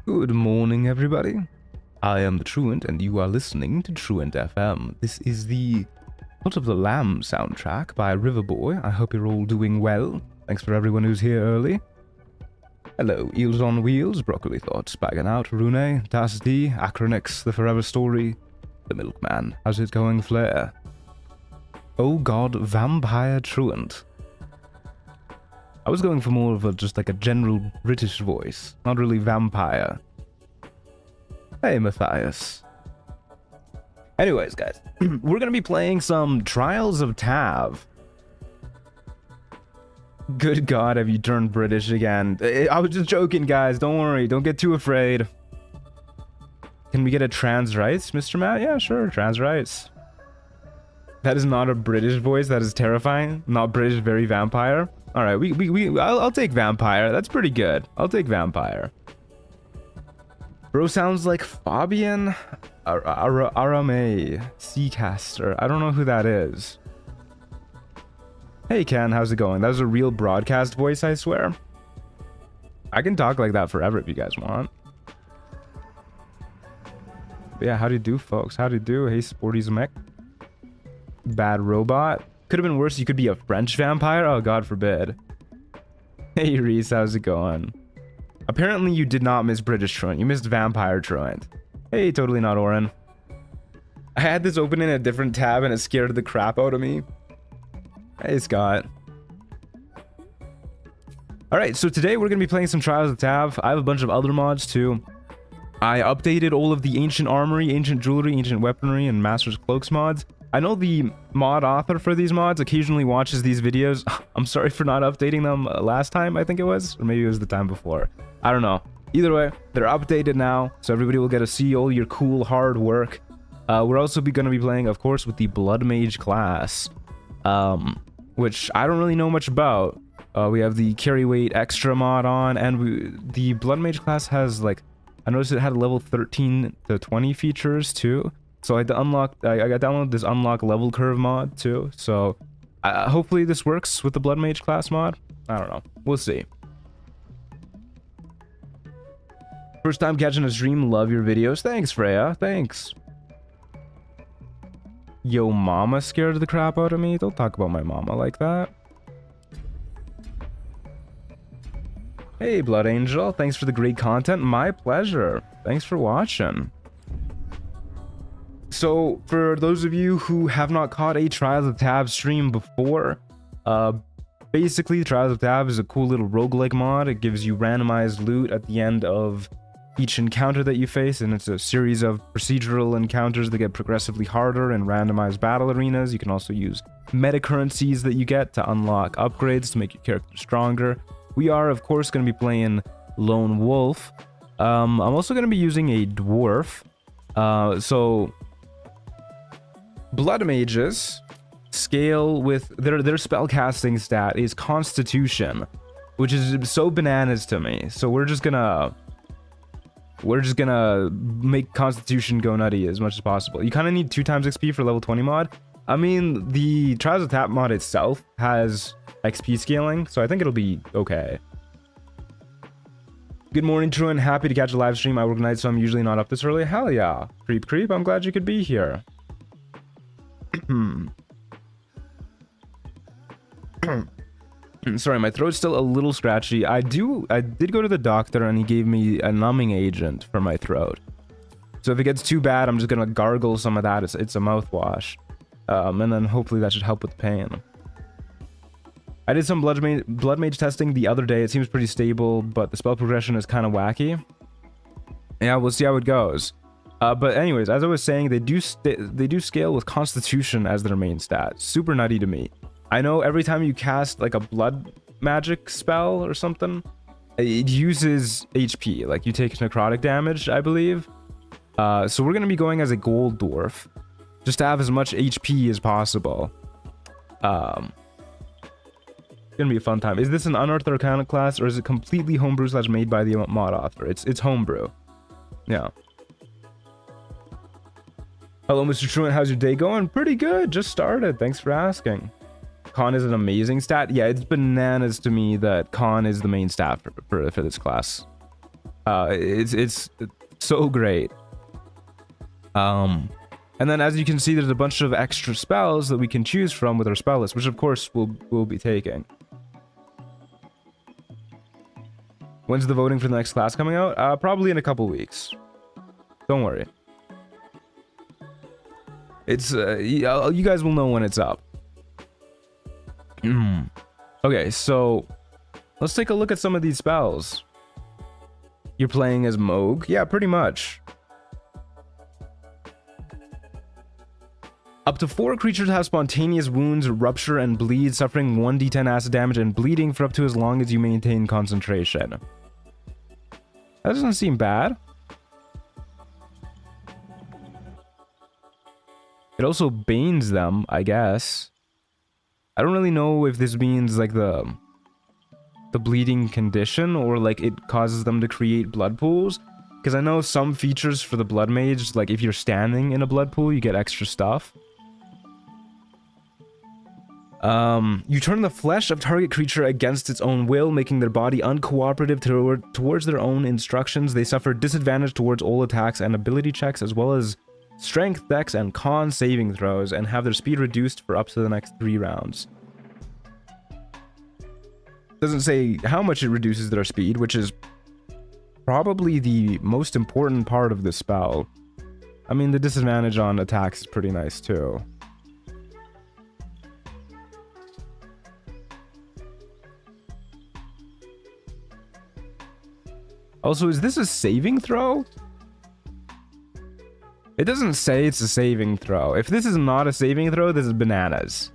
Good morning, everybody. I am the Truant, and you are listening to Truant FM. This is the Cult of the Lamb soundtrack by Riverboy. I hope you're all doing well. Thanks for everyone who's here early. Hello, Eels on Wheels, Broccoli Thoughts, Bagging Out, Rune, Das D, Acronix, The Forever Story, The Milkman. How's it going, Flair? Oh God, Vampire Truant. I was going for more of just like a general British voice, not really vampire. Hey, Matthias. Anyways, guys, we're gonna be playing some Trials of Tav. Good God, have you turned British again? I was just joking, guys. Don't worry. Don't get too afraid. Can we get a trans rights, Mr. Matt? Yeah, sure. Trans rights. That is not a British voice. That is terrifying. Not British, very vampire. All right, I'll take vampire. That's pretty good. I'll take vampire. Bro sounds like Fabian Arame Seacaster. I don't know who that is. Hey Ken, how's it going? That was a real broadcast voice, I swear. I can talk like that forever if you guys want. But yeah, how do you do, folks? How do you do? Hey, Sporty's mech. Bad robot. Could have been worse. You could be a French vampire. Oh, God forbid. Hey, Reese, how's it going? Apparently, you did not miss British Truant. You missed Vampire Truant. Hey, totally not Oren. I had this open in a different tab and it scared the crap out of me. Hey, Scott. Alright, so today we're going to be playing some Trials of Tav. I have a bunch of other mods too. I updated all of the Ancient Armoury, Ancient Jewelry, Ancient Weaponry, and Master's Cloaks mods. I know the mod author for these mods occasionally watches these videos. I'm sorry for not updating them last time, I think it was. Or maybe it was the time before. I don't know. Either way, they're updated now, so everybody will get to see all your cool, hard work. We're also going to be playing, of course, with the Blood Mage class. Which I don't really know much about. We have the carry weight extra mod on, and the Blood Mage class has, like, I noticed it had level 13 to 20 features too. So I downloaded this unlock level curve mod too. So hopefully this works with the Blood Mage class mod. I don't know. We'll see. First time catching a stream. Love your videos. Thanks, Freya. Thanks. Yo, mama scared the crap out of me. Don't talk about my mama like that. Hey, Blood Angel. Thanks for the great content. My pleasure. Thanks for watching. So, for those of you who have not caught a Trials of Tav stream before, basically, Trials of Tav is a cool little roguelike mod. It gives you randomized loot at the end of each encounter that you face, and it's a series of procedural encounters that get progressively harder in randomized battle arenas. You can also use meta currencies that you get to unlock upgrades to make your character stronger. We are, of course, going to be playing Lone Wolf. I'm also going to be using a dwarf. So Blood Mages scale with their spellcasting stat is Constitution, which is so bananas to me. So we're just gonna make Constitution go nutty as much as possible. You kind of need 2 times XP for level 20 mod. I mean, the Trials of Tav mod itself has XP scaling, so I think it'll be okay. Good morning, Truant. Happy to catch a live stream. I work nights, so I'm usually not up this early. Hell yeah. Creep. I'm glad you could be here. Sorry, my throat's still a little scratchy. I did go to the doctor and he gave me a numbing agent for my throat. So if it gets too bad, I'm just gonna gargle some of that. It's a mouthwash. And then hopefully that should help with the pain. I did some blood mage testing the other day. It seems pretty stable, but the spell progression is kind of wacky. Yeah, we'll see how it goes. But anyways, as I was saying, they do scale with Constitution as their main stat. Super nutty to me. I know every time you cast like a blood magic spell or something, it uses HP. Like you take necrotic damage, I believe. So we're gonna be going as a gold dwarf, just to have as much HP as possible. It's gonna be a fun time. Is this an unearthed arcana class, or is it completely homebrew / made by the mod author? It's homebrew. Yeah. Hello, Mr. Truant. How's your day going? Pretty good. Just started. Thanks for asking. Con is an amazing stat. Yeah, it's bananas to me that Con is the main stat for this class. It's so great. And then as you can see, there's a bunch of extra spells that we can choose from with our spell list, which of course we'll be taking. When's the voting for the next class coming out? Probably in a couple weeks. Don't worry. It's you guys will know when it's up. Okay, so let's take a look at some of these spells. You're playing as Mage? Yeah, pretty much. Up to 4 creatures have spontaneous wounds, rupture, and bleed, suffering 1d10 acid damage and bleeding for up to as long as you maintain concentration. That doesn't seem bad. It also banes them, I guess. I don't really know if this means like the bleeding condition or like it causes them to create blood pools. Because I know some features for the blood mage, like if you're standing in a blood pool, you get extra stuff. You turn the flesh of target creature against its own will, making their body uncooperative towards their own instructions. They suffer disadvantage towards all attacks and ability checks, as well as strength, dex, and con saving throws, and have their speed reduced for up to the next 3 rounds. Doesn't say how much it reduces their speed, which is probably the most important part of this spell. I mean, the disadvantage on attacks is pretty nice too. Also, is this a saving throw? It doesn't say it's a saving throw. If this is not a saving throw, this is bananas.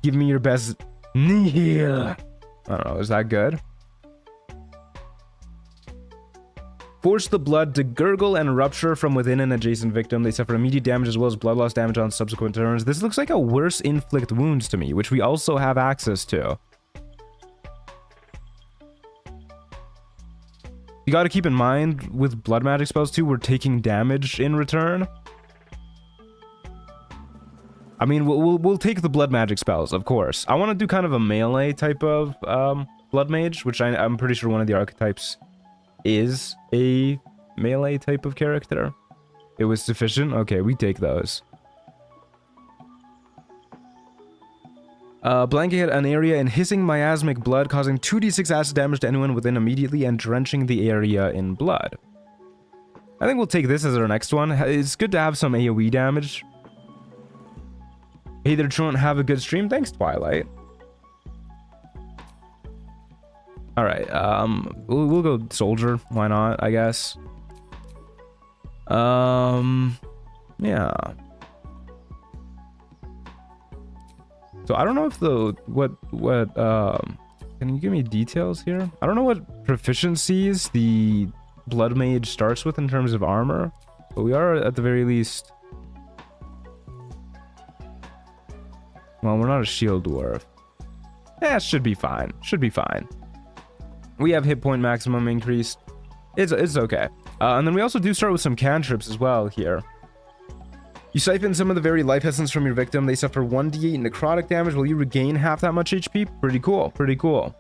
Give me your best knee here. I don't know, is that good? Force the blood to gurgle and rupture from within an adjacent victim. They suffer immediate damage as well as blood loss damage on subsequent turns. This looks like a worse inflict wounds to me, which we also have access to. You gotta keep in mind, with blood magic spells too, we're taking damage in return. I mean, we'll take the blood magic spells, of course. I want to do kind of a melee type of blood mage, which I'm pretty sure one of the archetypes is a melee type of character. It was sufficient? Okay, we take those. Blanket an area in hissing miasmic blood, causing 2d6 acid damage to anyone within immediately and drenching the area in blood. I think we'll take this as our next one. It's good to have some AoE damage. Hey there, Truant, have a good stream. Thanks, Twilight. Alright, we'll go soldier. Why not, I guess. Yeah. So I don't know if can you give me details here? I don't know what proficiencies the blood mage starts with in terms of armor, but we are at the very least. Well, we're not a shield dwarf. Yeah, should be fine. Should be fine. We have hit point maximum increased. It's okay. And then we also do start with some cantrips as well here. You siphon some of the very life essence from your victim. They suffer 1d8 necrotic damage while you regain half that much HP. Pretty cool. Pretty cool.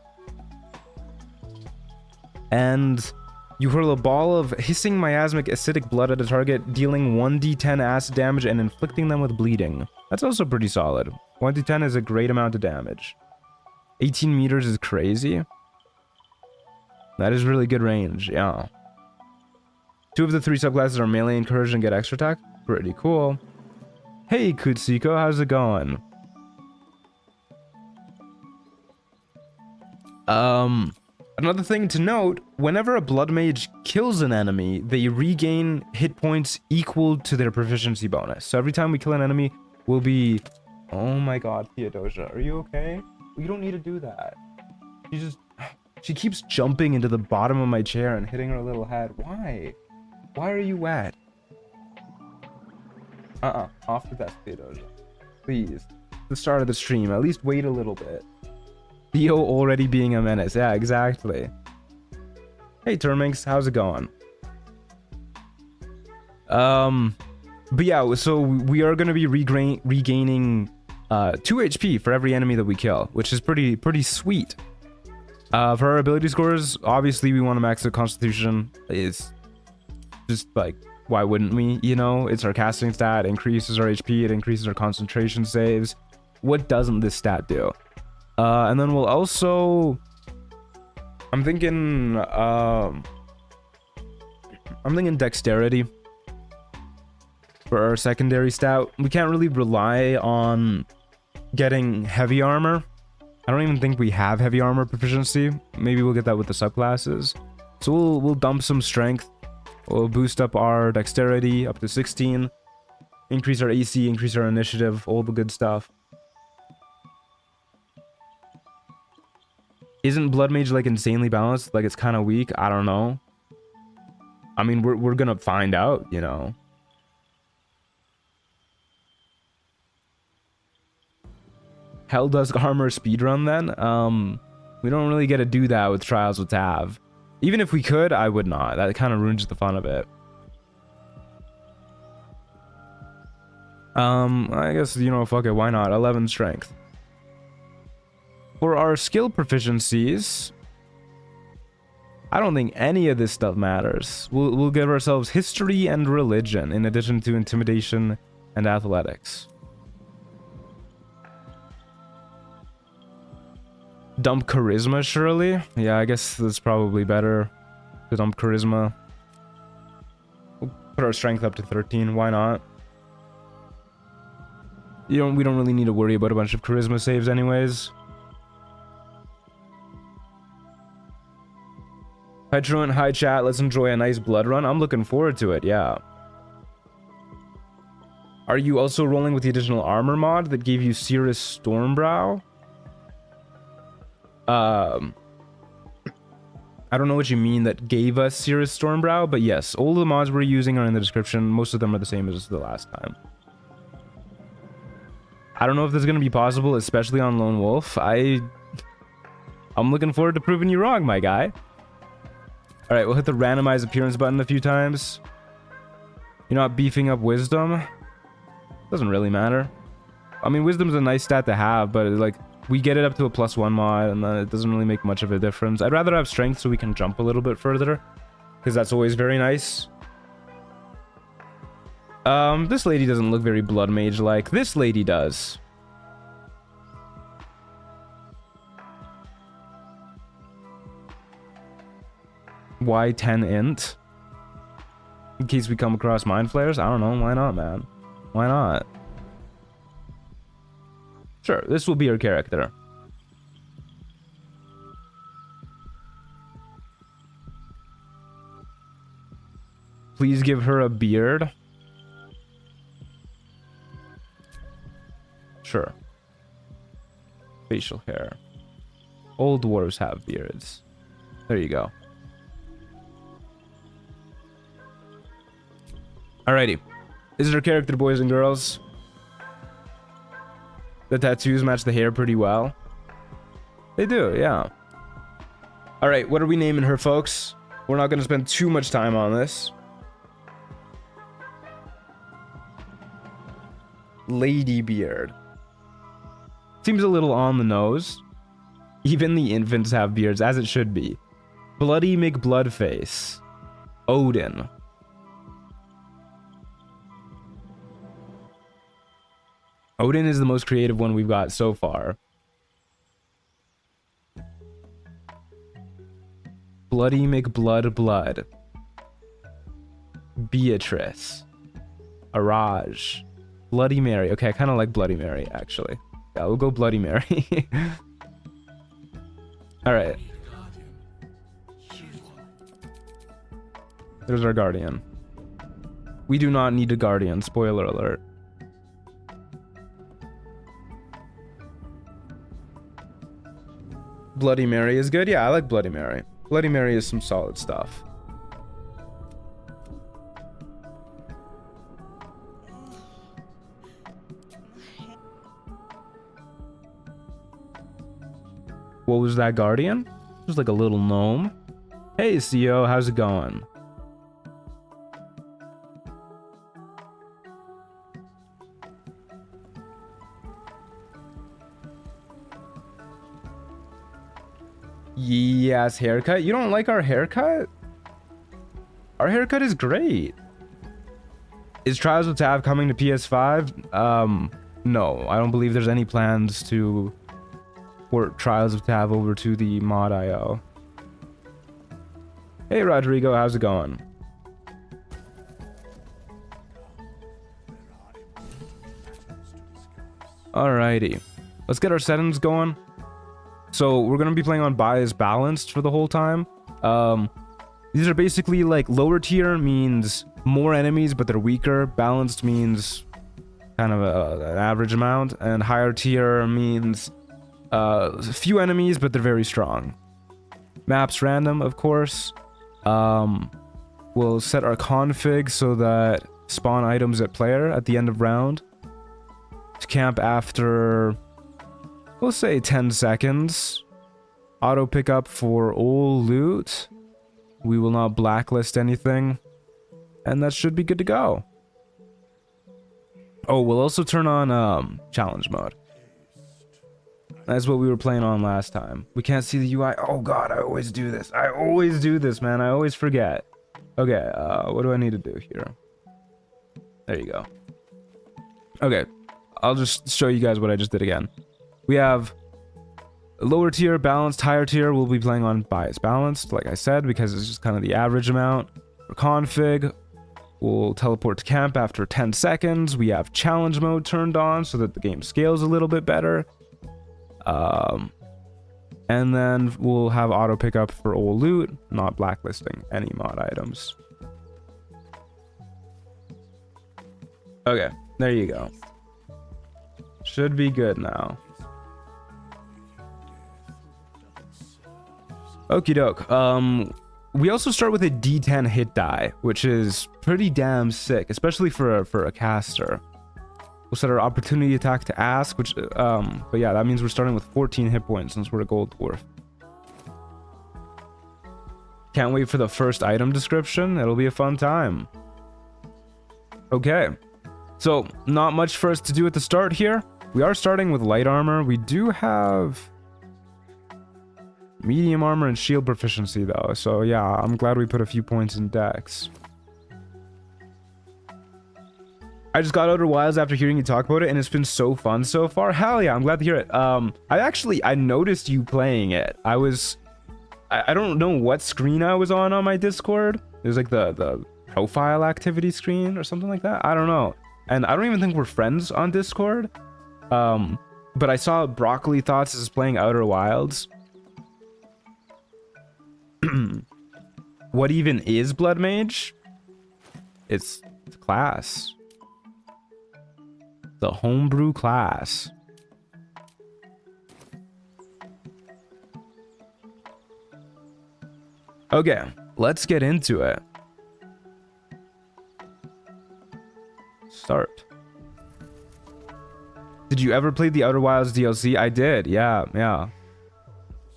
And you hurl a ball of hissing miasmic acidic blood at a target, dealing 1d10 acid damage and inflicting them with bleeding. That's also pretty solid. 1d10 is a great amount of damage. 18 meters is crazy. That is really good range, yeah. 2 of the 3 subclasses are melee encouraged and get extra attack. Pretty cool. Hey, Kutsiko, how's it going? Another thing to note, whenever a blood mage kills an enemy, they regain hit points equal to their proficiency bonus. So every time we kill an enemy, we'll be... Oh my god, Theodosia, are you okay? You don't need to do that. She keeps jumping into the bottom of my chair and hitting her little head. Why? Why are you wet? Off the desk, Theodosia. Please. The start of the stream. At least wait a little bit. Theo already being a menace. Yeah, exactly. Hey, Terminx, how's it going? But yeah, so we are going to be regaining 2 HP for every enemy that we kill, which is pretty sweet. For our ability scores, obviously we want to max the Constitution. Is just like, why wouldn't we? You know, it's our casting stat, increases our HP, it increases our concentration saves. What doesn't this stat do? And then we'll also, I'm thinking dexterity for our secondary stat. We can't really rely on getting heavy armor. I don't even think we have heavy armor proficiency. Maybe we'll get that with the subclasses. So we'll dump some strength. We'll boost up our dexterity up to 16. Increase our AC, increase our initiative, all the good stuff. Isn't Blood Mage like insanely balanced? Like it's kind of weak? I don't know. I mean, we're gonna find out, you know. Helldusk armor speedrun then? We don't really get to do that with Trials with Tav. Even if we could, I would not. That kind of ruins the fun of it. I guess, you know, fuck it, why not? 11 strength. For our skill proficiencies, I don't think any of this stuff matters. We'll give ourselves history and religion in addition to intimidation and athletics. Dump charisma, surely? Yeah, I guess that's probably better to dump charisma. We'll put our strength up to 13, why not? We don't really need to worry about a bunch of charisma saves anyways. Hi Truant, hi chat, let's enjoy a nice blood run. I'm looking forward to it, yeah. Are you also rolling with the additional armor mod that gave you Cirrus Stormbrow? I don't know what you mean that gave us Cirrus Stormbrow, but yes, all the mods we're using are in the description. Most of them are the same as the last time. I don't know if this is going to be possible, especially on Lone Wolf. I'm looking forward to proving you wrong, my guy. Alright, we'll hit the randomize appearance button a few times. You're not beefing up wisdom? Doesn't really matter. I mean, wisdom's a nice stat to have, but like, we get it up to a +1 mod, and then it doesn't really make much of a difference. I'd rather have strength so we can jump a little bit further, because that's always very nice. This lady doesn't look very Blood Mage-like. This lady does. Why 10 int? In case we come across mind flayers? I don't know. Why not, man? Why not? Sure, this will be her character. Please give her a beard. Sure. Facial hair. Old dwarves have beards. There you go. Alrighty. This is her character, boys and girls. The tattoos match the hair pretty well. They do, yeah. Alright, what are we naming her, folks? We're not going to spend too much time on this. Ladybeard. Seems a little on the nose. Even the infants have beards, as it should be. Bloody McBloodface. Odin. Odin is the most creative one we've got so far. Bloody McBlood. Beatrice. Araj. Bloody Mary. Okay, I kind of like Bloody Mary, actually. Yeah, we'll go Bloody Mary. Alright. There's our guardian. We do not need a guardian. Spoiler alert. Bloody Mary is good. Yeah, I like Bloody Mary. Bloody Mary is some solid stuff. What was that guardian? It was like a little gnome. Hey, CO, how's it going? Yes, haircut. You don't like our haircut? Our haircut is great. Is Trials of Tav coming to PS5? No, I don't believe there's any plans to port Trials of Tav over to the mod.io. Hey Rodrigo, how's it going? Alrighty, let's get our settings going. So we're gonna be playing on bias balanced for the whole time. These are basically like lower tier means more enemies, but they're weaker. Balanced means kind of an average amount, and higher tier means few enemies, but they're very strong. Maps random, of course. We'll set our config so that spawn items at player at the end of round. To camp after, we'll say 10 seconds. Auto pickup for all loot. We will not blacklist anything. And that should be good to go. Oh, we'll also turn on challenge mode. That's what we were playing on last time. We can't see the UI. Oh god, I always do this. I always do this, man. I always forget. Okay, what do I need to do here? There you go. Okay, I'll just show you guys what I just did again. We have lower tier, balanced, higher tier. We'll be playing on bias balanced, like I said, because it's just kind of the average amount. For config, we'll teleport to camp after 10 seconds. We have challenge mode turned on so that the game scales a little bit better. And then we'll have auto pickup for all loot, not blacklisting any mod items. Okay, there you go. Should be good now. Okie doke. We also start with a D10 hit die, which is pretty damn sick, especially for a caster. We'll set our opportunity attack to ask, which, but yeah, that means we're starting with 14 hit points since we're a gold dwarf. Can't wait for the first item description. It'll be a fun time. Okay, so not much for us to do at the start here. We are starting with light armor. We do have medium armor and shield proficiency though, so yeah, I'm glad we put a few points in dex. I just got Outer Wilds after hearing you talk about it, and it's been so fun so far. Hell yeah, I'm glad to hear it. I noticed you playing it. I don't know what screen I was on my Discord. It was like the profile activity screen or something like that. I don't know. And I don't even think we're friends on Discord. But I saw Broccoli Thoughts is playing Outer Wilds. What even is Blood Mage? It's a class. The homebrew class. Okay, let's get into it. Start. Did you ever play the Outer Wilds DLC? I did, yeah.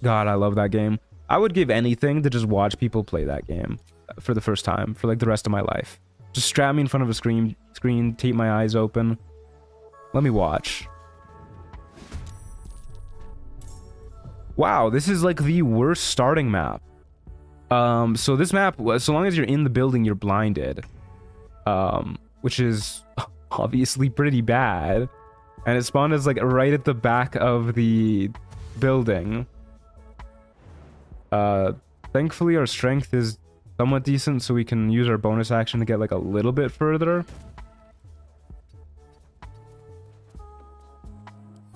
God, I love that game. I would give anything to just watch people play that game for the first time, for like the rest of my life. Just strap me in front of a screen, tape my eyes open. Let me watch. Wow, this is like the worst starting map. So this map, so long as you're in the building, you're blinded. Which is obviously pretty bad. And it spawned us like right at the back of the building. Thankfully our strength is somewhat decent, so we can use our bonus action to get like a little bit further.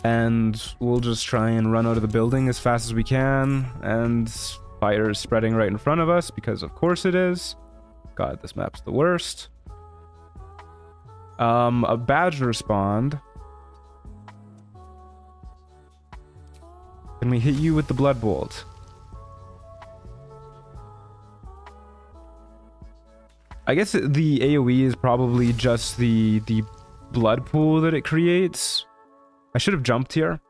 And we'll just try and run out of the building as fast as we can. And fire is spreading right in front of us, because of course it is. God, this map's the worst. A badger spawned. Can we hit you with the blood bolt? I guess the AoE is probably just the blood pool that it creates. I should have jumped here.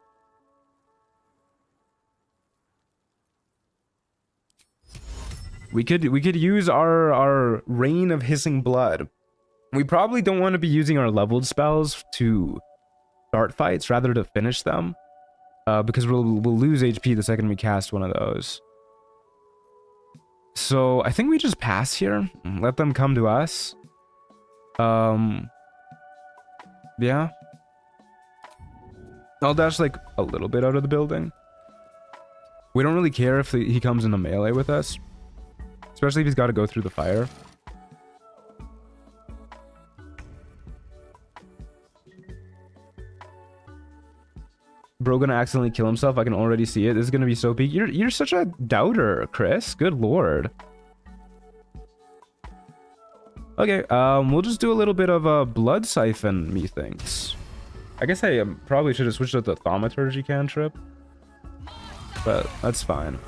We could use our rain of hissing blood. We probably don't want to be using our leveled spells to start fights, rather to finish them, because we'll lose HP the second we cast one of those. So I think we just pass here. Let them come to us. Yeah. I'll dash like a little bit out of the building. We don't really care if he comes into melee with us. Especially if he's got to go through the fire. Bro gonna accidentally kill himself. I can already see it. This is gonna be so peak. You're such a doubter, Chris. Good lord. Okay, we'll just do a little bit of a blood siphon, methinks. I guess I probably should have switched out the thaumaturgy cantrip. But that's fine.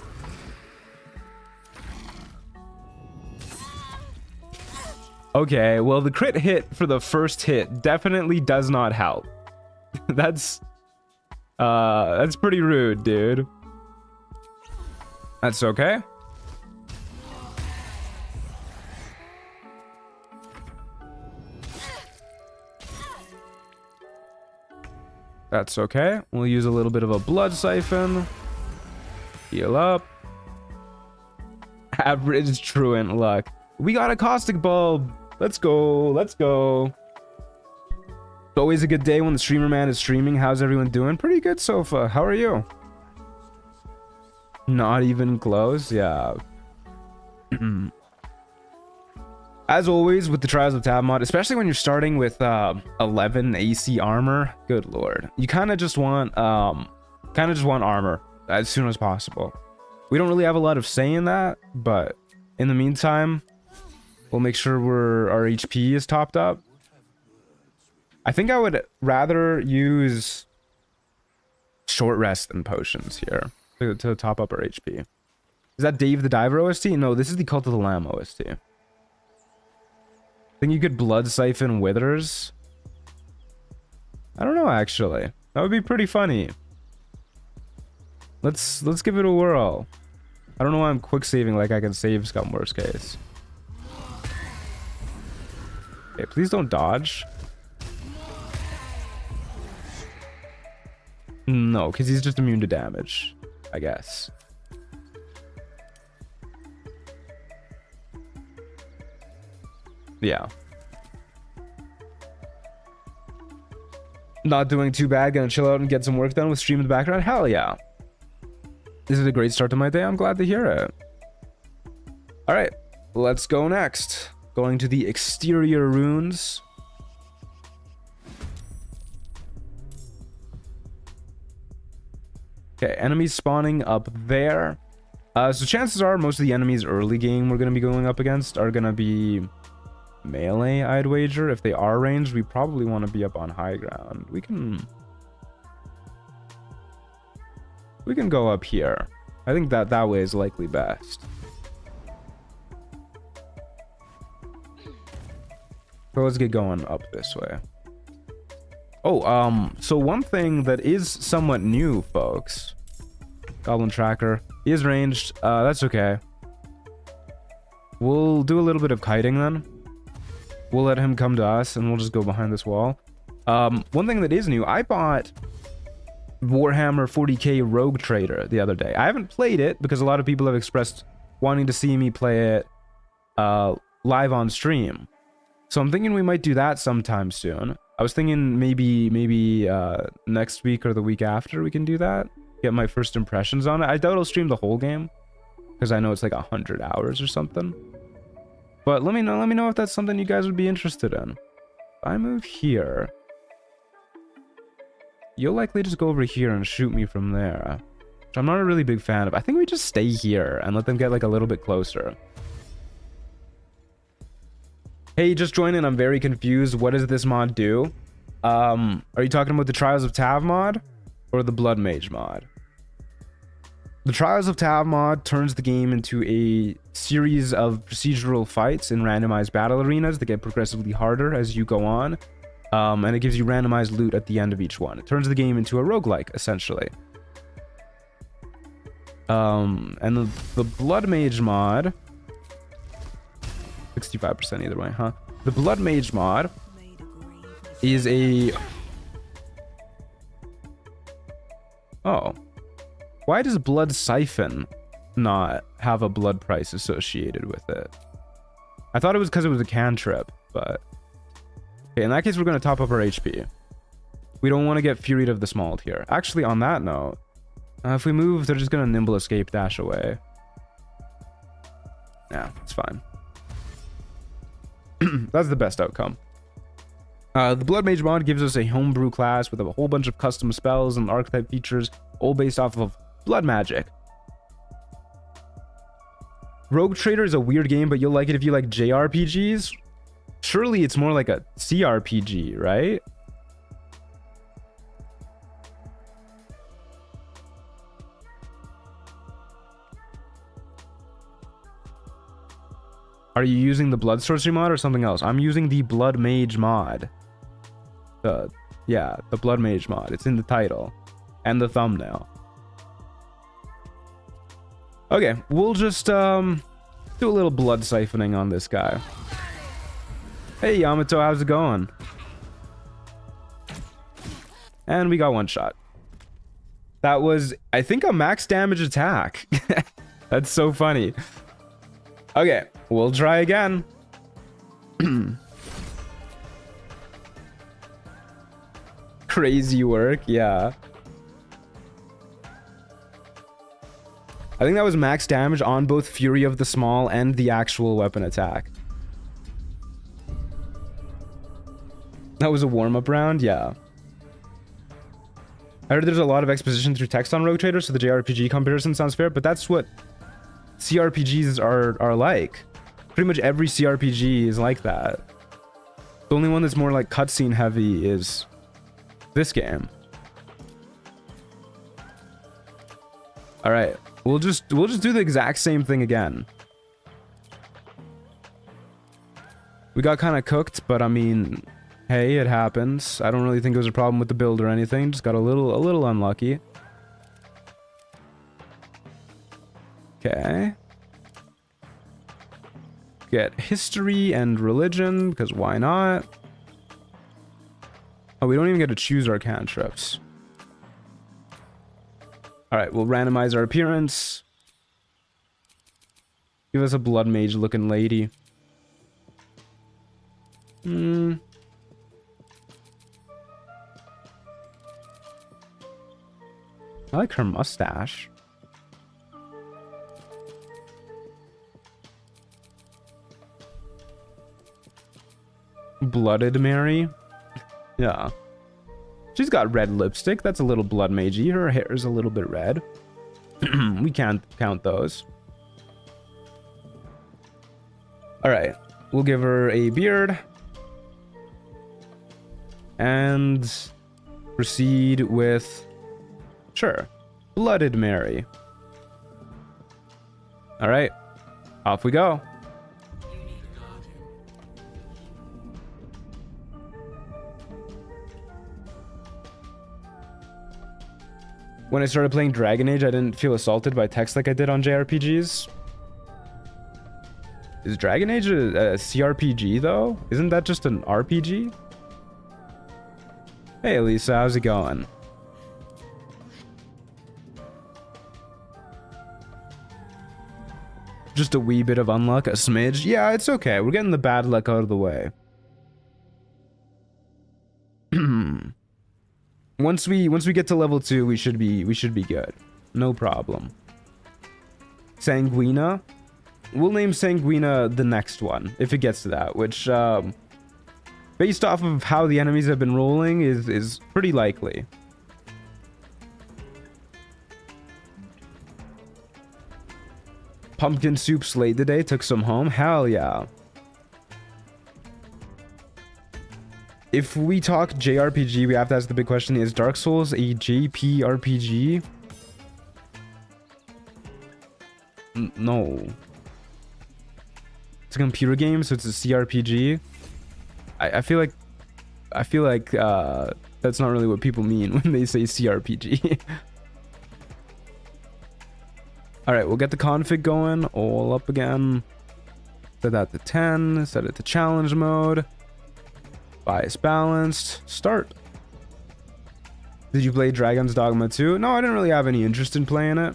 Okay, well the crit hit for the first hit definitely does not help. That's pretty rude, dude. That's okay. That's okay. We'll use a little bit of a blood siphon. Heal up. Average truant luck. We got a caustic bulb. Let's go. Let's go. It's always a good day when the streamer man is streaming. How's everyone doing? Pretty good, Sofa. How are you? Not even close. Yeah. As always with the Trials of Tab mod, especially when you're starting with 11 AC armor, good lord, you kind of just want armor as soon as possible. We don't really have a lot of say in that, but in the meantime, we'll make sure our HP is topped up. I think I would rather use short rest than potions here to top up our HP. Is that Dave the Diver OST? No, this is the Cult of the Lamb OST. I think you could blood siphon withers. I don't know, actually. That would be pretty funny. Let's give it a whirl. I don't know why I'm quick saving like I can save scum worst case. Okay, please don't dodge. No, because he's just immune to damage, I guess. Yeah. Not doing too bad. Gonna chill out and get some work done with stream in the background. Hell yeah. This is a great start to my day. I'm glad to hear it. All right, let's go next. Going to the exterior runes. Okay, enemies spawning up there. So chances are most of the enemies early game we're going to be going up against are going to be melee, I'd wager. If they are ranged, we probably want to be up on high ground. We can go up here. I think that way is likely best. So let's get going up this way. Oh, so one thing that is somewhat new, folks. Goblin tracker. He is ranged. That's okay. We'll do a little bit of kiting then. We'll let him come to us and we'll just go behind this wall. One thing that is new, I bought Warhammer 40k Rogue Trader the other day. I haven't played it because a lot of people have expressed wanting to see me play it live on stream. So I'm thinking we might do that sometime soon. I was thinking maybe next week or the week after we can do that. Get my first impressions on it. I doubt I'll stream the whole game because I know it's like 100 hours or something. But let me know if that's something you guys would be interested in. If I move here, you'll likely just go over here and shoot me from there, which I'm not a really big fan of. I think we just stay here and let them get like a little bit closer. Hey, just join in. I'm very confused. What does this mod do? Are you talking about the Trials of Tav mod or the Blood Mage mod? The Trials of Tav mod turns the game into a series of procedural fights in randomized battle arenas that get progressively harder as you go on. And it gives you randomized loot at the end of each one. It turns the game into a roguelike, essentially. And the Blood Mage mod... 65% either way, huh? The Blood Mage mod is a... Oh. Why does Blood Siphon not have a blood price associated with it. I thought it was because it was a cantrip, but okay, in that case we're going to top up our HP. We don't want to get Furied of the Smalled here. Actually, on that note, if we move, they're just going to nimble escape dash away. Yeah, it's fine. That's the best outcome. The Blood Mage mod gives us a homebrew class with a whole bunch of custom spells and archetype features, all based off of blood magic. Rogue Trader is a weird game, but you'll like it if you like JRPGs. Surely it's more like a CRPG, right? Are you using the Blood Sorcery mod or something else? I'm using the Blood Mage mod. Yeah, the Blood Mage mod. It's in the title and the thumbnail. Okay, we'll just do a little blood siphoning on this guy. Hey Yamato, how's it going? And we got one shot. That was, I think, a max damage attack. That's so funny. Okay, we'll try again. Crazy work, yeah. I think that was max damage on both Fury of the Small and the actual weapon attack. That was a warm-up round, yeah. I heard there's a lot of exposition through text on Rogue Trader, so the JRPG comparison sounds fair, but that's what CRPGs are like. Pretty much every CRPG is like that. The only one that's more like cutscene heavy is this game. All right, we'll just do the exact same thing again. We got kind of cooked, but I mean, hey, it happens. I don't really think it was a problem with the build or anything. Just got a little unlucky. Okay. Get history and religion, because why not? Oh, we don't even get to choose our cantrips. Alright, we'll randomize our appearance. Give us a blood mage looking lady. I like her mustache. Blooded Mary. Yeah. She's got red lipstick. That's a little blood magey. Her hair is a little bit red. We can't count those. Alright. We'll give her a beard. And proceed with... Sure. Blooded Mary. Alright. Off we go. When I started playing Dragon Age, I didn't feel assaulted by text like I did on JRPGs. Is Dragon Age a CRPG, though? Isn't that just an RPG? Hey, Lisa, how's it going? Just a wee bit of unluck, a smidge. Yeah, it's okay. We're getting the bad luck out of the way. Once we get to level 2, we should be good. No problem. Sanguina. We'll name Sanguina the next one if it gets to that, which based off of how the enemies have been rolling is pretty likely. Pumpkin soup slayed today, took some home. Hell yeah. If we talk JRPG, we have to ask the big question, is Dark Souls a JPRPG? No. It's a computer game, so it's a CRPG. I feel like that's not really what people mean when they say CRPG. Alright, we'll get the config going. All up again. Set that to 10. Set it to challenge mode. Bias balanced. Start. Did you play Dragon's Dogma 2? No, I didn't really have any interest in playing it.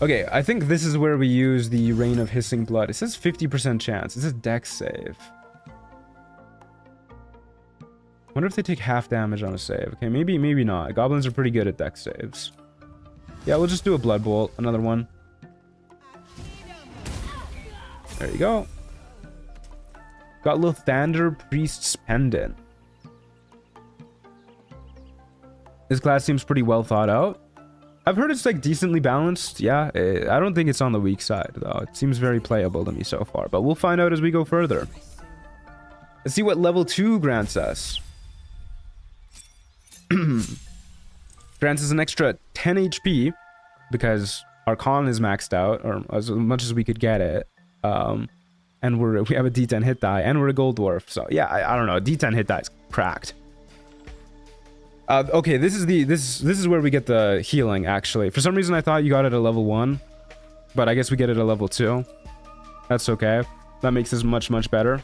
Okay, I think this is where we use the Rain of Hissing Blood. It says 50% chance. It says dex save. Wonder if they take half damage on a save. Okay, maybe not. Goblins are pretty good at dex saves. Yeah, we'll just do a Blood Bolt. Another one. There you go. Got Lathander Priest's Pendant. This class seems pretty well thought out. I've heard it's like decently balanced. Yeah, I don't think it's on the weak side though. It seems very playable to me so far, but we'll find out as we go further. Let's see what level 2 grants us. Grants us an extra 10 HP because our con is maxed out, or as much as we could get it. And we have a D10 hit die, and we're a gold dwarf. So yeah, I don't know. D10 hit die is cracked. Okay, this is where we get the healing. Actually, for some reason I thought you got it at level 1, but I guess we get it at level 2. That's okay. That makes this much better.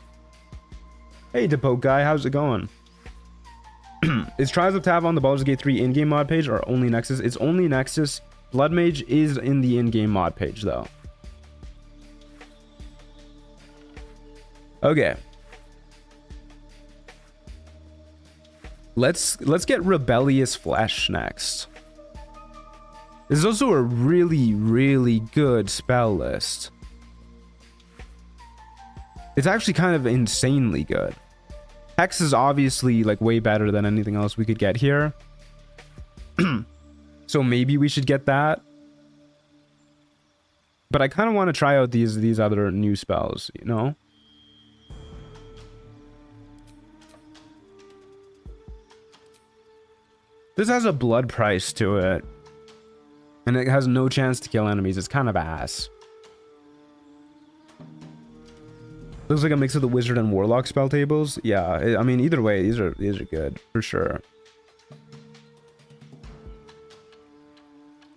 Hey, Depoke guy, how's it going? Is Trials of Tav on the Baldur's Gate 3 in-game mod page or only Nexus? It's only Nexus. Blood Mage is in the in-game mod page though. Okay. Let's get Rebellious Flesh next. This is also a really good spell list. It's actually kind of insanely good. Hex is obviously like way better than anything else we could get here. So maybe we should get that. But I kind of want to try out these other new spells, you know? This has a blood price to it. And it has no chance to kill enemies. It's kind of ass. Looks like a mix of the wizard and warlock spell tables. Yeah, I mean either way, these are good for sure.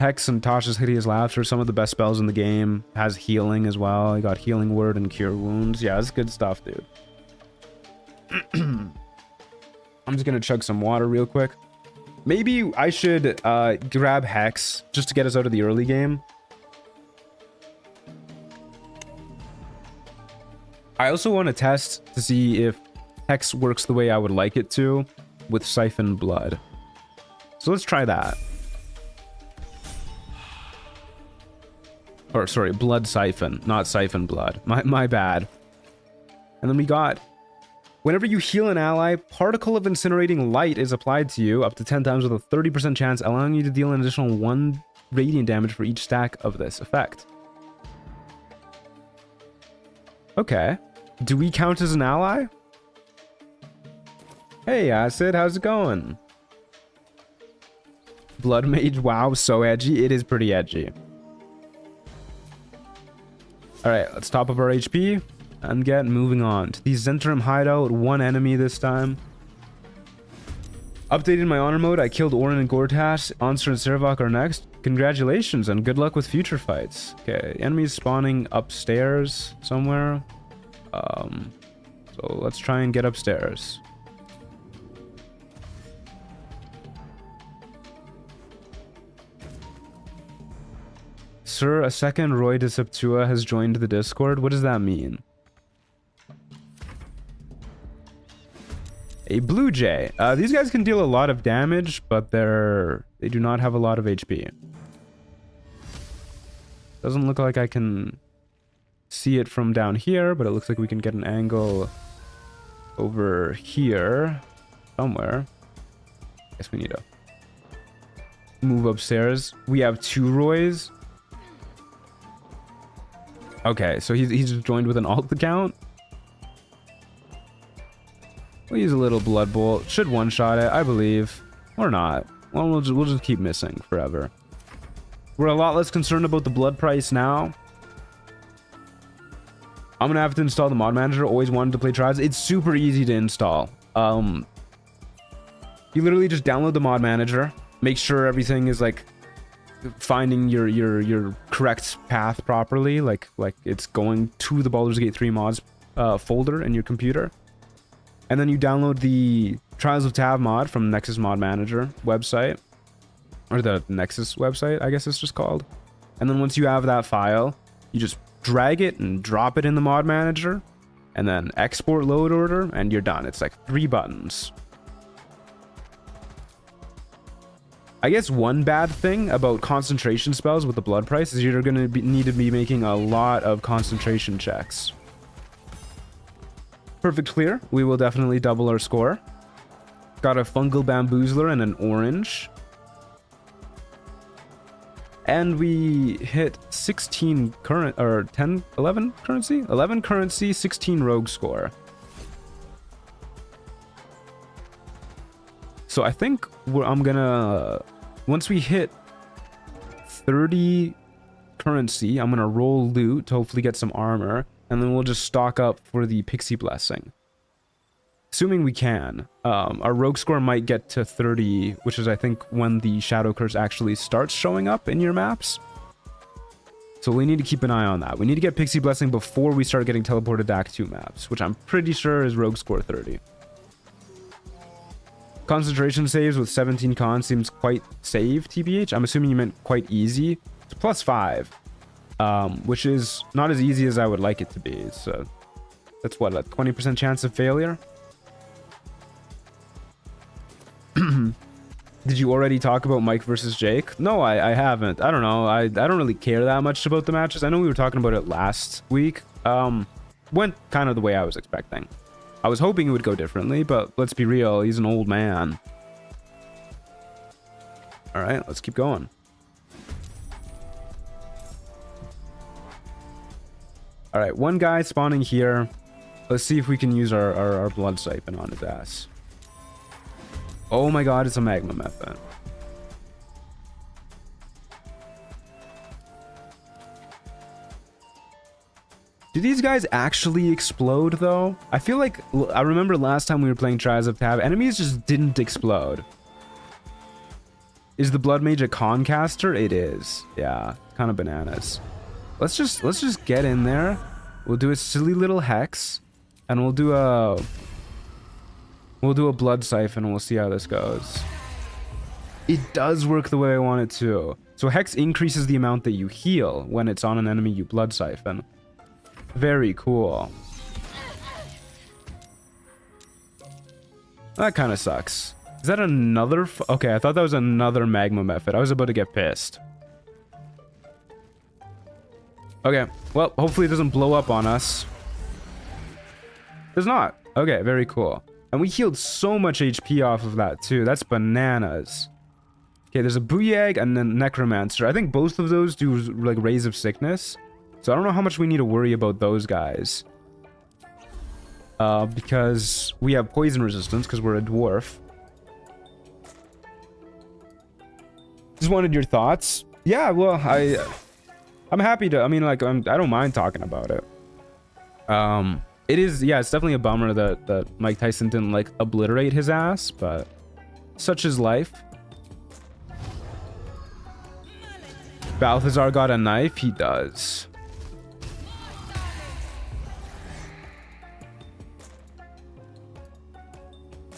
Hex and Tasha's Hideous Laughter are some of the best spells in the game. Has healing as well. You got Healing Word and Cure Wounds. Yeah, it's good stuff, dude. I'm just gonna chug some water real quick. Maybe I should grab Hex just to get us out of the early game. I also want to test to see if Hex works the way I would like it to with Siphon Blood. So let's try that. Or sorry, Blood Siphon, not Siphon Blood. My bad. And then we got, whenever you heal an ally, Particle of Incinerating Light is applied to you up to 10 times with a 30% chance, allowing you to deal an additional 1 radiant damage for each stack of this effect. Okay. Do we count as an ally? Hey, Acid, how's it going? Blood Mage, wow, so edgy. It is pretty edgy. Alright, let's top up our HP and get moving on to the Zentrum hideout. 1 enemy this time. Updated my honor mode. I killed Orin and Gortash. Onser and Servok are next. Congratulations and good luck with future fights. Okay, enemies spawning upstairs somewhere. So let's try and get upstairs. Sir, a second Roy de Septua has joined the Discord. What does that mean? A Blue Jay. These guys can deal a lot of damage, but they do not have a lot of HP. Doesn't look like I can see it from down here, but it looks like we can get an angle over here somewhere. Guess we need to move upstairs. We have 2 Roys. Okay, so he's joined with an alt account. We'll use a little Blood Bolt. Should one-shot it, I believe. Or not. Well, we'll just keep missing forever. We're a lot less concerned about the blood price now. I'm gonna have to install the mod manager. Always wanted to play Trials. It's super easy to install. You literally just download the mod manager. Make sure everything is like finding your correct path properly. Like it's going to the Baldur's Gate 3 mods folder in your computer. And then you download the Trials of Tav mod from Nexus Mod Manager website. Or the Nexus website, I guess it's just called. And then once you have that file, you just drag it and drop it in the mod manager, and then export load order, and you're done. It's like 3 buttons. I guess one bad thing about concentration spells with the blood price is you're going to need to be making a lot of concentration checks. Perfect clear. We will definitely double our score. Got a fungal bamboozler and an orange. And we hit 16 current, or 10, 11 currency? 11 currency, 16 rogue score. So I think I'm gonna, once we hit 30 currency, I'm gonna roll loot to hopefully get some armor, and then we'll just stock up for the pixie blessing. Assuming we can. Our rogue score might get to 30, which is I think when the shadow curse actually starts showing up in your maps. So we need to keep an eye on that. We need to get pixie blessing before we start getting teleported to Act 2 maps, which I'm pretty sure is rogue score 30. Concentration saves with 17 con seems quite safe, TBH. I'm assuming you meant quite easy. It's +5, which is not as easy as I would like it to be. So that's what, a 20% chance of failure? Did you already talk about Mike versus Jake? No, I haven't. I don't know. I don't really care that much about the matches. I know we were talking about it last week. Went kind of the way I was expecting. I was hoping it would go differently, but let's be real. He's an old man. All right, let's keep going. All right, one guy spawning here. Let's see if we can use our blood siphon on his ass. Oh my god, it's a magma method. Do these guys actually explode though? I feel like, I remember last time we were playing Trials of Tab, enemies just didn't explode. Is the Blood Mage a con caster? It is. Yeah, kind of bananas. Let's just get in there. We'll do a silly little hex, and we'll do a blood siphon, and we'll see how this goes. It does work the way I want it to. So hex increases the amount that you heal when it's on an enemy you blood siphon. Very cool. That kind of sucks. Is that another? Okay, I thought that was another magma method. I was about to get pissed. Okay, well, hopefully it doesn't blow up on us. It's not. Okay, very cool. And we healed so much HP off of that too. That's bananas. Okay, there's a Booyag and then Necromancer. I think both of those do like Rays of Sickness. So I don't know how much we need to worry about those guys. Because we have poison resistance because we're a dwarf. Just wanted your thoughts. Yeah, well, I'm happy to. I mean, like, I don't mind talking about it. It is, yeah, it's definitely a bummer that Mike Tyson didn't like obliterate his ass, but such is life. Balthazar got a knife. He does.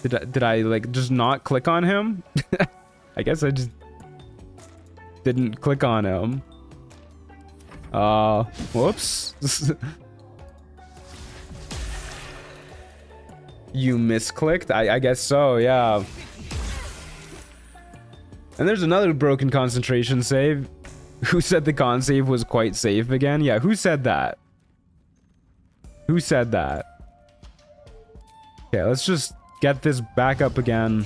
Did I like just not click on him? I guess I just didn't click on him. Whoops. You misclicked? I guess so, yeah. And there's another broken concentration save. Who said the con save was quite safe again? Yeah, who said that? Who said that? Okay, let's just get this back up again.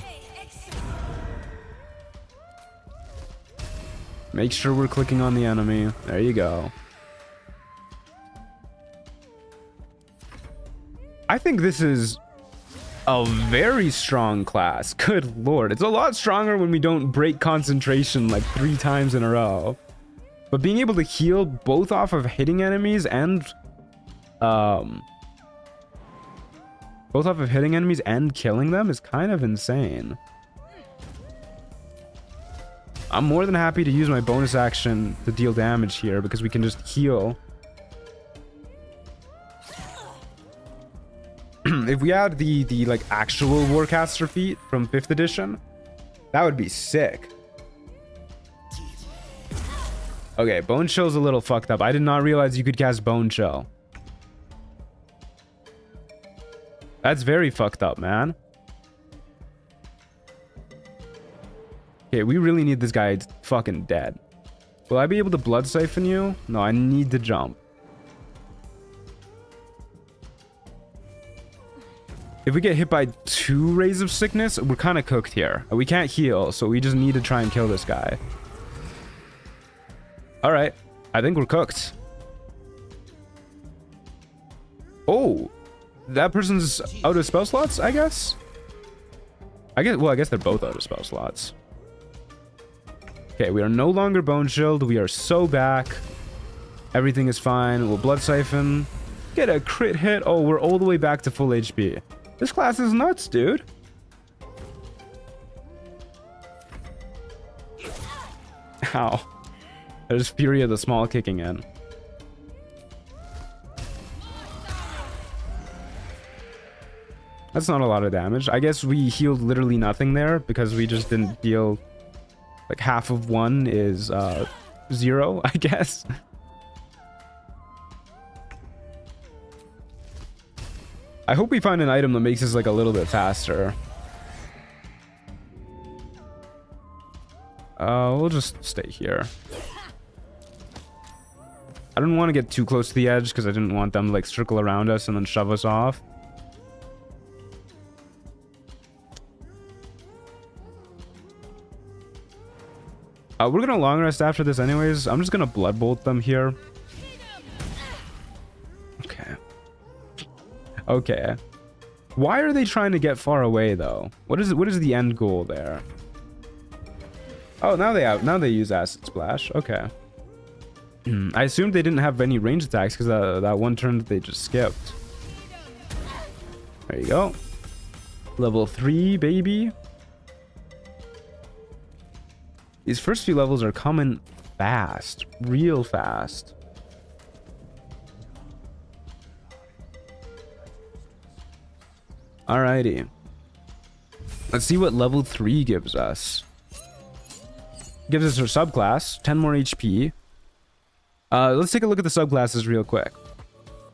Make sure we're clicking on the enemy. There you go. I think this is a very strong class. Good lord. It's a lot stronger when we don't break concentration like 3 times in a row. But being able to heal both off of hitting enemies and killing them is kind of insane. I'm more than happy to use my bonus action to deal damage here because we can just heal. If we had the like actual Warcaster feat from 5th edition, that would be sick. Okay, Bone Chill's a little fucked up. I did not realize you could cast Bone Chill. That's very fucked up, man. Okay, we really need this guy fucking dead. Will I be able to Blood Siphon you? No, I need to jump. If we get hit by 2 Rays of Sickness, we're kind of cooked here. We can't heal, so we just need to try and kill this guy. Alright, I think we're cooked. Oh, that person's out of spell slots, I guess? I guess they're both out of spell slots. Okay, we are no longer Bone Shield. We are so back. Everything is fine. We'll Blood Siphon. Get a crit hit. Oh, we're all the way back to full HP. This class is nuts, dude. Ow. There's Fury of the Small kicking in. That's not a lot of damage. I guess we healed literally nothing there because we just didn't deal... Like half of 1 is 0, I guess. I hope we find an item that makes us like a little bit faster. We'll just stay here. I didn't want to get too close to the edge because I didn't want them to like circle around us and then shove us off. We're gonna long rest after this anyways. I'm just gonna blood bolt them here. Okay. Okay. Why are they trying to get far away though? What is the end goal there? Oh, now they use Acid Splash. Okay. I assumed they didn't have any range attacks because that one turn that they just skipped. There you go. Level 3, baby. These first few levels are coming fast. Real fast. Alrighty. Let's see what level 3 gives us. Gives us our subclass. 10 more HP. Let's take a look at the subclasses real quick.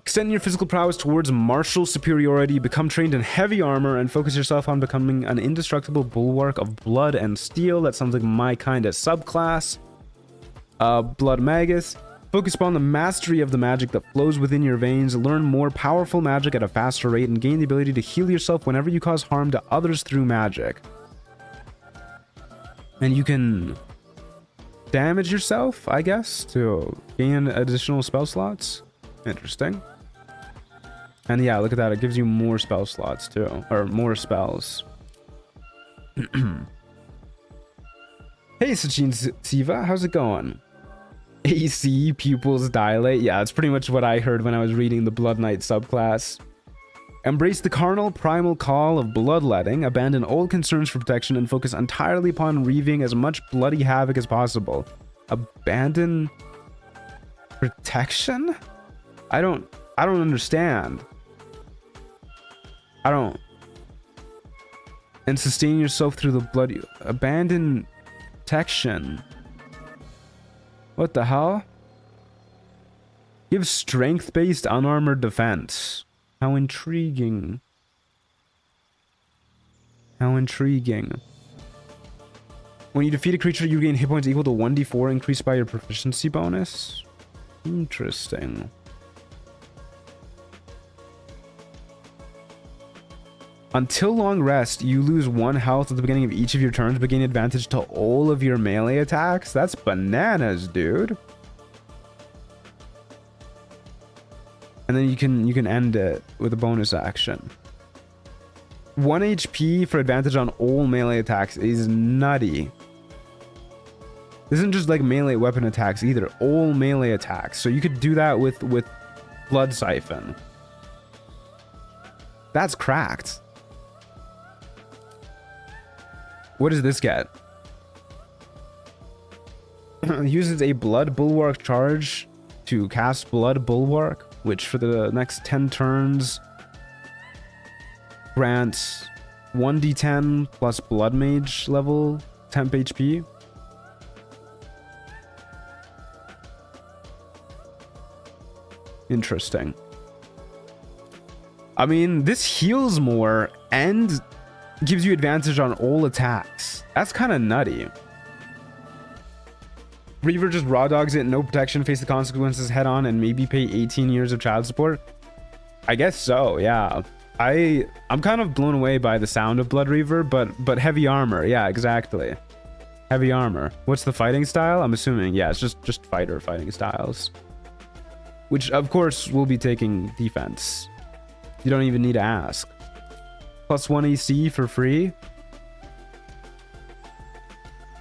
Extend your physical prowess towards martial superiority, become trained in heavy armor, and focus yourself on becoming an indestructible bulwark of blood and steel. That sounds like my kind of subclass. Blood Magus. Focus upon the mastery of the magic that flows within your veins. Learn more powerful magic at a faster rate and gain the ability to heal yourself whenever you cause harm to others through magic. And you can damage yourself, I guess, to gain additional spell slots. Interesting. And yeah, look at that. It gives you more spell slots too. Or more spells. Hey, Sachin Siva. How's it going? AC, pupils dilate. Yeah, that's pretty much what I heard when I was reading the Blood Knight subclass. Embrace the carnal, primal call of bloodletting. Abandon old concerns for protection and focus entirely upon wreaving as much bloody havoc as possible. Abandon protection? I don't understand. And sustain yourself through the bloody... Abandon protection. What the hell? Give strength-based unarmored defense. How intriguing. How intriguing. When you defeat a creature, you gain hit points equal to 1d4 increased by your proficiency bonus. Interesting. Until long rest, you lose 1 health at the beginning of each of your turns, but gain advantage to all of your melee attacks. That's bananas, dude. And then you can end it with a bonus action. 1 HP for advantage on all melee attacks is nutty. This isn't just like melee weapon attacks either. All melee attacks. So you could do that with Blood Siphon. That's cracked. What does this get? Uses a Blood Bulwark charge to cast Blood Bulwark, which for the next 10 turns grants 1d10 plus Blood Mage level temp HP. Interesting. I mean, this heals more and gives you advantage on all attacks. That's kind of nutty. Reaver just raw dogs it, no protection, face the consequences head on, and maybe pay 18 years of child support. I guess so, yeah. I'm kind of blown away by the sound of Blood Reaver, but heavy armor. Yeah, exactly. Heavy armor. What's the fighting style? I'm assuming, yeah, it's just fighter fighting styles. Which, of course, will be taking defense. You don't even need to ask. +1 AC for free.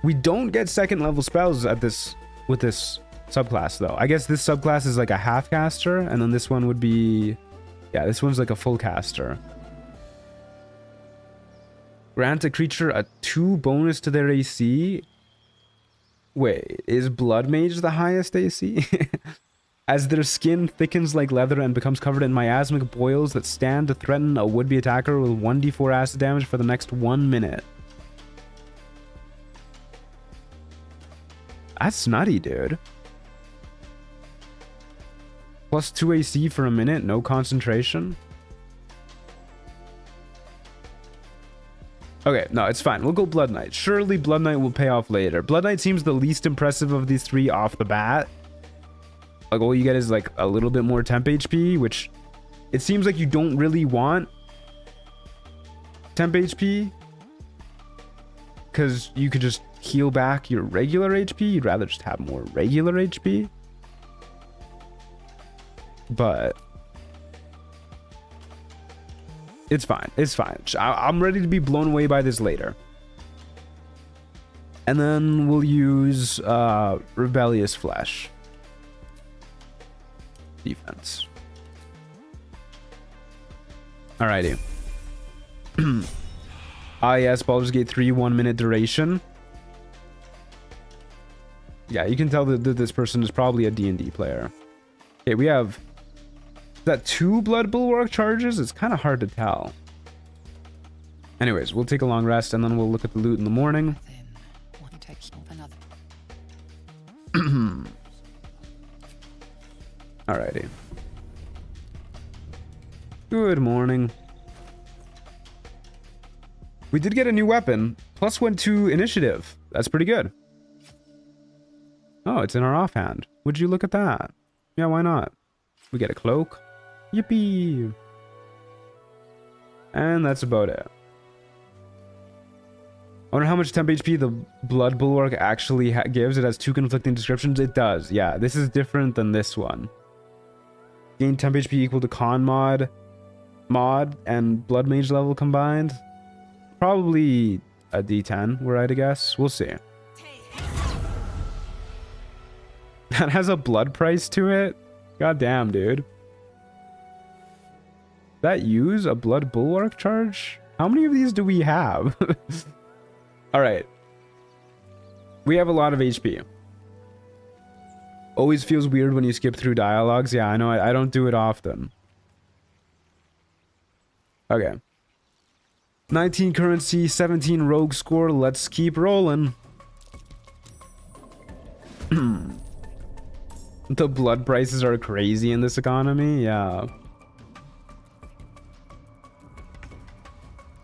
We don't get second level spells at this with this subclass though. I guess this subclass is like a half caster, and then this one would be, yeah, this one's like a full caster. Grant a creature a 2 bonus to their AC. Wait, is Blood Mage the highest AC? As their skin thickens like leather and becomes covered in miasmic boils that stand to threaten a would-be attacker with 1d4 acid damage for the next 1 minute. That's nutty, dude. +2 AC for a minute, no concentration. Okay, no, it's fine. We'll go Blood Knight. Surely Blood Knight will pay off later. Blood Knight seems the least impressive of these three off the bat. Like, all you get is like a little bit more temp HP, which it seems like you don't really want temp HP, because you could just heal back your regular HP. You'd rather just have more regular HP. But it's fine. It's fine. I'm ready to be blown away by this later. And then we'll use Rebellious Flesh. Defense. Alrighty. Yes, Baldur's Gate 3, 1 minute duration. Yeah, you can tell that this person is probably a D&D player. Okay, we have that 2 Blood Bulwark charges. It's kind of hard to tell. Anyways, we'll take a long rest and then we'll look at the loot in the morning. Alrighty. Good morning. We did get a new weapon. +1 to initiative. That's pretty good. Oh, it's in our offhand. Would you look at that? Yeah, why not? We get a cloak. Yippee! And that's about it. I wonder how much temp HP the Blood Bulwark actually gives. It has 2 conflicting descriptions. It does. Yeah, this is different than this one. Gain temp HP equal to con mod and Blood Mage level combined. Probably a D10, were I to guess. We'll see. That has a blood price to it? God damn, dude. That use a Blood Bulwark charge? How many of these do we have? Alright. We have a lot of HP. Always feels weird when you skip through dialogues. Yeah, I know. I don't do it often. Okay. 19 currency, 17 rogue score. Let's keep rolling. The blood prices are crazy in this economy. Yeah.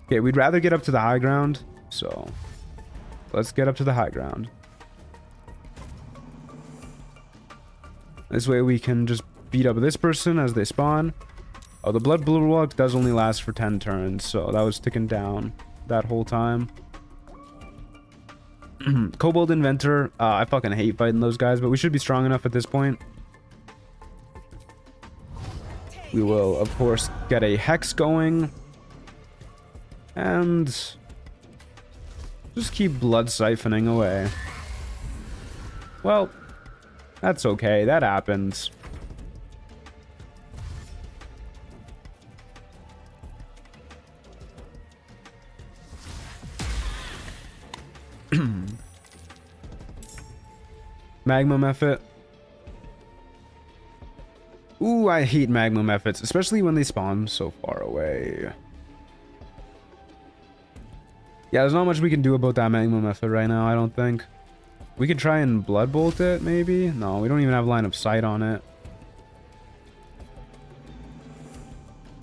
Okay, we'd rather get up to the high ground. So, let's get up to the high ground. This way we can just beat up this person as they spawn. Oh, the Blood Bulwark does only last for 10 turns, so that was ticking down that whole time. Kobold Inventor. I fucking hate fighting those guys, but we should be strong enough at this point. We will, of course, get a Hex going. And just keep blood siphoning away. Well, that's okay. That happens. Magma Mephit. Ooh, I hate Magma Mephits, especially when they spawn so far away. Yeah, there's not much we can do about that Magma Mephit right now, I don't think. We could try and Blood Bolt it, maybe? No, we don't even have line of sight on it.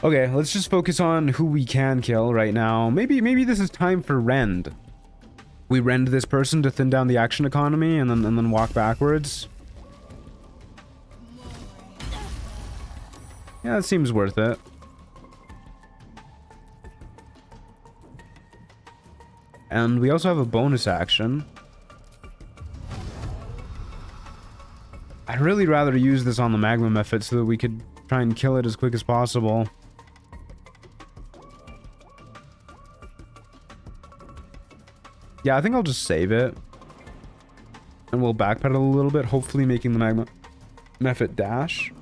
Okay, let's just focus on who we can kill right now. Maybe this is time for rend. We rend this person to thin down the action economy and then walk backwards. Yeah, that seems worth it. And we also have a bonus action. I'd really rather use this on the magma method so that we could try and kill it as quick as possible. Yeah, I think I'll just save it. And we'll backpedal a little bit, hopefully making the magma method dash.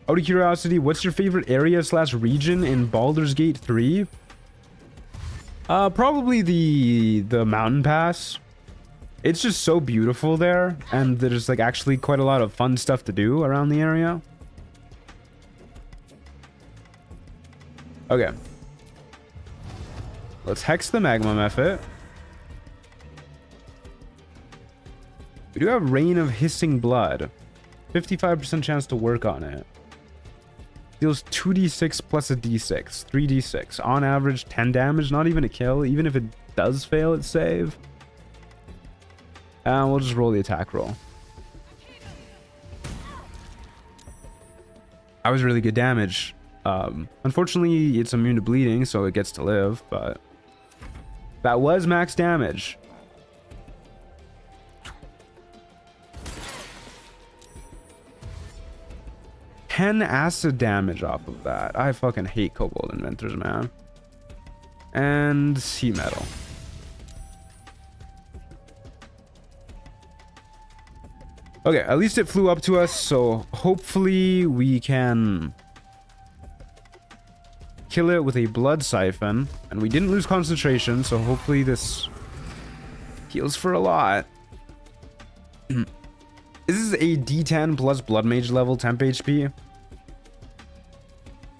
Out of curiosity, what's your favorite area / region in Baldur's Gate 3? Probably the mountain pass. It's just so beautiful there, and there's like actually quite a lot of fun stuff to do around the area. Okay. Let's hex the magma method. We do have Rain of Hissing Blood. 55% chance to work on it. Deals 2d6 plus a d6. 3d6. On average, 10 damage. Not even a kill. Even if it does fail its save. And we'll just roll the attack roll. That was really good damage. Unfortunately, it's immune to bleeding, so it gets to live, but that was max damage. Ten acid damage off of that. I fucking hate kobold inventors, man. And heat metal. Okay, at least it flew up to us, so hopefully we can kill it with a blood siphon. And we didn't lose concentration, so hopefully this heals for a lot. This is a D10 plus blood mage level, temp HP.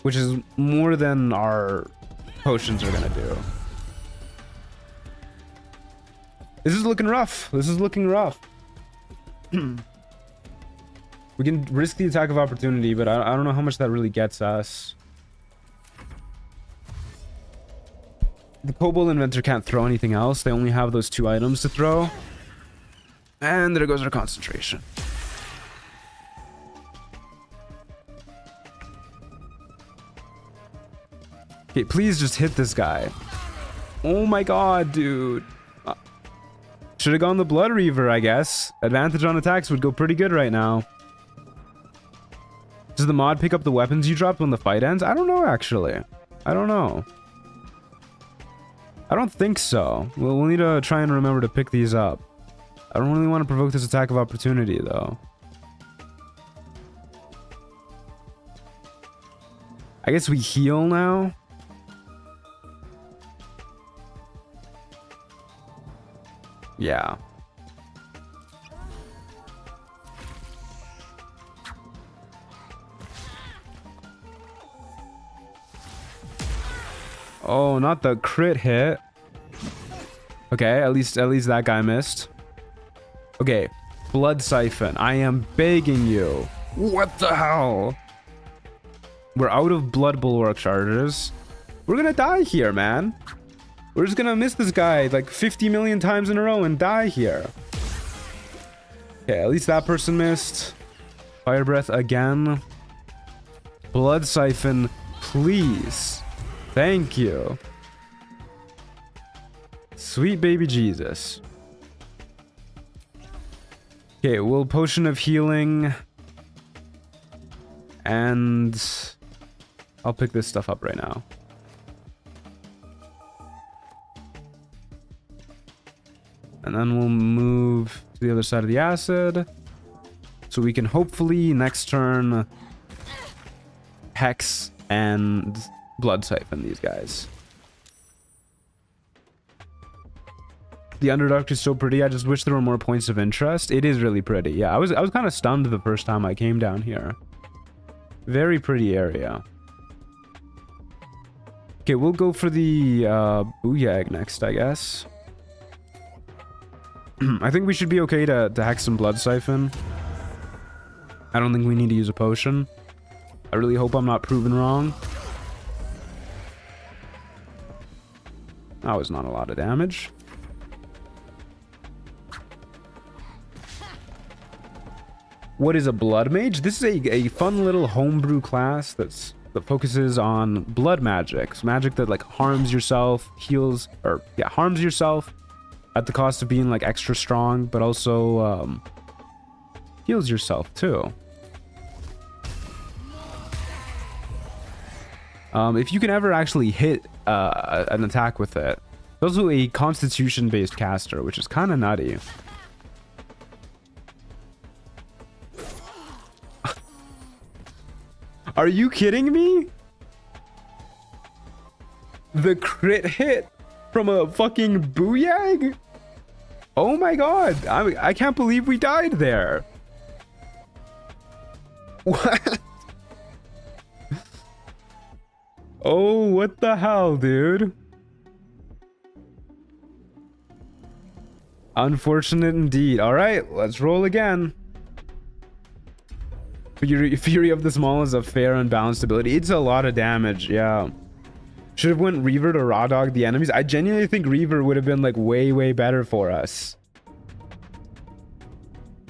Which is more than our potions are gonna do. This is looking rough. This is looking rough. We can risk the attack of opportunity, but I don't know how much that really gets us. The kobold inventor can't throw anything else. They only have those 2 items to throw. And there goes our concentration. Okay, please just hit this guy. Oh my god, dude. Should have gone the Blood Reaver, I guess. Advantage on attacks would go pretty good right now. Does the mod pick up the weapons you dropped when the fight ends? I don't know, actually. I don't know. I don't think so. We'll need to try and remember to pick these up. I don't really want to provoke this attack of opportunity, though. I guess we heal now. Yeah. Oh, not the crit hit. Okay, at least that guy missed. Okay, blood siphon. I am begging you. What the hell? We're out of blood bulwark charges. We're gonna die here, man. We're just gonna miss this guy like 50 million times in a row and die here. Okay, at least that person missed. Fire breath again. Blood siphon, please. Thank you. Sweet baby Jesus. Okay, we'll potion of healing. And I'll pick this stuff up right now. And then we'll move to the other side of the acid. So we can hopefully next turn hex and blood siphon these guys. The Underdark is so pretty. I just wish there were more points of interest. It is really pretty. Yeah, I was kind of stunned the first time I came down here. Very pretty area. Okay, we'll go for the Booyag next, I guess. I think we should be okay to hex some blood siphon. I don't think we need to use a potion. I really hope I'm not proven wrong. That was not a lot of damage. What is a blood mage? This is a fun little homebrew class that focuses on blood magic. So magic that like harms yourself, heals, or yeah, harms yourself at the cost of being like extra strong, but also heals yourself too. If you can ever actually hit an attack with it. It's also a constitution based caster, which is kind of nutty. Are you kidding me? The crit hit from a fucking booyag? Oh my god, I can't believe we died there. What? Oh, what the hell, dude? Unfortunate indeed. All right, let's roll again. Fury of the Small is a fair and balanced ability. It's a lot of damage, yeah. Should have went Reaver to Raw Dog the enemies. I genuinely think Reaver would have been like way better for us.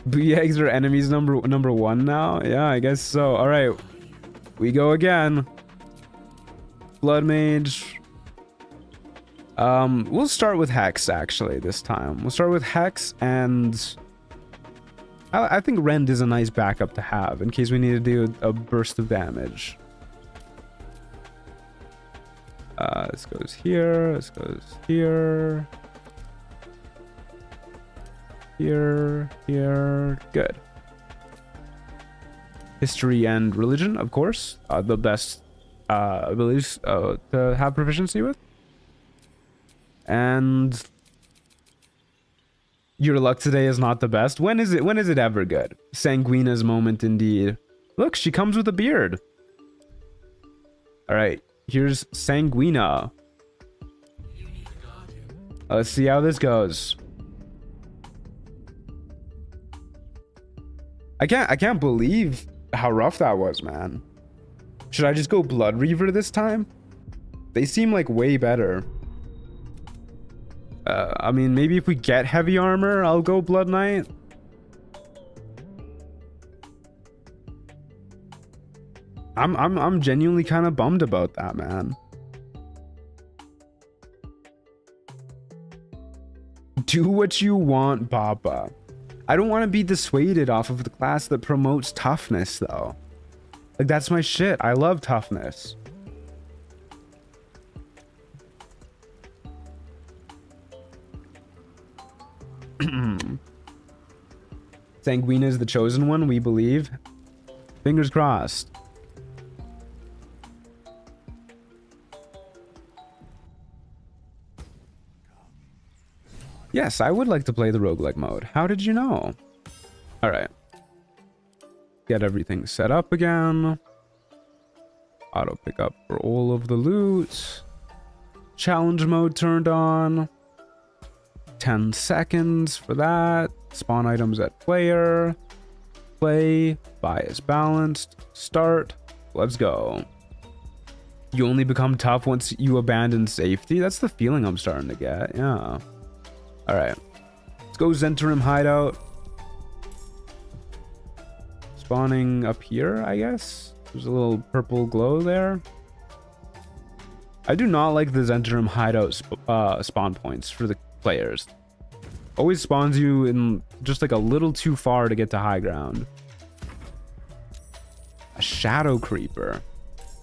Booyags are enemies number one now? Yeah, I guess so. All right, we go again. Blood Mage. We'll start with Hex actually this time. We'll start with Hex, and I think Rend is a nice backup to have in case we need to do a burst of damage. This goes here. This goes here. Here. Good. History and religion, of course, the best abilities to have proficiency with. And your luck today is not the best. When is it ever good? Sanguina's moment indeed. Look, she comes with a beard. All right, here's Sanguina. Let's see how this goes. I can't believe how rough that was, man. Should I just go Blood Reaver this time? They seem like way better. I mean, maybe if we get heavy armor, I'll go Blood Knight. I'm genuinely kind of bummed about that, man. Do what you want, Baba. I don't want to be dissuaded off of the class that promotes toughness, though. Like, that's my shit. I love toughness. Sanguina is the chosen one, we believe. Fingers crossed. Yes, I would like to play the roguelike mode. How did you know? Alright. Get everything set up again. Auto pick up for all of the loot. Challenge mode turned on. 10 seconds for that. Spawn items at player. Play. Bias balanced. Start. Let's go. You only become tough once you abandon safety. That's the feeling I'm starting to get. Yeah. Alright. Let's go Zhentarim hideout. Spawning up here, I guess. There's a little purple glow there. I do not like the Zhentarim hideout spawn points for the players. Always spawns you in just like a little too far to get to high ground. A shadow creeper.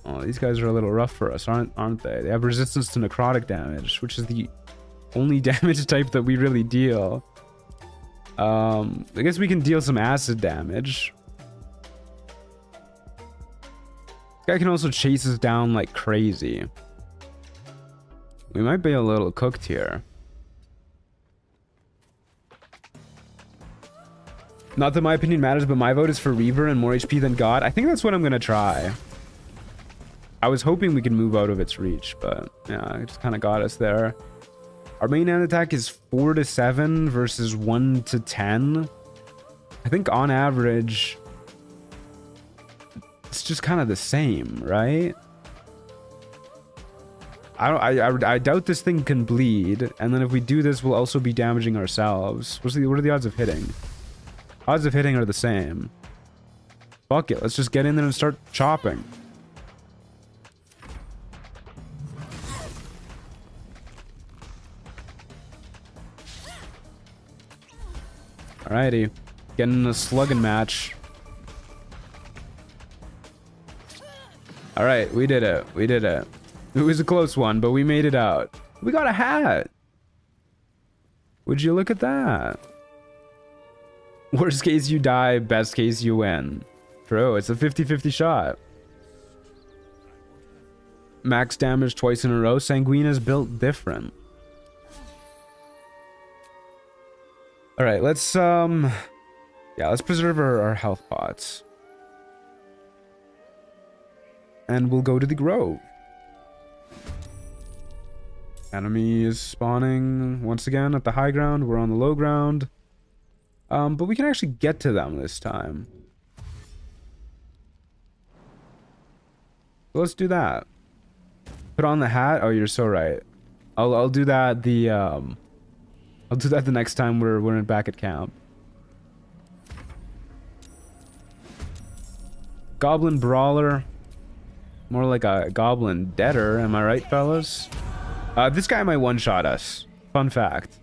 Oh, these guys are a little rough for us, aren't they? They have resistance to necrotic damage, which is the only damage type that we really deal. I guess we can deal some acid damage. This guy can also chase us down like crazy. We might be a little cooked here. Not that my opinion matters, but my vote is for Reaver and more HP than God. I think that's what I'm gonna try. I was hoping we could move out of its reach, but yeah, it just kind of got us there. Our main hand attack is 4 to 7 versus 1 to 10. I think on average, it's just kind of the same, right? I doubt this thing can bleed, and then if we do this, we'll also be damaging ourselves. What are the odds of hitting? Odds of hitting are the same. Fuck it, let's just get in there and start chopping. Alrighty, getting a slugging match. Alright, we did it. We did it. It was a close one, but we made it out. We got a hat. Would you look at that? Worst case you die, best case you win. True, it's a 50-50 shot. Max damage twice in a row. Sanguina's built different. Alright, let's let's preserve our health pots. And we'll go to the grove. Enemy is spawning once again at the high ground. We're on the low ground. But we can actually get to them this time. So let's do that. Put on the hat. Oh, you're so right. I'll do that I'll do that the next time we're back at camp. Goblin brawler. More like a goblin deader, am I right, fellas? This guy might one-shot us. Fun fact.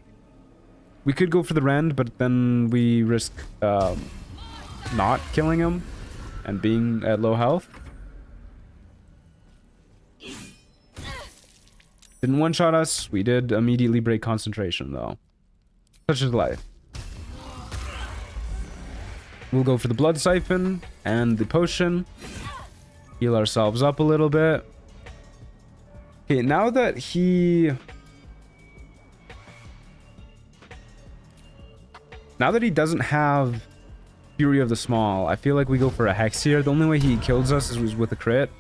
We could go for the rend, but then we risk not killing him and being at low health. Didn't one-shot us. We did immediately break concentration, though. Such is life. We'll go for the blood siphon and the potion. Heal ourselves up a little bit. Okay, now that he doesn't have Fury of the Small, I feel like we go for a Hex here. The only way he kills us is with a crit,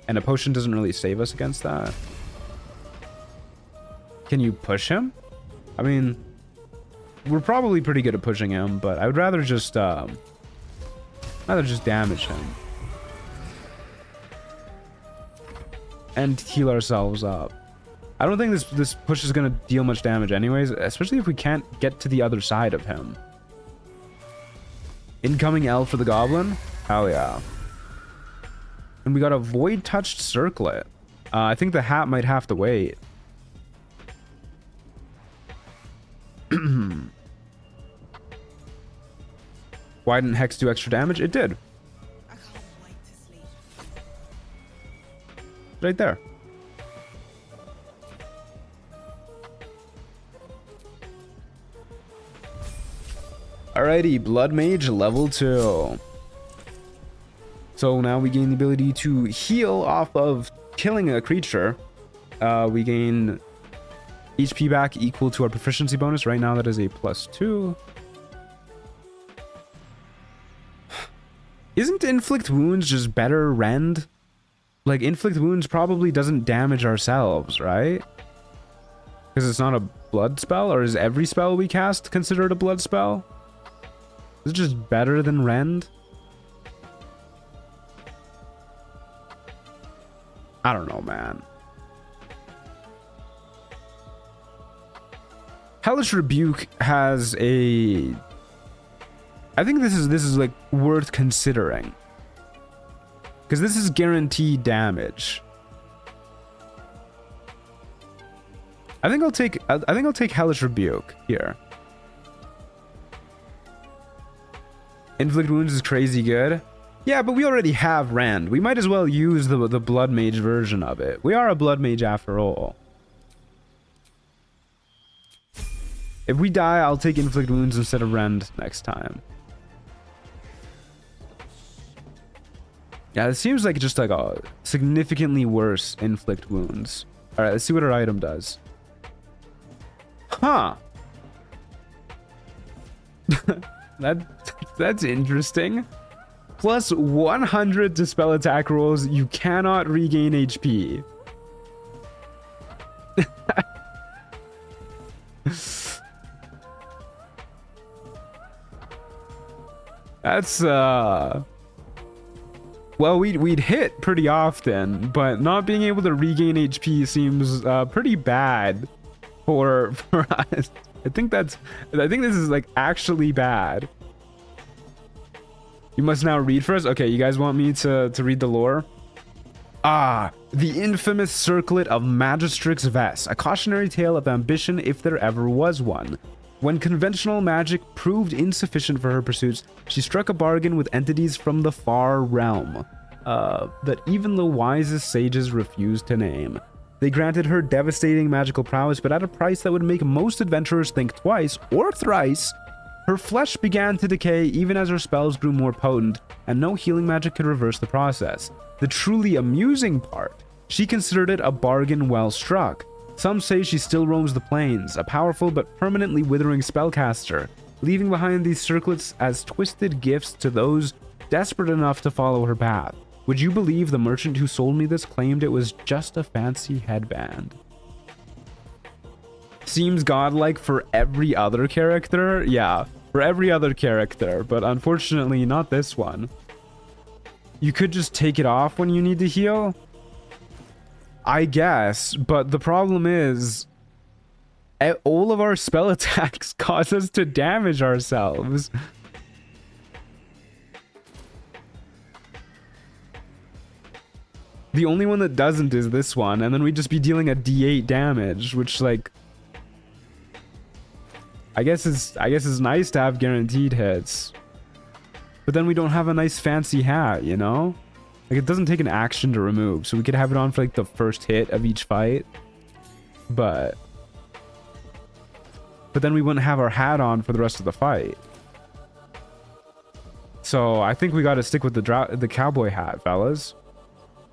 and a potion doesn't really save us against that. Can you push him? I mean, we're probably pretty good at pushing him, but I would rather just damage him. And heal ourselves up. I don't think this push is gonna deal much damage anyways, especially if we can't get to the other side of him. Incoming L for the goblin? Hell yeah. And we got a void touched circlet. I think the hat might have to wait. Why didn't Hex do extra damage? It did. I can't wait to sleep. Right there. Alrighty, Blood Mage level 2. So now we gain the ability to heal off of killing a creature. We gain HP back equal to our proficiency bonus. Right now that is a +2. Isn't Inflict Wounds just better rend? Like, Inflict Wounds probably doesn't damage ourselves, right? Because it's not a blood spell? Or is every spell we cast considered a blood spell? Is it just better than rend? I don't know, man. Hellish Rebuke has a... I think this is like worth considering. Because this is guaranteed damage. I think I'll take Hellish Rebuke here. Inflict Wounds is crazy good. Yeah, but we already have Rend. We might as well use the Blood Mage version of it. We are a Blood Mage after all. If we die, I'll take Inflict Wounds instead of Rend next time. Yeah, it seems like just like a significantly worse Inflict Wounds. Alright, let's see what our item does. Huh. That's interesting. Plus 100 to spell attack rolls. You cannot regain HP. Well, we'd hit pretty often, but not being able to regain HP seems pretty bad for us. I think this is like actually bad. You must now read for us. Okay, you guys want me to read the lore? Ah, the infamous circlet of Magistrix Vess, a cautionary tale of ambition if there ever was one. When conventional magic proved insufficient for her pursuits, she struck a bargain with entities from the far realm that even the wisest sages refused to name. They granted her devastating magical prowess, but at a price that would make most adventurers think twice or thrice. Her flesh began to decay even as her spells grew more potent, and no healing magic could reverse the process. The truly amusing part, she considered it a bargain well struck. Some say she still roams the plains, a powerful but permanently withering spellcaster, leaving behind these circlets as twisted gifts to those desperate enough to follow her path. Would you believe the merchant who sold me this claimed it was just a fancy headband? Seems godlike for every other character. Yeah, for every other character, but unfortunately not this one. You could just take it off when you need to heal, I guess, but the problem is all of our spell attacks cause us to damage ourselves. The only one that doesn't is this one, and then we'd just be dealing a D8 damage, which, like, I guess is nice to have guaranteed hits. But then we don't have a nice fancy hat, you know? Like, it doesn't take an action to remove, so we could have it on for, like, the first hit of each fight. But then we wouldn't have our hat on for the rest of the fight. So I think we gotta stick with the cowboy hat, fellas.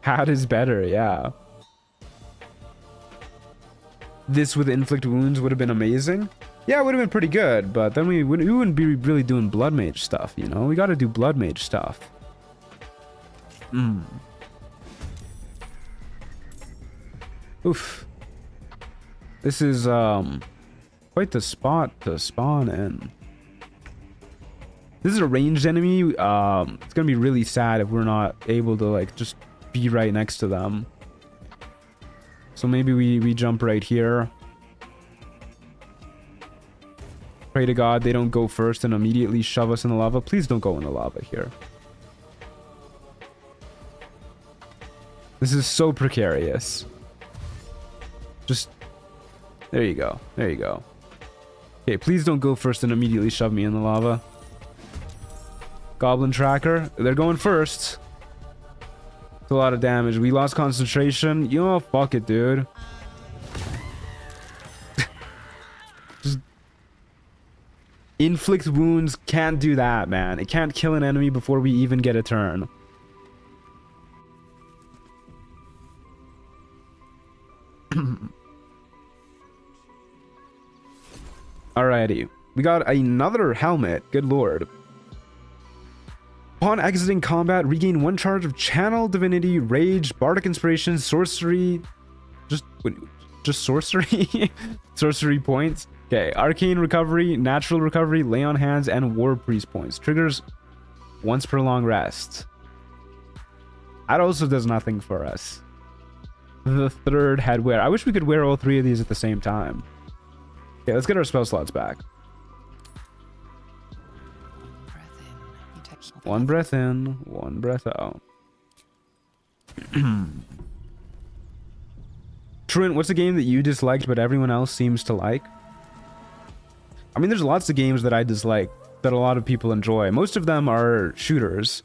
Hat is better, yeah. This with inflict wounds would have been amazing. Yeah, it would have been pretty good, but then we wouldn't be really doing blood mage stuff, you know? We gotta do blood mage stuff. Oof. This is quite the spot to spawn in. This is a ranged enemy. It's gonna be really sad if we're not able to, like, just be right next to them. So maybe we jump right here. Pray to God they don't go first and immediately shove us in the lava. Please don't go in the lava here. This is so precarious. Just... there you go. There you go. Okay, please don't go first and immediately shove me in the lava. Goblin tracker. They're going first. It's a lot of damage. We lost concentration. You know, fuck it, dude. Just... inflict wounds can't do that, man. It can't kill an enemy before we even get a turn. Alrighty. We got another helmet. Good lord. Upon exiting combat, regain 1 charge of Channel Divinity, Rage, Bardic Inspiration, Sorcery... Just Sorcery? Sorcery points. Okay, Arcane Recovery, Natural Recovery, Lay on Hands, and War Priest points. Triggers once per long rest. That also does nothing for us. The third headwear. I wish we could wear all 3 of these at the same time. Okay, let's get our spell slots back. One breath in, one breath out. Truant, what's a game that you disliked but everyone else seems to like? I mean, there's lots of games that I dislike that a lot of people enjoy. Most of them are shooters.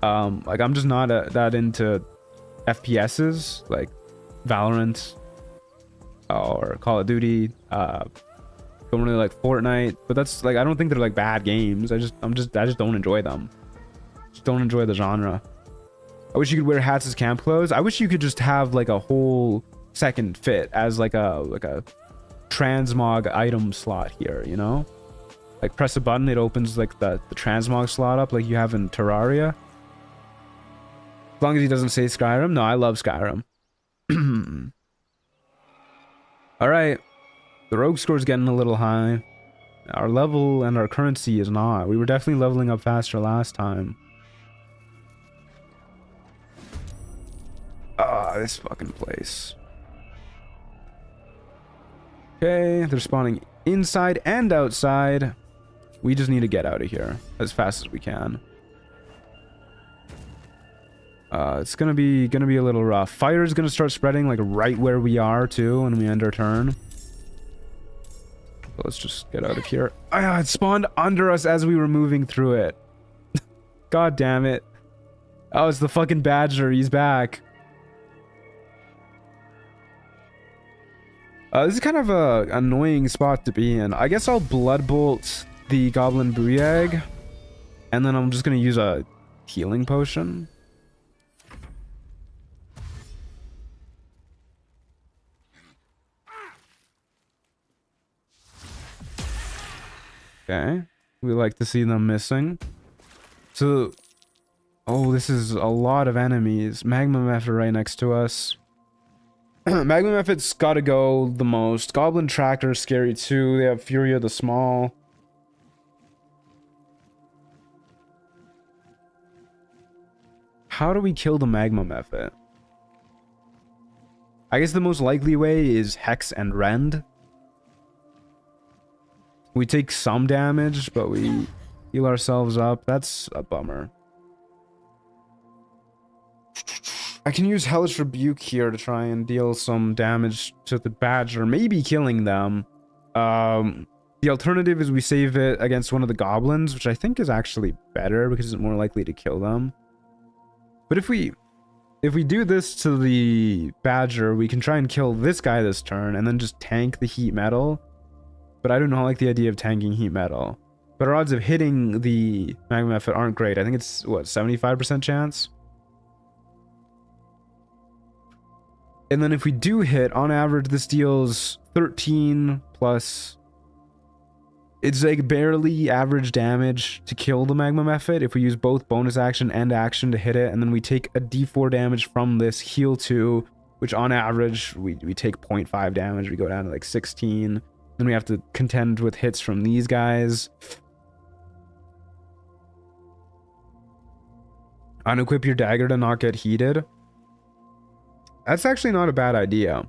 Like, I'm just not that into FPSs, like Valorant or Call of Duty. Don't really like Fortnite, but that's like, I don't think they're like bad games. I just don't enjoy them. Just don't enjoy the genre. I wish you could wear hats as camp clothes. I wish you could just have like a whole second fit as like a transmog item slot here, you know? Like, press a button, it opens like the transmog slot up like you have in Terraria. As long as he doesn't say Skyrim. No, I love Skyrim. Alright. The rogue score is getting a little high. Our level and our currency is not. We were definitely leveling up faster last time. Ah, this fucking place. Okay, they're spawning inside and outside. We just need to get out of here as fast as we can. It's gonna be a little rough. Fire is gonna start spreading like right where we are too when we end our turn. So let's just get out of here. Ah, it spawned under us as we were moving through it. God damn it. Oh, it's the fucking badger. He's back. This is kind of a annoying spot to be in. I guess I'll blood bolt the goblin booyag, and then I'm just gonna use a healing potion. Okay, we like to see them missing. So, oh, this is a lot of enemies. Magma Mephit right next to us. Magma Mephit's gotta go the most. Goblin Tractor is scary too. They have Furia the Small. How do we kill the Magma Mephit? I guess the most likely way is Hex and Rend. We take some damage, but we heal ourselves up. That's a bummer. I can use Hellish Rebuke here to try and deal some damage to the Badger, maybe killing them. The alternative is we save it against one of the goblins, which I think is actually better because it's more likely to kill them. But if we do this to the Badger, we can try and kill this guy this turn and then just tank the heat metal. But I do not like the idea of tanking heat metal. But our odds of hitting the Magma Mephit aren't great. I think it's, what, 75% chance? And then if we do hit, on average, this deals 13 plus... It's like barely average damage to kill the Magma Mephit if we use both bonus action and action to hit it. And then we take a d4 damage from this heal 2, which on average, we take 0.5 damage. We go down to like 16. Then we have to contend with hits from these guys. Unequip your dagger to not get heated. That's actually not a bad idea.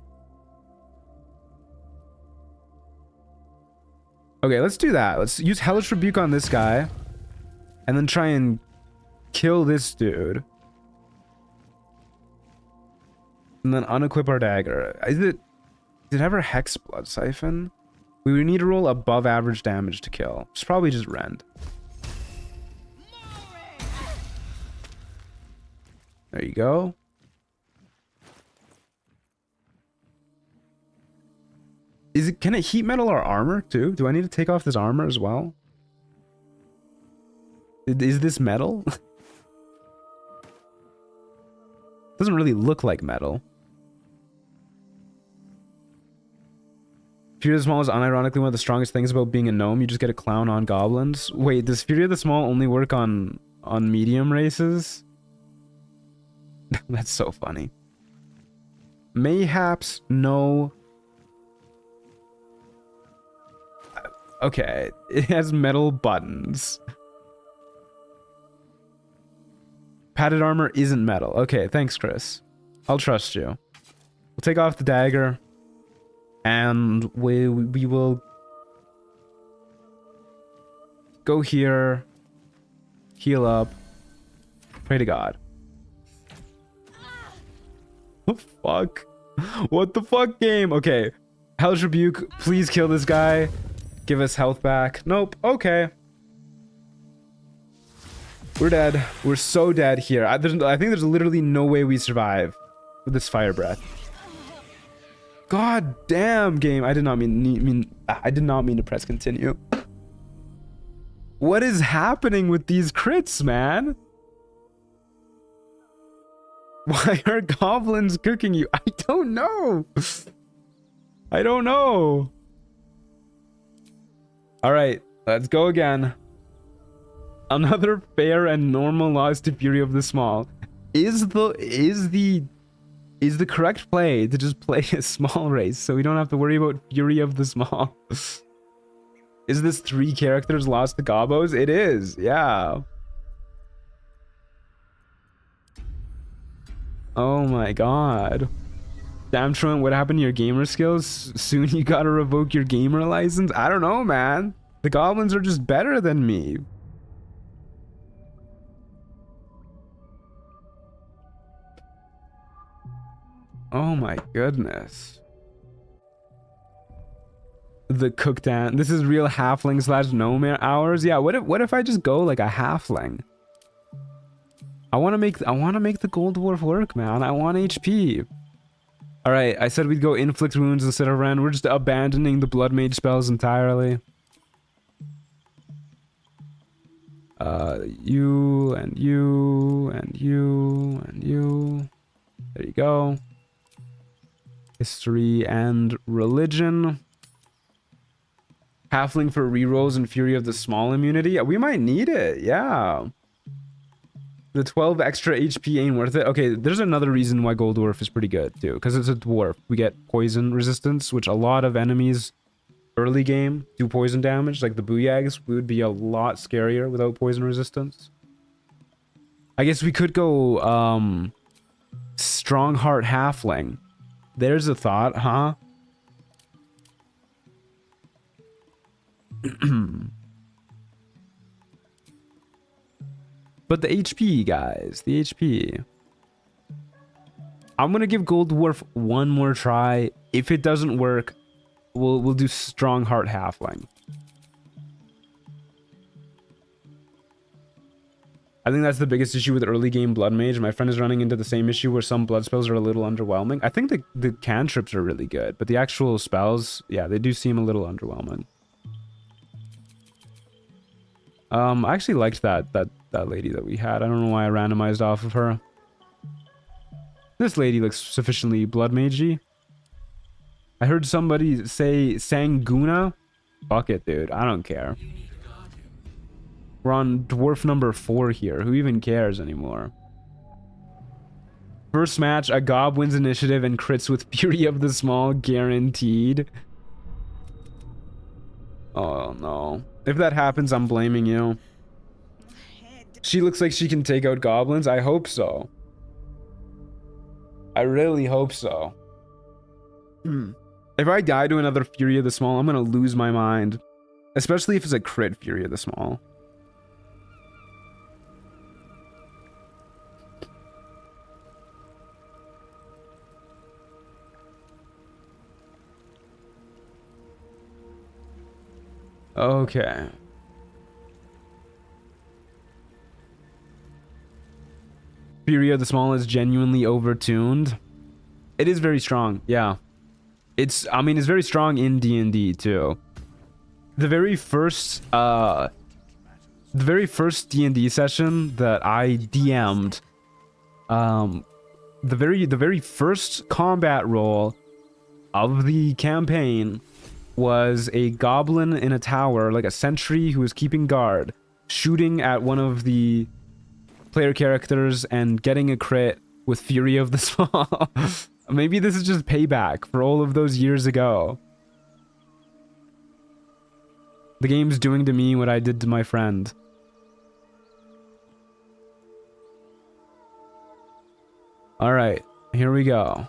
Okay, let's do that. Let's use Hellish Rebuke on this guy. And then try and kill this dude. And then unequip our dagger. Did it ever Hex Blood Siphon? We would need to roll above average damage to kill. It's probably just Rend. There you go. Can it heat metal our armor too? Do I need to take off this armor as well? Is this metal? Doesn't really look like metal. Fury of the Small is unironically one of the strongest things about being a gnome. You just get a clown on goblins. Wait, does Fury of the Small only work on medium races? That's so funny. Mayhaps no. Okay, it has metal buttons. Padded armor isn't metal. Okay, thanks, Chris. I'll trust you. We'll take off the dagger. And we will go here, heal up, pray to God. Oh, fuck. What the fuck, game? Okay. Hellish Rebuke, please kill this guy. Give us health back. Nope. Okay. We're dead. We're so dead here. I think there's literally no way we survive with this fire breath. God damn, game. I did not mean to press continue. What is happening with these crits, man? Why are goblins cooking you? I don't know. I don't know. All right, let's go again. Another fair and normal loss to Fury of the Small. Is the correct play to just play a small race so we don't have to worry about Fury of the Small? Is this 3 characters lost to Gobos? It is, yeah. Oh my god. Damn, Truant, what happened to your gamer skills? Soon you gotta revoke your gamer license? I don't know, man. The goblins are just better than me. Oh my goodness. The cookdown. This is real halfling slash gnome hours. Yeah, what if I just go like a halfling? I want to make the gold dwarf work, man. I want HP. All right, I said we'd go inflict wounds instead of rend. We're just abandoning the blood mage spells entirely. You and you and you and you. There you go. History and religion. Halfling for rerolls and Fury of the Small immunity. Yeah, we might need it. Yeah. The 12 extra HP ain't worth it. Okay, there's another reason why Gold Dwarf is pretty good too, because it's a dwarf. We get poison resistance, which a lot of enemies early game do poison damage, like the Booyags. We would be a lot scarier without poison resistance. I guess we could go Strongheart Halfling. There's a thought, huh? But the HP, guys, the HP. I'm gonna give Gold Dwarf one more try. If it doesn't work, we'll do Strongheart Halfling. I think that's the biggest issue with early game Blood Mage. My friend is running into the same issue where some blood spells are a little underwhelming. I think the cantrips are really good, but the actual spells, yeah, they do seem a little underwhelming. I actually liked that lady that we had. I don't know why I randomized off of her. This lady looks sufficiently blood magey. I heard somebody say Sanguna. Fuck it, dude. I don't care. We're on dwarf number 4 here. Who even cares anymore? First match, a gob wins initiative and crits with Fury of the Small guaranteed. Oh no. If that happens, I'm blaming you. She looks like she can take out goblins. I hope so. I really hope so. If I die to another Fury of the Small, I'm gonna lose my mind. Especially if it's a crit Fury of the Small. Okay. Fury of the Small is genuinely overtuned. It is very strong, yeah. I mean, it's very strong in D&D too. The very first D&D session that I DM'd, the very first combat roll of the campaign was a goblin in a tower, like a sentry who was keeping guard, shooting at one of the player characters and getting a crit with Fury of the Small. Maybe this is just payback for all of those years ago. The game's doing to me what I did to my friend. Alright, here we go.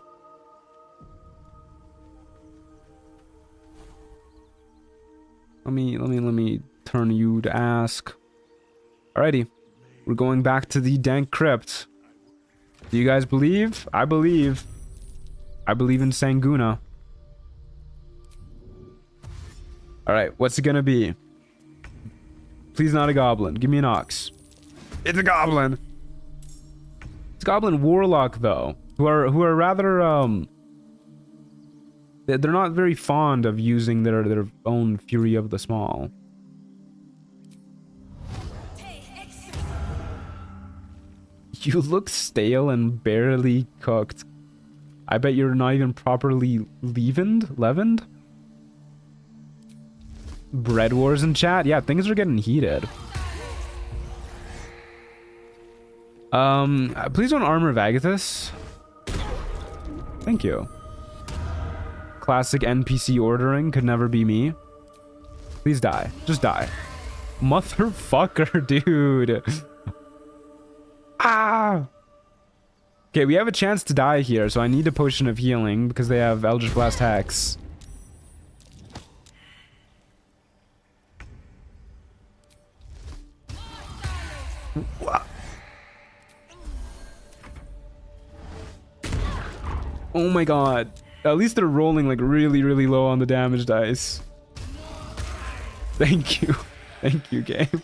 Let me turn you to ask. Alrighty. We're going back to the Dank Crypt. Do you guys believe? I believe. I believe in Sanguna. Alright, what's it gonna be? Please not a goblin. Give me an ox. It's a goblin! It's Goblin Warlock, though. Who are rather, they're not very fond of using their own Fury of the Small. You look stale and barely cooked. I bet you're not even properly leavened? Bread wars in chat? Yeah, things are getting heated. Please don't armor Vagathus. Thank you. Classic NPC ordering could never be me. Please die. Just die. Motherfucker, dude. Ah! Okay, we have a chance to die here, so I need a potion of healing because they have Eldritch Blast Hex. Oh my god. At least they're rolling like really, really low on the damage dice. Thank you. Thank you, game.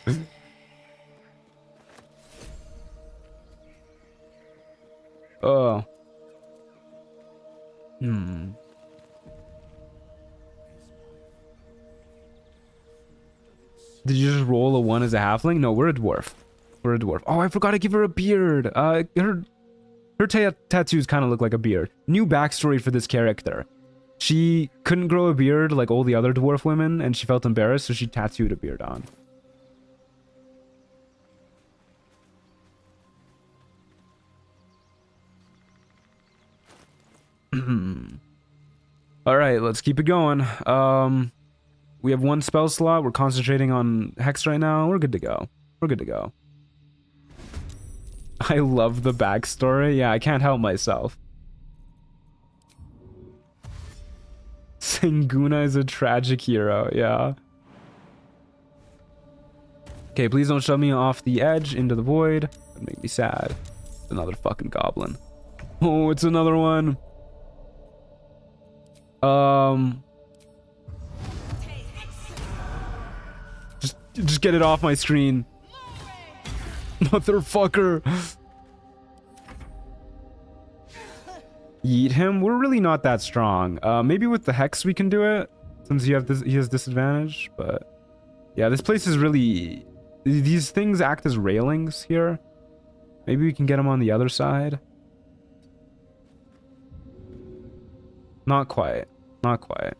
Oh. Did you just roll a 1 as a halfling? No, we're a dwarf. We're a dwarf. Oh, I forgot to give her a beard. Her tattoos kind of look like a beard. New backstory for this character. She couldn't grow a beard like all the other dwarf women, and she felt embarrassed, so she tattooed a beard on. Alright, let's keep it going. We have 1 spell slot. We're concentrating on Hex right now. We're good to go. We're good to go. I love the backstory. Yeah, I can't help myself. Sanguna is a tragic hero, yeah. Okay, please don't shove me off the edge into the void. That'd make me sad. It's another fucking goblin. Oh, it's another one. Just get it off my screen. Motherfucker. Yeet him. We're really not that strong. Maybe with the hex we can do it, since he has disadvantage. But yeah, this place is really, these things act as railings here. Maybe we can get him on the other side. Not quite. Not quite.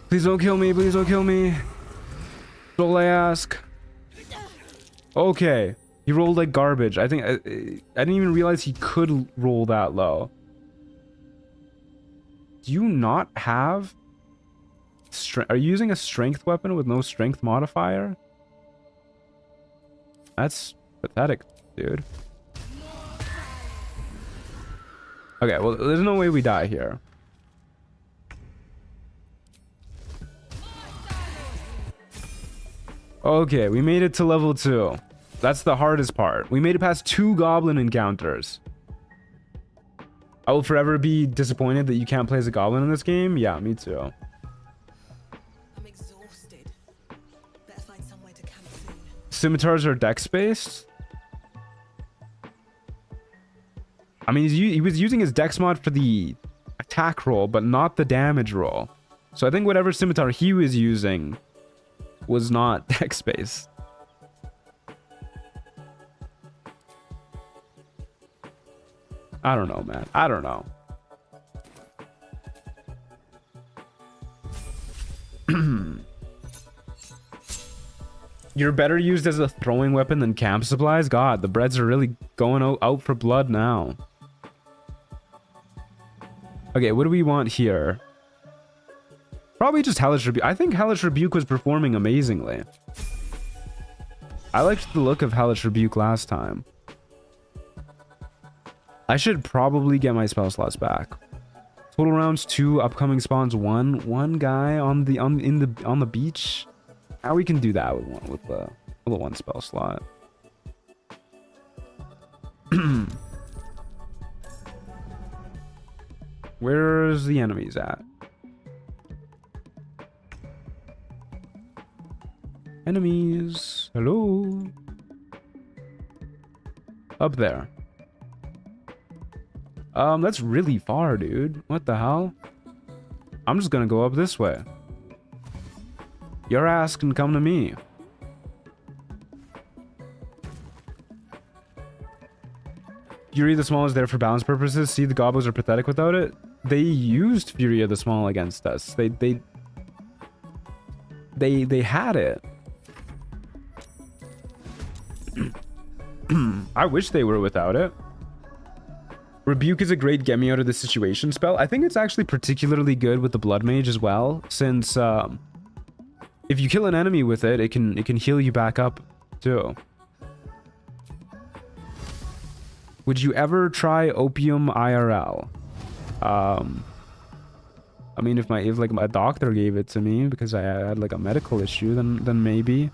Please don't kill me. Please don't kill me. That's all I ask. Okay. He rolled like garbage. I think I didn't even realize he could roll that low. Do you not have strength? Are you using a strength weapon with no strength modifier? That's pathetic, dude. Okay, well, there's no way we die here. Okay, we made it to level 2. That's the hardest part. We made it past 2 goblin encounters. I will forever be disappointed that you can't play as a goblin in this game. Yeah, me too. I'm exhausted. Better find somewhere to camp soon. Scimitars are dex-based? I mean, he was using his dex mod for the attack roll, but not the damage roll. So I think whatever scimitar he was using was not dex-based. I don't know, man. I don't know. You're better used as a throwing weapon than camp supplies? God, the breads are really going out for blood now. Okay, what do we want here? Probably just Hellish Rebuke. I think Hellish Rebuke was performing amazingly. I liked the look of Hellish Rebuke last time. I should probably get my spell slots back. Total rounds 2, upcoming spawns 1. One guy on the beach. How we can do that with the 1 spell slot. Where's the enemies at? Enemies. Hello. Up there. That's really far, dude. What the hell? I'm just gonna go up this way. Your ass can come to me. Fury the Small is there for balance purposes. See, the goblins are pathetic without it. They used Fury of the Small against us. They had it. I wish they were without it. Rebuke is a great get me out of the situation spell. I think it's actually particularly good with the Blood Mage as well, since if you kill an enemy with it, it can heal you back up too. Would you ever try opium IRL? I mean, if like my doctor gave it to me because I had like a medical issue, then maybe.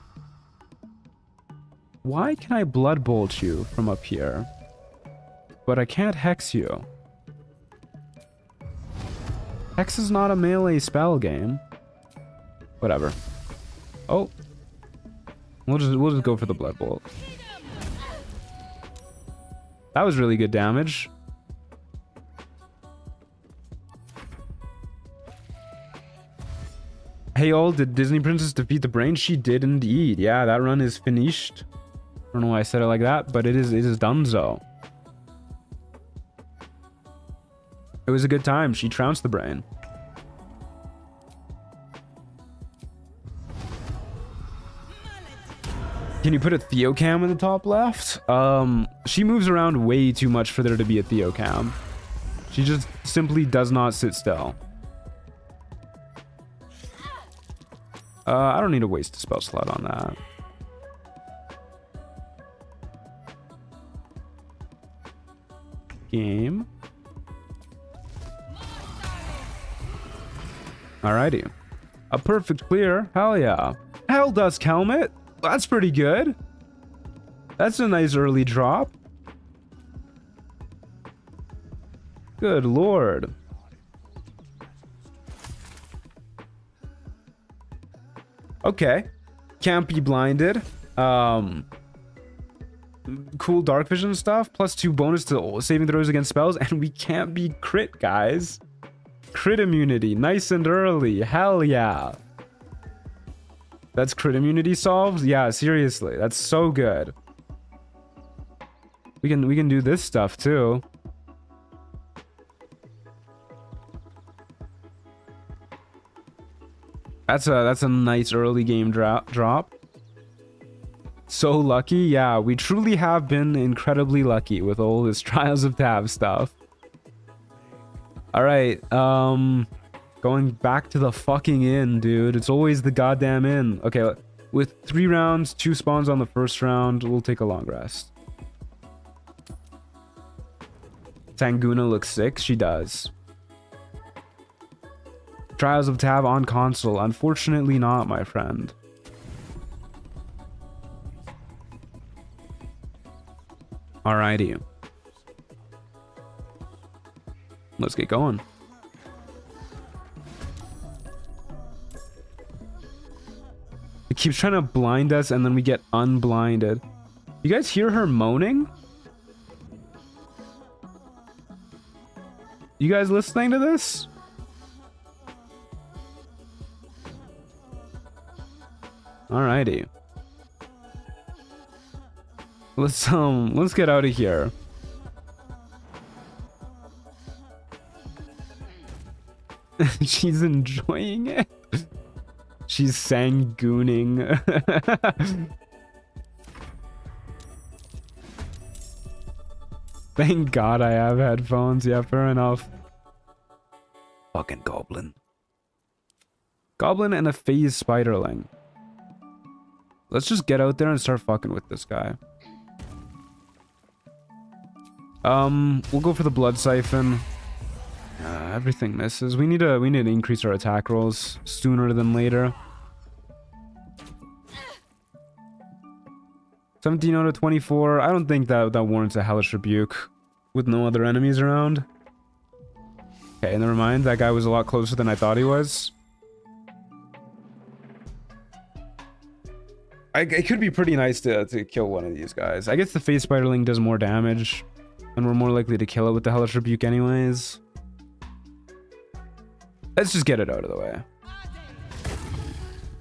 Why can I blood bolt you from up here, but I can't hex you? Hex is not a melee spell game. Whatever. Oh, we'll just go for the blood bolt. That was really good damage. Hey all, did Disney Princess defeat the brain? She did indeed. Yeah, that run is finished. I don't know why I said it like that, but it is done so. It was a good time. She trounced the brain. Can you put a Theocam in the top left? She moves around way too much for there to be a Theocam. She just simply does not sit still. I don't need to waste a spell slot on that. Game. Alrighty. A perfect clear. Hell yeah. Hell Dusk Helmet. That's pretty good. That's a nice early drop. Good lord. Okay. Can't be blinded. Cool dark vision stuff. +2 bonus to saving throws against spells. And we can't be crit, guys. Crit immunity. Nice and early. Hell yeah. That's crit immunity solved? Yeah, seriously. That's so good. We can do this stuff too. That's a nice early game drop. So lucky. Yeah, we truly have been incredibly lucky with all this Trials of Tav stuff. All right, going back to the fucking inn, dude. It's always the goddamn inn. Okay, with 3 rounds, 2 spawns on the first round, we'll take a long rest. Tanguna looks sick. She does. Trials of Tav on console. Unfortunately not, my friend. Alrighty. Let's get going. It keeps trying to blind us and then we get unblinded. You guys hear her moaning? You guys listening to this? Alrighty. Let's get out of here. She's enjoying it. She's sangooning. Thank God I have headphones. Yeah, fair enough. Fucking goblin. Goblin and a phase spiderling. Let's just get out there and start fucking with this guy. We'll go for the blood siphon. Everything misses. We need to increase our attack rolls sooner than later. 17 out of 24. I don't think that warrants a hellish rebuke with no other enemies around. Okay, never mind. That guy was a lot closer than I thought he was. It could be pretty nice to kill one of these guys. I guess the phase spiderling does more damage, and we're more likely to kill it with the hellish rebuke anyways. Let's just get it out of the way.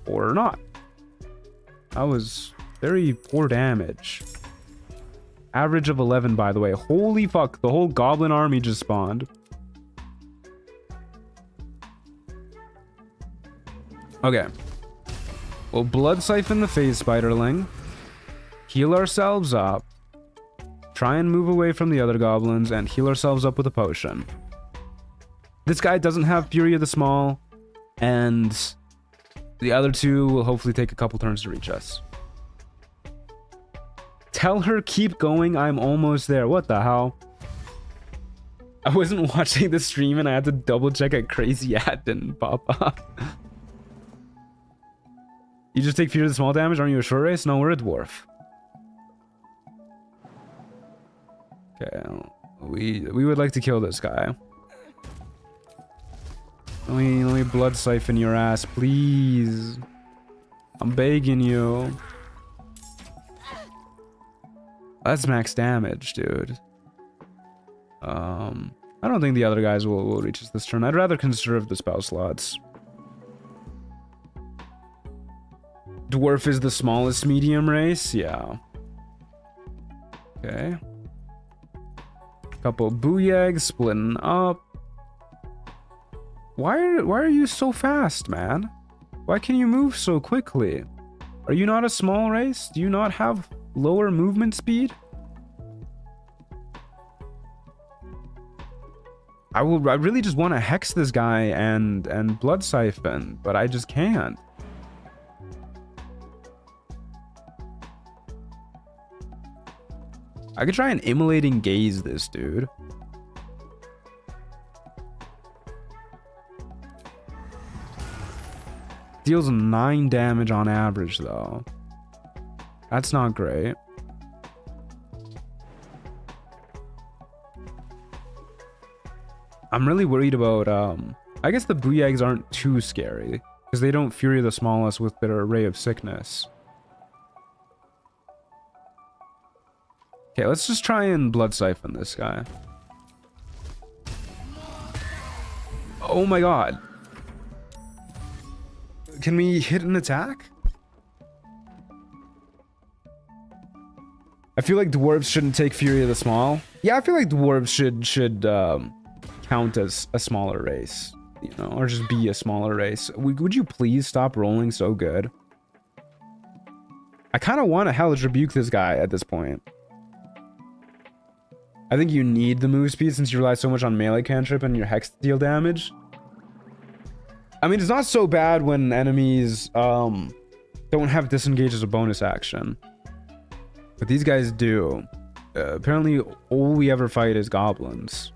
Or not. That was very poor damage. Average of 11, by the way. Holy fuck, the whole goblin army just spawned. Okay. We'll blood siphon the phase spiderling. Heal ourselves up. Try and move away from the other goblins and heal ourselves up with a potion. This guy doesn't have Fury of the Small, and the other two will hopefully take a couple turns to reach us. Tell her keep going. I'm almost there. What the hell? I wasn't watching the stream and I had to double check a crazy ad didn't pop up. You just take fear of the small damage? Aren't you a short race? No, we're a dwarf. Okay, we would like to kill this guy. Let me blood siphon your ass, please. I'm begging you. That's max damage, dude. I don't think the other guys will reach us this turn. I'd rather conserve the spell slots. Dwarf is the smallest medium race? Yeah. Okay. Couple booyags splitting up. Why are you so fast, man? Why can you move so quickly? Are you not a small race? Do you not have lower movement speed? I really just want to hex this guy and blood siphon, but I just can't. I could try and immolating gaze this dude. Deals 9 damage on average though. That's not great. I'm really worried about I guess the booyags aren't too scary because they don't fury the smallest with their array of sickness. Okay, let's just try and blood siphon this guy. Oh my god. Can we hit an attack? I feel like dwarves shouldn't take Fury of the Small. Yeah, I feel like dwarves should count as a smaller race, you know, or just be a smaller race. Would you please stop rolling so good? I kind of want to Hellish Rebuke this guy at this point. I think you need the move speed since you rely so much on melee cantrip and your hex to deal damage. I mean, it's not so bad when enemies don't have disengage as a bonus action. But these guys do. Apparently, all we ever fight is goblins.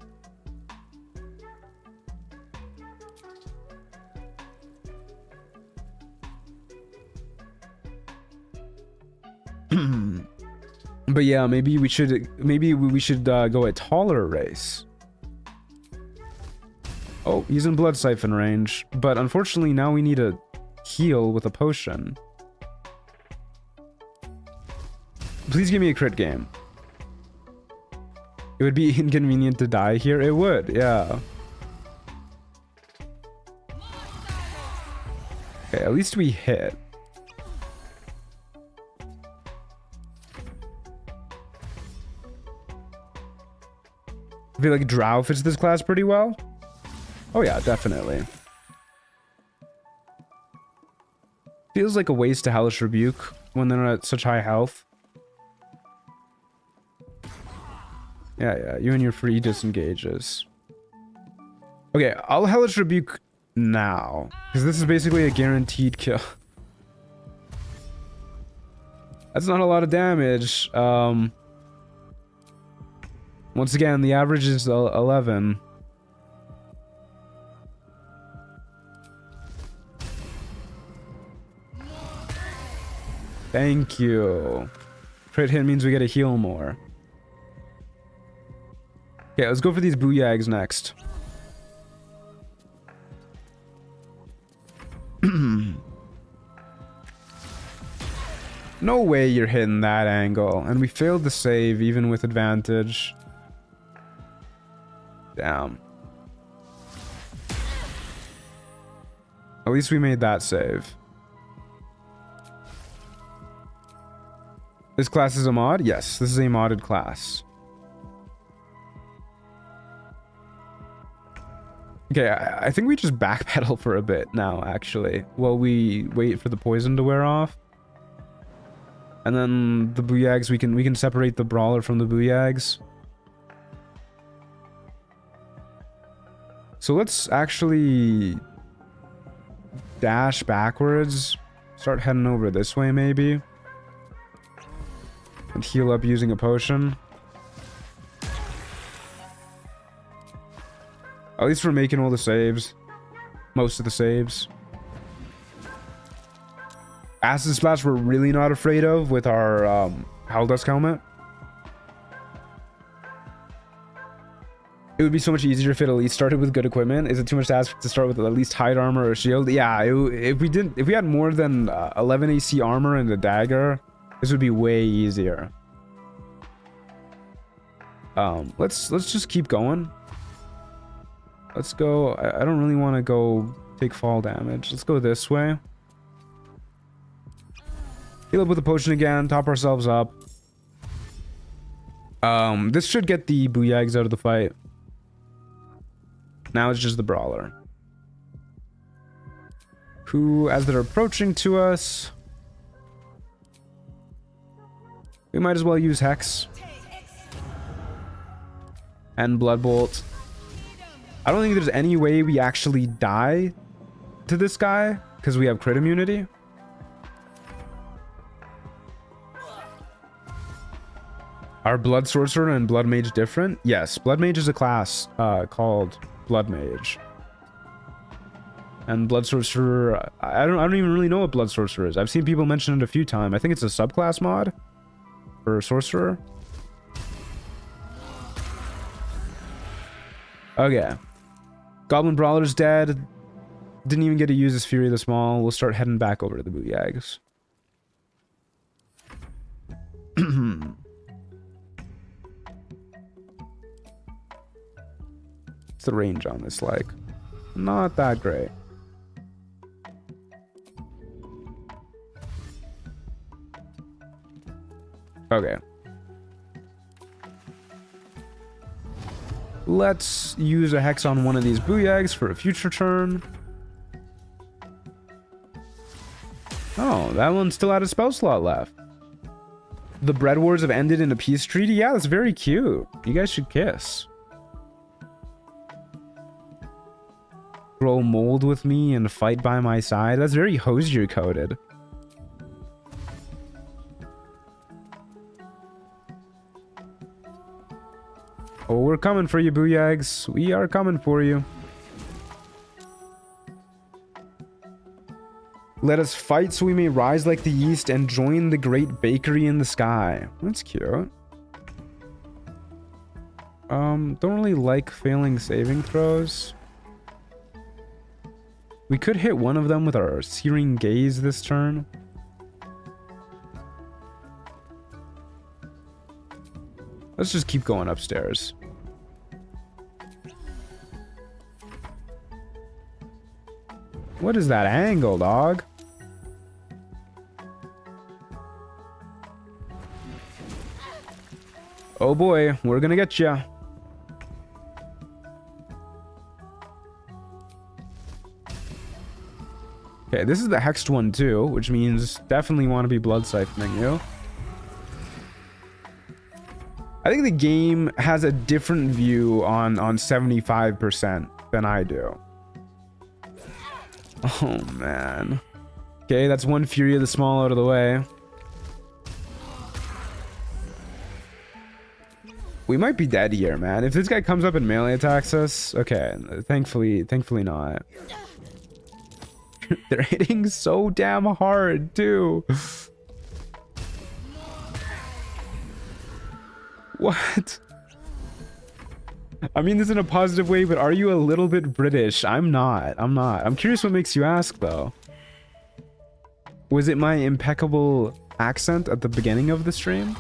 But yeah, maybe we should go a taller race. Oh, he's in blood siphon range, but unfortunately now we need a heal with a potion. Please give me a crit game. It would be inconvenient to die here. It would, yeah. Okay, at least we hit. I feel like Drow fits this class pretty well. Oh yeah, definitely. Feels like a waste to Hellish Rebuke when they're at such high health. Yeah, you and your free disengages. Okay, I'll Hellish Rebuke now, because this is basically a guaranteed kill. That's not a lot of damage. Once again, the average is 11. Thank you. Crit hit means we get to heal more. Okay, let's go for these booyags next. No way you're hitting that angle. And we failed to save even with advantage. Damn. At least we made that save. This class is a mod? Yes, this is a modded class. Okay, I think we just backpedal for a bit now, actually, while we wait for the poison to wear off. And then the booyags, we can separate the brawler from the booyags. So let's actually dash backwards. Start heading over this way, maybe. And heal up using a potion. At least we're making all the saves. Most of the saves. Acid Splash we're really not afraid of with our Howldusk helmet. It would be so much easier if it at least started with good equipment. Is it too much to ask to start with at least hide armor or shield? Yeah, if we had more than 11 AC armor and a dagger, this would be way easier. Let's just keep going. Let's go. I don't really want to go take fall damage. Let's go this way. Heal up with a potion again, top ourselves up. This should get the Booyags out of the fight. Now it's just the Brawler. Who, as they're approaching to us, we might as well use Hex. And Blood Bolt. I don't think there's any way we actually die to this guy, because we have crit immunity. Are Blood Sorcerer and Blood Mage different? Yes, Blood Mage is a class called Blood Mage. And Blood Sorcerer, I don't even really know what Blood Sorcerer is. I've seen people mention it a few times. I think it's a subclass mod for Sorcerer. Okay. Goblin Brawler's dead. Didn't even get to use his Fury of the Small. We'll start heading back over to the Booyags. What's the range on this like? Not that great. Okay. Let's use a Hex on one of these Booyags for a future turn. Oh, that one still had a spell slot left. The Bread Wars have ended in a peace treaty? Yeah, that's very cute. You guys should kiss. Grow mold with me and fight by my side. That's very Hosier coded. Oh, we're coming for you, Booyags. We are coming for you. Let us fight so we may rise like the yeast and join the great bakery in the sky. That's cute. Don't really like failing saving throws. We could hit one of them with our Searing Gaze this turn. Let's just keep going upstairs. What is that angle, dog? Oh boy, we're gonna get ya. Okay, this is the hexed one too, which means definitely want to be blood siphoning you. I think the game has a different view on 75% than I do. Oh man. Okay, that's one Fury of the Small out of the way. We might be dead here, man. If this guy comes up and melee attacks us, okay, thankfully not. They're hitting so damn hard too. What? I mean this in a positive way, but are you a little bit British? I'm not. I'm curious what makes you ask though. Was it my impeccable accent at the beginning of the stream?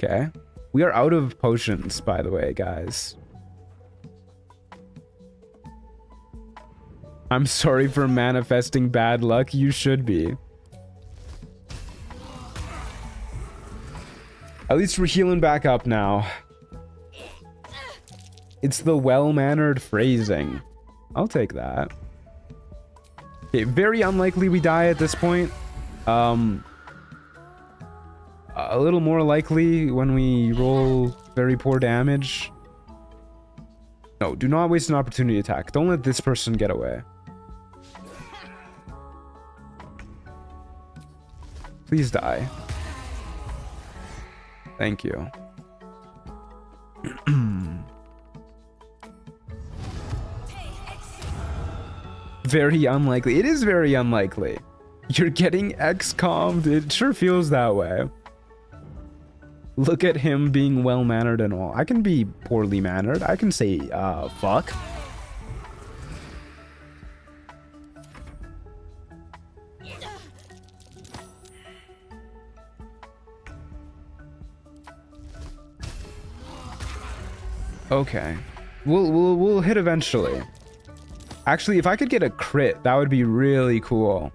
Okay. We are out of potions, by the way, guys. I'm sorry for manifesting bad luck. You should be. At least we're healing back up now. It's the well-mannered phrasing. I'll take that. Okay, very unlikely we die at this point. A little more likely when we roll very poor damage. No, do not waste an opportunity attack. Don't let this person get away. Please die. Thank you. Very unlikely. It is very unlikely. You're getting XCOM'd. It sure feels that way. Look at him being well-mannered and all. I can be poorly mannered. I can say, fuck. Okay. We'll hit eventually. Actually, if I could get a crit, that would be really cool.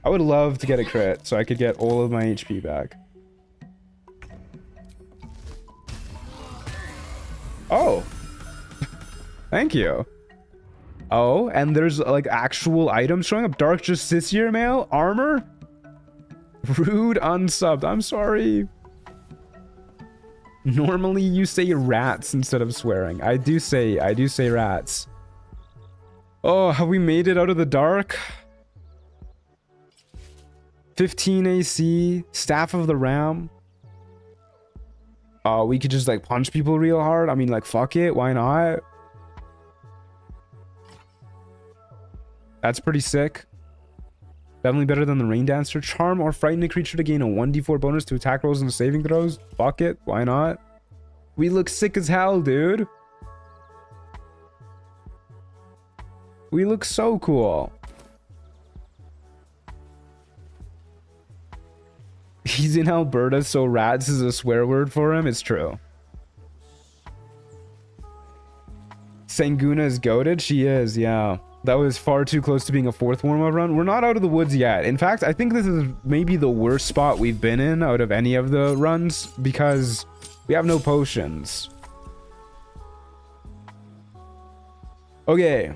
I would love to get a crit so I could get all of my HP back. Oh. Thank you. Oh, and there's like actual items showing up. Dark Justiciar mail, armor. Rude unsubbed. I'm sorry. Normally you say rats instead of swearing. I do say rats. Oh, have we made it out of the dark? 15 AC, Staff of the Ram. Oh, we could just like punch people real hard. I mean, like, fuck it, why not? That's pretty sick. Definitely better than the Rain Dancer. Charm or frighten a creature to gain a 1d4 bonus to attack rolls and saving throws. Fuck it, why not? We look sick as hell, dude. We look so cool. He's in Alberta, so rats is a swear word for him. It's true. Sanguna is goated. She is, yeah. That was far too close to being a fourth warm-up run. We're not out of the woods yet. In fact, I think this is maybe the worst spot we've been in out of any of the runs because we have no potions. Okay.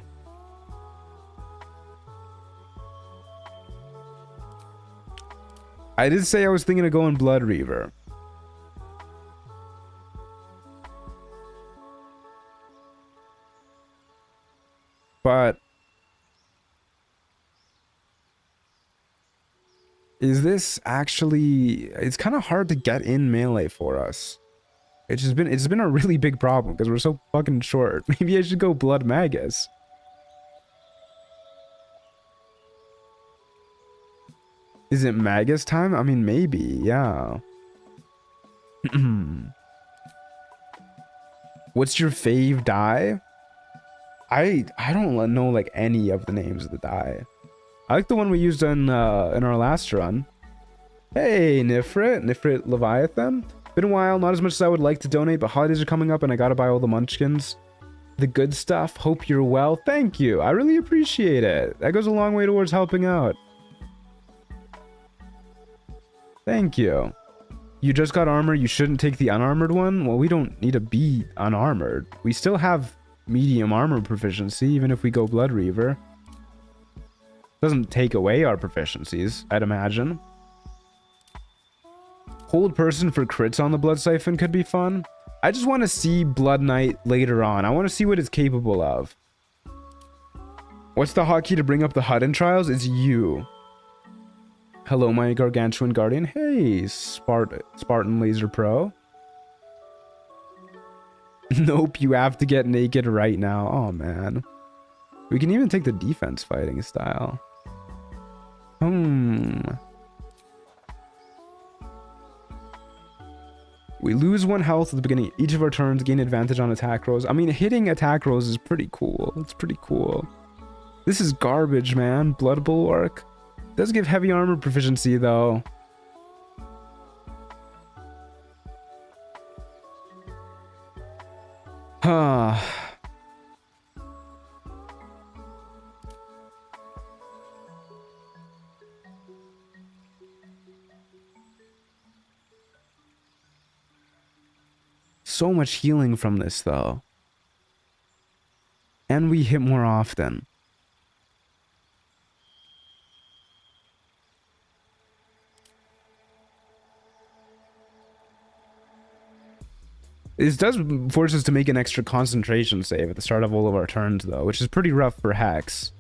I did say I was thinking of going Blood Reaver. But is this actually... It's kind of hard to get in melee for us. It's been a really big problem because we're so fucking short. Maybe I should go Blood Magus. Is it Magus time? I mean, maybe, yeah. What's your fave die? I don't know like any of the names of the die. I like the one we used in our last run. Hey, Nifrit Leviathan. Been a while, not as much as I would like to donate, but holidays are coming up and I gotta buy all the munchkins. The good stuff. Hope you're well. Thank you. I really appreciate it. That goes a long way towards helping out. Thank you. You just got armor. You shouldn't take the unarmored one. Well, we don't need to be unarmored. We still have medium armor proficiency, even if we go Blood Reaver. Doesn't take away our proficiencies, I'd imagine. Hold person for crits on the Blood Siphon could be fun. I just want to see Blood Knight later on. I want to see what it's capable of. What's the hotkey to bring up the HUD in trials? It's you. Hello, my gargantuan guardian. Hey, Spartan Laser Pro. Nope, you have to get naked right now. Oh, man. We can even take the defense fighting style. We lose 1 health at the beginning of each of our turns, gain advantage on attack rolls. I mean, hitting attack rolls is pretty cool. It's pretty cool. This is garbage, man. Blood Bulwark. Does give heavy armor proficiency, though. So much healing from this, though. And we hit more often. This does force us to make an extra concentration save at the start of all of our turns, though, which is pretty rough for Hex.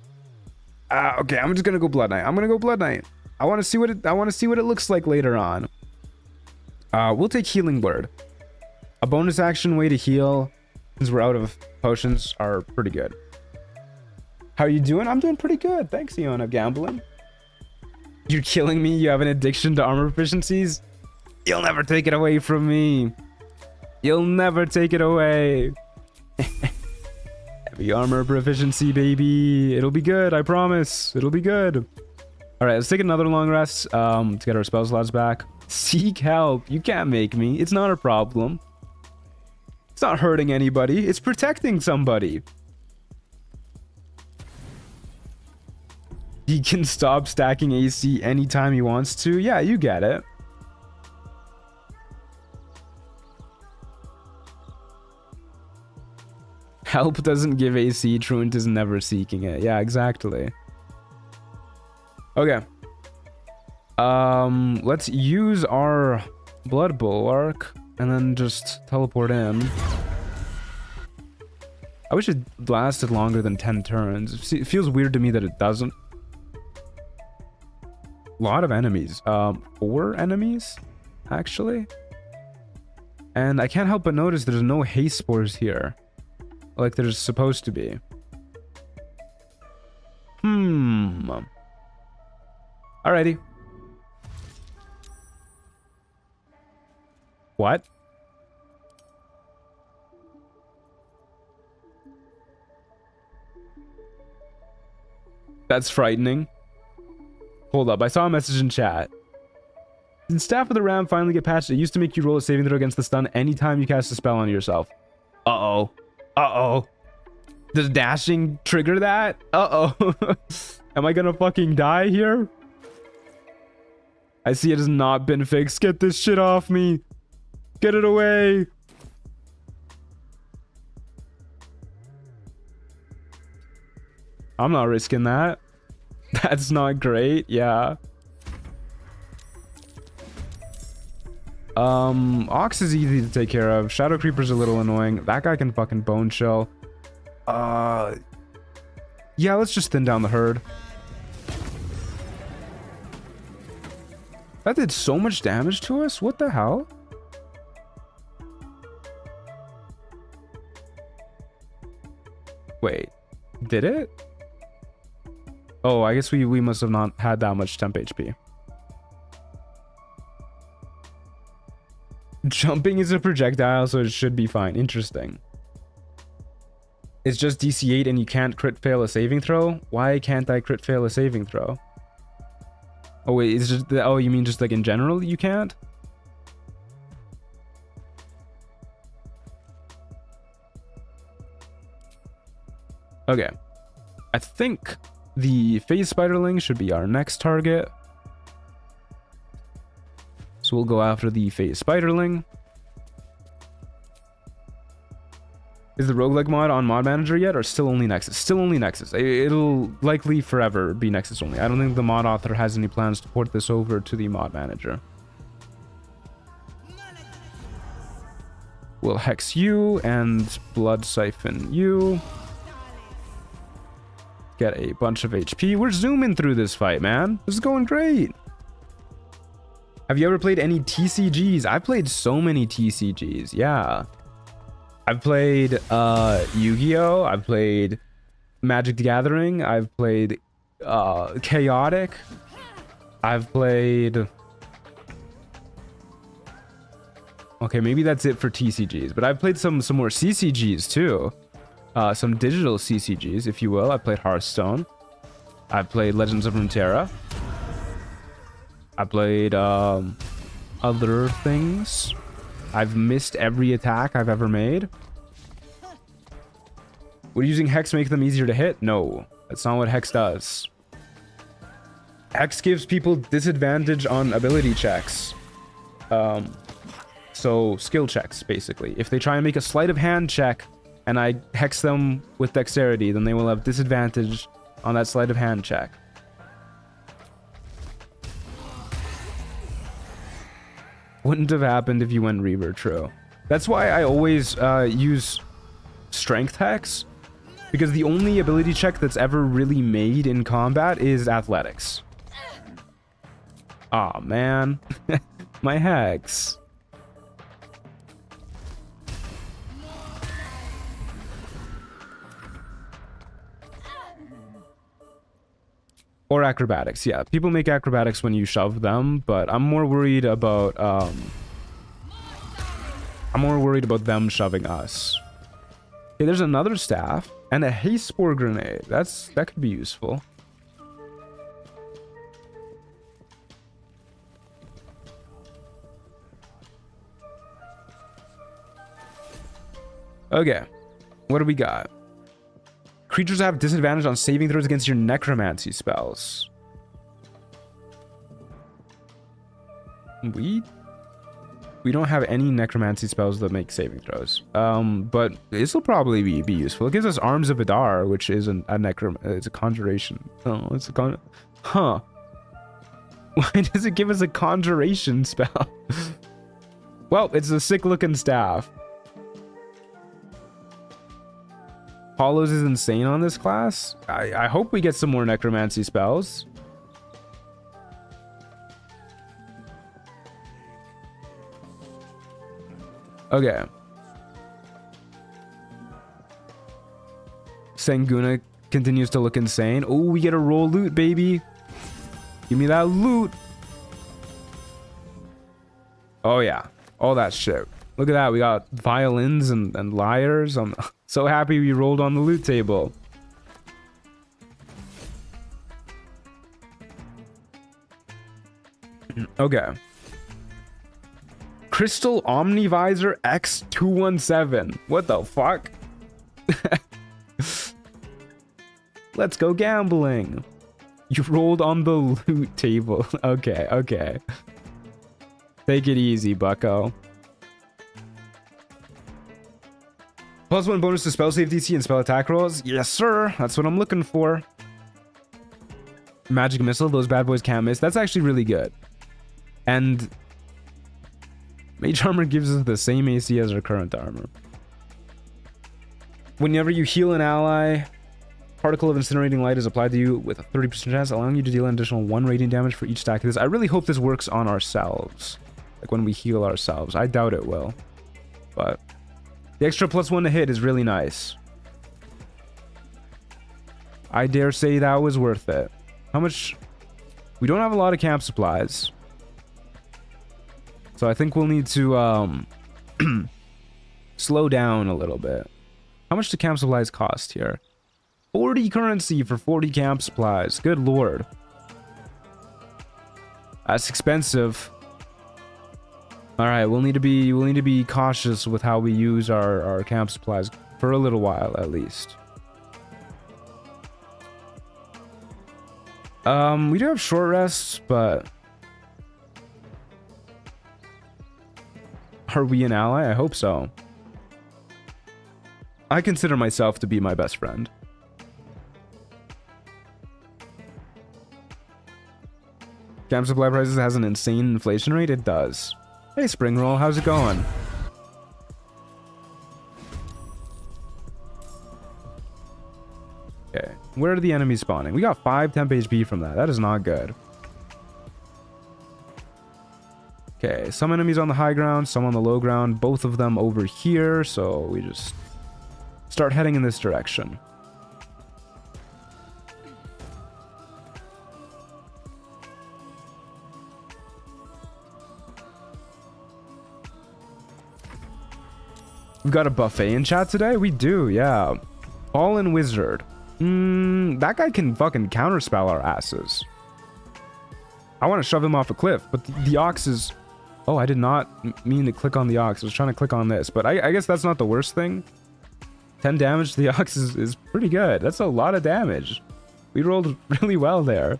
Okay, I'm just gonna go Blood Knight. I'm gonna go Blood Knight. I want to see what it looks like later on. We'll take Healing Word. A bonus action way to heal, since we're out of potions, are pretty good. How are you doing? I'm doing pretty good. Thanks, Iona. Gambling. You're killing me. You have an addiction to armor proficiencies. You'll never take it away from me. You'll never take it away. Heavy armor proficiency, baby. It'll be good. I promise. It'll be good. All right, let's take another long rest to get our spell slots back. Seek help. You can't make me. It's not a problem. It's not hurting anybody. It's protecting somebody. He can stop stacking AC anytime he wants to. Yeah, you get it. Help doesn't give AC. Truant is never seeking it. Yeah, exactly. Okay. Let's use our Blood Bulwark and then just teleport in. I wish it lasted longer than 10 turns. It feels weird to me that it doesn't. A lot of enemies. 4 enemies, actually. And I can't help but notice there's no haste spores here, like there's supposed to be. Alrighty. What? That's frightening. Hold up, I saw a message in chat. Did Staff of the Ram finally get patched? It used to make you roll a saving throw against the stun anytime you cast a spell on yourself. Uh-oh. Uh-oh. Does dashing trigger that? Uh-oh. Am I gonna fucking die here? I see it has not been fixed. Get this shit off me. Get it away. I'm not risking that. That's not great. Yeah. Ox is easy to take care of. Shadow Creeper's a little annoying. That guy can fucking bone shell. Yeah, let's just thin down the herd. That did so much damage to us? What the hell? Wait, did it? Oh, I guess we must have not had that much temp HP. Jumping is a projectile, so it should be fine. Interesting. It's just DC 8 and you can't crit fail a saving throw? Why can't I crit fail a saving throw? Oh wait, it's just... Oh, you mean just like in general you can't? Okay. I think the phase spiderling should be our next target. So we'll go after the phase spiderling. Is the roguelike mod on mod manager yet, or still only Nexus? Still only Nexus. It'll likely forever be Nexus only. I don't think the mod author has any plans to port this over to the mod manager. We'll hex you and blood siphon you. Get a bunch of HP. We're zooming through this fight, man. This is going great. Have you ever played any TCGs? I've played so many TCGs. Yeah. I've played Yu-Gi-Oh! I've played Magic the Gathering. I've played Chaotic. I've played... Okay, maybe that's it for TCGs. But I've played some more CCGs too. Some digital CCGs, if you will. I played Hearthstone. I played Legends of Runeterra. I played other things. I've missed every attack I've ever made. Would using Hex make them easier to hit? No, that's not what Hex does. Hex gives people disadvantage on ability checks. So skill checks, basically. If they try and make a sleight of hand check and I Hex them with dexterity, then they will have disadvantage on that sleight of hand check. Wouldn't have happened if you went Reaver, true. That's why I always use Strength Hex. Because the only ability check that's ever really made in combat is athletics. Aw, man. My hex. Or acrobatics, yeah. People make acrobatics when you shove them, but I'm more worried about them shoving us. Okay, there's another staff and a haste spore grenade. That could be useful. Okay, what do we got? Creatures have disadvantage on saving throws against your necromancy spells. We don't have any necromancy spells that make saving throws. But this will probably be useful. It gives us Arms of Adar, which is it's a conjuration. Oh, it's a huh. Why does it give us a conjuration spell? Well, it's a sick looking staff. Hollows is insane on this class. I hope we get some more necromancy spells. Okay. Sanguna continues to look insane. Oh, we get a roll loot, baby. Give me that loot. Oh, yeah. All that shit. Look at that. We got violins and lyres. I'm so happy we rolled on the loot table. Okay. Crystal Omnivisor X217. What the fuck? Let's go gambling. You rolled on the loot table. Okay, okay. Take it easy, bucko. +1 bonus to spell save DC and spell attack rolls. Yes, sir. That's what I'm looking for. Magic missile. Those bad boys can't miss. That's actually really good. And Mage armor gives us the same AC as our current armor. Whenever you heal an ally, particle of incinerating light is applied to you with a 30% chance, allowing you to deal an additional 1 radiant damage for each stack of this. I really hope this works on ourselves. Like when we heal ourselves. I doubt it will. But the extra +1 to hit is really nice. I dare say that was worth it. How much? We don't have a lot of camp supplies. So I think we'll need to slow down a little bit. How much do camp supplies cost here? 40 currency for 40 camp supplies. Good lord. That's expensive. All right, we'll need to be cautious with how we use our camp supplies for a little while at least. We do have short rests, but are we an ally? I hope so. I consider myself to be my best friend. Camp supply prices has an insane inflation rate. It does. Hey, Spring Roll, how's it going? Okay, where are the enemies spawning? We got 5 temp HP from that. That is not good. Okay, some enemies on the high ground, some on the low ground, both of them over here, so we just start heading in this direction. We've got a buffet in chat today? We do, yeah. Fallen Wizard. That guy can fucking counterspell our asses. I want to shove him off a cliff, but the ox is... Oh, I did not mean to click on the ox. I was trying to click on this, but I guess that's not the worst thing. 10 damage to the ox is pretty good. That's a lot of damage. We rolled really well there.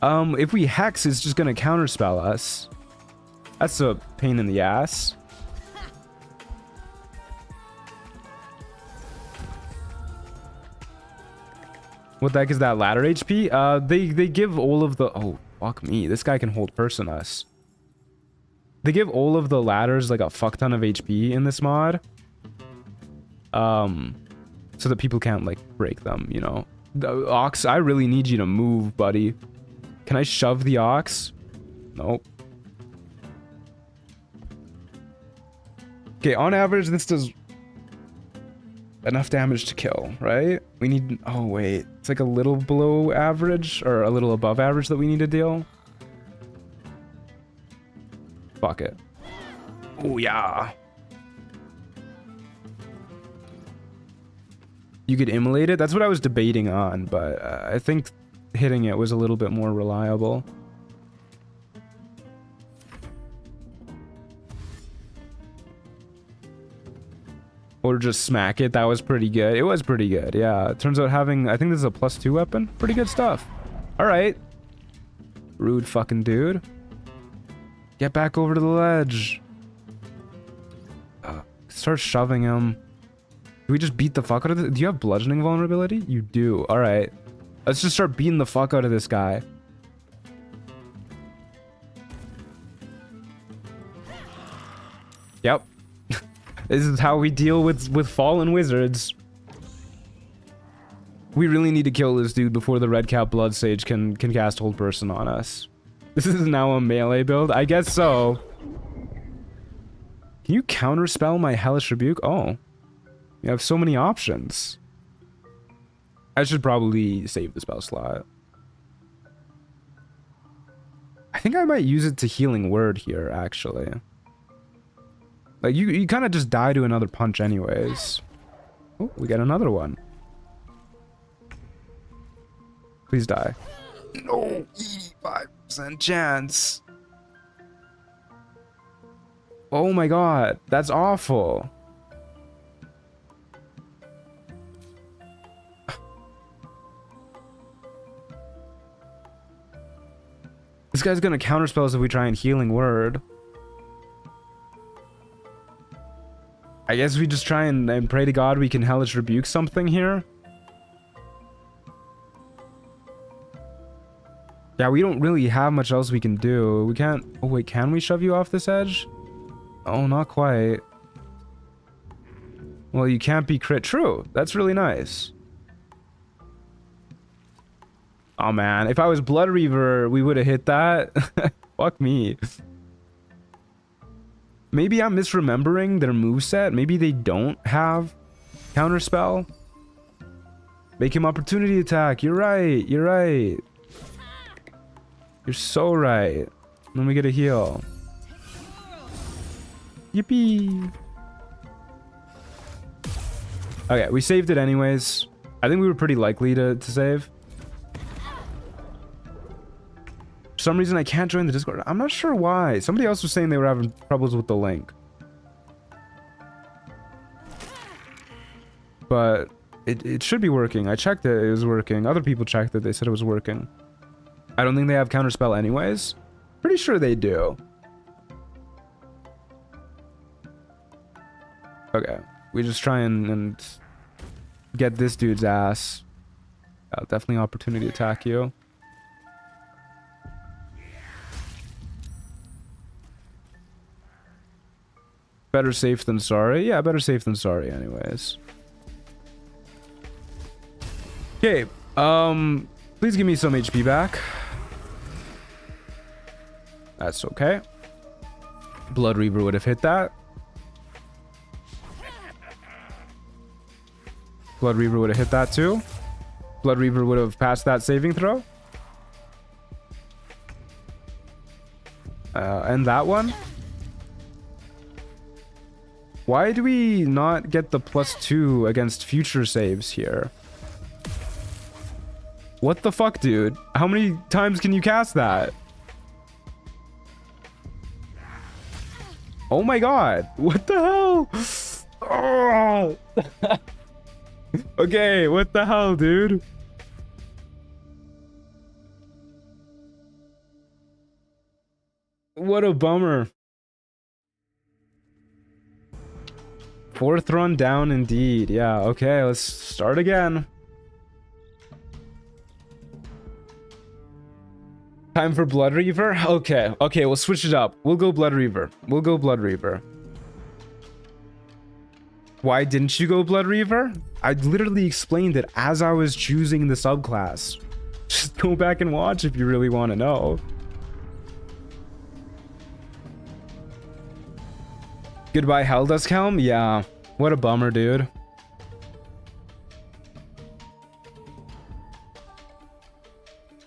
If we hex, it's just going to counterspell us. That's a pain in the ass. What the heck is that ladder HP? They give all of the... Oh, fuck me. This guy can hold person us. They give all of the ladders like a fuck ton of HP in this mod. So so that people can't like break them, you know. The ox, I really need you to move, buddy. Can I shove the ox? Nope. Okay, on average, this does enough damage to kill, right? We need... Oh, wait. It's like a little below average, or a little above average that we need to deal. Fuck it. Oh, yeah. You could immolate it? That's what I was debating on, but I think hitting it was a little bit more reliable. Or just smack it. That was pretty good. It was pretty good, yeah. It turns out having... I think this is a +2 weapon. Pretty good stuff. Alright. Rude fucking dude. Get back over to the ledge. Start shoving him. Do we just beat the fuck out of this? Do you have bludgeoning vulnerability? You do. Alright. Let's just start beating the fuck out of this guy. Yep. This is how we deal with fallen wizards. We really need to kill this dude before the red cap blood sage can cast hold person on us. This is now a melee build? I guess so. Can you counterspell my hellish rebuke? Oh. You have so many options. I should probably save the spell slot. I think I might use it to healing word here, actually. Like, you kind of just die to another punch anyways. Oh, we got another one. Please die. No, 5% chance. Oh my god, that's awful. This guy's gonna counterspell us if we try and healing word. I guess we just try and pray to God we can hellish rebuke something here. Yeah, we don't really have much else we can do. We can't... Oh wait, can we shove you off this edge? Oh, not quite. Well, you can't be crit. True. That's really nice. Oh man, if I was Blood Reaver, we would have hit that. Fuck me. Maybe I'm misremembering their moveset. Maybe they don't have counterspell. Make him opportunity attack. You're right. You're right. You're so right. Then we get a heal. Yippee. Okay, we saved it anyways. I think we were pretty likely to save. For some reason I can't join the Discord. I'm not sure why. Somebody else was saying they were having troubles with the link. But it should be working. I checked it, it was working. Other people checked it, they said it was working. I don't think they have counterspell anyways. Pretty sure they do. Okay. We just try and get this dude's ass. Definitely opportunity to attack you. Better safe than sorry. Yeah, better safe than sorry anyways. Okay. Please give me some HP back. That's okay. Blood Reaver would have hit that. Blood Reaver would have hit that too. Blood Reaver would have passed that saving throw. And that one. Why do we not get the +2 against future saves here? What the fuck, dude? How many times can you cast that? Oh my god. What the hell? Oh. Okay, what the hell, dude? What a bummer. 4th run down indeed. Yeah, okay, let's start again. Time for Blood Reaver? Okay, okay, we'll switch it up. We'll go Blood Reaver. We'll go Blood Reaver. Why didn't you go Blood Reaver? I literally explained it as I was choosing the subclass. Just go back and watch if you really want to know. Goodbye Helldusk Helm? Yeah. What a bummer, dude.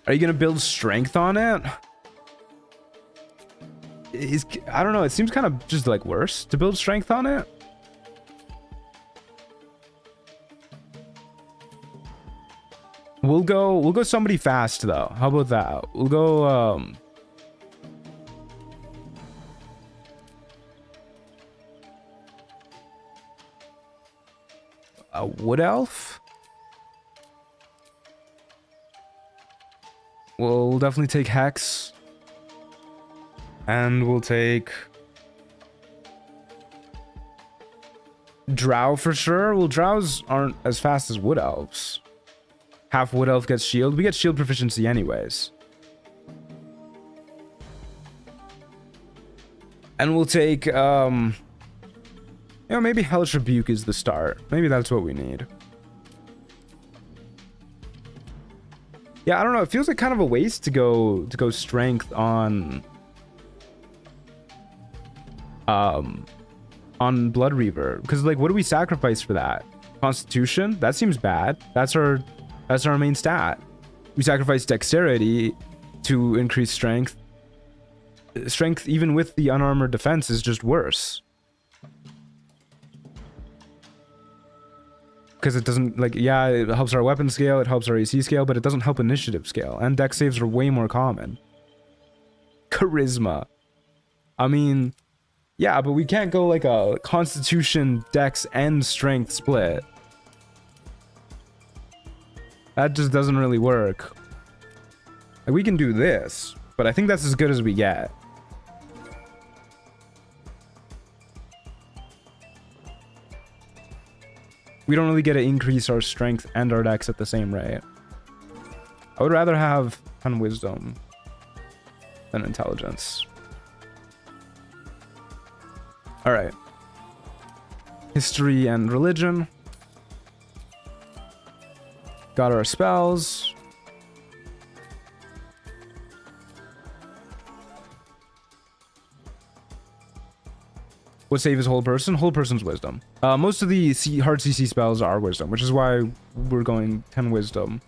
Are you gonna build strength on it? I don't know, it seems kind of just like worse to build strength on it. We'll go somebody fast though. How about that? We'll go a wood elf. We'll definitely take Hex. And we'll take Drow for sure. Well, Drows aren't as fast as Wood Elves. Half Wood Elf gets shield. We get shield proficiency anyways. And we'll take, maybe Hellish Rebuke is the start. Maybe that's what we need. Yeah, I don't know. It feels like kind of a waste to go strength on Blood Reaver, because like, what do we sacrifice for that? Constitution? That seems bad. That's our main stat. We sacrifice dexterity to increase strength. Strength, even with the unarmored defense, is just worse. Because it doesn't, like, yeah, it helps our weapon scale, it helps our AC scale, but it doesn't help initiative scale. And dex saves are way more common. Charisma. I mean, yeah, but we can't go like a constitution, dex, and strength split. That just doesn't really work. Like, we can do this, but I think that's as good as we get. We don't really get to increase our strength and our dex at the same rate. I would rather have 10 wisdom than intelligence. Alright. History and religion. Got our spells. What save is whole person? Whole person's wisdom. Most of the hard CC spells are wisdom, which is why we're going 10 wisdom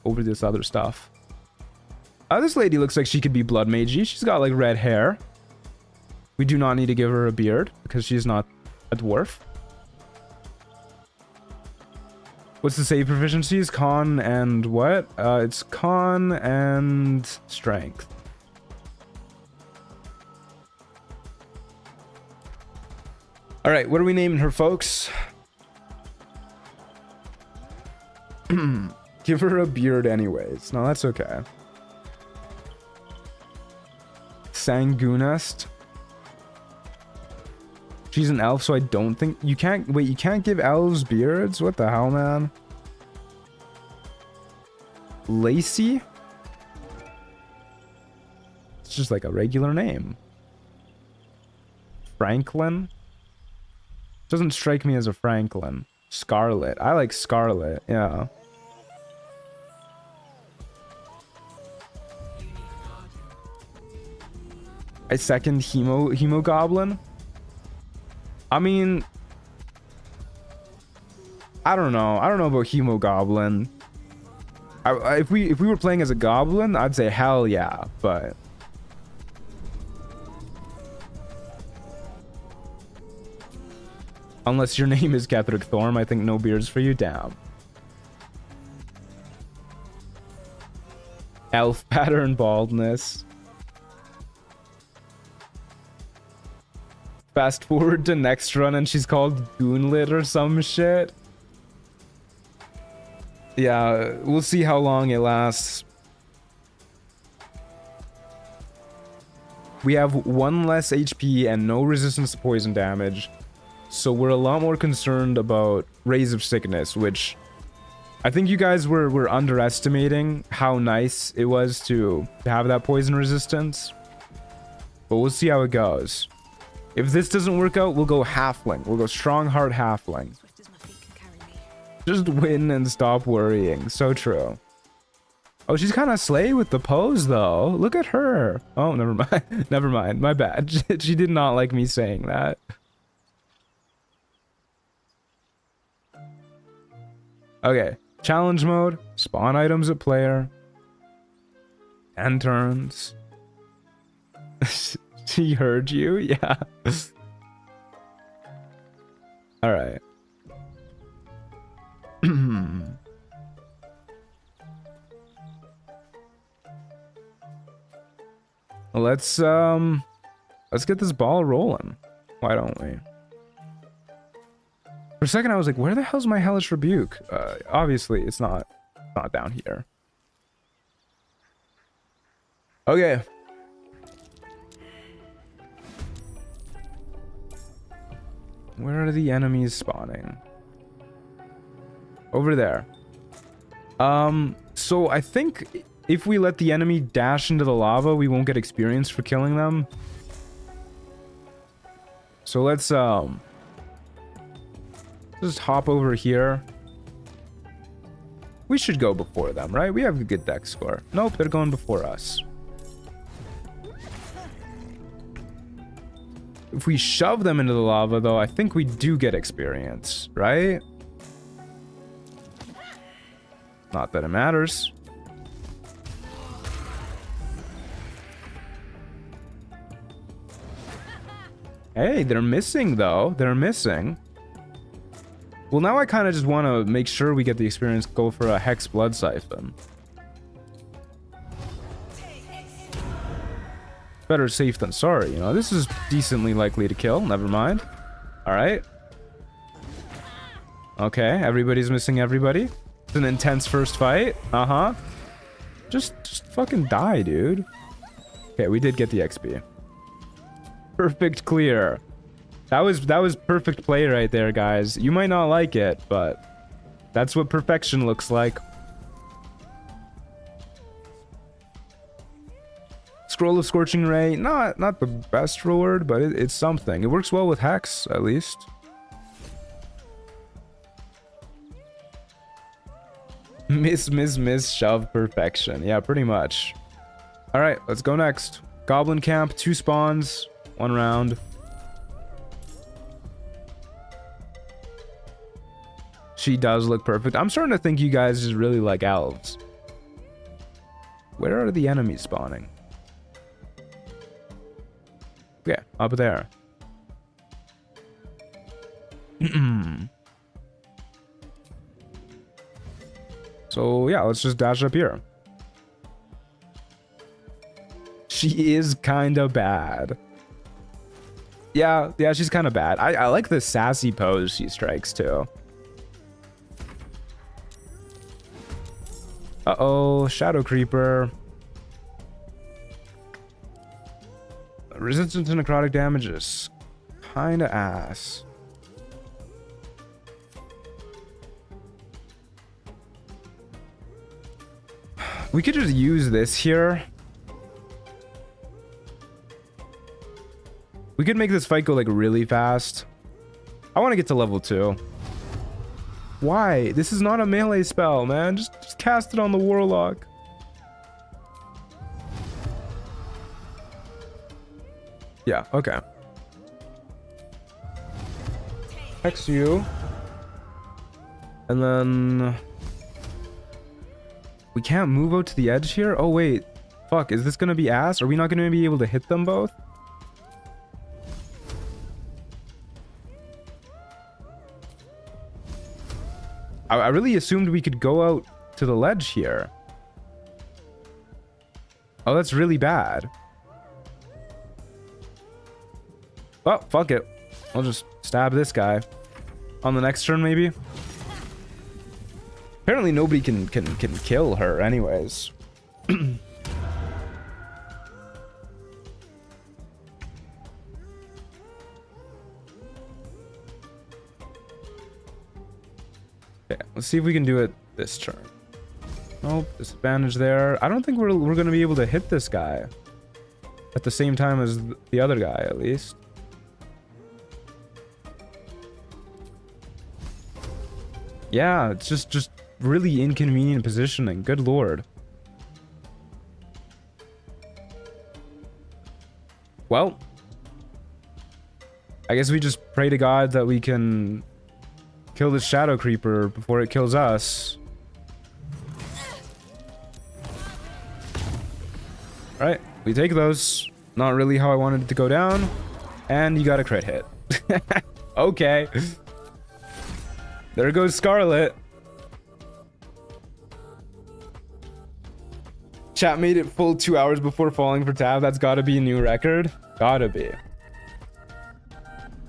over this other stuff. This lady looks like she could be blood magey. She's got like red hair. We do not need to give her a beard because she's not a dwarf. What's the save proficiencies? Con and what? It's con and strength. All right, what are we naming her, folks? Give her a beard anyways. No, that's okay. Sangunest. She's an elf, so I don't think you can't. Wait, you can't give elves beards? What the hell, man? Lacey? It's just like a regular name. Franklin? Doesn't strike me as a Franklin. Scarlet. I like Scarlet, yeah. I second Hemogoblin. I mean, I don't know. I don't know about Hemogoblin. If we were playing as a goblin, I'd say hell yeah, but unless your name is Ketherick Thorm, I think no beards for you. Damn. Elf pattern baldness. Fast forward to next run and she's called Goonlit or some shit. Yeah, we'll see how long it lasts. We have 1 less HP and no resistance to poison damage. So we're a lot more concerned about Rays of Sickness, which I think you guys were underestimating how nice it was to have that poison resistance. But we'll see how it goes. If this doesn't work out, we'll go halfling. We'll go strong heart halfling. Swift as my feet can carry me. Just win and stop worrying. So true. Oh, she's kind of slay with the pose, though. Look at her. Oh, never mind. Never mind. My bad. She did not like me saying that. Okay. Challenge mode. Spawn items at player. 10 turns. She heard you? Yeah. Alright. Let's get this ball rolling. Why don't we? For a second I was like, where the hell's my hellish rebuke? Obviously it's not down here. Okay. Where are the enemies spawning? Over there. So I think if we let the enemy dash into the lava, we won't get experience for killing them. So let's just hop over here. We should go before them, right? We have a good dex score. Nope, they're going before us. If we shove them into the lava, though, I think we do get experience, right? Not that it matters. Hey, they're missing, though. They're missing. Well, now I kind of just want to make sure we get the experience, go for a Hex Blood Siphon. Better safe than sorry, you know. This is decently likely to kill. Never mind. Alright. Okay, everybody's missing everybody. It's an intense first fight. Uh-huh. Just fucking die, dude. Okay, we did get the XP. Perfect clear. That was perfect play right there, guys. You might not like it, but that's what perfection looks like. Scroll of Scorching Ray, not the best reward, but it's something. It works well with Hex, at least. Miss, shove perfection. Yeah, pretty much. Alright, let's go next. Goblin Camp, 2 spawns, 1 round. She does look perfect. I'm starting to think you guys just really like elves. Where are the enemies spawning? Yeah, up there. So yeah, let's just dash up here. She is kind of bad. Yeah, she's kind of bad. I like the sassy pose she strikes too. Uh-oh, Shadow Creeper. Resistance to necrotic damage is kind of ass. We could just use this here. We could make this fight go like really fast. I want to get to level 2. Why? This is not a melee spell, man. Just cast it on the Warlock. Yeah, okay. Hex you. And then... we can't move out to the edge here? Oh, wait. Fuck, is this gonna be ass? Are we not gonna be able to hit them both? I really assumed we could go out to the ledge here. Oh, that's really bad. Oh, fuck it. I'll just stab this guy. On the next turn, maybe? Apparently nobody can kill her anyways. Okay, let's see if we can do it this turn. Nope, disadvantage there. I don't think we're gonna be able to hit this guy at the same time as the other guy, at least. Yeah, it's just really inconvenient positioning. Good lord. Well, I guess we just pray to God that we can kill this shadow creeper before it kills us. Alright, we take those. Not really how I wanted it to go down. And you got a crit hit. Okay. There goes Scarlet. Chat made it full 2 hours before falling for tab. That's gotta be a new record. Gotta be.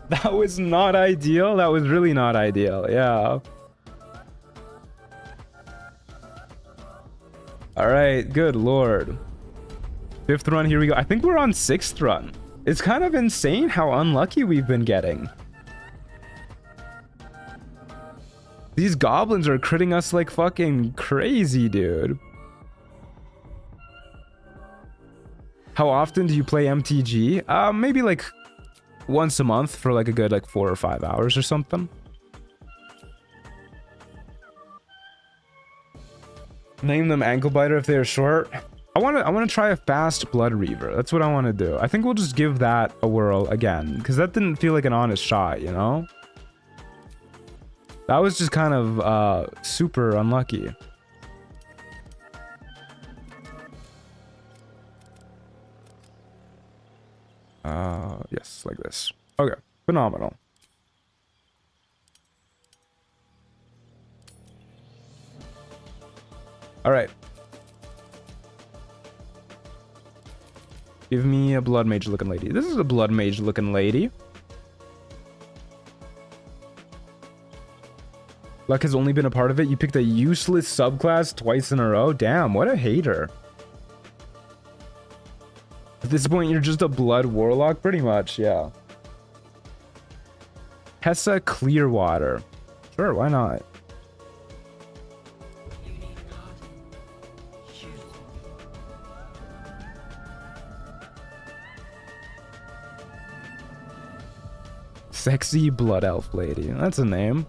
That was not ideal. That was really not ideal. Yeah. Alright, good lord. 5th run, here we go. I think we're on 6th run. It's kind of insane how unlucky we've been getting. These goblins are critting us like fucking crazy, dude. How often do you play MTG? Maybe like once a month for like a good like 4 or 5 hours or something. Name them ankle biter if they are short. I want to try a fast blood reaver. That's what I want to do. I think we'll just give that a whirl again because that didn't feel like an honest shot, you know? That was just kind of super unlucky. Yes, like this. Okay, phenomenal. All right. Give me a blood mage looking lady. This is a blood mage looking lady. Luck has only been a part of it. You picked a useless subclass twice in a row. Damn, what a hater. At this point, you're just a blood warlock, pretty much, yeah. Hessa Clearwater. Sure, why not? Sexy blood elf lady. That's a name.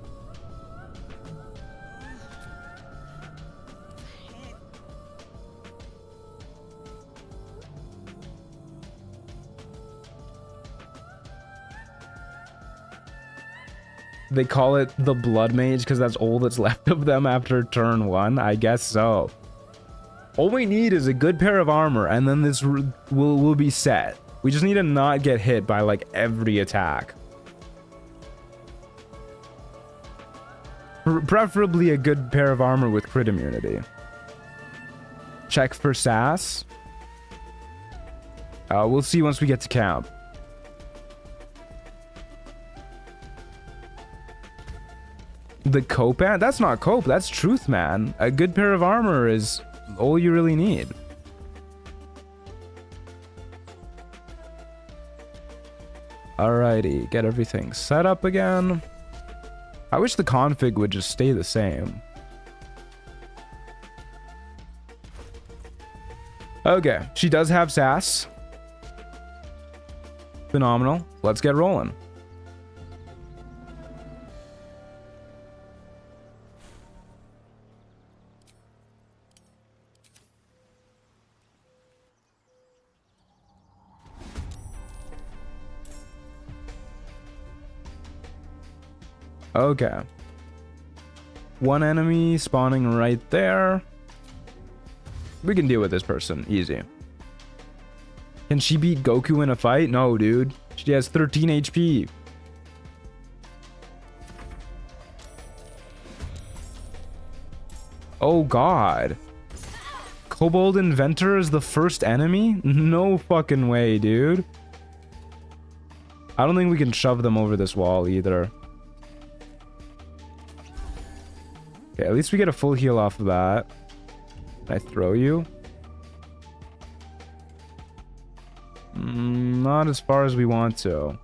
They call it the blood mage because that's all that's left of them after turn 1. I guess so. All we need is a good pair of armor and then this will be set. We just need to not get hit by like every attack. Preferably a good pair of armor with crit immunity. Check for sass. We'll see once we get to camp. The cope ad? That's not cope, that's truth, man. A good pair of armor is all you really need. Alrighty, get everything set up again. I wish the config would just stay the same. Okay, she does have sass. Phenomenal. Let's get rolling. Okay. One enemy spawning right there. We can deal with this person. Easy. Can she beat Goku in a fight? No, dude. She has 13 HP. Oh, God. Kobold Inventor is the first enemy? No fucking way, dude. I don't think we can shove them over this wall either. Okay, at least we get a full heal off of that. Can I throw you? Not as far as we want to.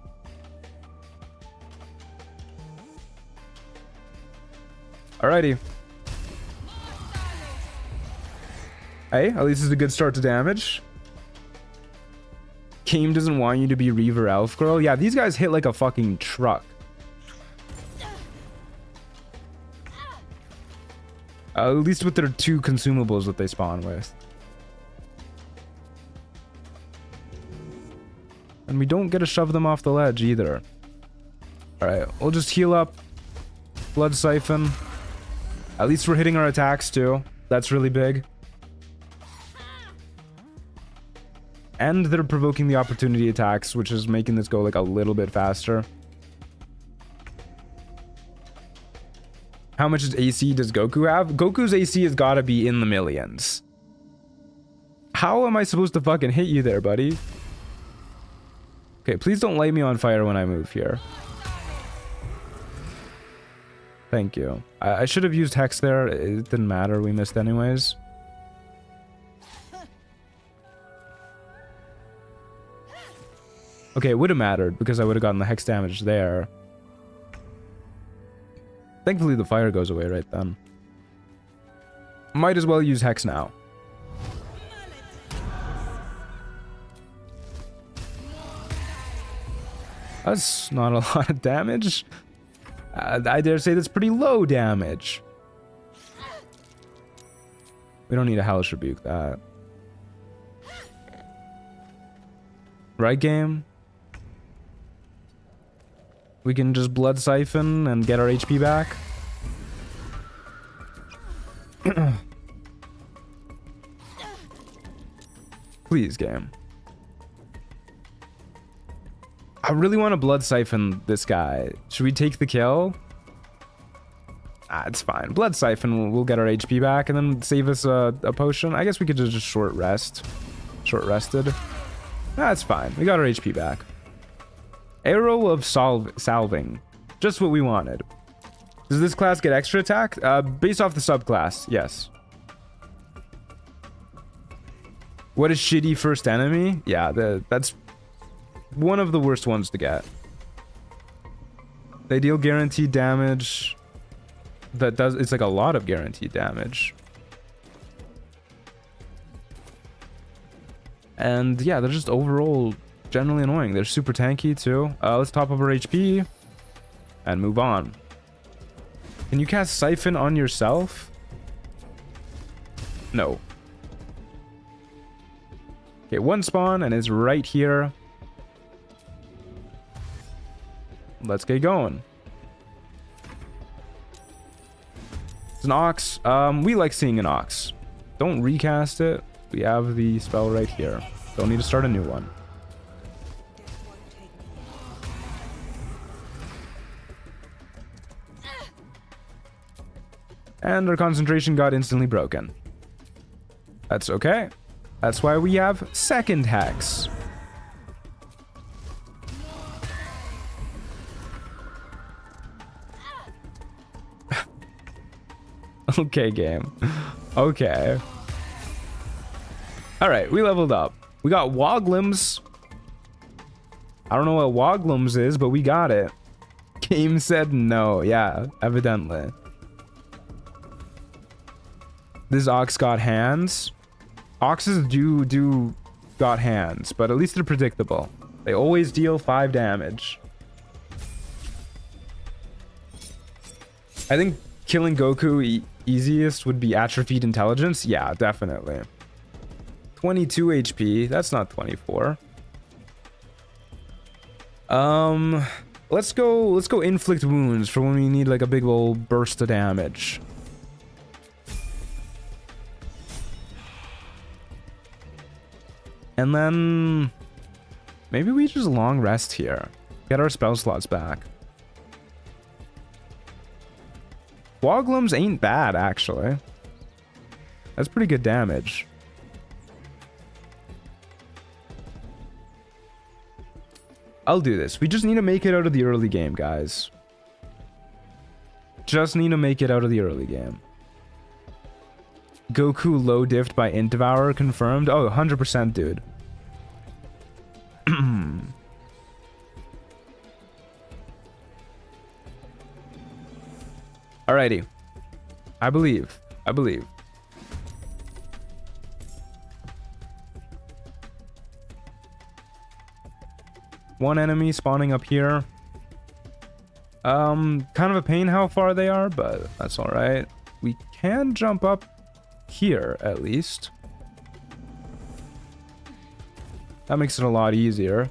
Alrighty. Hey, at least it's a good start to damage. Game doesn't want you to be Reaver Elf Girl. Yeah, these guys hit like a fucking truck. At least with their 2 consumables that they spawn with. And we don't get to shove them off the ledge either. Alright, we'll just heal up. Blood Siphon. At least we're hitting our attacks too. That's really big. And they're provoking the opportunity attacks, which is making this go like a little bit faster. How much AC does Goku have? Goku's AC has got to be in the millions. How am I supposed to fucking hit you there, buddy? Okay, please don't light me on fire when I move here. Thank you. I should have used Hex there. It didn't matter. We missed anyways. Okay, it would have mattered because I would have gotten the Hex damage there. Thankfully, the fire goes away right then. Might as well use Hex now. That's not a lot of damage. I dare say that's pretty low damage. We don't need a Hellish Rebuke that. Right, game? We can just Blood Siphon and get our HP back. Please, game. I really want to Blood Siphon this guy. Should we take the kill? It's fine. Blood Siphon, we'll get our HP back and then save us a potion. I guess we could just short rest. Short rested. That's fine. We got our HP back. Arrow of Salving. Just what we wanted. Does this class get extra attack? Based off the subclass, yes. What a shitty first enemy? Yeah, that's one of the worst ones to get. They deal guaranteed damage. It's like a lot of guaranteed damage. And yeah, they're just overall generally annoying. They're super tanky too. Let's top up our HP and move on. Can you cast Siphon on yourself? No. Okay, one spawn and it's right here. Let's get going. It's an Ox. We like seeing an Ox. Don't recast it. We have the spell right here. Don't need to start a new one. And our concentration got instantly broken. That's okay. That's why we have second Hex. Okay, game. Okay. Alright, we leveled up. We got Woglims. I don't know what Woglims is, but we got it. Game said no. Yeah, evidently. This Ox got hands. Oxes do got hands, but at least they're predictable. They always deal 5 damage. I think killing Goku easiest would be Atrophied Intelligence. Yeah, definitely. 22 HP. That's not 24. Let's go Inflict Wounds for when we need like a big old burst of damage. And then maybe we just long rest here. Get our spell slots back. Woglims ain't bad, actually. That's pretty good damage. I'll do this. We just need to make it out of the early game, guys. Just need to make it out of the early game. Goku low diffed by Int Devourer confirmed. Oh, 100%, dude. Alrighty. I believe. One enemy spawning up here. Kind of a pain how far they are, but that's alright. we can jump up here at least. That makes it a lot easier.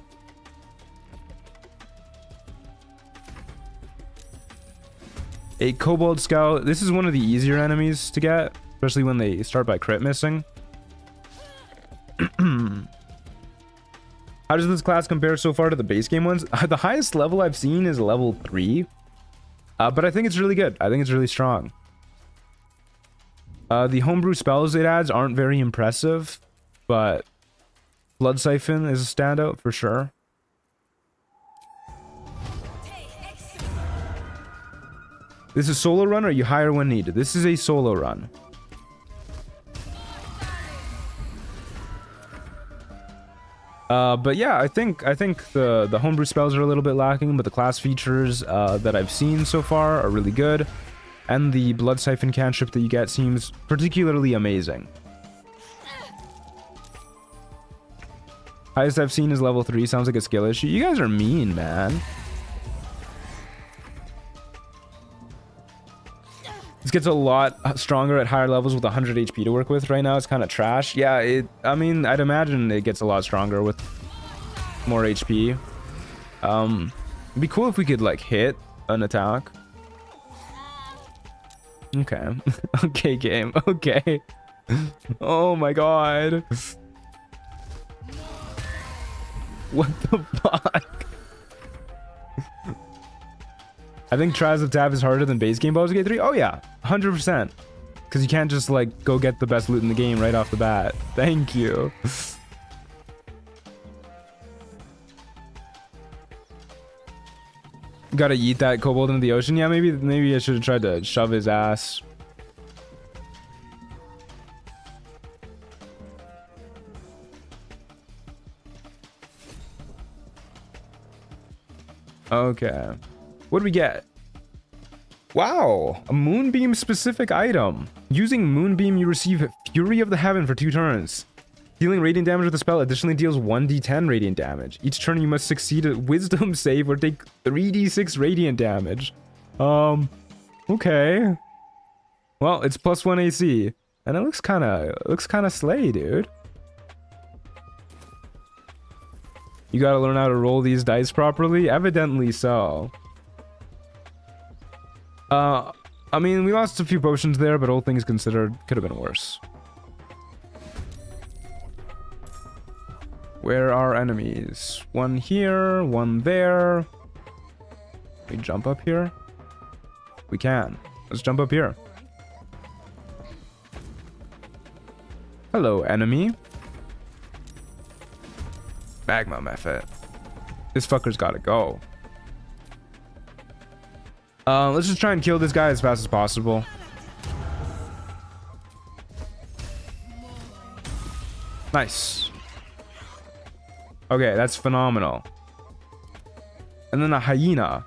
A Kobold Scout. This is one of the easier enemies to get, especially when they start by crit missing. How does this class compare so far to the base game ones? The highest level I've seen is level 3. But I think it's really good. I think it's really strong. The homebrew spells it adds aren't very impressive, but Blood Siphon is a standout for sure. This is solo run or you hire when needed? This is a solo run. But yeah, I think the homebrew spells are a little bit lacking, but the class features that I've seen so far are really good, and the Blood Siphon cantrip that you get seems particularly amazing. Highest I've seen is level 3. Sounds like a skill issue. You guys are mean, man. This gets a lot stronger at higher levels with 100 HP to work with. Right now, it's kind of trash. Yeah, I mean, I'd imagine it gets a lot stronger with more HP. It'd be cool if we could, like, hit an attack. Okay. Okay, game. Okay. Oh my god. What the fuck? I think Trials of Tab is harder than base game Baldur's Gate 3. Oh yeah, 100%. Because you can't just like go get the best loot in the game right off the bat. Thank you. Gotta eat that kobold into the ocean. Yeah, maybe I should have tried to shove his ass. Okay. What do we get? Wow, a Moonbeam specific item. Using Moonbeam, you receive Fury of the Heaven for 2 turns. Dealing radiant damage with the spell additionally deals 1d10 radiant damage. Each turn you must succeed a wisdom save or take 3d6 radiant damage. Okay. Well, it's +1 AC. And it looks kinda slay, dude. You gotta learn how to roll these dice properly? Evidently so. I mean, we lost a few potions there, but all things considered, could have been worse. Where are enemies? One here, one there. Can we jump up here? We can. Let's jump up here. Hello, enemy. Magma method. This fucker's gotta go. Let's just try and kill this guy as fast as possible. Nice. Okay, that's phenomenal. And then a hyena,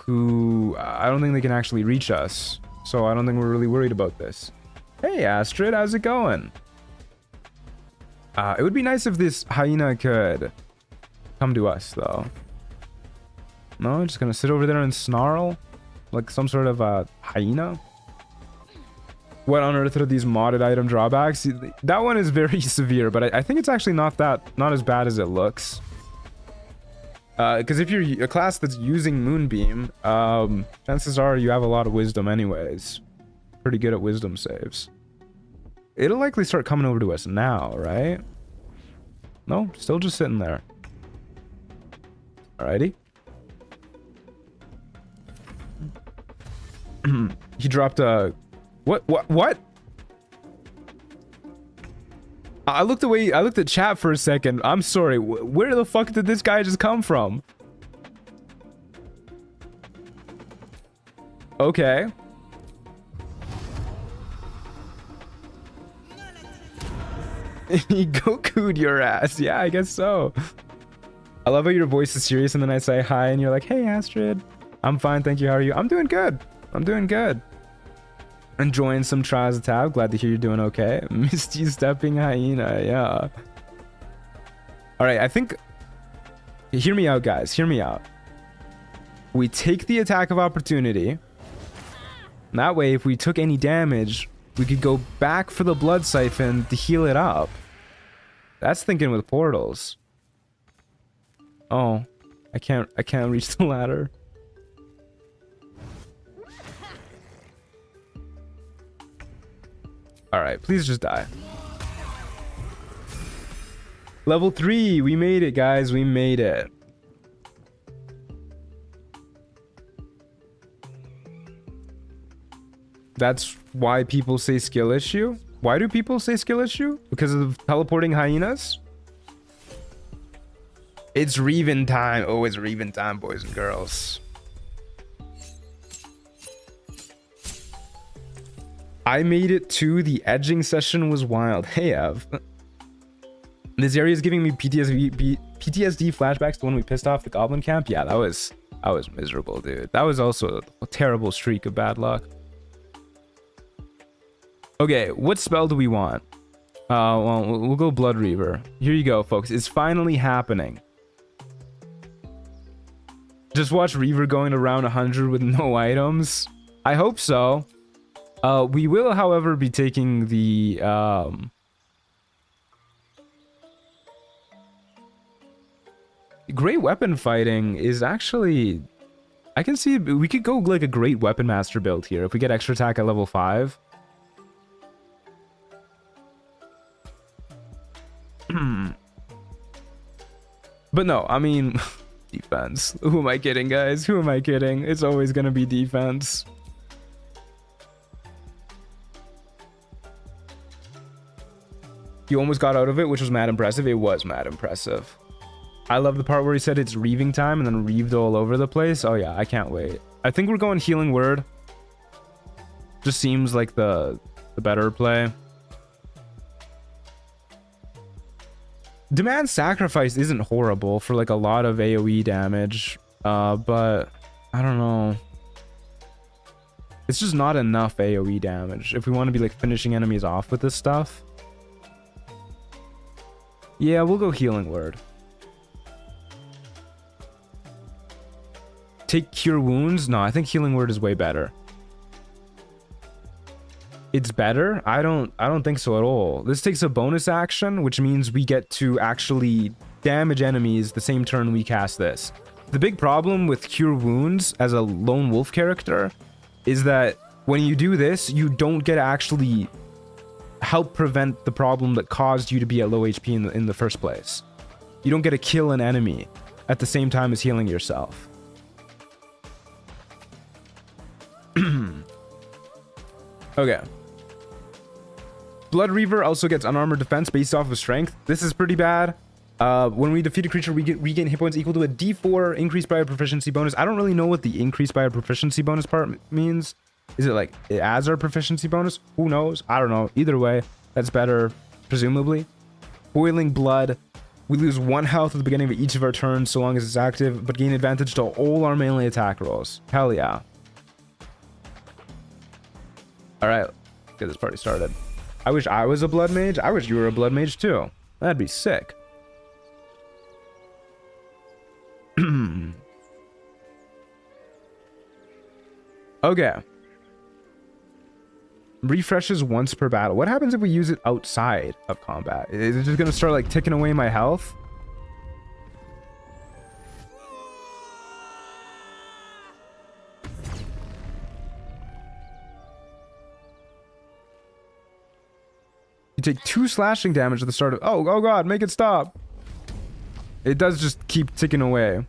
who I don't think they can actually reach us. So I don't think we're really worried about this. Hey, Astrid, how's it going? It would be nice if this hyena could come to us, though. No, just gonna sit over there and snarl like some sort of a hyena. What on earth are these modded item drawbacks? That one is very severe, but I think it's actually not as bad as it looks. Because if you're a class that's using Moonbeam, chances are you have a lot of wisdom anyways. Pretty good at wisdom saves. It'll likely start coming over to us now, right? No, still just sitting there. Alrighty. He dropped a... What? I looked away. I looked at chat for a second. I'm sorry. Where the fuck did this guy just come from? Okay. He Goku'd your ass. Yeah, I guess so. I love how your voice is serious and then I say hi and you're like, hey, Astrid. I'm fine, thank you. How are you? I'm doing good. I'm doing good. Enjoying some Trials of Tab. Glad to hear you're doing okay. Misty stepping hyena, yeah. Alright, I think... Hear me out, guys. Hear me out. We take the attack of opportunity. And that way, if we took any damage, we could go back for the blood siphon to heal it up. That's thinking with portals. Oh, I can't reach the ladder. Alright, please just die. Level 3, we made it, guys, we made it. That's why people say skill issue? Why do people say skill issue? Because of teleporting hyenas? It's Reven time. Oh, it's Reven time, boys and girls. I made it too. The edging session was wild. Hey, Ev. This area is giving me PTSD flashbacks to when we pissed off the goblin camp. Yeah, that was miserable, dude. That was also a terrible streak of bad luck. Okay, what spell do we want? Well, we'll go Blood Reaver. Here you go, folks. It's finally happening. Just watch Reaver going around 100 with no items. I hope so. We will, however, be taking the great weapon fighting is actually... I can see we could go like a great weapon master build here if we get extra attack at level 5. But no, I mean, defense. Who am I kidding, guys? Who am I kidding? It's always gonna be defense. You almost got out of it, which was mad impressive. It was mad impressive. I love the part where he said it's reaving time and then reaved all over the place. Oh yeah, I can't wait. I think we're going Healing Word. Just seems like the better play. Demand Sacrifice isn't horrible for like a lot of AoE damage, but I don't know. It's just not enough AoE damage if we want to be like finishing enemies off with this stuff. Yeah, we'll go Healing Word. Take Cure Wounds? No, I think Healing Word is way better. It's better? I don't think so at all. This takes a bonus action, which means we get to actually damage enemies the same turn we cast this. The big problem with Cure Wounds as a lone wolf character is that when you do this, you don't get to actually help prevent the problem that caused you to be at low HP in the first place. You don't get to kill an enemy at the same time as healing yourself. Okay. Blood Reaver also gets unarmored defense based off of strength. This is pretty bad. When we defeat a creature, we regain hit points equal to a D4 increased by a proficiency bonus. I don't really know what the increased by a proficiency bonus part means. Is it like it adds our proficiency bonus? Who knows? I don't know. Either way, that's better, presumably. Boiling Blood. We lose 1 health at the beginning of each of our turns so long as it's active, but gain advantage to all our melee attack rolls. Hell yeah. Alright, let's get this party started. I wish I was a Blood Mage. I wish you were a Blood Mage too. That'd be sick. Okay. Refreshes once per battle. What happens if we use it outside of combat? Is it just gonna start like ticking away my health? You take 2 slashing damage at the start of... Oh god, make it stop. It does just keep ticking away. It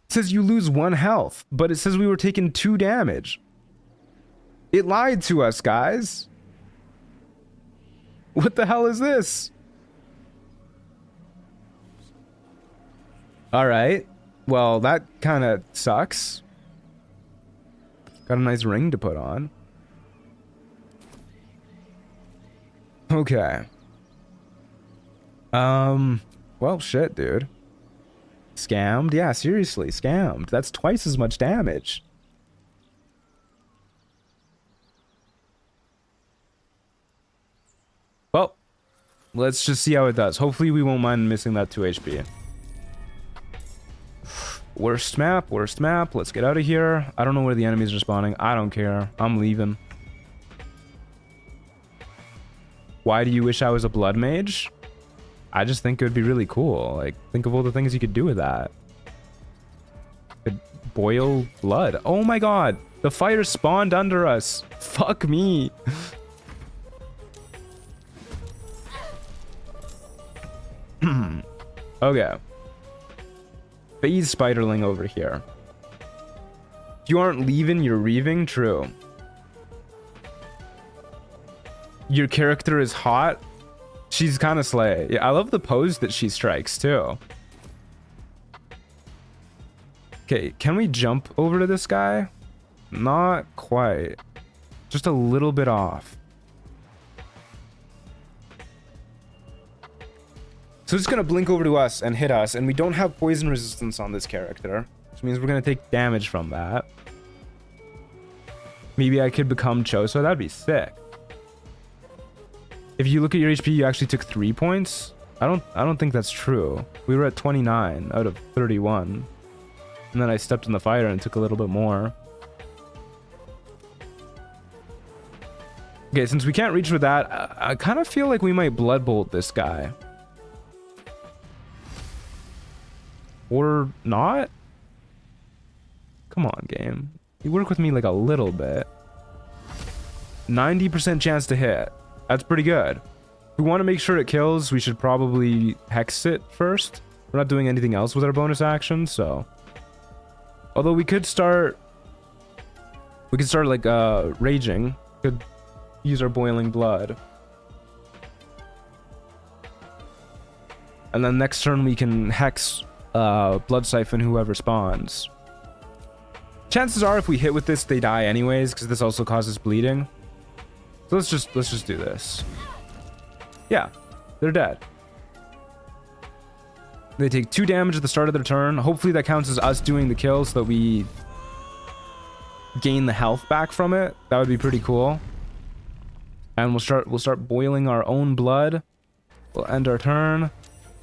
says you lose 1 health, but it says we were taking 2 damage. It lied to us, guys. What the hell is this? Alright. Well, that kind of sucks. Got a nice ring to put on. Okay. Well, shit, dude. Scammed? Yeah, seriously, scammed. That's twice as much damage. Well, let's just see how it does. Hopefully we won't mind missing that 2 HP. Worst map, worst map. Let's get out of here. I don't know where the enemies are spawning. I don't care. I'm leaving. Why do you wish I was a blood mage? I just think it would be really cool. Like, think of all the things you could do with that. Could boil blood. Oh my god. The fire spawned under us. Fuck me. Okay. Phase spiderling over here. If you aren't leaving, you're reaving. True. Your character is hot. She's kind of slay. Yeah, I love the pose that she strikes too. Okay, can we jump over to this guy? Not quite. Just a little bit off. So it's gonna blink over to us and hit us, and we don't have poison resistance on this character, which means we're gonna take damage from that. Maybe I could become Choso. That'd be sick. If you look at your HP, you actually took 3 points. I don't think that's true. We were at 29 out of 31, and then I stepped in the fire and took a little bit more. Okay, since we can't reach with that, I kind of feel like we might blood bolt this guy. Or not? Come on, game. You work with me like a little bit. 90% chance to hit. That's pretty good. If we want to make sure it kills, we should probably hex it first. We're not doing anything else with our bonus action, so. Although we could start like raging. Could use our boiling blood. And then next turn we can hex blood siphon whoever spawns. Chances are if we hit with this they die anyways, because this also causes bleeding. So let's just do this. Yeah, they're dead. They take 2 damage at the start of their turn. Hopefully that counts as us doing the kill so that we gain the health back from it. That would be pretty cool. And we'll start boiling our own blood. We'll end our turn.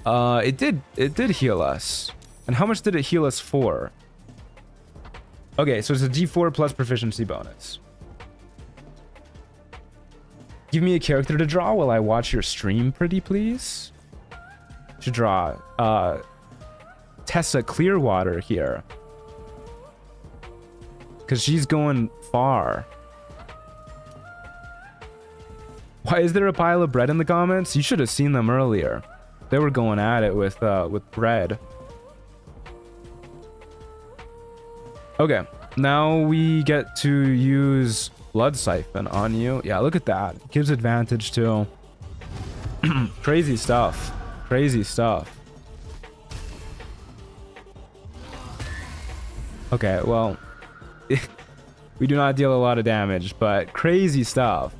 It did heal us. And how much did it heal us for? Okay, so it's a D4 plus proficiency bonus. Give me a character to draw while I watch your stream, pretty please. To draw Tessa Clearwater here. Because she's going far. Why is there a pile of bread in the comments? You should have seen them earlier. They were going at it with bread. Okay, now we get to use Blood Siphon on you. Yeah, look at that. It gives advantage too. Crazy stuff. Crazy stuff. Okay, well, we do not deal a lot of damage, but crazy stuff.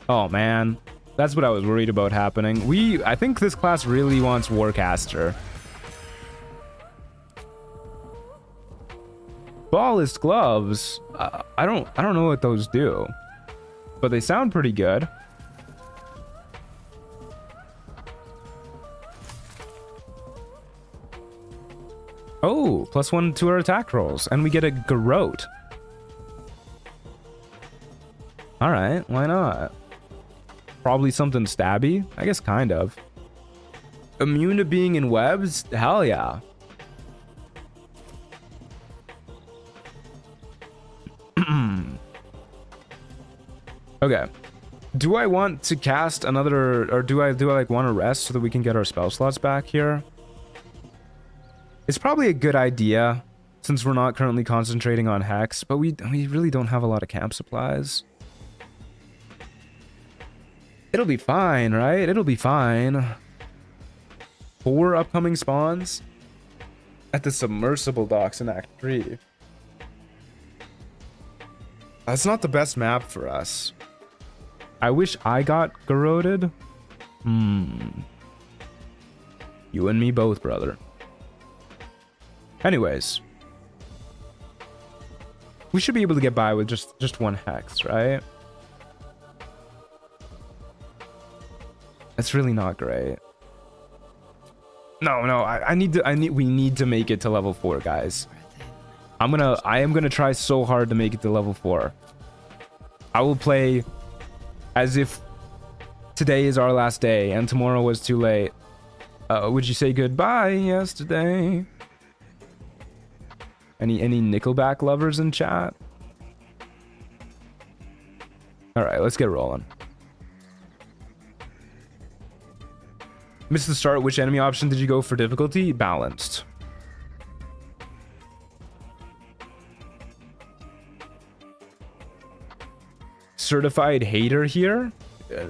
Oh man, that's what I was worried about happening. I think this class really wants Warcaster. Ballist gloves. I don't know what those do, but they sound pretty good. Oh, +1 to our attack rolls, and we get a garrote. All right, why not? Probably something stabby. I guess kind of. Immune to being in webs? Hell yeah. Okay. Do I want to cast another, or do I like want to rest so that we can get our spell slots back here? It's probably a good idea since we're not currently concentrating on hex, but we really don't have a lot of camp supplies. It'll be fine, right? It'll be fine. 4 upcoming spawns at the submersible docks in Act 3. That's not the best map for us. I wish I got garroted. You and me both, brother. Anyways. We should be able to get by with just 1 hex, right? That's really not great. No, we need to make it to level 4, guys. I am gonna try so hard to make it to level 4. I will play as if today is our last day and tomorrow was too late. Would you say goodbye yesterday? Any Nickelback lovers in chat? All right, let's get rolling. Missed the start. Which enemy option did you go for difficulty? Balanced. Certified hater here?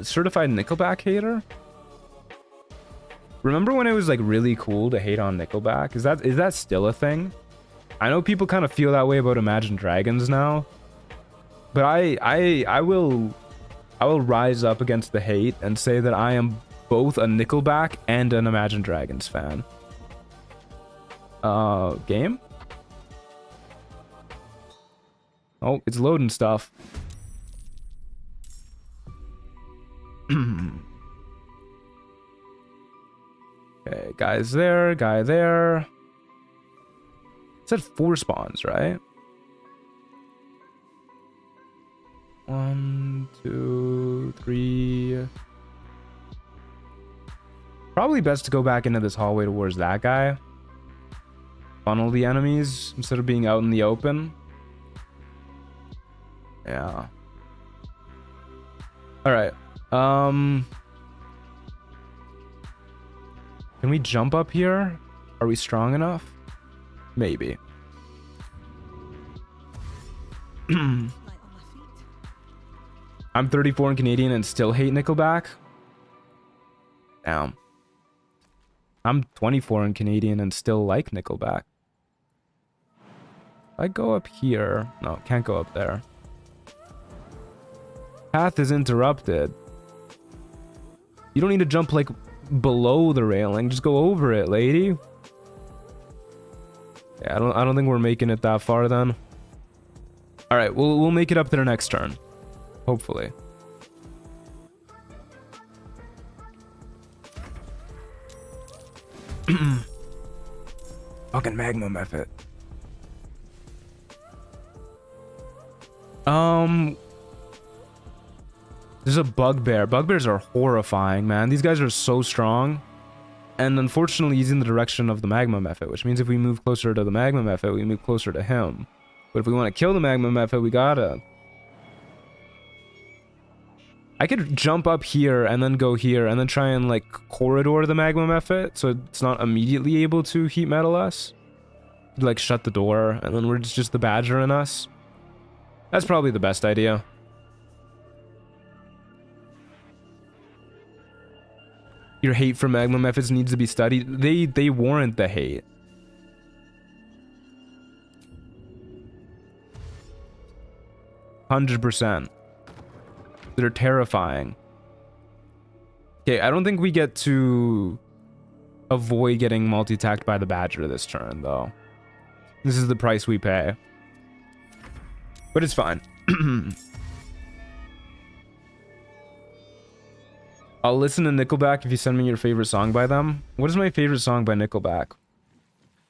Certified Nickelback hater? Remember when it was like really cool to hate on Nickelback? Is that still a thing? I know people kind of feel that way about Imagine Dragons now, but I will rise up against the hate and say that I am both a Nickelback and an Imagine Dragons fan. Game? Oh, it's loading stuff. Okay, guys there, guy there. It said 4 spawns, right? 1, 2, 3. Probably best to go back into this hallway towards that guy. Funnel the enemies instead of being out in the open. Yeah. All right. Can we jump up here? Are we strong enough? Maybe. I'm 34 and Canadian and still hate Nickelback. Damn. I'm 24 and Canadian and still like Nickelback. If I go up here... No, can't go up there. Path is interrupted. You don't need to jump like below the railing. Just go over it, lady. Yeah, I don't think we're making it that far then. All right, we'll make it up there next turn. Hopefully. Fucking magma method. There's a bugbear. Bugbears are horrifying, man. These guys are so strong. And unfortunately, he's in the direction of the magma method, which means if we move closer to the magma method, we move closer to him. But if we want to kill the magma method, we gotta... I could jump up here and then go here and then try and like corridor the magma method so it's not immediately able to heat metal us. Like shut the door and then we're just the badger in us. That's probably the best idea. Your hate for magma methods needs to be studied. They warrant the hate. %. They're terrifying. Okay, I don't think we get to avoid getting multi-tacked by the badger this turn, though. This is the price we pay. But it's fine. I'll listen to Nickelback if you send me your favorite song by them. What is my favorite song by Nickelback?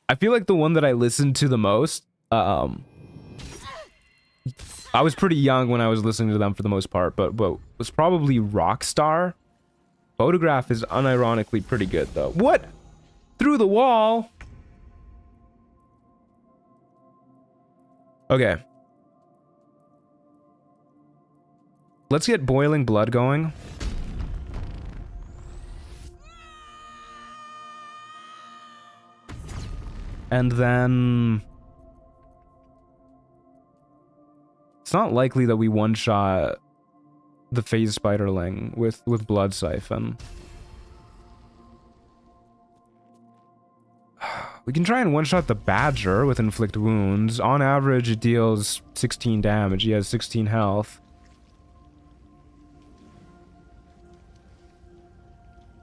I feel like the one that I listened to the most, I was pretty young when I was listening to them for the most part, but was probably Rockstar. Photograph is unironically pretty good, though. What? Through the wall? Okay. Let's get Boiling Blood going. And then... It's not likely that we one-shot the Phase Spiderling with Blood Siphon. We can try and one-shot the Badger with Inflict Wounds. On average, it deals 16 damage. He has 16 health.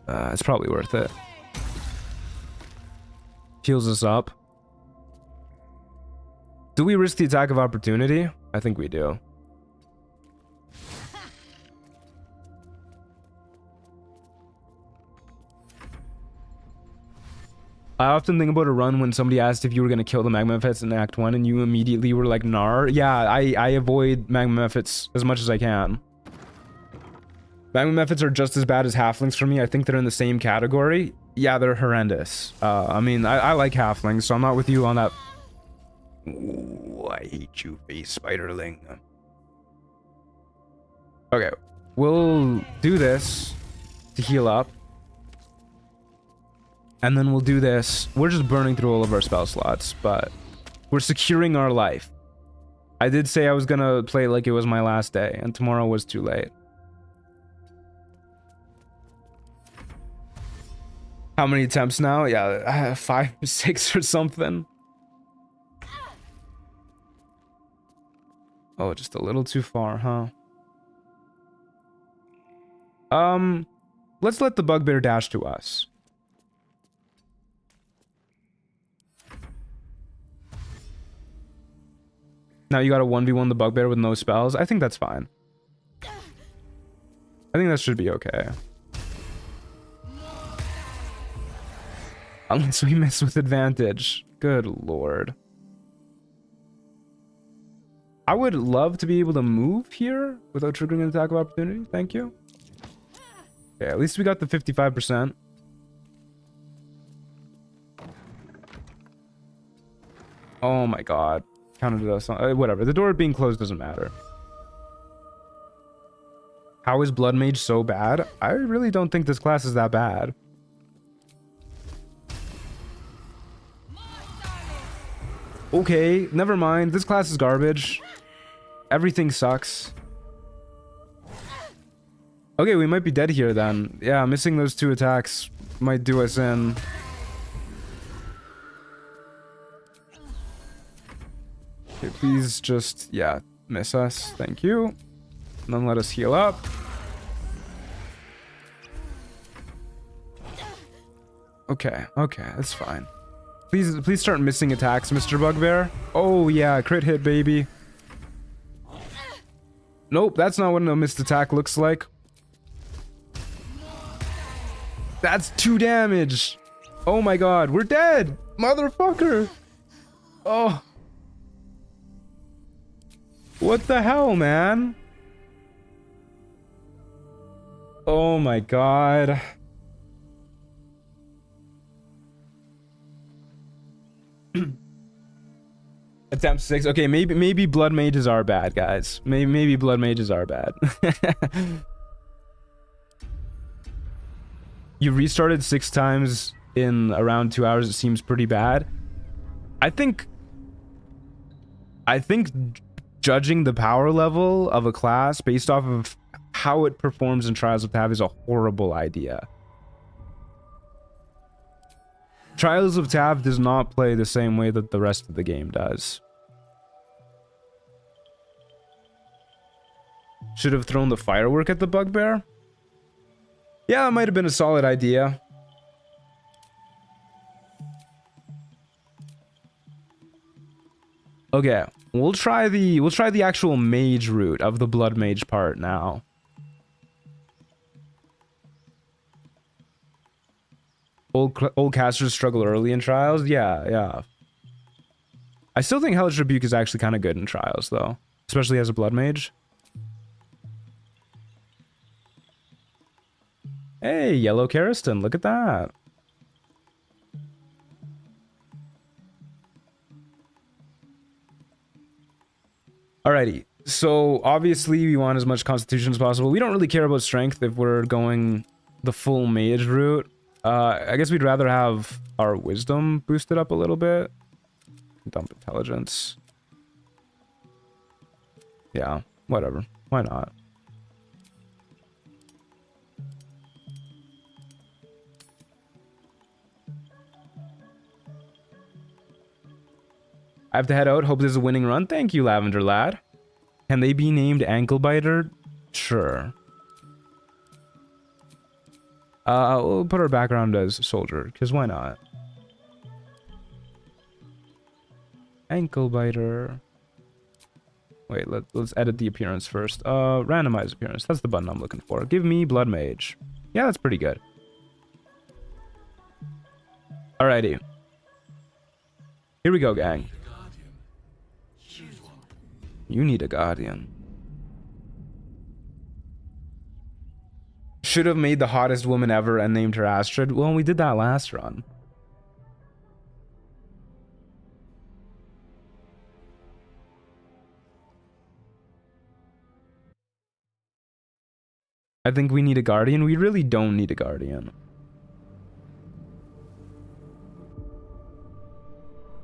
It's probably worth it. Heals us up. Do we risk the attack of opportunity? I think we do. I often think about a run when somebody asked if you were going to kill the magma mephits in Act 1 and you immediately were like, "Nar." Yeah, I avoid magma mephits as much as I can. Magma mephits are just as bad as halflings for me. I think they're in the same category. Yeah, they're horrendous. I mean, I like halflings, so I'm not with you on that. Ooh, I hate you, face spiderling. Okay, we'll do this to heal up. And then we'll do this. We're just burning through all of our spell slots, but we're securing our life. I did say I was gonna play like it was my last day, and tomorrow was too late. How many attempts now? Yeah, 5, 6 or something. Oh, just a little too far, huh? Let's let the bugbear dash to us. Now you got a 1v1 the bugbear with no spells. I think that's fine. I think that should be okay. Unless we miss with advantage. Good lord. I would love to be able to move here without triggering an attack of opportunity. Thank you. Okay, at least we got the 55%. Oh my god. Counted us on, whatever. The door being closed doesn't matter. How is Blood Mage so bad? I really don't think this class is that bad. Okay, never mind. This class is garbage. Everything sucks. Okay, we might be dead here then. Yeah, missing those 2 attacks might do us in. Okay, please just, yeah, miss us. Thank you. And then let us heal up. Okay, that's fine. Please start missing attacks, Mr. Bugbear. Oh yeah, crit hit, baby. Nope, that's not what a missed attack looks like. That's 2 damage. Oh my god, we're dead, motherfucker. Oh. What the hell, man? Oh my god. Attempt 6. Okay, maybe Blood Mages are bad, guys. Maybe Blood Mages are bad. You restarted 6 times in around 2 hours. It seems pretty bad. I think judging the power level of a class based off of how it performs in Trials of Tav is a horrible idea. Trials of Tav does not play the same way that the rest of the game does. Should have thrown the firework at the bugbear? Yeah, that might have been a solid idea. Okay, we'll try the actual mage route of the blood mage part now. Old casters struggle early in trials. Yeah. I still think Hellish Rebuke is actually kind of good in trials though, especially as a blood mage. Hey, yellow Karistan, look at that. Alrighty, so obviously we want as much constitution as possible. We don't really care about strength if we're going the full mage route. I guess we'd rather have our wisdom boosted up a little bit. Dump intelligence. Yeah, whatever. Why not? I have to head out. Hope this is a winning run. Thank you, Lavender Lad. Can they be named Ankle Biter? Sure. We'll put our background as soldier, because why not? Ankle Biter. Wait, let's edit the appearance first. Randomize appearance. That's the button I'm looking for. Give me Blood Mage. Yeah, that's pretty good. Alrighty. Here we go, gang. You need a guardian. Should have made the hottest woman ever and named her Astrid. Well, we did that last run. I think we need a guardian. We really don't need a guardian.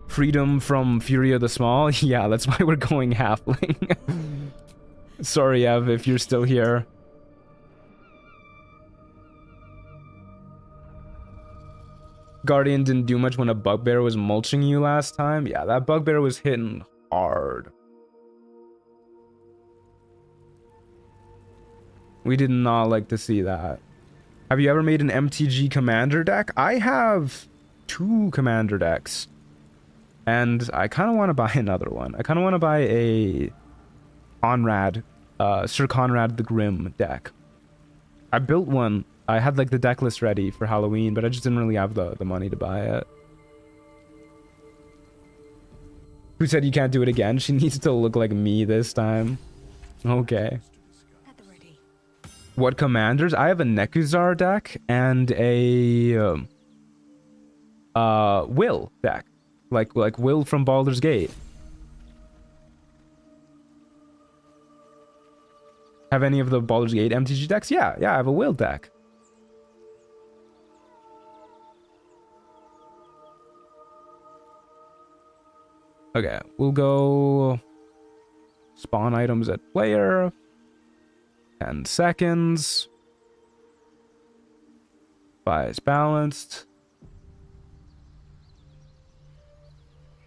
Freedom from Furia the Small? Yeah, that's why we're going halfling. Sorry, Ev, if you're still here. Guardian didn't do much when a bugbear was mulching you last time. Yeah, that bugbear was hitting hard. We did not like to see that. Have you ever made an MTG commander deck? I have 2 commander decks. And I kind of want to buy another one. I kind of want to buy a Conrad, Sir Conrad the Grim deck. I built one. I had like the deck list ready for Halloween, but I just didn't really have the money to buy it. Who said you can't do it again? She needs to look like me this time. Okay. What commanders? I have a Nekuzar deck and a Will deck. Like Will from Baldur's Gate. Have any of the Baldur's Gate MTG decks? Yeah, I have a Will deck. Okay, we'll go spawn items at player. 10 seconds. Bias balanced.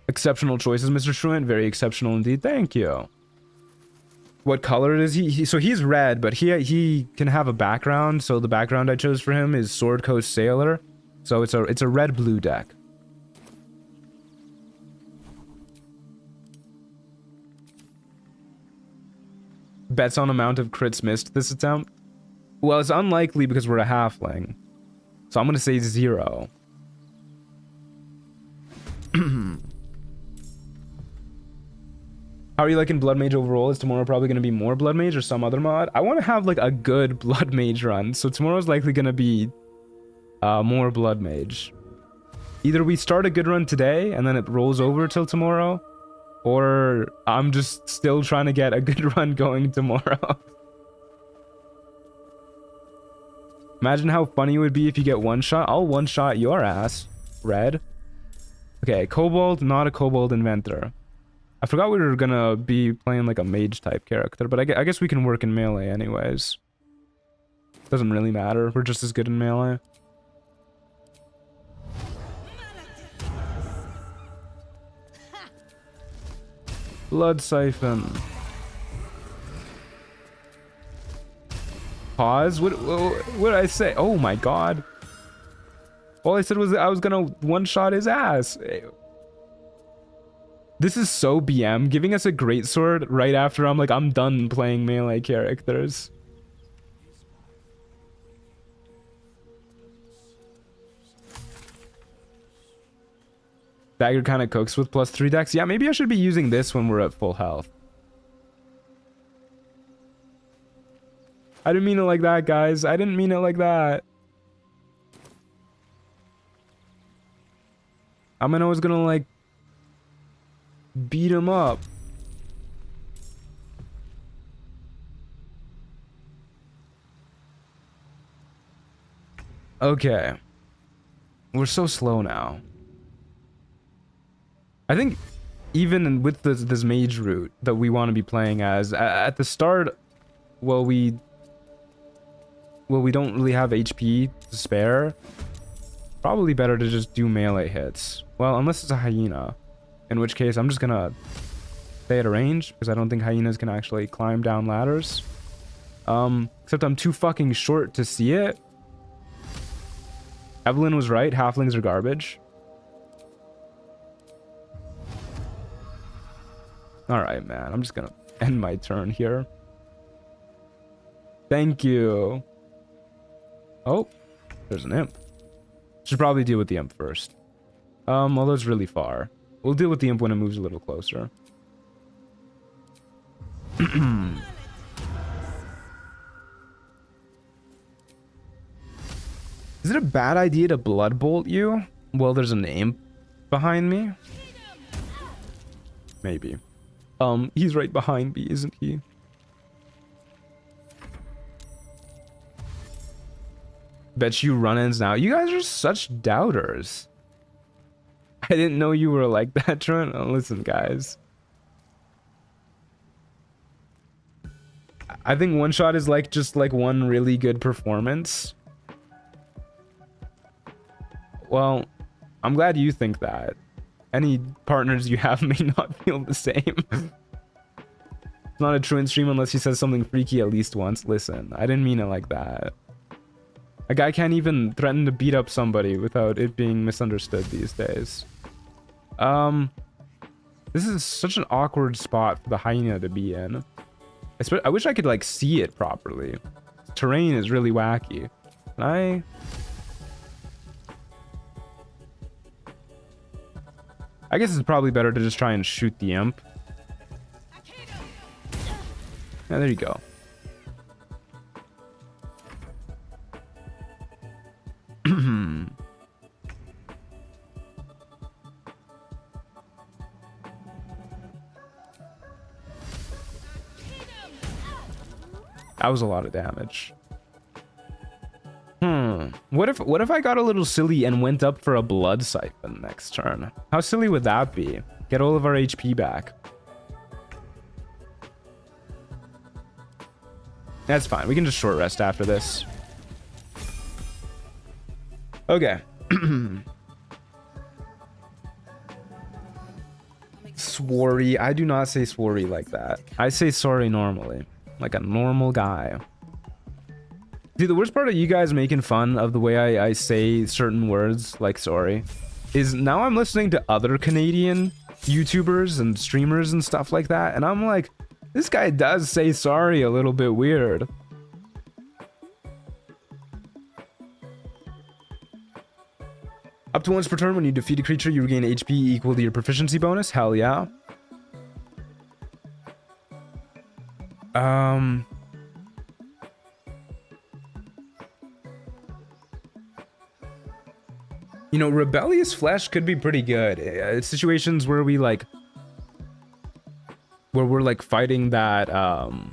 Exceptional choices, Mr. Truant. Very exceptional indeed. Thank you. What color is he? So he's red, but he can have a background. So the background I chose for him is Sword Coast Sailor. So it's a red-blue deck. Bets on amount of crits missed this attempt? Well, it's unlikely because we're a halfling. So I'm going to say 0. How are you liking Blood Mage overall? Is tomorrow probably going to be more Blood Mage or some other mod? I want to have like a good Blood Mage run. So tomorrow's likely going to be more Blood Mage. Either we start a good run today and then it rolls over till tomorrow. Or I'm just still trying to get a good run going tomorrow. Imagine how funny it would be if you get one shot. I'll one shot your ass, Red. Okay, Kobold, not a Kobold Inventor. I forgot we were gonna be playing like a mage type character, but I guess we can work in melee anyways. Doesn't really matter. We're just as good in melee. Blood Siphon. Pause? What did I say? Oh my god. All I said was that I was gonna one-shot his ass. This is so BM, giving us a greatsword right after I'm done playing melee characters. Dagger kind of cooks with +3 decks. Yeah, maybe I should be using this when we're at full health. I didn't mean it like that, guys. I didn't mean it like that. Amino was gonna, like, beat him up. Okay. We're so slow now. I think even with this mage route that we want to be playing as, at the start, well, we don't really have HP to spare. Probably better to just do melee hits. Well, unless it's a hyena. In which case, I'm just gonna stay at a range, because I don't think hyenas can actually climb down ladders. Except I'm too fucking short to see it. Evelyn was right, halflings are garbage. Alright, man, I'm just gonna end my turn here. Thank you. Oh, there's an imp. Should probably deal with the imp first. Although it's really far. We'll deal with the imp when it moves a little closer. Is it a bad idea to blood bolt you? Well, there's an imp behind me. Maybe. He's right behind me, isn't he? Bet you run-ins now. You guys are such doubters. I didn't know you were like that, Trent. Oh, listen, guys. I think one shot is like just like one really good performance. Well, I'm glad you think that. Any partners you have may not feel the same. It's not a truant stream unless he says something freaky at least once. Listen, I didn't mean it like that. A guy can't even threaten to beat up somebody without it being misunderstood these days. This is such an awkward spot for the hyena to be in. I wish I could like see it properly. Terrain is really wacky. I guess it's probably better to just try and shoot the imp. Yeah, there you go. That was a lot of damage. What if I got a little silly and went up for a blood siphon next turn? How silly would that be? Get all of our HP back. That's fine. We can just short rest after this. Okay. Sworry. I do not say sworry like that. I say sorry normally. Like a normal guy. See, the worst part of you guys making fun of the way I say certain words, like sorry, is now I'm listening to other Canadian YouTubers and streamers and stuff like that, and I'm like, this guy does say sorry a little bit weird. Up to once per turn, when you defeat a creature, you regain HP equal to your proficiency bonus. Hell yeah. You know, rebellious flesh could be pretty good. Situations where we like, where we're like fighting that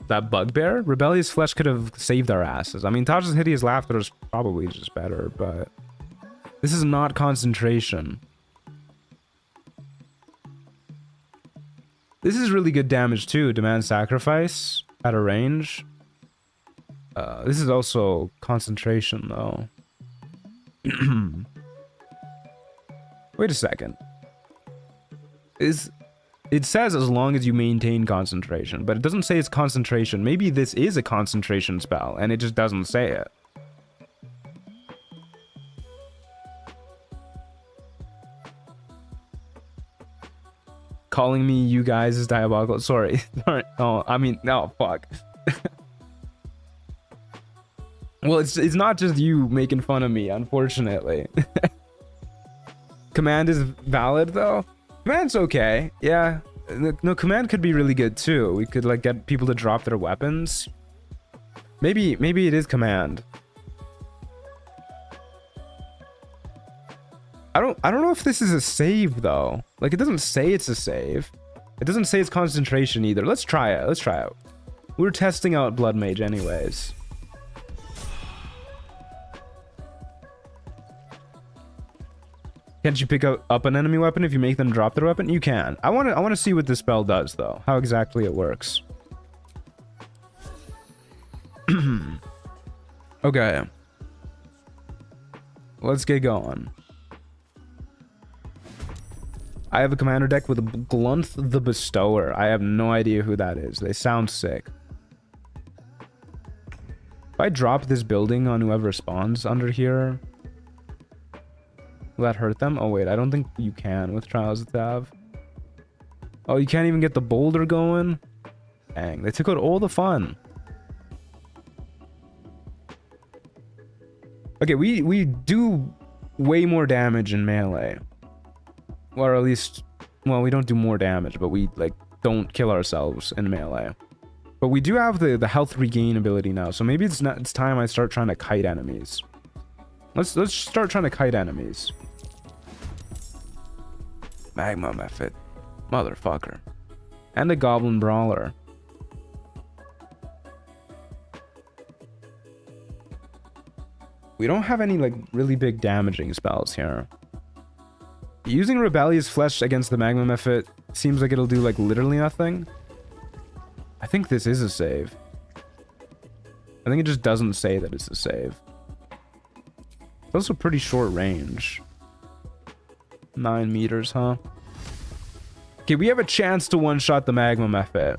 that bugbear. Rebellious flesh could have saved our asses. I mean, Taj's hideous laughter is probably just better, but this is not concentration. This is really good damage too. Demand sacrifice at a range. This is also concentration though. Wait a second. It says as long as you maintain concentration, but it doesn't say it's concentration. Maybe this is a concentration spell and it just doesn't say it. Calling me you guys is diabolical. Sorry. Oh, I mean, no, fuck. Well, it's not just you making fun of me, unfortunately. Command is valid though. Command's okay. Yeah. No, command could be really good too. We could like get people to drop their weapons. Maybe it is command. I don't know if this is a save though. Like it doesn't say it's a save. It doesn't say it's concentration either. Let's try it. Let's try it. We're testing out Blood Mage anyways. Can't you pick up an enemy weapon if you make them drop their weapon? You can. I want to see what this spell does though. How exactly it works. Okay. Let's get going. I have a commander deck with a Glunth the Bestower. I have no idea who that is. They sound sick. If I drop this building on whoever spawns under here, will that hurt them? Oh wait, I don't think you can with Trials of Tav. Oh, you can't even get the boulder going? Dang, they took out all the fun. Okay, we do way more damage in melee. or at least, well, we don't do more damage, but we like don't kill ourselves in melee. But we do have the health regain ability now, so maybe it's time I start trying to kite enemies. Let's start trying to kite enemies. Magma method, motherfucker, and a goblin brawler. We don't have any like really big damaging spells here. Using Rebellious Flesh against the Magma Mephit seems like it'll do like literally nothing. I think this is a save. I think it just doesn't say that it's a save. It's also pretty short range. 9 meters, huh? Okay, we have a chance to one-shot the Magma Mephit.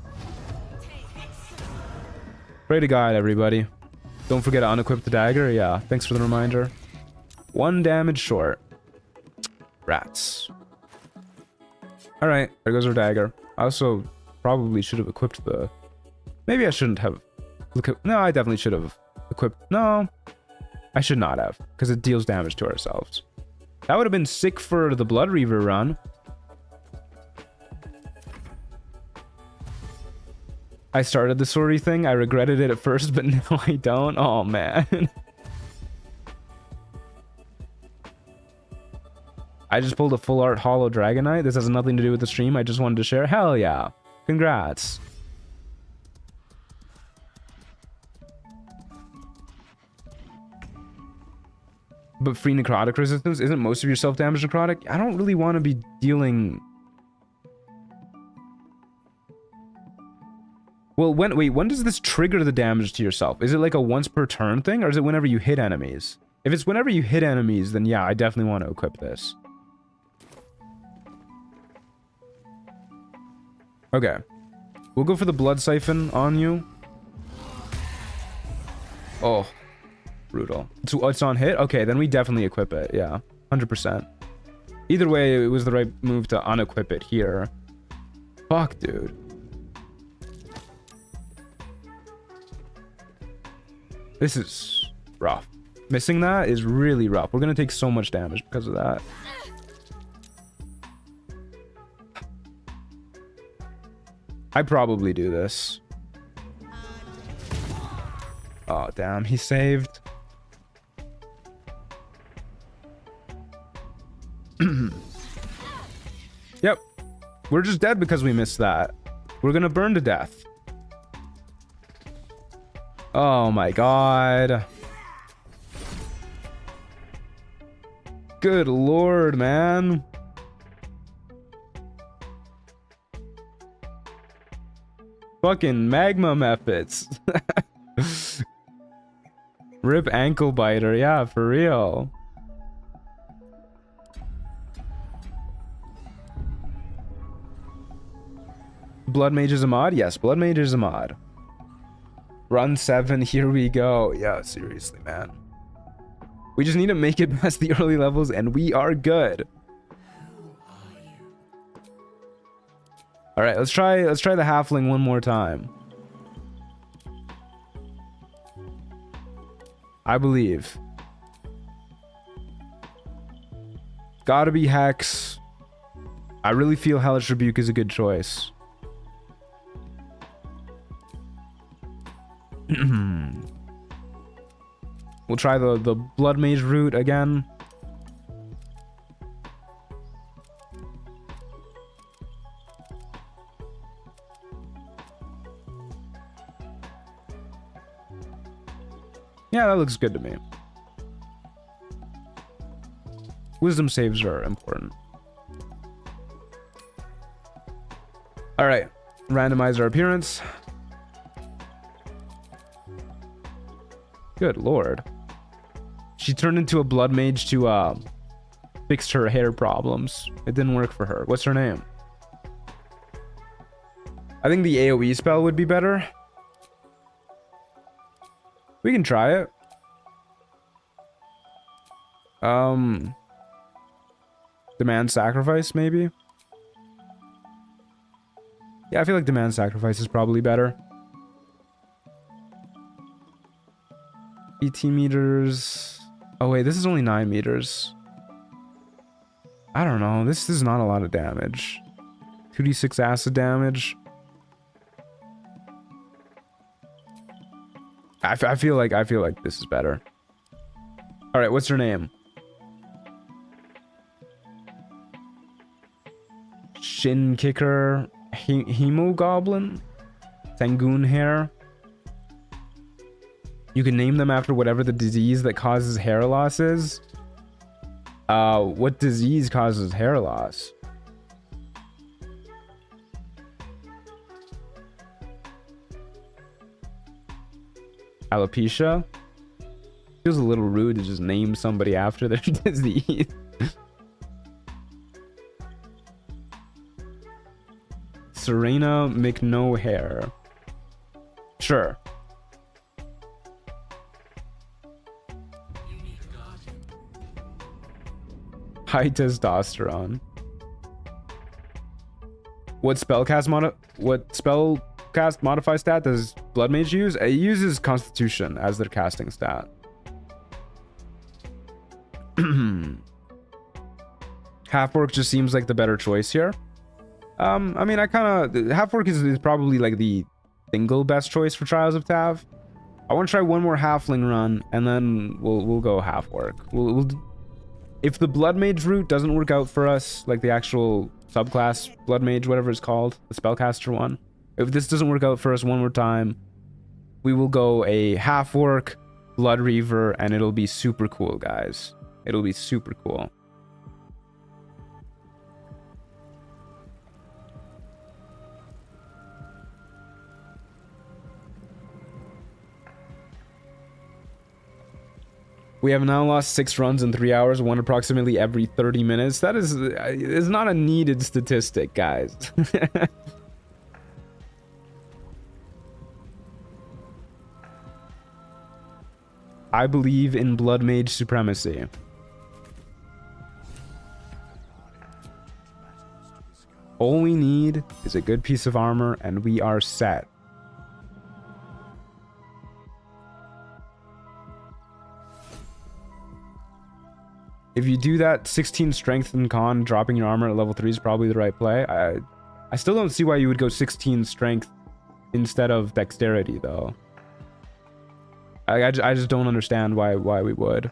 Pray to God, everybody. Don't forget to unequip the dagger. Yeah, thanks for the reminder. 1 damage short. Rats. Alright, there goes our dagger. I also probably should have equipped the... Maybe I shouldn't have... No, I definitely should have equipped... No, I should not have, because it deals damage to ourselves. That would have been sick for the Blood Reaver run. I started the sorry thing. I regretted it at first, but now I don't. Oh, man. I just pulled a full art hollow Dragonite. This has nothing to do with the stream. I just wanted to share. Hell yeah. Congrats. But free necrotic resistance? Isn't most of your self-damage necrotic? I don't really want to be dealing... Well, when does this trigger the damage to yourself? Is it like a once per turn thing, or is it whenever you hit enemies? If it's whenever you hit enemies, then yeah, I definitely want to equip this. Okay. We'll go for the Blood Siphon on you. Oh. Brutal. It's on hit? Okay, then we definitely equip it. Yeah. 100%. Either way, it was the right move to unequip it here. Fuck, dude. This is rough. Missing that is really rough. We're gonna take so much damage because of that. I probably do this. Oh, damn. He saved. Yep. We're just dead because we missed that. We're gonna burn to death. Oh my god. Good lord, man. Fucking magma methods. Rip ankle biter. Yeah, for real. Blood Mage is a mod? Yes, Blood Mage is a mod. Run 7, here we go. Yeah, seriously, man. We just need to make it past the early levels and we are good. Alright, let's try the halfling one more time. I believe. Gotta be Hex. I really feel Hellish Rebuke is a good choice. We'll try the Blood Mage route again. Yeah, that looks good to me. Wisdom saves are important. Alright. Randomize our appearance. Good lord. She turned into a blood mage to fix her hair problems. It didn't work for her. What's her name? I think the AoE spell would be better. We can try it. Demand Sacrifice, maybe? Yeah, I feel like Demand Sacrifice is probably better. 18 meters. Oh wait, this is only 9 meters. I don't know. This is not a lot of damage. 2d6 acid damage. I feel like this is better. All right, what's her name? Shin Kicker, Hemogoblin, Sangoon Hair. You can name them after whatever the disease that causes hair loss is. What disease causes hair loss? Alopecia? Feels a little rude to just name somebody after their disease. Serena McNohair. Sure. High testosterone. What spellcast modify stat does Blood Mage use? It uses Constitution as their casting stat. Half-orc just seems like the better choice here. I mean, half-orc is probably like the single best choice for Trials of Tav. I want to try one more halfling run, and then we'll go half-orc. If the Blood Mage route doesn't work out for us, like the actual subclass Blood Mage, whatever it's called, the spellcaster one. If this doesn't work out for us one more time, we will go a half-orc Blood Reaver, and it'll be super cool, guys. It'll be super cool. We have now lost 6 runs in 3 hours, one approximately every 30 minutes. That is not a needed statistic, guys. I believe in Blood Mage supremacy. All we need is a good piece of armor, and we are set. If you do that, 16 strength and con, dropping your armor at level 3 is probably the right play. I still don't see why you would go 16 strength instead of dexterity, though. I just don't understand why we would.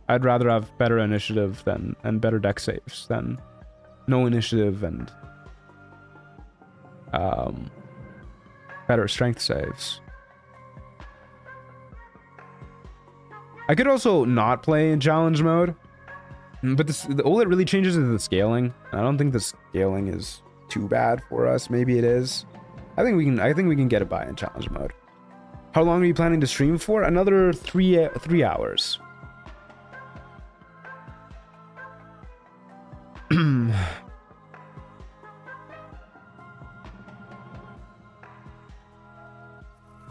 I'd rather have better initiative and better dex saves than no initiative and better strength saves. I could also not play in challenge mode, but all that really changes is the scaling. I don't think the scaling is too bad for us. Maybe it is. I think we can get it by in challenge mode. How long are you planning to stream for? Another 3 hours.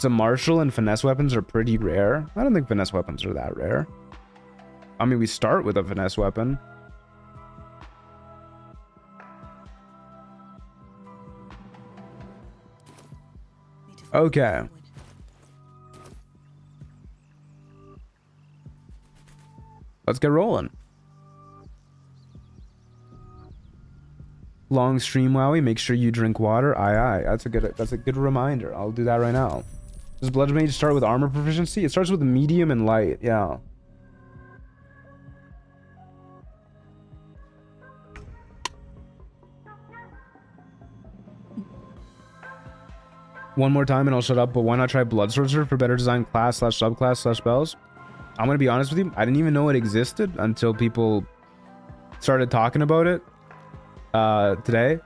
So martial and finesse weapons are pretty rare. I don't think finesse weapons are that rare. I mean, we start with a finesse weapon. Okay. Let's get rolling. Long stream, Wowie. Make sure you drink water. Aye. That's a good reminder. I'll do that right now. Does Blood Mage start with armor proficiency? It starts with medium and light. Yeah. One more time and I'll shut up, but why not try Blood Sorcerer for better design class / subclass / spells? I'm gonna be honest with you, I didn't even know it existed until people started talking about it today.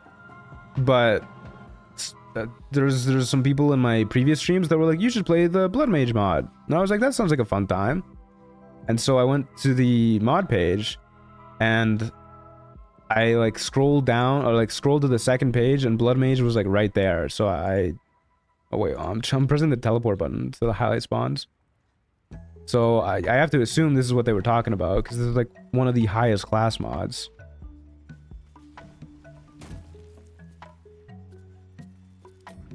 But there's some people in my previous streams that were like, you should play the Blood Mage mod. And I was like, that sounds like a fun time. And so I went to the mod page and I like scrolled down or like scrolled to the second page and Blood Mage was like right there. So oh wait, I'm pressing the teleport button to the highlight spawns. So I have to assume this is what they were talking about because this is like one of the highest class mods.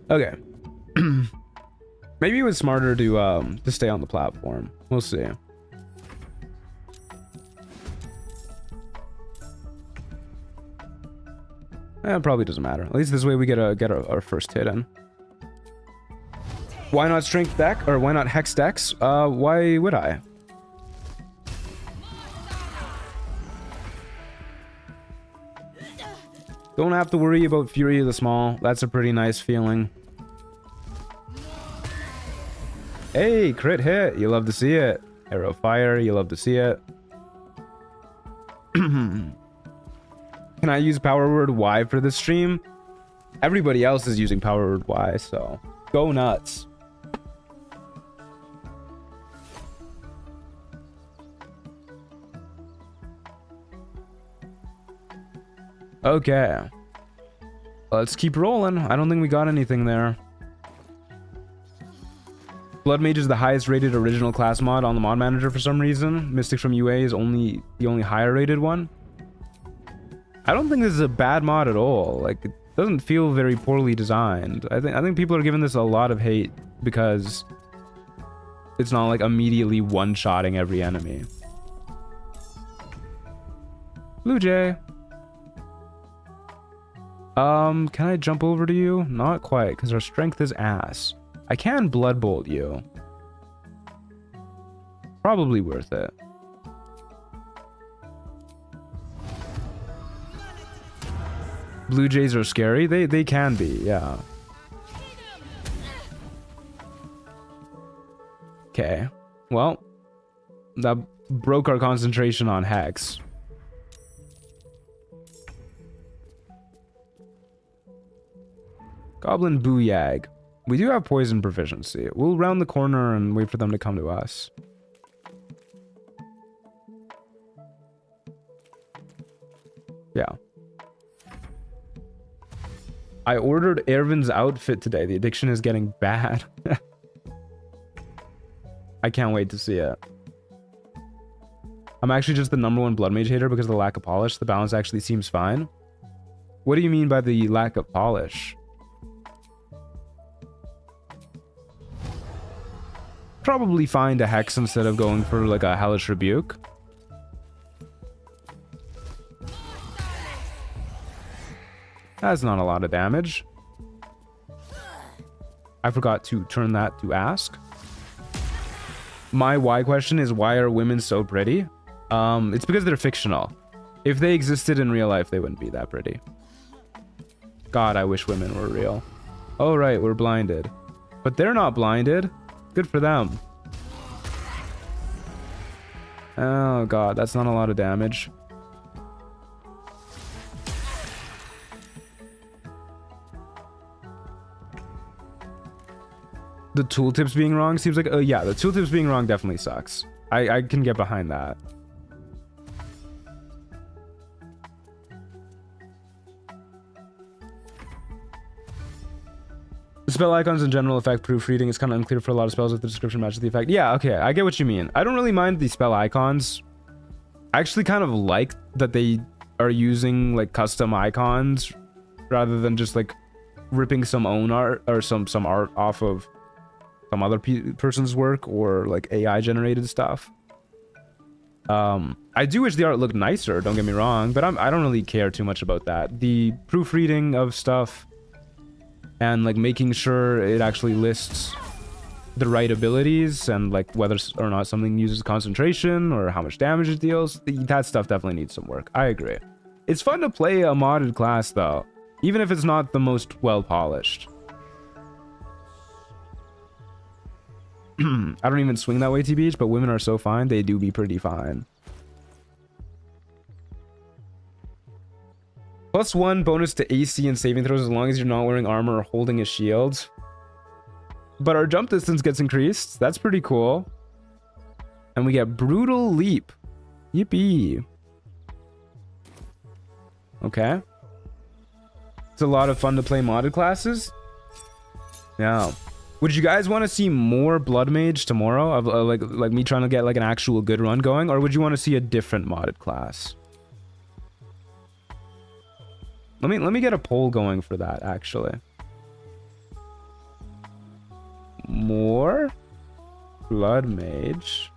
Okay. Maybe it was smarter to stay on the platform. We'll see. It probably doesn't matter. At least this way we get our first hit in. Why not strength deck? Or why not hex decks? Why would I? Don't have to worry about Fury of the Small. That's a pretty nice feeling. Hey, crit hit. You love to see it. Arrow fire. You love to see it. Can I use power word Y for this stream? Everybody else is using power word Y, so go nuts. Okay. Let's keep rolling. I don't think we got anything there. Blood Mage is the highest rated original class mod on the mod manager for some reason. Mystic from UA is the only higher rated one. I don't think this is a bad mod at all. Like, it doesn't feel very poorly designed. I think people are giving this a lot of hate because it's not like immediately one-shotting every enemy. Blue Jay. Can I jump over to you? Not quite, because our strength is ass. I can Blood Bolt you. Probably worth it. Blue Jays are scary. They can be, yeah. Okay. Well, that broke our concentration on Hex. Goblin Booyag. We do have poison proficiency. We'll round the corner and wait for them to come to us. Yeah. I ordered Ervin's outfit today. The addiction is getting bad. I can't wait to see it. I'm actually just the #1 Blood Mage hater because of the lack of polish. The balance actually seems fine. What do you mean by the lack of polish? Probably find a Hex instead of going for like a Hellish Rebuke. That's not a lot of damage. I forgot to turn that to ask. My why question is, why are women so pretty? It's because they're fictional. If they existed in real life, they wouldn't be that pretty. God, I wish women were real. Oh, right, we're blinded. But they're not blinded. Good for them. Oh, God, that's not a lot of damage. The tooltips being wrong seems like... yeah, the tooltips being wrong definitely sucks. I can get behind that. The spell icons in general affect proofreading. It's kind of unclear for a lot of spells if the description matches the effect. Yeah, okay, I get what you mean. I don't really mind the spell icons. I actually kind of like that they are using like custom icons rather than just like ripping some own art or some art off of some other person's work or like AI generated stuff. I do wish the art looked nicer, don't get me wrong, but I don't really care too much about that. The proofreading of stuff and like making sure it actually lists the right abilities and like whether or not something uses concentration or how much damage it deals, that stuff definitely needs some work. I agree. It's fun to play a modded class though, even if it's not the most well polished. I don't even swing that way, TBH, but women are so fine. They do be pretty fine. +1 bonus to AC and saving throws as long as you're not wearing armor or holding a shield. But our jump distance gets increased. That's pretty cool. And we get Brutal Leap. Yippee. Okay. It's a lot of fun to play modded classes. Yeah. Would you guys want to see more Blood Mage tomorrow? Of like me trying to get like an actual good run going? Or would you want to see a different modded class? Let me get a poll going for that, actually. More Blood Mage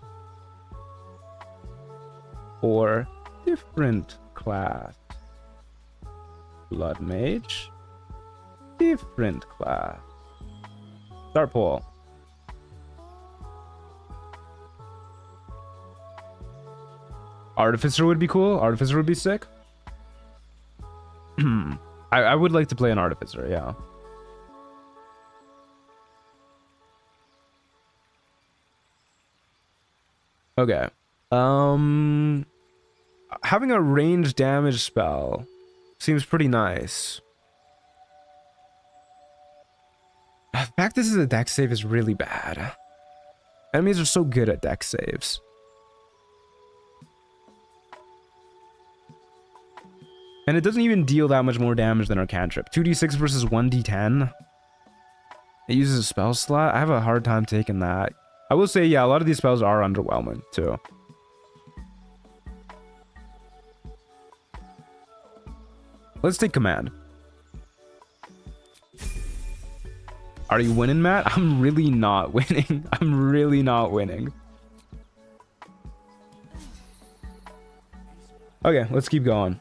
or different class? Blood Mage. Different class. Start poll. Artificer would be cool. Artificer would be sick. I would like to play an Artificer, yeah. Okay. Having a ranged damage spell seems pretty nice. The fact this is a dex save is really bad. Enemies are so good at dex saves. And it doesn't even deal that much more damage than our cantrip. 2d6 versus 1d10. It uses a spell slot. I have a hard time taking that. I will say, yeah, a lot of these spells are underwhelming, too. Let's take command. Are you winning, Matt? I'm really not winning. I'm really not winning. Okay, let's keep going.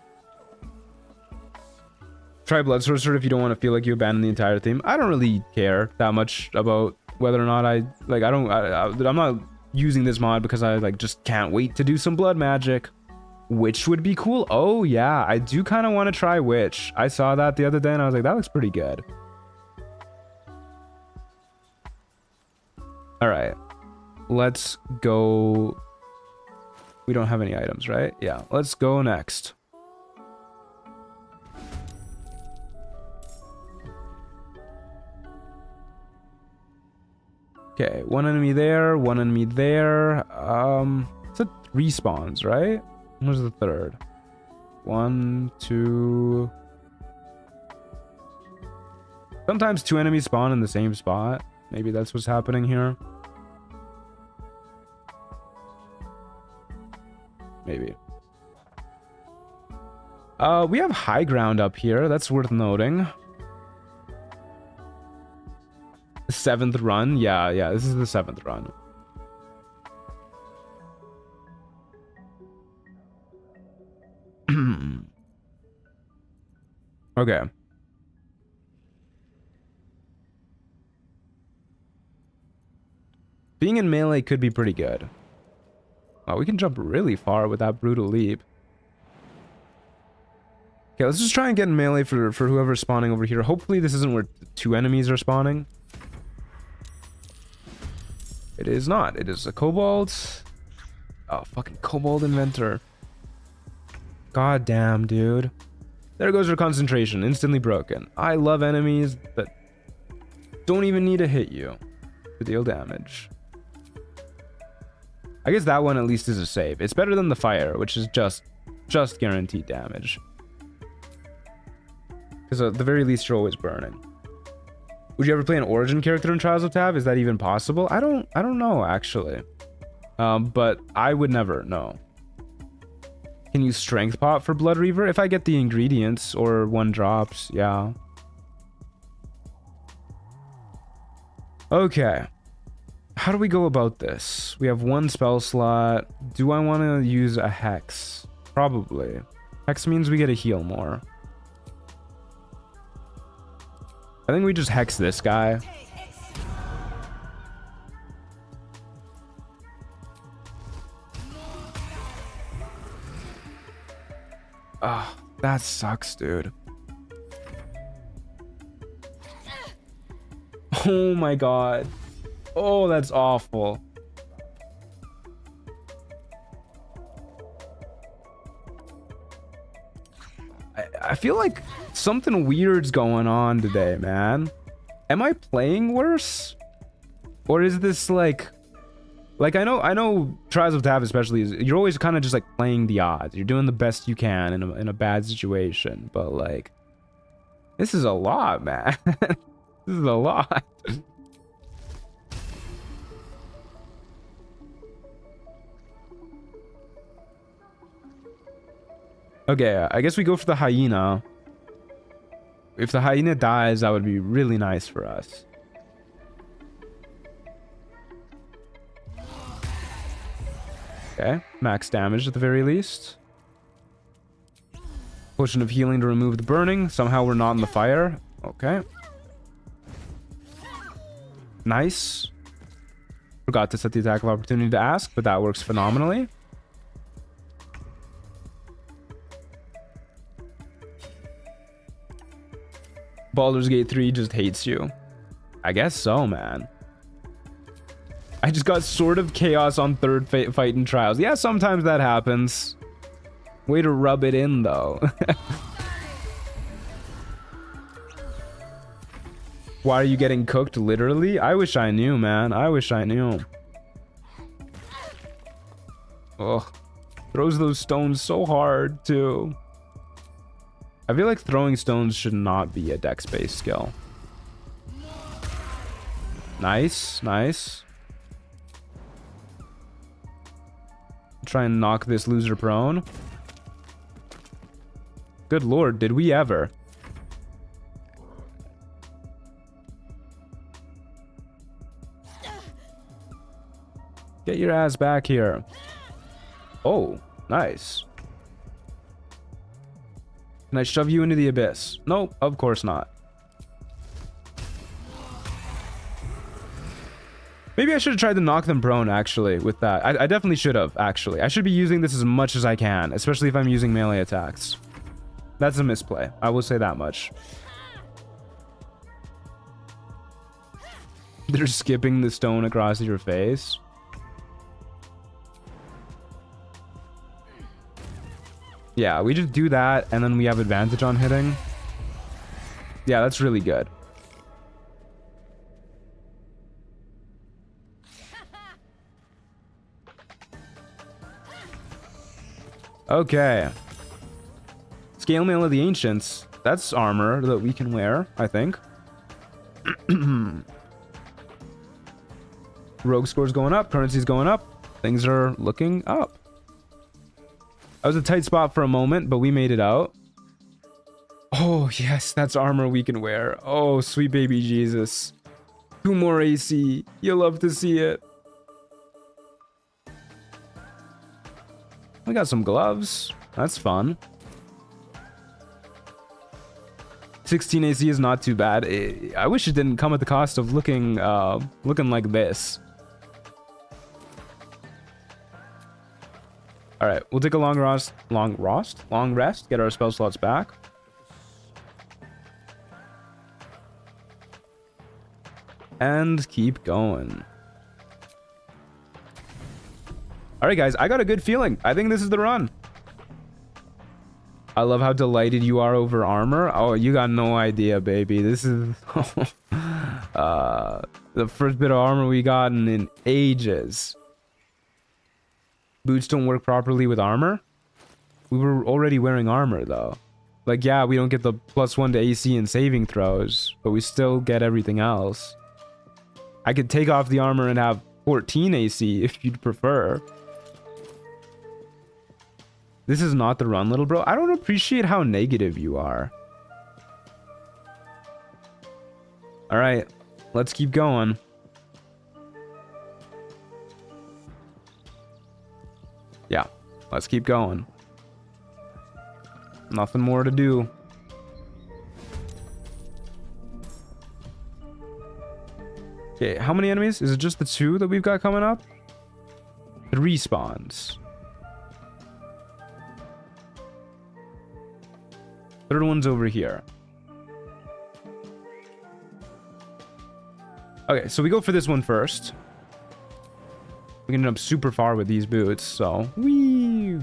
Try Blood Sorcerer if you don't want to feel like you abandon the entire team. I don't really care that much about whether or not I'm not using this mod because I like just can't wait to do some blood magic. Witch would be cool. Oh yeah, I do kind of want to try Witch. I saw that the other day and I was like, that looks pretty good. All right, let's go. We don't have any items, right? Yeah, let's go next. Okay, one enemy there, one enemy there. It's a 3 spawns, right? Where's the third? 1, 2. Sometimes 2 enemies spawn in the same spot. Maybe that's what's happening here. Maybe. We have high ground up here. That's worth noting. 7th run. Yeah, this is the 7th run. Okay. Being in melee could be pretty good. Wow, we can jump really far with that brutal leap. Okay, let's just try and get in melee for whoever's spawning over here. Hopefully this isn't where 2 enemies are spawning. It is not. It is a kobold. Oh, fucking kobold inventor. God damn, dude. There goes your concentration. Instantly broken. I love enemies that don't even need to hit you to deal damage. I guess that one at least is a save. It's better than the fire, which is just guaranteed damage. Because at the very least, you're always burning. Would you ever play an origin character in Trials of Tab? Is that even possible? I don't know, actually. But I would never know. Can you strength pop for Blood Reaver? If I get the ingredients or 1 drops, yeah. Okay. How do we go about this? We have 1 spell slot. Do I want to use a Hex? Probably. Hex means we get to heal more. I think we just Hex this guy. Ah, oh, that sucks, dude. Oh my god. Oh, that's awful. I feel like something weird's going on today, man. Am I playing worse? Or is this like I know Trials of Tab especially is you're always kind of just like playing the odds. You're doing the best you can in a bad situation, but like this is a lot, man. This is a lot. Okay, I guess we go for the hyena. If the hyena dies, that would be really nice for us. Okay, max damage at the very least. Potion of healing to remove the burning. Somehow we're not in the fire. Okay. Nice. Forgot to set the attack of opportunity to ask, but that works phenomenally. Baldur's Gate 3 just hates you. I guess so, man. I just got Sword of Chaos on third fight in Trials. Yeah, sometimes that happens. Way to rub it in, though. Why are you getting cooked, literally? I wish I knew, man. I wish I knew. Ugh. Throws those stones so hard, too. I feel like throwing stones should not be a dex-based skill. Nice, nice. Try and knock this loser prone. Good lord, did we ever? Get your ass back here. Oh, nice. Can I shove you into the abyss? Nope, of course not. Maybe I should have tried to knock them prone, actually, with that. I definitely should have, actually. I should be using this as much as I can, especially if I'm using melee attacks. That's a misplay. I will say that much. They're skipping the stone across your face. Yeah, we just do that, and then we have advantage on hitting. Yeah, that's really good. Okay. Scale Mail of the Ancients. That's armor that we can wear, I think. Rogue score's going up. Currency's going up. Things are looking up. That was a tight spot for a moment, but we made it out. Oh, yes, that's armor we can wear. Oh, sweet baby Jesus. 2 more AC. You'll love to see it. We got some gloves. That's fun. 16 AC is not too bad. I wish it didn't come at the cost of looking like this. All right, we'll take a long rest, get our spell slots back. And keep going. All right, guys, I got a good feeling. I think this is the run. I love how delighted you are over armor. Oh, you got no idea, baby. This is the first bit of armor we gotten in ages. Boots don't work properly with armor. We were already wearing armor, though. Like, yeah, we don't get the +1 to AC and saving throws, but we still get everything else. I could take off the armor and have 14 AC if you'd prefer. This is not the run, little bro. I don't appreciate how negative you are. All right, let's keep going. Yeah, let's keep going. Nothing more to do. Okay, how many enemies? Is it just the 2 that we've got coming up? 3 spawns. Third one's over here. Okay, so we go for this one first. We can jump super far with these boots, so whee!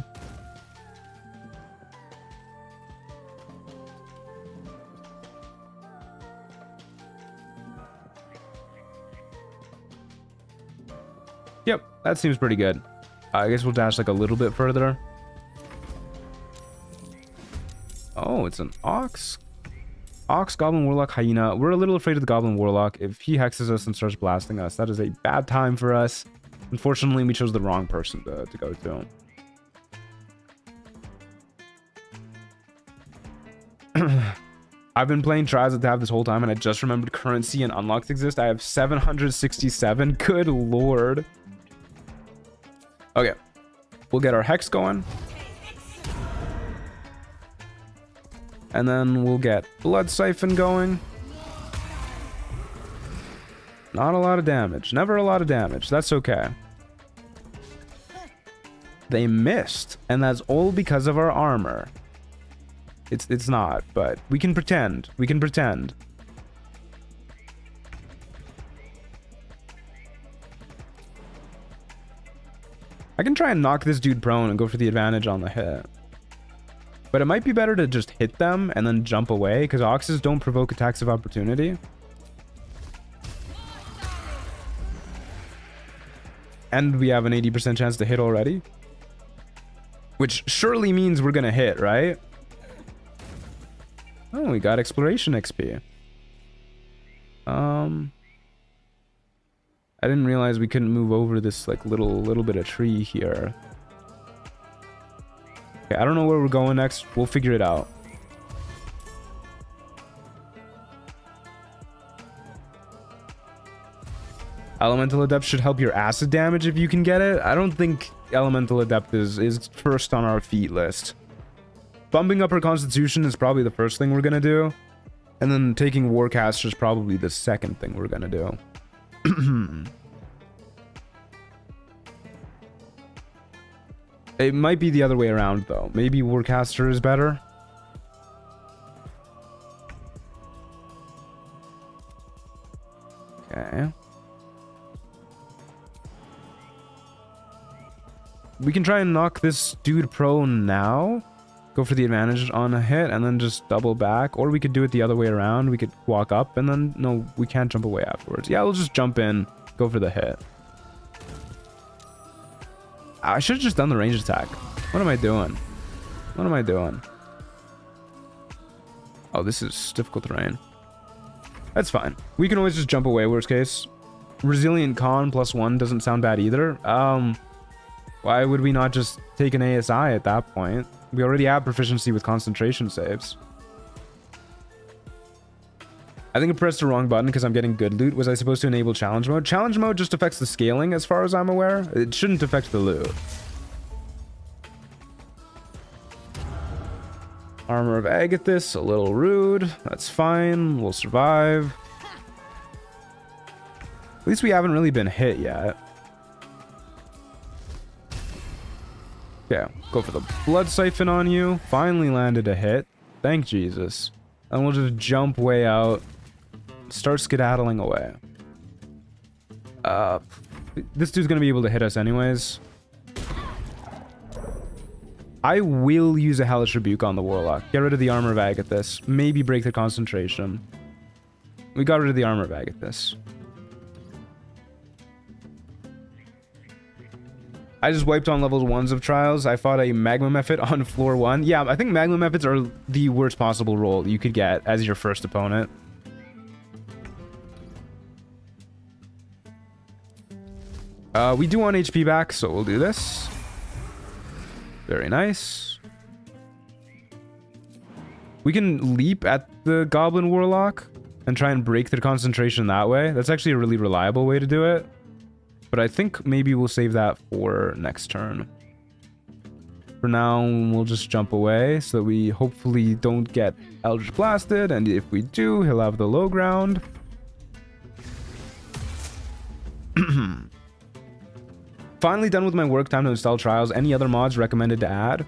Yep, that seems pretty good. I guess we'll dash like a little bit further. Oh, it's an ox. Ox, Goblin, Warlock, Hyena. We're a little afraid of the Goblin Warlock. If he hexes us and starts blasting us, that is a bad time for us. Unfortunately, we chose the wrong person to go to. I've been playing Trials of the Tab this whole time, and I just remembered currency and unlocks exist. I have 767. Good lord. Okay. We'll get our hex going. And then we'll get Blood Siphon going. Not a lot of damage. Never a lot of damage. That's okay. They missed, and that's all because of our armor. It's not, but we can pretend. We can pretend. I can try and knock this dude prone and go for the advantage on the hit. But it might be better to just hit them and then jump away, because Oxes don't provoke attacks of opportunity. And we have an 80% chance to hit already. Which surely means we're gonna hit, right? Oh, we got exploration XP. I didn't realize we couldn't move over this like little bit of tree here. Okay, I don't know where we're going next. We'll figure it out. Elemental Adept should help your acid damage if you can get it. I don't think Elemental Adept is first on our feat list. Bumping up her Constitution is probably the first thing we're gonna do. And then taking Warcaster is probably the second thing we're gonna do. It might be the other way around though. Maybe Warcaster is better. Okay. We can try and knock this dude prone now. Go for the advantage on a hit and then just double back. Or we could do it the other way around. We could walk up and then... No, we can't jump away afterwards. Yeah, we'll just jump in. Go for the hit. I should have just done the range attack. What am I doing? What am I doing? Oh, this is difficult terrain. That's fine. We can always just jump away, worst case. Resilient Con +1 doesn't sound bad either. Why would we not just take an ASI at that point? We already have proficiency with concentration saves. I think I pressed the wrong button because I'm getting good loot. Was I supposed to enable challenge mode? Challenge mode just affects the scaling as far as I'm aware. It shouldn't affect the loot. Armor of Agathis, a little rude. That's fine. We'll survive. At least we haven't really been hit yet. Yeah, go for the Blood Siphon on you. Finally landed a hit. Thank Jesus. And we'll just jump way out. Start skedaddling away. This dude's gonna be able to hit us anyways. I will use a Hellish Rebuke on the Warlock. Get rid of the Armor of Agathis. Maybe break the concentration. We got rid of the Armor of Agathis. I just wiped on levels 1s of Trials. I fought a Magma Mephit on floor 1. Yeah, I think Magma Mephids are the worst possible roll you could get as your first opponent. We do want HP back, so we'll do this. Very nice. We can leap at the Goblin Warlock and try and break their concentration that way. That's actually a really reliable way to do it. But I think maybe we'll save that for next turn. For now, we'll just jump away so that we hopefully don't get Eldritch Blasted. And if we do, he'll have the low ground. Finally done with my work. Time to install Trials. Any other mods recommended to add?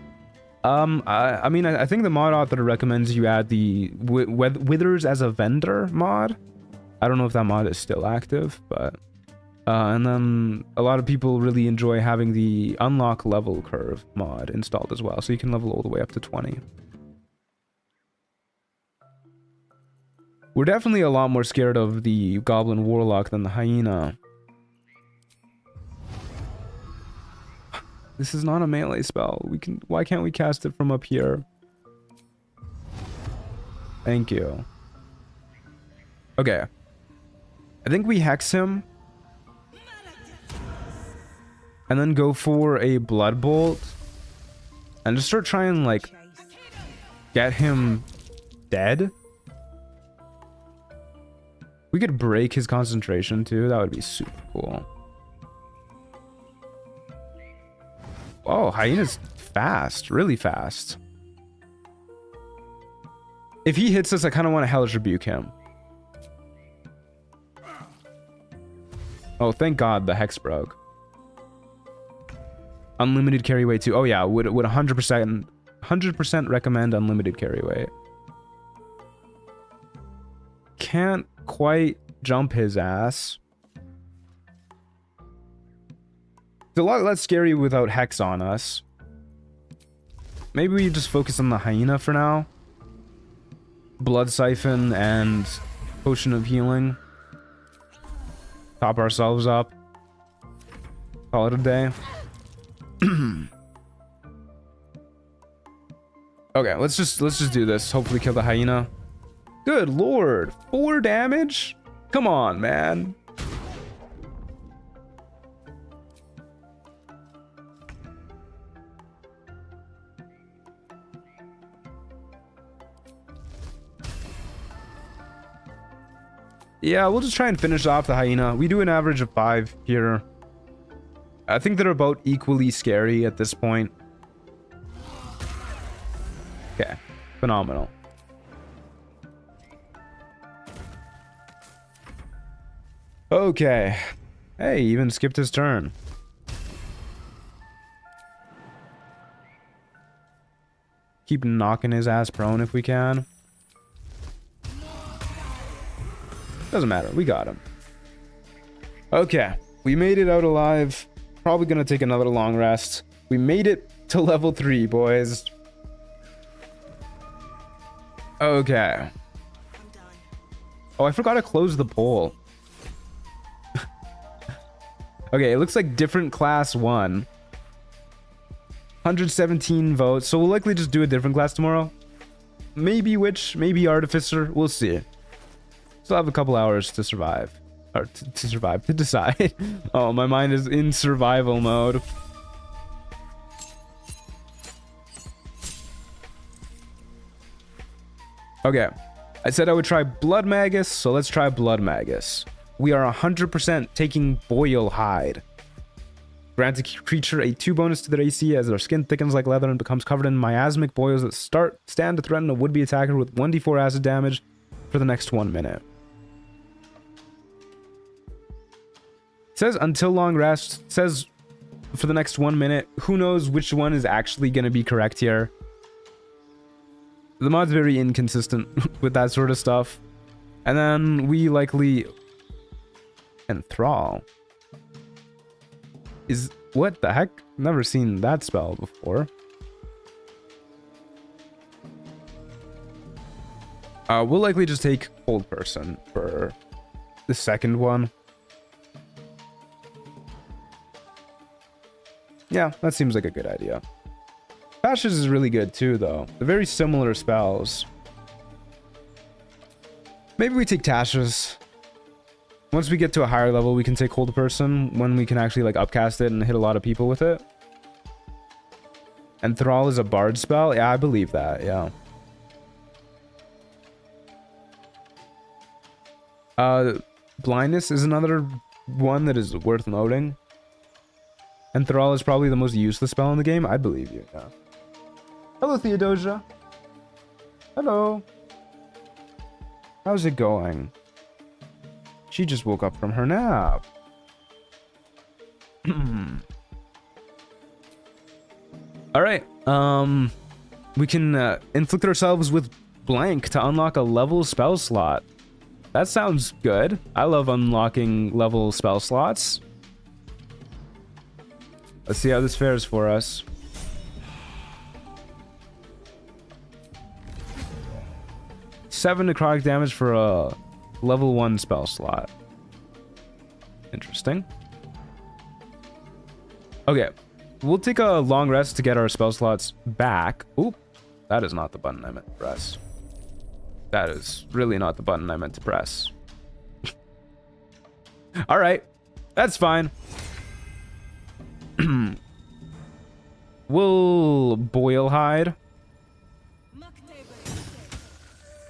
I mean, I think the mod author recommends you add the Withers as a vendor mod. I don't know if that mod is still active, but... and then a lot of people really enjoy having the unlock level curve mod installed as well. So you can level all the way up to 20. We're definitely a lot more scared of the Goblin Warlock than the Hyena. This is not a melee spell. Why can't we cast it from up here? Thank you. Okay. I think we hex him. And then go for a Blood Bolt. And just start trying, like, get him dead. We could break his concentration, too. That would be super cool. Oh, Hyena's fast. Really fast. If he hits us, I kind of want to Hellish Rebuke him. Oh, thank God the Hex broke. Unlimited carry weight too. Oh yeah, would 100% recommend unlimited carry weight. Can't quite jump his ass. It's a lot less scary without Hex on us. Maybe we just focus on the Hyena for now. Blood Siphon and Potion of Healing. Top ourselves up. Call it a day. Okay, let's just do this. Hopefully kill the Hyena. Good lord, 4 damage? Come on, man. Yeah, we'll just try and finish off the Hyena. We do an average of 5 here. I think they're about equally scary at this point. Okay, phenomenal. Okay. Hey, he even skipped his turn. Keep knocking his ass prone if we can. Doesn't matter, we got him. Okay, we made it out alive. Probably gonna take another long rest. We made it to level 3, boys. Okay. I'm done. Oh, I forgot to close the poll. Okay, it looks like different class won. 117 votes, so we'll likely just do a different class tomorrow. Maybe Witch, maybe Artificer, we'll see. Still have a couple hours to survive. Or to decide. Oh, my mind is in survival mode. Okay, I said I would try Blood Magus, so let's try Blood Magus. We are 100% taking Boil Hide. Grants a creature a 2 bonus to their AC as their skin thickens like leather and becomes covered in miasmic boils that stand to threaten a would-be attacker with 1d4 acid damage for the next 1 minute. It says until long rest. It says for the next 1 minute. Who knows which one is actually going to be correct here. The mod's very inconsistent with that sort of stuff. And then we likely... Enthrall. Is... What the heck? Never seen that spell before. We'll likely just take Cold Person for the second one. Yeah, that seems like a good idea. Bashes is really good too, though. They're very similar spells. Maybe we take Tasha's. Once we get to a higher level, we can take Hold Person when we can actually like upcast it and hit a lot of people with it. And Thrall is a bard spell? Yeah, I believe that, yeah. Blindness is another one that is worth noting. And Thrall is probably the most useless spell in the game. I believe you, yeah. Hello, Theodosia. Hello. How's it going? She just woke up from her nap. Alright, we can inflict ourselves with blank to unlock a level spell slot. That sounds good. I love unlocking level spell slots. Let's see how this fares for us. Seven necrotic damage for a level 1 spell slot. Interesting. Okay, we'll take a long rest to get our spell slots back. Oop, that is not the button I meant to press. That is really not the button I meant to press. All right, that's fine. We'll Boil Hide.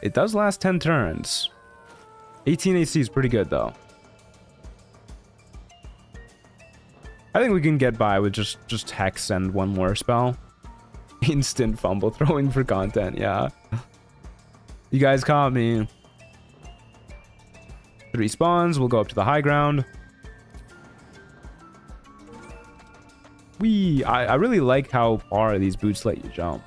It does last 10 turns. 18 AC is pretty good, though. I think we can get by with just Hex and one more spell. Instant fumble throwing for content, yeah. You guys caught me. 3 spawns. We'll go up to the high ground. I really like how far these boots let you jump.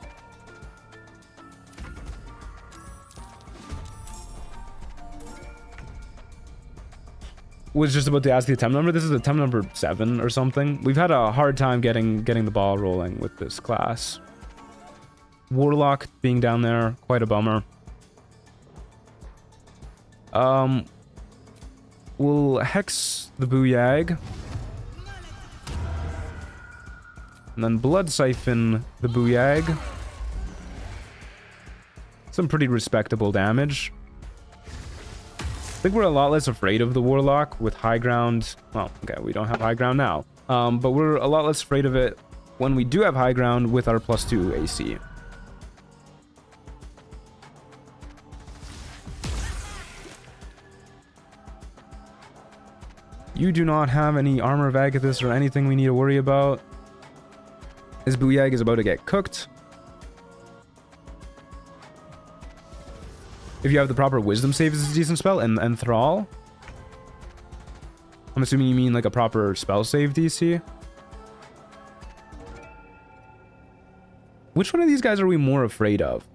Was just about to ask the attempt number. This is attempt number 7 or something. We've had a hard time getting the ball rolling with this class. Warlock being down there, quite a bummer. We'll hex the Booyag. And then blood siphon the Booyag. Some pretty respectable damage. I think we're a lot less afraid of the Warlock with high ground. Well, okay, we don't have high ground now. But we're a lot less afraid of it when we do have high ground with our +2 AC. You do not have any armor of Agathis or anything we need to worry about. This Booyag is about to get cooked. If you have the proper wisdom save, it's a decent spell. And Thrall? I'm assuming you mean like a proper spell save DC? Which one of these guys are we more afraid of?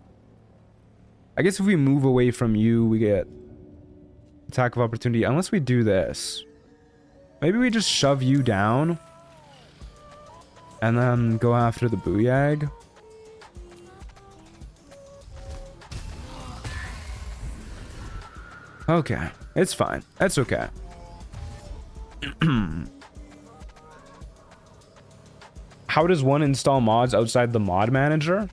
I guess if we move away from you, we get attack of opportunity. Unless we do this. Maybe we just shove you down. And then go after the Booyag. Okay, it's fine. That's okay. How does one install mods outside the mod manager?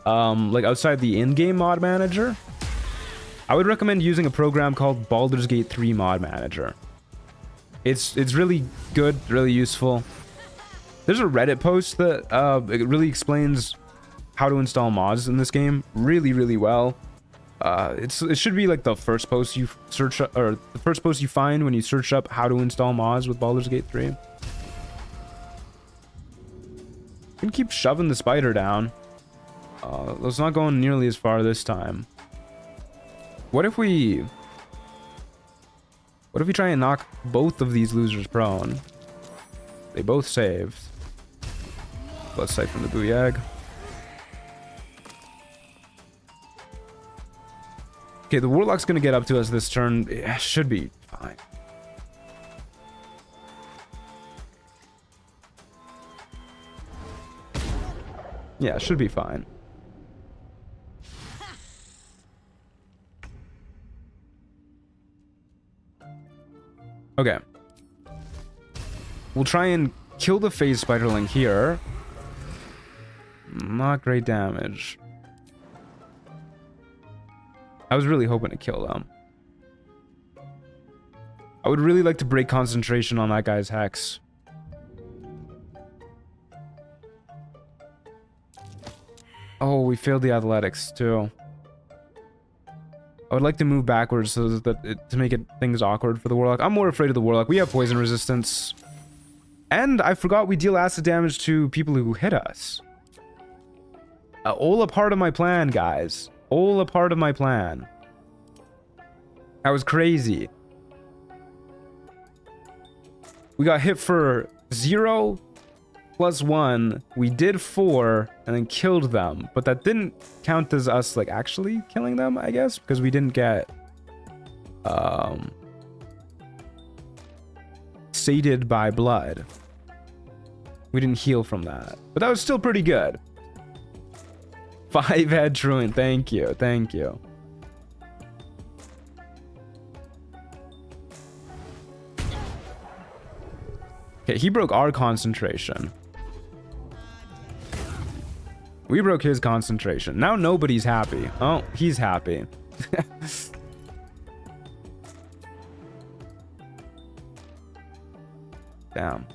Like outside the in-game mod manager? I would recommend using a program called Baldur's Gate 3 mod manager. It's really good, really useful. There's a Reddit post that it really explains how to install mods in this game really, really well. It should be like the first post you search or the first post you find when you search up how to install mods with Baldur's Gate 3. You can keep shoving the spider down. Let's not go nearly as far this time. What if we try and knock both of these losers prone? They both saved. Let's siphon the Booyag. Okay, the Warlock's gonna get up to us this turn. It should be fine. Yeah, should be fine. Okay. We'll try and kill the phase spiderling here. Not great damage. I was really hoping to kill them. I would really like to break concentration on that guy's hex. Oh, we failed the athletics too. I would like to move backwards so that to make things awkward for the Warlock. I'm more afraid of the Warlock. We have poison resistance. And I forgot we deal acid damage to people who hit us. All a part of my plan, guys. All a part of my plan. That was crazy. We got hit for 0 plus 1. We did 4 and then killed them. But that didn't count as us like actually killing them, I guess. Because we didn't get sated by blood. We didn't heal from that. But that was still pretty good. 5 head truant. Thank you. Thank you. Okay, he broke our concentration. We broke his concentration. Now nobody's happy. Oh, he's happy. Damn.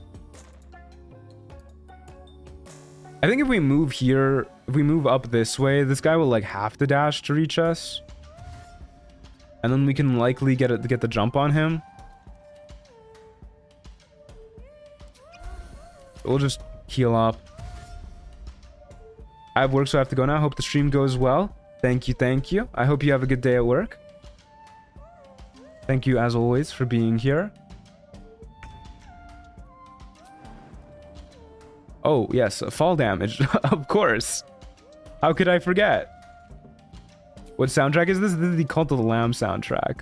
I think if we move here, if we move up this way, this guy will like have to dash to reach us. And then we can likely get the jump on him. We'll just heal up. I have work, so I have to go now. Hope the stream goes well. Thank you, thank you. I hope you have a good day at work. Thank you, as always, for being here. Oh, yes, fall damage. Of course. How could I forget? What soundtrack is this? This is the Cult of the Lamb soundtrack.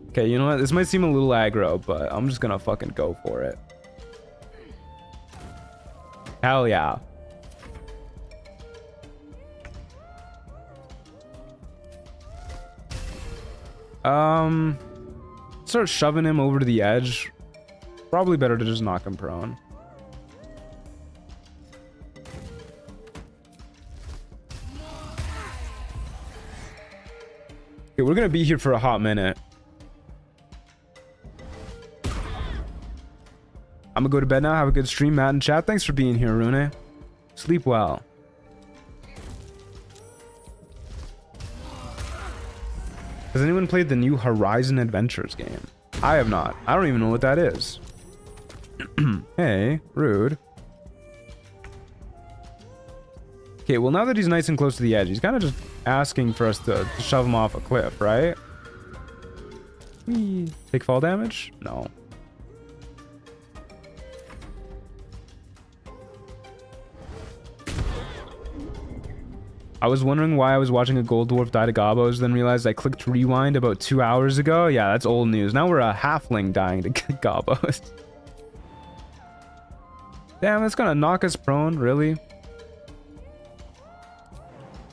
Okay, you know what? This might seem a little aggro, but I'm just gonna fucking go for it. Hell yeah. Start shoving him over to the edge. Probably better to just knock him prone. Okay, we're gonna be here for a hot minute. I'm gonna go to bed now. Have a good stream, Matt and chat. Thanks for being here, Rune. Sleep well. Has anyone played the new Horizon Adventures game? I have not. I don't even know what that is. Hey, rude. Okay, well, now that he's nice and close to the edge, he's kind of just asking for us to shove him off a cliff, right? Whee. Take fall damage? No. I was wondering why I was watching a gold dwarf die to gobos, then realized I clicked rewind about 2 hours ago. Yeah, that's old news. Now we're a halfling dying to gobos. Damn, that's gonna knock us prone, really?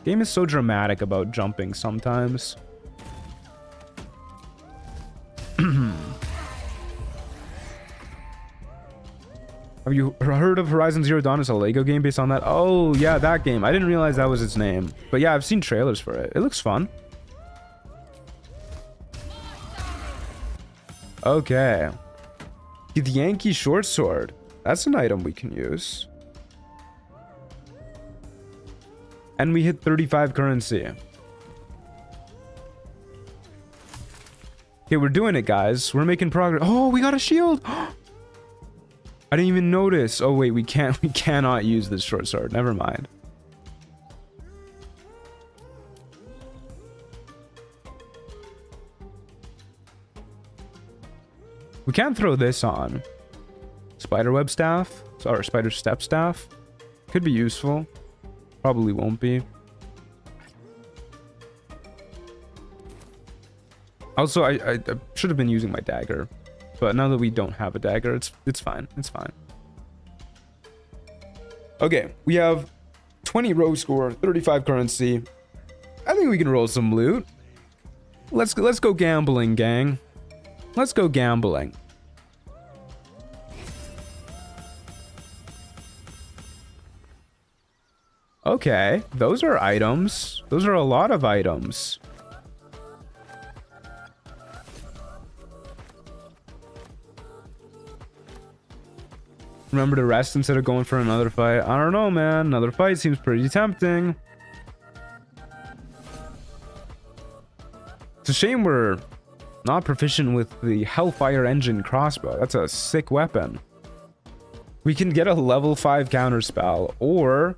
Game is so dramatic about jumping sometimes. Have you heard of Horizon Zero Dawn? It's a Lego game based on that. Oh, yeah, that game. I didn't realize that was its name. But yeah, I've seen trailers for it. It looks fun. Okay. The Yankee short sword. That's an item we can use. And we hit 35 currency. Okay, we're doing it, guys. We're making progress. Oh, we got a shield. I didn't even notice. Oh wait, we cannot use this short sword. Never mind. We can throw this on. Spiderweb staff, or spider step staff. Could be useful. Probably won't be. Also, I should have been using my dagger. But now that we don't have a dagger, it's fine. It's fine. Okay, we have 20 rogue score, 35 currency. I think we can roll some loot. Let's go gambling, gang. Let's go gambling. Okay, those are items. Those are a lot of items. Remember to rest instead of going for another fight. I don't know, man. Another fight seems pretty tempting. It's a shame we're not proficient with the Hellfire Engine crossbow. That's a sick weapon. We can get a level 5 counter spell, or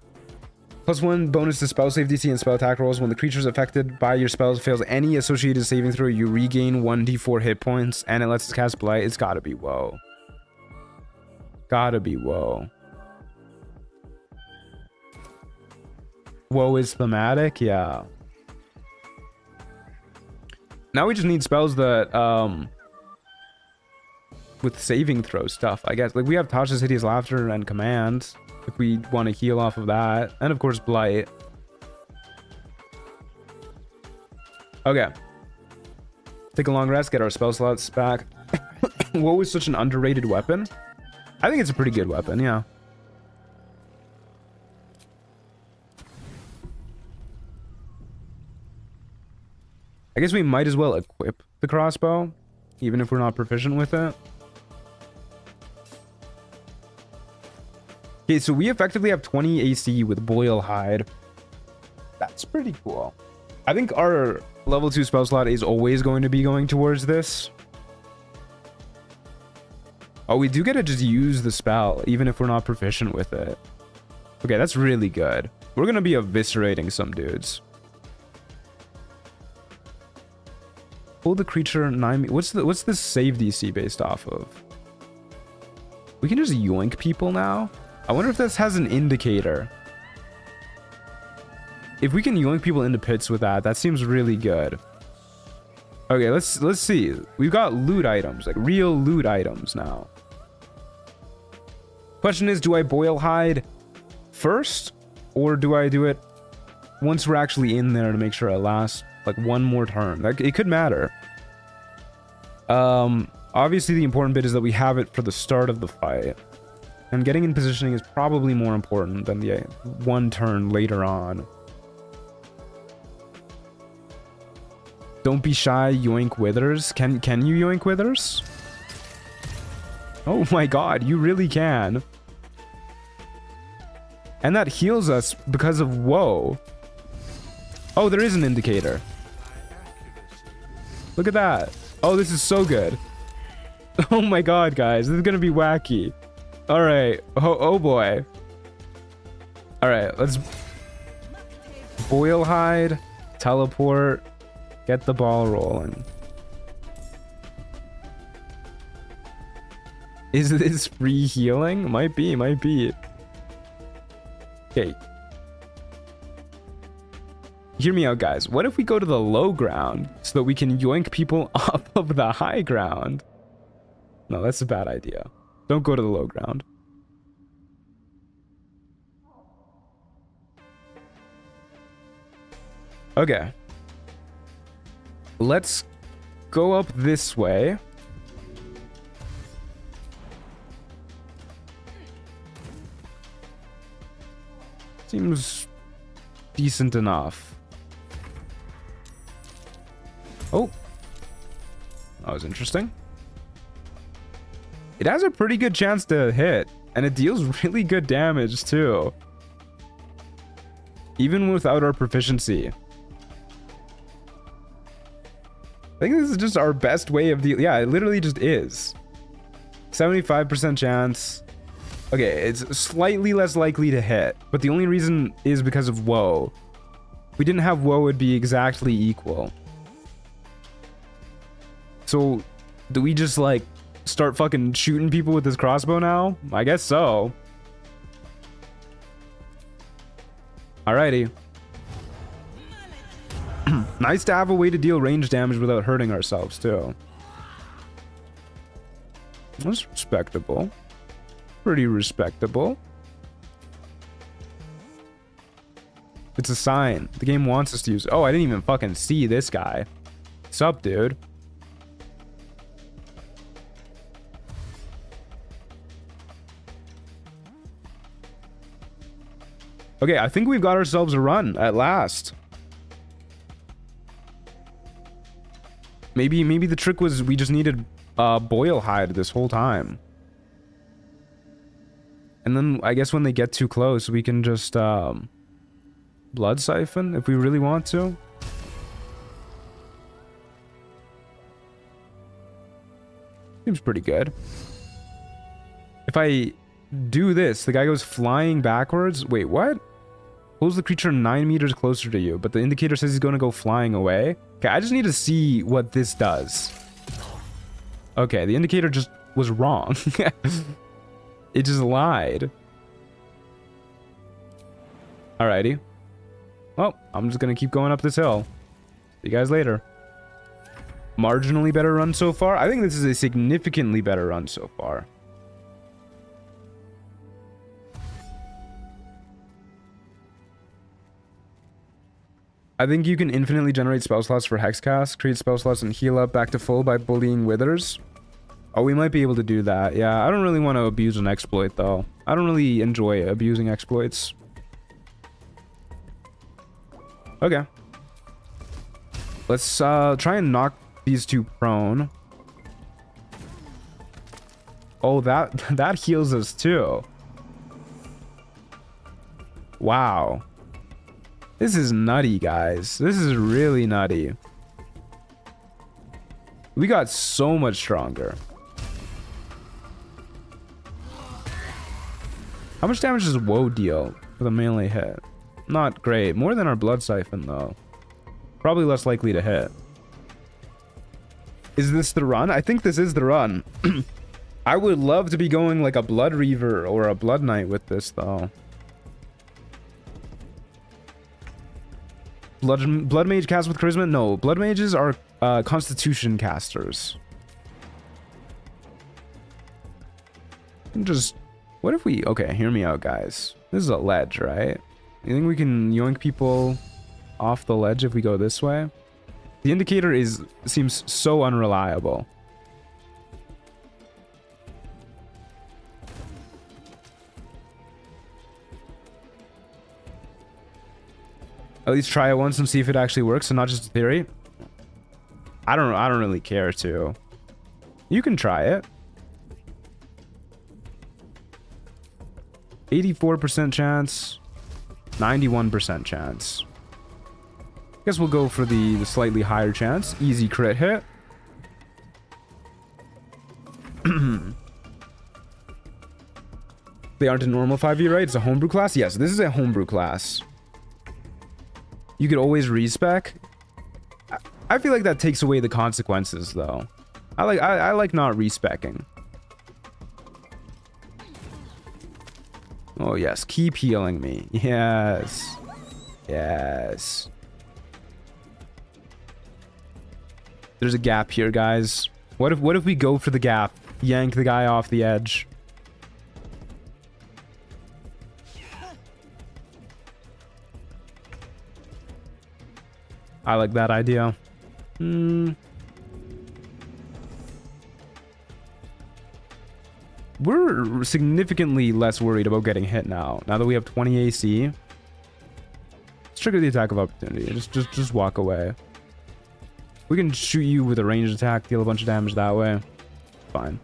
+1 bonus to spell save DC and spell attack rolls. When the creatures affected by your spells fails any associated saving throw, you regain 1d4 hit points, and it lets us cast Blight. It's gotta be woe. Gotta be woe. Woe is thematic, yeah. Now we just need spells that with saving throw stuff, I guess. Like we have Tasha's Hideous Laughter and Command if we want to heal off of that, and of course Blight. Okay. Take a long rest, get our spell slots back. Woe is such an underrated weapon. I think it's a pretty good weapon, yeah. I guess we might as well equip the crossbow, even if we're not proficient with it. Okay, so we effectively have 20 AC with Boil Hide. That's pretty cool. I think our level 2 spell slot is always going to be going towards this. Oh, we do get to just use the spell, even if we're not proficient with it. Okay, that's really good. We're gonna be eviscerating some dudes. Pull the creature 9. What's this save DC based off of? We can just yoink people now. I wonder if this has an indicator. If we can yoink people into pits with that, that seems really good. Okay, let's see. We've got loot items, like real loot items now. Question is, do I boil hide first, or do I do it once we're actually in there to make sure it lasts like one more turn? Like, it could matter. Obviously the important bit is that we have it for the start of the fight, and getting in positioning is probably more important than the one turn later on. Don't be shy, yoink withers. Can you yoink withers? Oh my god, you really can. And that heals us because of woe. Oh, there is an indicator. Look at that. Oh, this is so good. Oh my god, guys, this is gonna be wacky. All right. Oh boy. All right, let's boil hide, teleport, get the ball rolling. Is this free healing? Might be, might be. Okay. Hear me out, guys. What if we go to the low ground so that we can yoink people off of the high ground? No, that's a bad idea. Don't go to the low ground. Okay. Let's go up this way. Seems decent enough. Oh. That was interesting. It has a pretty good chance to hit, and it deals really good damage too. Even without our proficiency. I think this is just our best way of dealing. Yeah, it literally just is. 75% chance. Okay, it's slightly less likely to hit, but the only reason is because of woe. If we didn't have woe, it'd be exactly equal. So, do we just like start fucking shooting people with this crossbow now? I guess so. Alrighty. Nice to have a way to deal range damage without hurting ourselves too. That's respectable. Pretty respectable. It's a sign. The game wants us to use. Oh, I didn't even fucking see this guy. What's up, dude? Okay, I think we've got ourselves a run at last. Maybe the trick was we just needed boil hide this whole time. And then I guess when they get too close, we can just blood siphon if we really want to. Seems pretty good. If I do this, the guy goes flying backwards. Wait, what? Pulls the creature 9 meters closer to you, but the indicator says he's going to go flying away. Okay, I just need to see what this does. Okay, the indicator just was wrong. It just lied. Alrighty. Well, I'm just going to keep going up this hill. See you guys later. Marginally better run so far? I think this is a significantly better run so far. I think you can infinitely generate spell slots for Hexcast, create spell slots and heal up back to full by bullying withers. Oh, we might be able to do that. Yeah, I don't really want to abuse an exploit, though. I don't really enjoy abusing exploits. Okay. Let's try and knock these two prone. Oh, that heals us, too. Wow. This is nutty, guys. This is really nutty. We got so much stronger. How much damage does woe deal with a melee hit? not great. More than our blood siphon, though. Probably less likely to hit. Is this the run? I think this is the run. I would love to be going like a Blood Reaver or a Blood Knight with this, though. Blood Mage cast with Charisma? No, Blood Mages are Constitution casters. Just... What if we... Okay, hear me out, guys. This is a ledge, right? You think we can yoink people off the ledge if we go this way? The indicator seems so unreliable. At least try it once and see if it actually works and not just a theory. I don't really care to. You can try it. 84% chance, 91% chance. Guess we'll go for the slightly higher chance. Easy crit hit. They aren't a normal 5e, right? It's a homebrew class? Yes, this is a homebrew class. You could always respec. I feel like that takes away the consequences, though. I like not respecking. Oh, yes. Keep healing me. Yes. Yes. There's a gap here, guys. What if we go for the gap? Yank the guy off the edge. I like that idea. We're significantly less worried about getting hit now. Now that we have 20 AC. Let's trigger the attack of opportunity. Just walk away. We can shoot you with a ranged attack, deal a bunch of damage that way. Fine.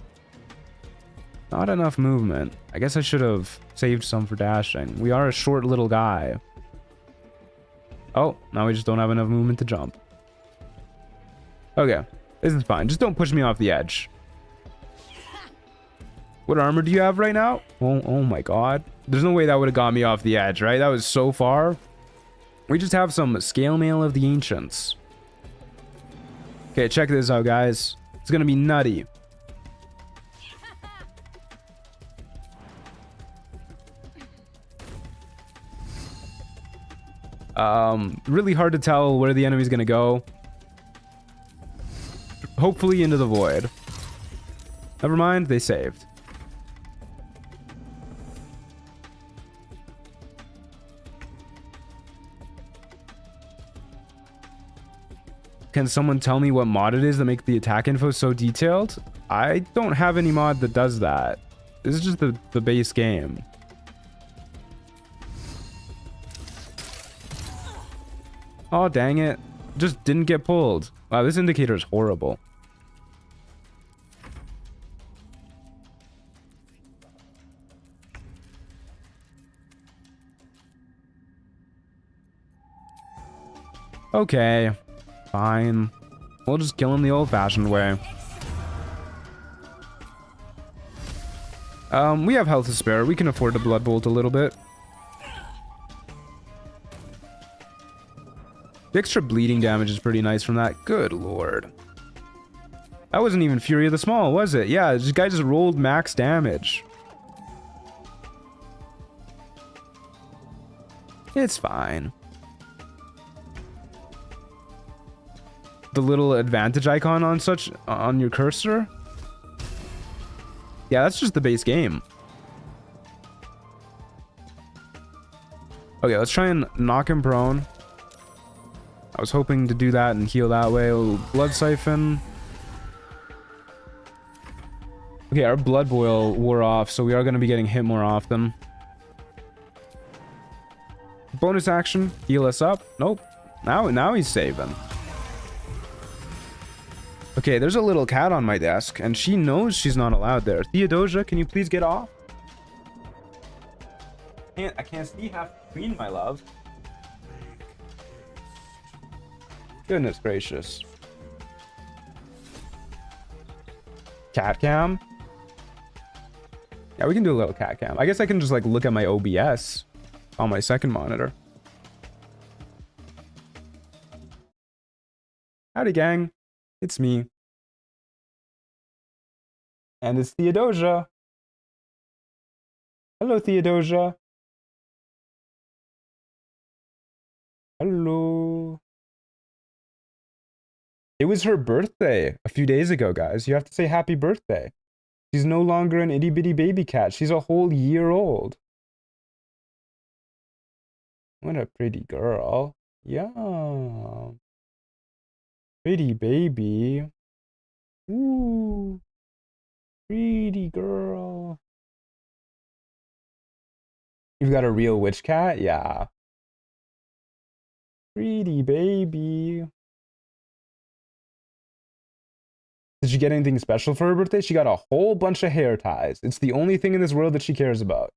Not enough movement. I guess I should have saved some for dashing. We are a short little guy. Oh, now we just don't have enough movement to jump. Okay, this is fine. Just don't push me off the edge. What armor do you have right now? Oh my god. There's no way that would have got me off the edge, right? That was so far. We just have some scale mail of the ancients. Okay, check this out, guys. It's gonna be nutty. Really hard to tell where the enemy's gonna go. Hopefully into the void. Never mind, they saved. Can someone tell me what mod it is that makes the attack info so detailed? I don't have any mod that does that. This is just the base game. Oh, dang it. Just didn't get pulled. Wow, this indicator is horrible. Okay. Fine. We'll just kill him the old-fashioned way. We have health to spare. We can afford to blood bolt a little bit. The extra bleeding damage is pretty nice from that. Good lord. That wasn't even Fury of the Small, was it? Yeah, this guy just rolled max damage. It's fine. The little advantage icon on your cursor? Yeah, that's just the base game. Okay, let's try and knock him prone. I was hoping to do that and heal that way. A little blood siphon. Okay, our blood boil wore off, so we are going to be getting hit more often. Bonus action, heal us up. Nope. Now he's saving. Okay, there's a little cat on my desk, and she knows she's not allowed there. Theodosia, can you please get off? I can't see half the screen, my love. Goodness gracious. Cat cam? Yeah, we can do a little cat cam. I guess I can just like look at my OBS on my second monitor. Howdy, gang. It's me. And it's Theodosia. Hello, Theodosia. Hello. It was her birthday a few days ago, guys. You have to say happy birthday. She's no longer an itty bitty baby cat. She's a whole year old. What a pretty girl. Yeah. Pretty baby. Ooh. Pretty girl. You've got a real witch cat? Yeah. Pretty baby. Did she get anything special for her birthday? She got a whole bunch of hair ties. It's the only thing in this world that she cares about.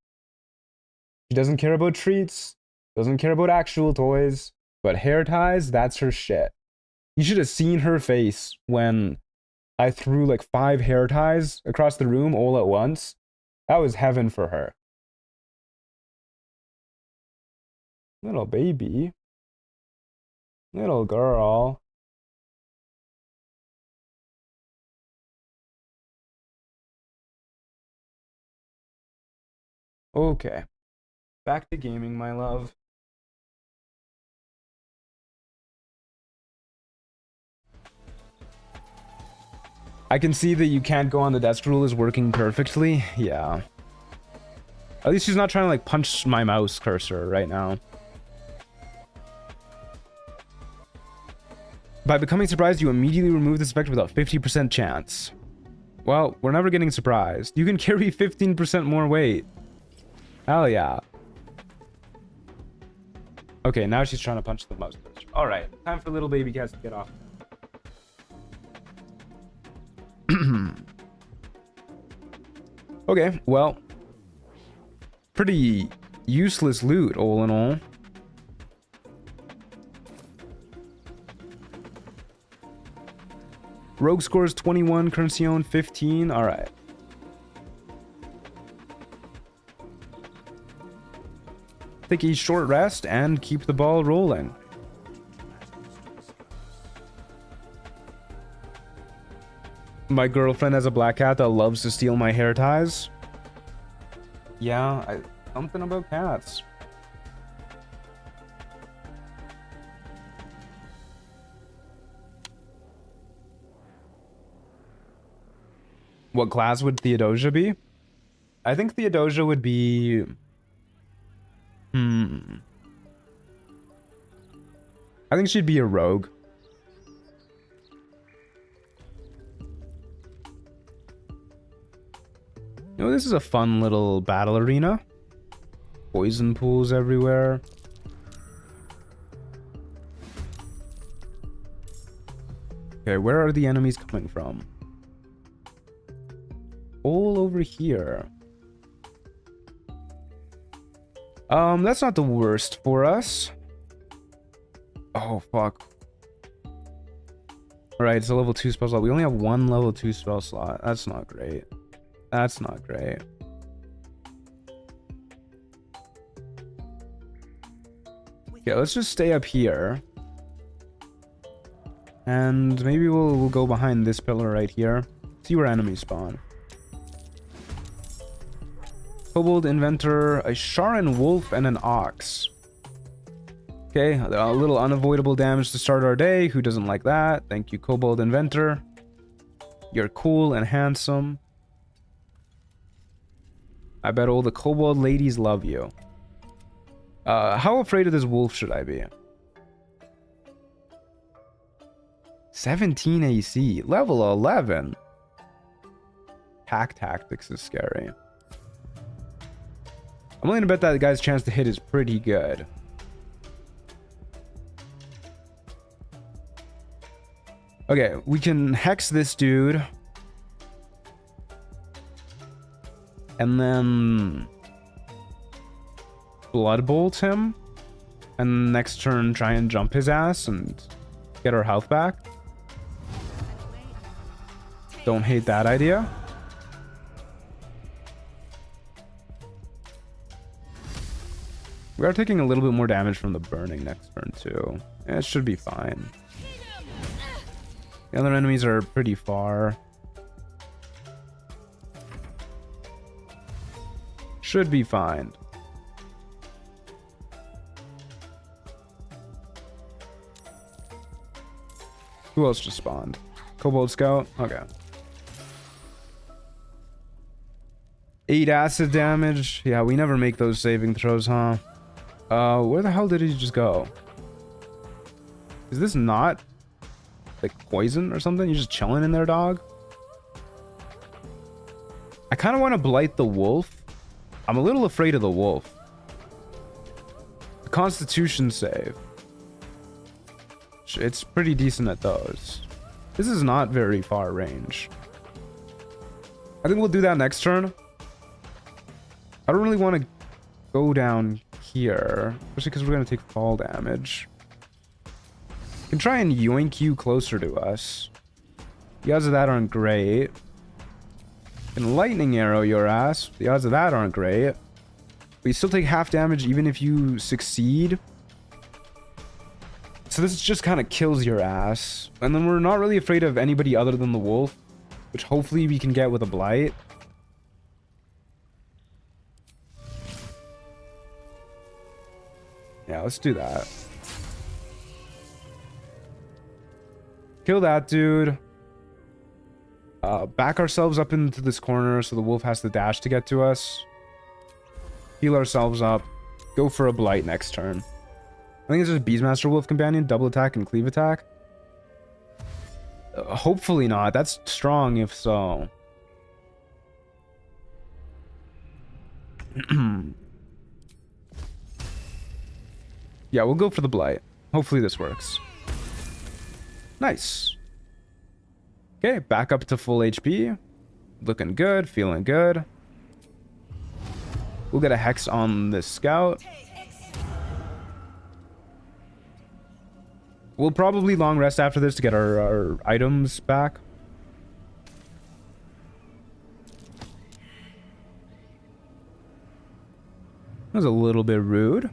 She doesn't care about treats, doesn't care about actual toys, but hair ties, that's her shit. You should have seen her face when I threw like 5 hair ties across the room all at once. That was heaven for her. Little baby. Little girl. Okay. Back to gaming, my love. I can see that you can't go on the desk rule is working perfectly. Yeah. At least she's not trying to like punch my mouse cursor right now. By becoming surprised, you immediately remove this effect without 50% chance. Well, we're never getting surprised. You can carry 15% more weight. Hell yeah. Okay, now she's trying to punch the mouse cursor. Alright, time for little baby cats to get off. Okay, well, pretty useless loot all in all. Rogue scores 21, currency owned 15. All right. Take a short rest and keep the ball rolling. My girlfriend has a black cat that loves to steal my hair ties. Yeah, something about cats. What class would Theodosia be? I think Theodosia would be... I think she'd be a rogue. You know, this is a fun little battle arena. Poison pools everywhere. Okay, where are the enemies coming from? All over here. That's not the worst for us. Oh, fuck. Alright, it's a level 2 spell slot. We only have 1 level 2 spell slot. That's not great. That's not great. Okay, let's just stay up here. And maybe we'll go behind this pillar right here. See where enemies spawn. Kobold Inventor, a Sharan Wolf, and an Ox. Okay, a little unavoidable damage to start our day. Who doesn't like that? Thank you, Kobold Inventor. You're cool and handsome. I bet all the Kobold ladies love you. How afraid of this wolf should I be? 17 AC, level 11. Pack tactics is scary. I'm willing to bet that the guy's chance to hit is pretty good. Okay, we can hex this dude. And then blood bolt him. And next turn try and jump his ass and get our health back. Don't hate that idea. We are taking a little bit more damage from the burning next turn too. Yeah, it should be fine. The other enemies are pretty far. Should be fine. Who else just spawned? Kobold Scout? Okay. 8 acid damage. Yeah, we never make those saving throws, huh? Where the hell did he just go? Is this not like poison or something? You're just chilling in there, dog? I kind of want to blight the wolf. I'm a little afraid of the wolf. The Constitution save. It's pretty decent at those. This is not very far range. I think we'll do that next turn. I don't really want to go down here, especially because we're going to take fall damage. We can try and yoink you closer to us. The odds of that aren't great. Can lightning arrow your ass. The odds of that aren't great. But you still take half damage even if you succeed. So this just kind of kills your ass. And then we're not really afraid of anybody other than the wolf, which hopefully we can get with a blight. Yeah, let's do that. Kill that dude. Back ourselves up into this corner so the wolf has to dash to get to us. Heal ourselves up. Go for a blight next turn. I think it's just Beastmaster Wolf Companion, double attack and cleave attack. Hopefully not. That's strong if so. Yeah, we'll go for the blight. Hopefully this works. Nice. Okay, back up to full HP. Looking good, feeling good. We'll get a hex on this scout. We'll probably long rest after this to get our items back. That was a little bit rude.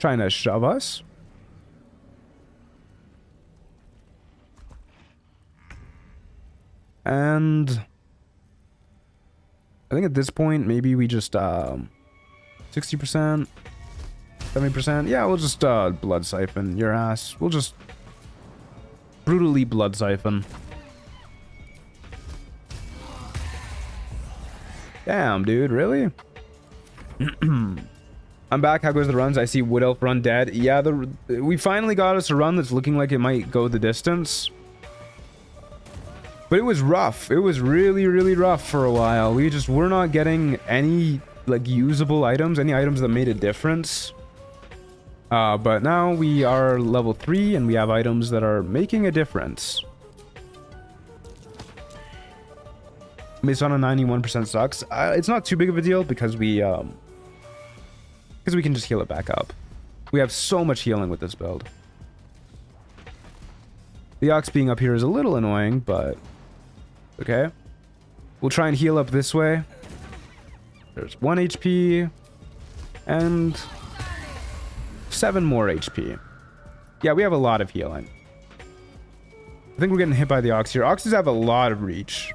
Trying to shove us. And I think at this point, maybe we just 60%, 70%. Yeah, we'll just blood siphon your ass. We'll just brutally blood siphon. Damn, dude, really? I'm back. How goes the runs? I see Wood Elf run dead. Yeah, we finally got us a run that's looking like it might go the distance. But it was rough. It was really, really rough for a while. We just were not getting any like usable items, any items that made a difference. But now we are level 3 and we have items that are making a difference. Based on a 91% sucks. It's not too big of a deal because we can just heal it back up. We have so much healing with this build. The Ox being up here is a little annoying, but okay. We'll try and heal up this way. There's 1 HP and 7 more HP. Yeah, we have a lot of healing. I think we're getting hit by the Ox here. Oxes have a lot of reach.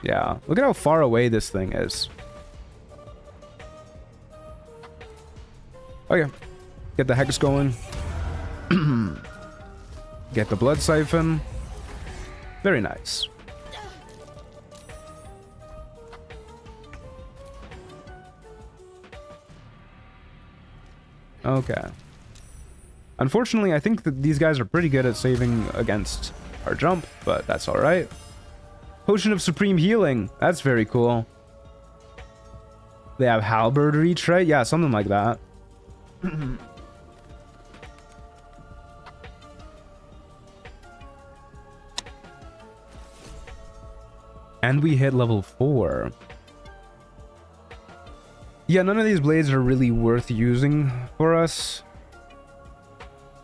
Yeah, look at how far away this thing is. Okay, get the hex going. Get the blood siphon. Very nice. Okay. Unfortunately, I think that these guys are pretty good at saving against our jump, but that's all right. Potion of Supreme Healing. That's very cool. They have halberd reach, right? Yeah, something like that. And we hit level 4. Yeah, none of these blades are really worth using for us.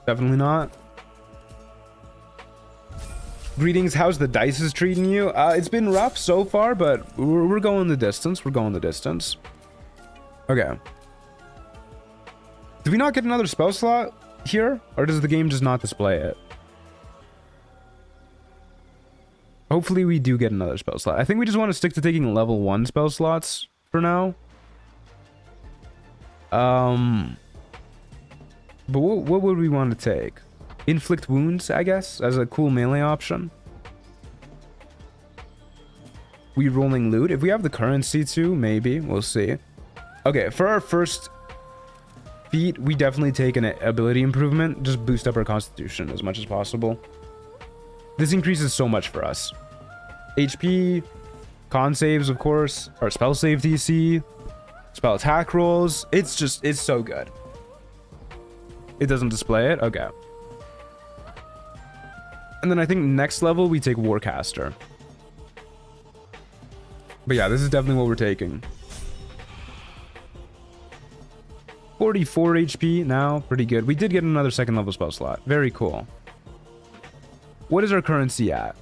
Definitely not. Greetings, how's the dice treating you? It's been rough so far, but we're going the distance. We're going the distance. Okay. Did we not get another spell slot here? Or does the game just not display it? Hopefully we do get another spell slot. I think we just want to stick to taking level 1 spell slots for now. But what would we want to take? Inflict wounds, I guess, as a cool melee option. We rolling loot. If we have the currency to, maybe. We'll see. Okay, for our first feat, we definitely take an ability improvement. Just boost up our constitution as much as possible. This increases so much for us. HP, con saves, of course, our spell save DC, spell attack rolls. It's so good. It doesn't display it? Okay. And then I think next level we take Warcaster. But yeah, this is definitely what we're taking. 44 HP now, pretty good. We did get another second level spell slot. Very cool. What is our currency at?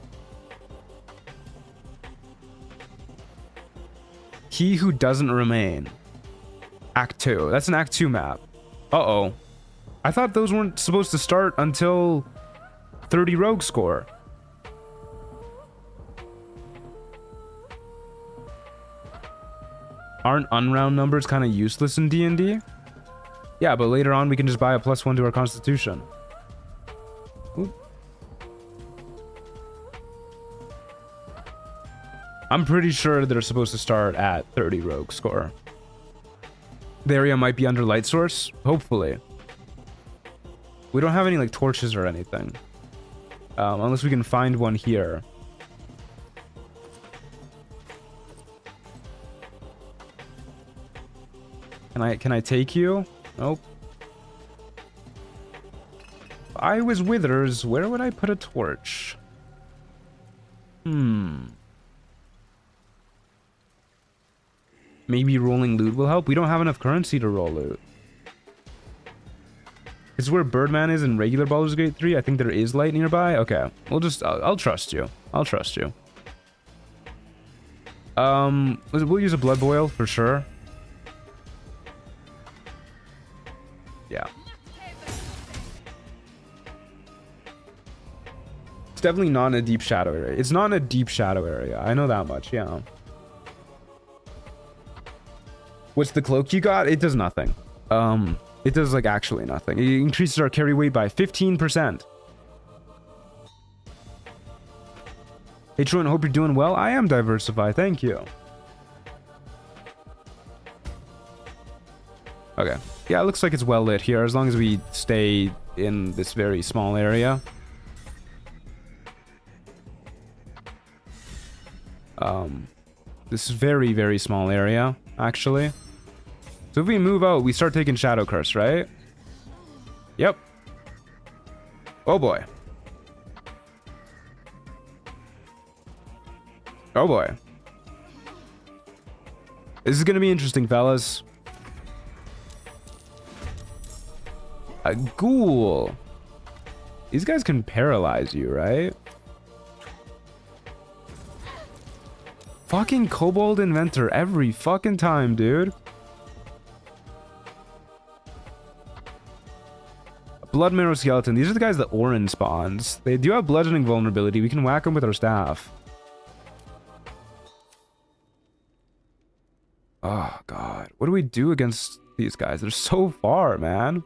He Who Doesn't Remain. Act 2. That's an Act 2 map. Uh-oh. I thought those weren't supposed to start until 30 rogue score. Aren't unround numbers kind of useless in D&D? Yeah, but later on we can just buy a +1 to our constitution. Oop. I'm pretty sure they're supposed to start at 30 rogue score. The area might be under light source, hopefully. We don't have any like torches or anything. Unless we can find one here. Can I take you? Nope. If I was Withers, where would I put a torch? Maybe rolling loot will help. We don't have enough currency to roll loot. Is where Birdman is in regular Baldur's Gate 3. I think there is light nearby. Okay, I'll trust you. I'll trust you. We'll use a blood boil for sure. Yeah. It's definitely not in a deep shadow area. It's not in a deep shadow area. I know that much, yeah. What's the cloak you got? It does nothing. It does like actually nothing. It increases our carry weight by 15%. Hey Troy, I hope you're doing well. I am diversified, thank you. Okay. Yeah, it looks like it's well lit here, as long as we stay in this very small area. This very, very small area, actually. So if we move out, we start taking Shadow Curse, right? Yep. Oh boy. Oh boy. This is gonna be interesting, fellas. A ghoul. These guys can paralyze you, right? Fucking Kobold Inventor every fucking time, dude. Blood Marrow Skeleton. These are the guys that Orin spawns. They do have bludgeoning vulnerability. We can whack them with our staff. Oh, God. What do we do against these guys? They're so far, man.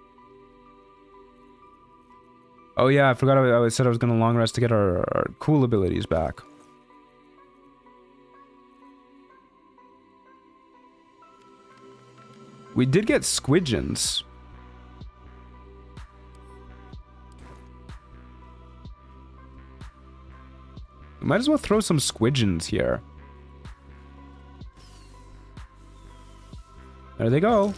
Oh, yeah. I forgot I said I was going to long rest to get our cool abilities back. We did get Squidgens. We might as well throw some Squidgens here. There they go.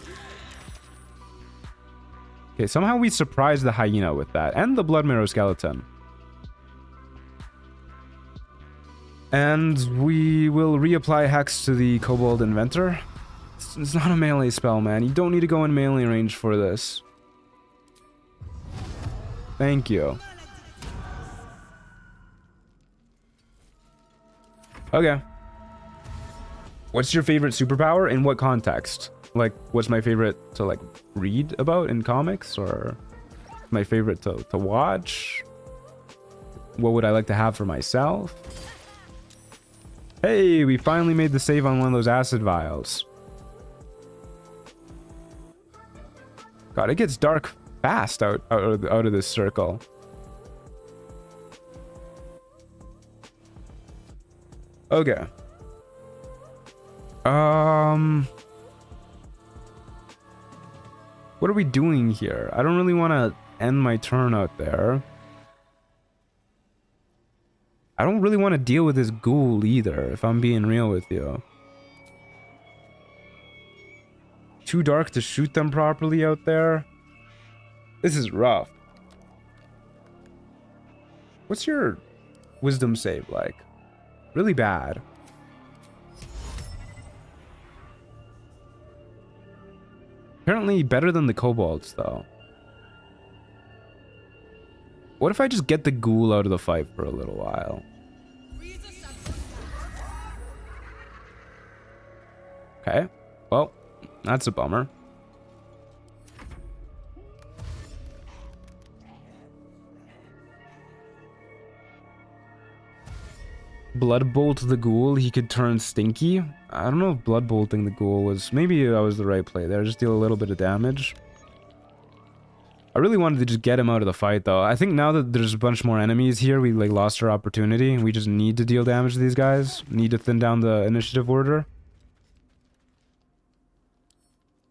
Okay, somehow we surprised the hyena with that. And the Blood Marrow Skeleton. And we will reapply Hex to the Kobold Inventor. It's not a melee spell, man. You don't need to go in melee range for this. Thank you. Okay. What's your favorite superpower? In what context? Like, what's my favorite to, like, read about in comics? Or my favorite to watch? What would I like to have for myself? Hey, we finally made the save on one of those acid vials. God, it gets dark fast out of this circle. Okay. What are we doing here? I don't really want to end my turn out there. I don't really want to deal with this ghoul either, if I'm being real with you. Too dark to shoot them properly out there. This is rough. What's your wisdom save like? Really bad. Apparently better than the kobolds, though. What if I just get the ghoul out of the fight for a little while? Okay. Well, that's a bummer. Bloodbolt the ghoul, he could turn stinky. I don't know if bloodbolting the ghoul was... Maybe that was the right play there. Just deal a little bit of damage. I really wanted to just get him out of the fight, though. I think now that there's a bunch more enemies here, we like lost our opportunity. We just need to deal damage to these guys. Need to thin down the initiative order.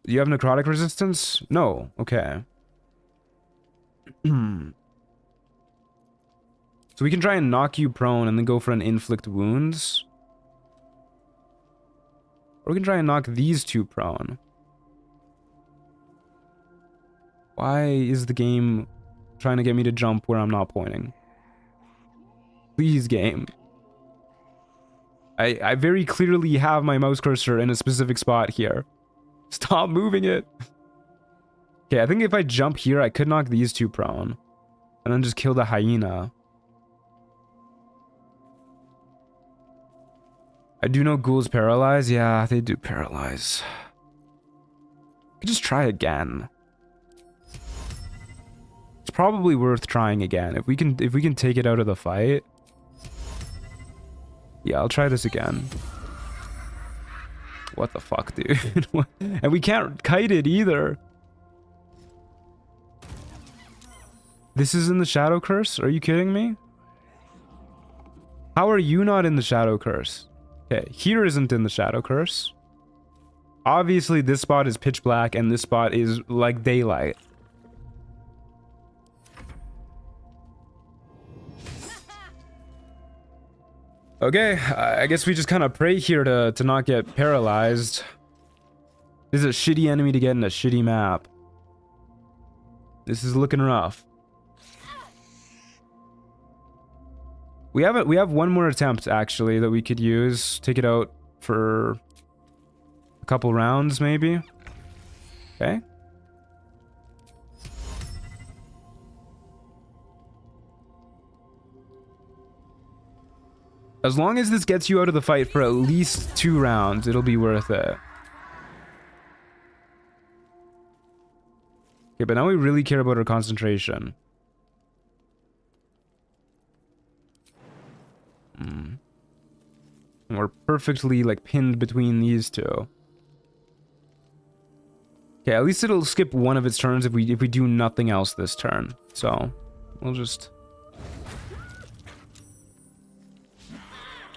Do you have necrotic resistance? No. Okay. So we can try and knock you prone and then go for an inflict wounds. Or we can try and knock these two prone. Why is the game trying to get me to jump where I'm not pointing? Please, game. I very clearly have my mouse cursor in a specific spot here. Stop moving it. Okay, I think if I jump here, I could knock these two prone. And then just kill the hyena. I do know ghouls paralyze. Yeah, they do paralyze. I could just try again. It's probably worth trying again. If we can take it out of the fight. Yeah, I'll try this again. What the fuck, dude? And we can't kite it either. This is in the Shadow Curse? Are you kidding me? How are you not in the Shadow Curse? Okay, here isn't in the Shadow Curse. Obviously, this spot is pitch black, and this spot is like daylight. Okay, I guess we just kind of pray here to not get paralyzed. This is a shitty enemy to get in a shitty map. This is looking rough. We have one more attempt, actually, that we could use. Take it out for a couple rounds, maybe. Okay. As long as this gets you out of the fight for at least 2 rounds, it'll be worth it. Okay, but now we really care about our concentration. And we're perfectly, like, pinned between these two. Okay, at least it'll skip one of its turns if we do nothing else this turn. So, we'll just...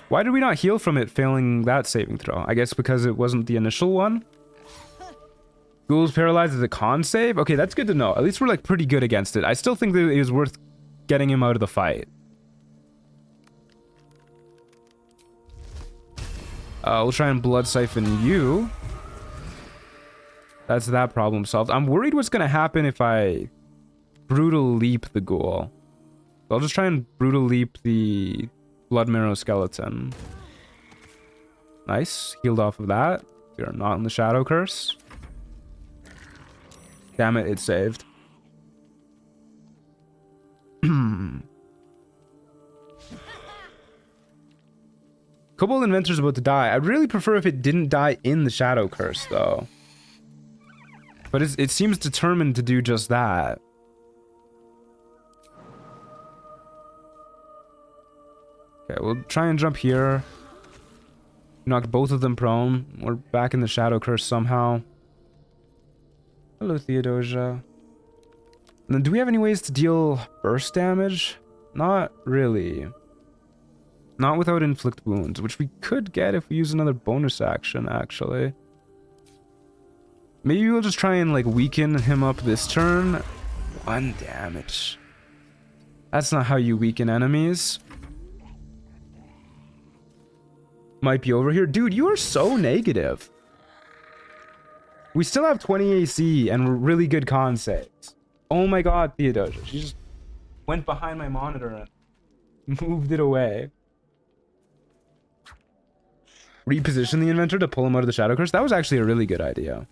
Why did we not heal from it failing that saving throw? I guess because it wasn't the initial one? Ghouls paralyzed as a con save? Okay, that's good to know. At least we're, like, pretty good against it. I still think that it was worth getting him out of the fight. We'll try and blood siphon you. That's that problem solved. I'm worried what's gonna happen if I brutal leap the ghoul. I'll just try and brutal leap the blood marrow skeleton. Nice. Healed off of that. We are not in the Shadow Curse. Damn it, it saved. Kobold Inventor's about to die. I'd really prefer if it didn't die in the Shadow Curse, though. But it seems determined to do just that. Okay, we'll try and jump here. Knocked both of them prone. We're back in the Shadow Curse somehow. Hello, Theodosia. And then do we have any ways to deal burst damage? Not really. Not without inflict wounds, which we could get if we use another bonus action, actually. Maybe we'll just try and, like, weaken him up this turn. 1 damage. That's not how you weaken enemies. Might be over here. Dude, you are so negative. We still have 20 AC and really good con saves. Oh my god, Theodosia. She just went behind my monitor and moved it away. Reposition the inventor to pull him out of the Shadow Curse. That was actually a really good idea.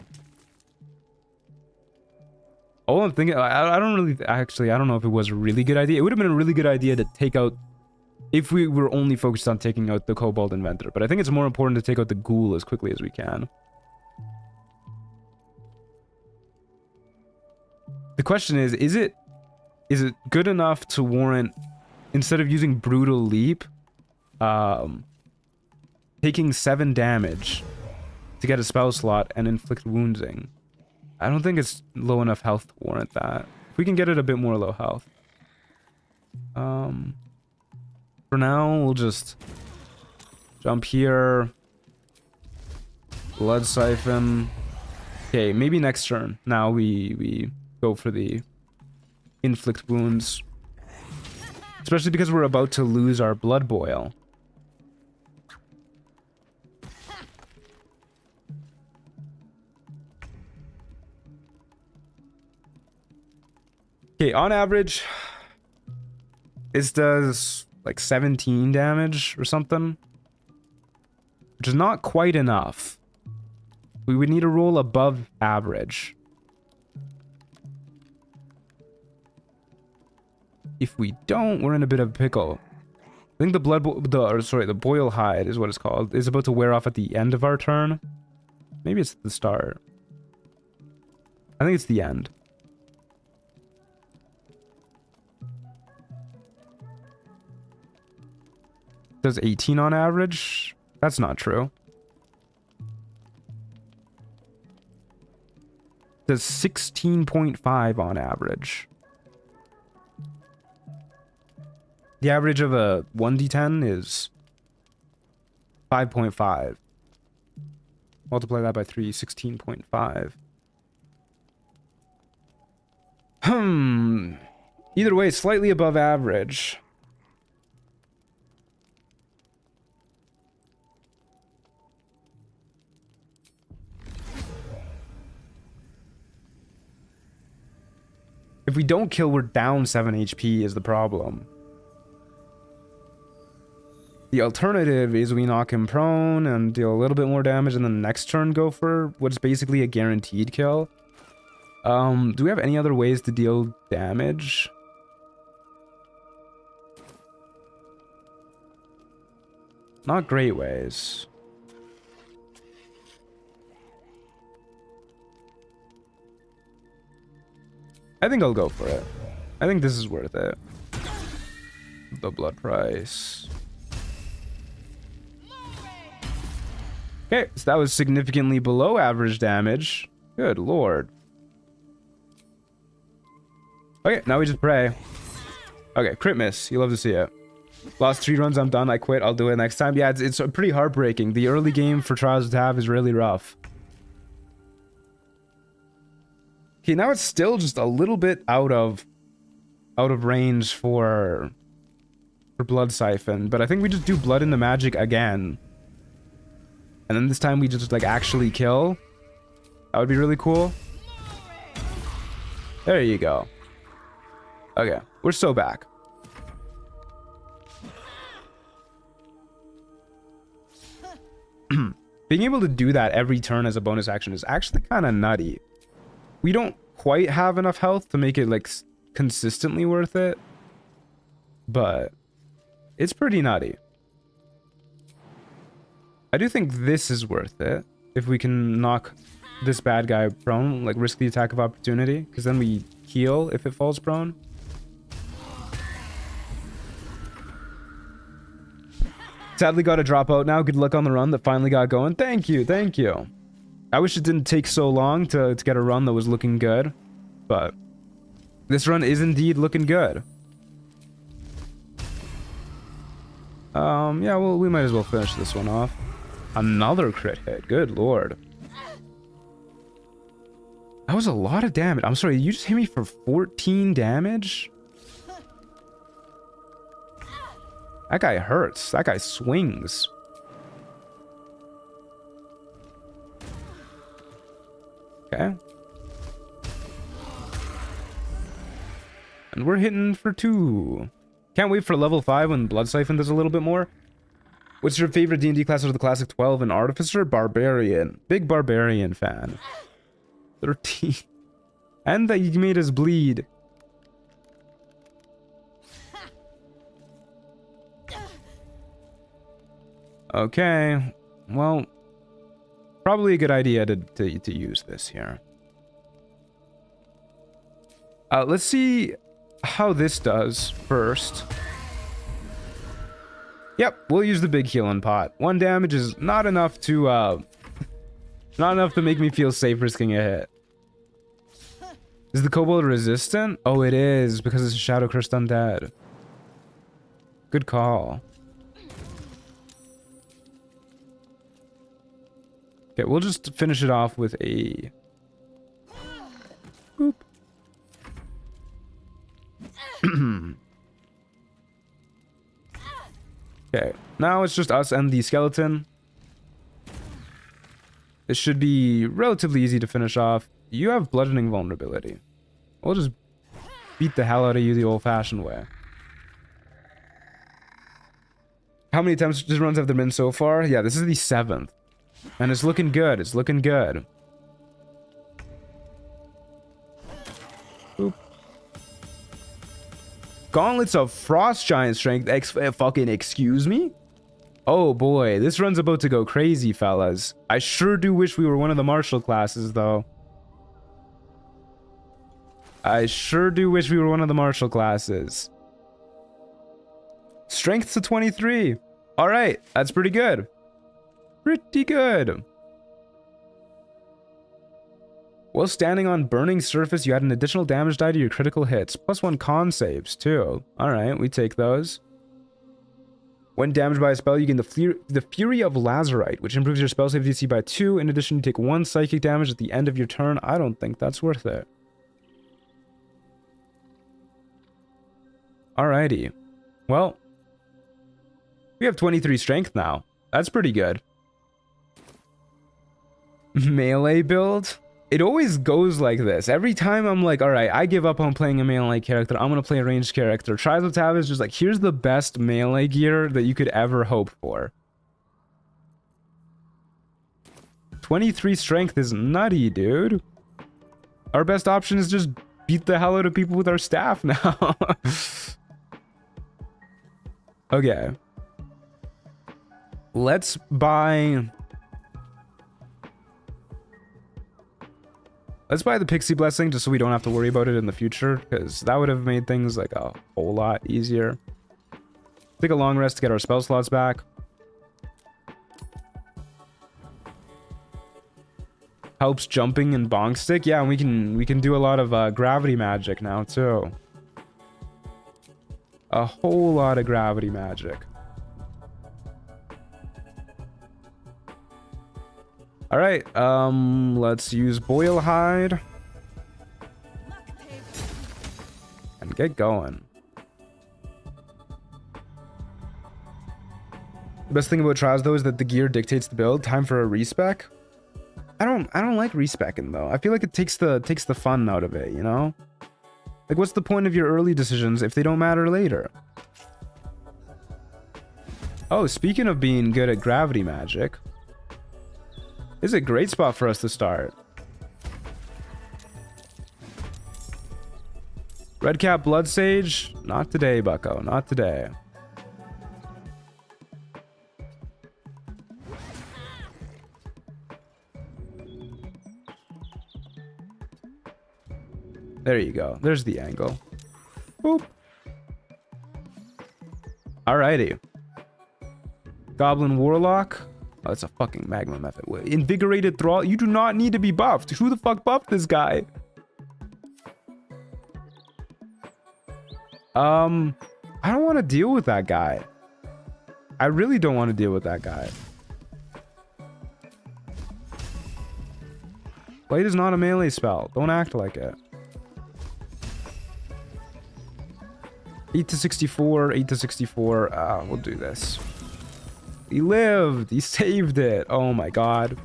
Oh, I'm thinking, I don't really, actually, I don't know if it was a really good idea. It would have been a really good idea to take out, if we were only focused on taking out the Kobold Inventor. But I think it's more important to take out the Ghoul as quickly as we can. The question is it good enough to warrant, instead of using Brutal Leap, taking 7 damage to get a spell slot and inflict wounding? I don't think it's low enough health to warrant that. If we can get it a bit more low health. For now, we'll just jump here. Blood Siphon. Okay, maybe next turn. Now we go for the inflict wounds. Especially because we're about to lose our Blood Boil. Okay, on average, this does like 17 damage or something, which is not quite enough. We would need to roll above average. If we don't, we're in a bit of a pickle. I think the Boil Hide is what it's called, is about to wear off at the end of our turn. Maybe it's the start. I think it's the end. Does 18 on average? That's not true. Does 16.5 on average. The average of a 1d10 is 5.5. Multiply that by 3, 16.5. Either way, slightly above average. If we don't kill, we're down 7 HP is the problem. The alternative is we knock him prone and deal a little bit more damage, and then next turn go for what's basically a guaranteed kill. Do we have any other ways to deal damage? Not great ways. I think I'll go for it. I think this is worth it. The blood price. Okay, so that was significantly below average damage. Good lord. Okay, now we just pray. Okay, crit miss. You love to see it. Lost 3 runs, I'm done. I quit. I'll do it next time. Yeah, it's pretty heartbreaking. The early game for Trials of Tav is really rough. Okay, now it's still just a little bit out of range for Blood Siphon, but I think we just do Blood in the Magic again. And then this time we just like actually kill. That would be really cool. There you go. Okay, we're so back. Being able to do that every turn as a bonus action is actually kind of nutty. We don't quite have enough health to make it like consistently worth it, but it's pretty nutty. I do think this is worth it if we can knock this bad guy prone, like risk the attack of opportunity, because then we heal if it falls prone. Sadly got to drop out now. Good luck on the run that finally got going. Thank you, thank you. I wish it didn't take so long to get a run that was looking good. But this run is indeed looking good. Yeah, well, we might as well finish this one off. Another crit hit. Good lord. That was a lot of damage. I'm sorry, you just hit me for 14 damage? That guy hurts. That guy swings. Okay. And we're hitting for 2. Can't wait for level 5 when Blood Siphon does a little bit more. What's your favorite D&D class of the classic 12 and Artificer? Barbarian. Big Barbarian fan. 13. And that you made us bleed. Okay. Well, probably a good idea to use this here. Let's see how this does first. Yep, we'll use the big healing pot. 1 damage is not enough to make me feel safe risking a hit. Is the kobold resistant? Oh, it is, because it's a Shadow Cursed Undead. Good call. Okay, we'll just finish it off with a... Boop. Okay, now it's just us and the skeleton. This should be relatively easy to finish off. You have bludgeoning vulnerability. We'll just beat the hell out of you the old-fashioned way. How many attempts just runs have there been so far? Yeah, this is the 7th. And it's looking good. It's looking good. Boop. Gauntlets of Frost Giant Strength. Fucking excuse me? Oh boy, this run's about to go crazy, fellas. I sure do wish we were one of the martial classes, though. I sure do wish we were one of the martial classes. Strength to 23. Alright, that's pretty good. Pretty good. While standing on burning surface, you add an additional damage die to your critical hits. +1 con saves, too. Alright, we take those. When damaged by a spell, you gain the Fury of Lazarite, which improves your spell save DC by 2. In addition, you take 1 psychic damage at the end of your turn. I don't think that's worth it. Alrighty. Well, we have 23 strength now. That's pretty good. Melee build? It always goes like this. Every time I'm like, alright, I give up on playing a melee character. I'm going to play a ranged character. Trials of Tav is just like, here's the best melee gear that you could ever hope for. 23 strength is nutty, dude. Our best option is just beat the hell out of people with our staff now. Okay. Let's buy... Let's buy the Pixie Blessing just so we don't have to worry about it in the future, because that would have made things like a whole lot easier. Take a long rest to get our spell slots back. Helps jumping and bonk stick. Yeah, and we can do a lot of gravity magic now too. A whole lot of gravity magic. All right, let's use Boil Hide and get going. The best thing about Trials though is that the gear dictates the build. Time for a respec. I don't like respecing though. I feel like it takes the fun out of it, you know? Like, what's the point of your early decisions if they don't matter later? Oh, speaking of being good at gravity magic, this is a great spot for us to start. Redcap Blood Sage? Not today, bucko. Not today. There you go. There's the angle. Boop. Alrighty. Goblin Warlock. Oh, that's a fucking magma method. Invigorated Thrall. You do not need to be buffed. Who the fuck buffed this guy? I don't want to deal with that guy. I really don't want to deal with that guy. Blade is not a melee spell. Don't act like it. 8 to 64, 8 to 64. We'll do this. He lived. He saved it. Oh my god.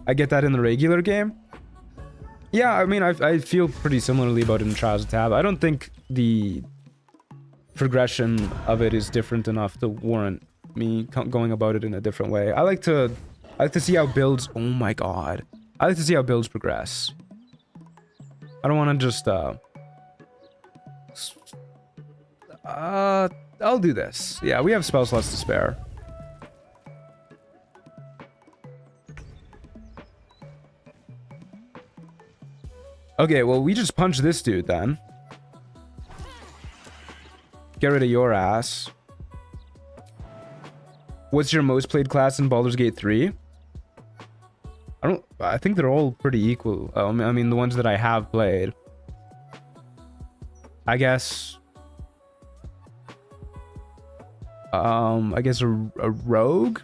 I get that in the regular game. Yeah, I mean, I feel pretty similarly about it in Trials of Tab. I don't think the progression of it is different enough to warrant me going about it in a different way. I like to see how builds... Oh my god. I like to see how builds progress. I don't want to just... I'll do this. Yeah, we have spell slots to spare. Okay, well, we just punch this dude then. Get rid of your ass. What's your most played class in Baldur's Gate 3? I think they're all pretty equal. I mean, the ones that I have played. I guess a rogue?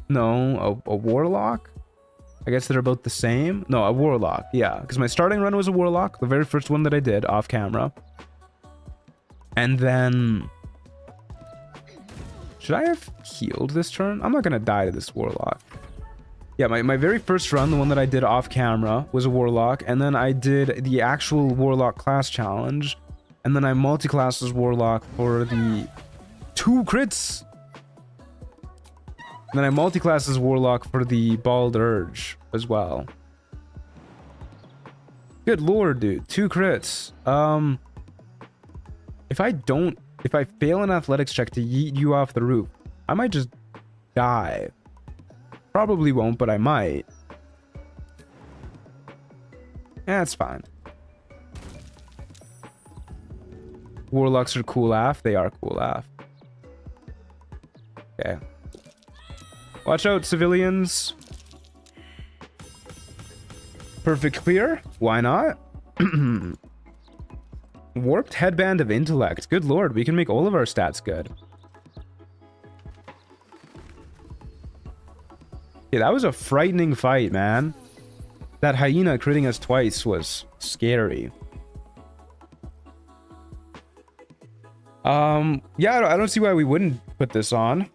No, a warlock? I guess they're about the same. No, a warlock. Yeah, because my starting run was a warlock, the very first one that I did off camera. And then... Should I have healed this turn? I'm not going to die to this warlock. Yeah, my very first run, the one that I did off camera, was a warlock. And then I did the actual warlock class challenge. And then I multi-classed as warlock for the 2 crits. And then I multi-classed as warlock for the Baldur as well. Good lord, dude. 2 crits. If I fail an athletics check to yeet you off the roof, I might just die. Probably won't, but I might. Yeah, it's fine. Warlocks are cool AF. They are cool AF. Okay. Watch out, civilians. Perfect clear. Why not? Warped Headband of Intellect. Good lord, we can make all of our stats good. Yeah, that was a frightening fight, man. That hyena critting us twice was scary. Yeah, I don't see why we wouldn't put this on.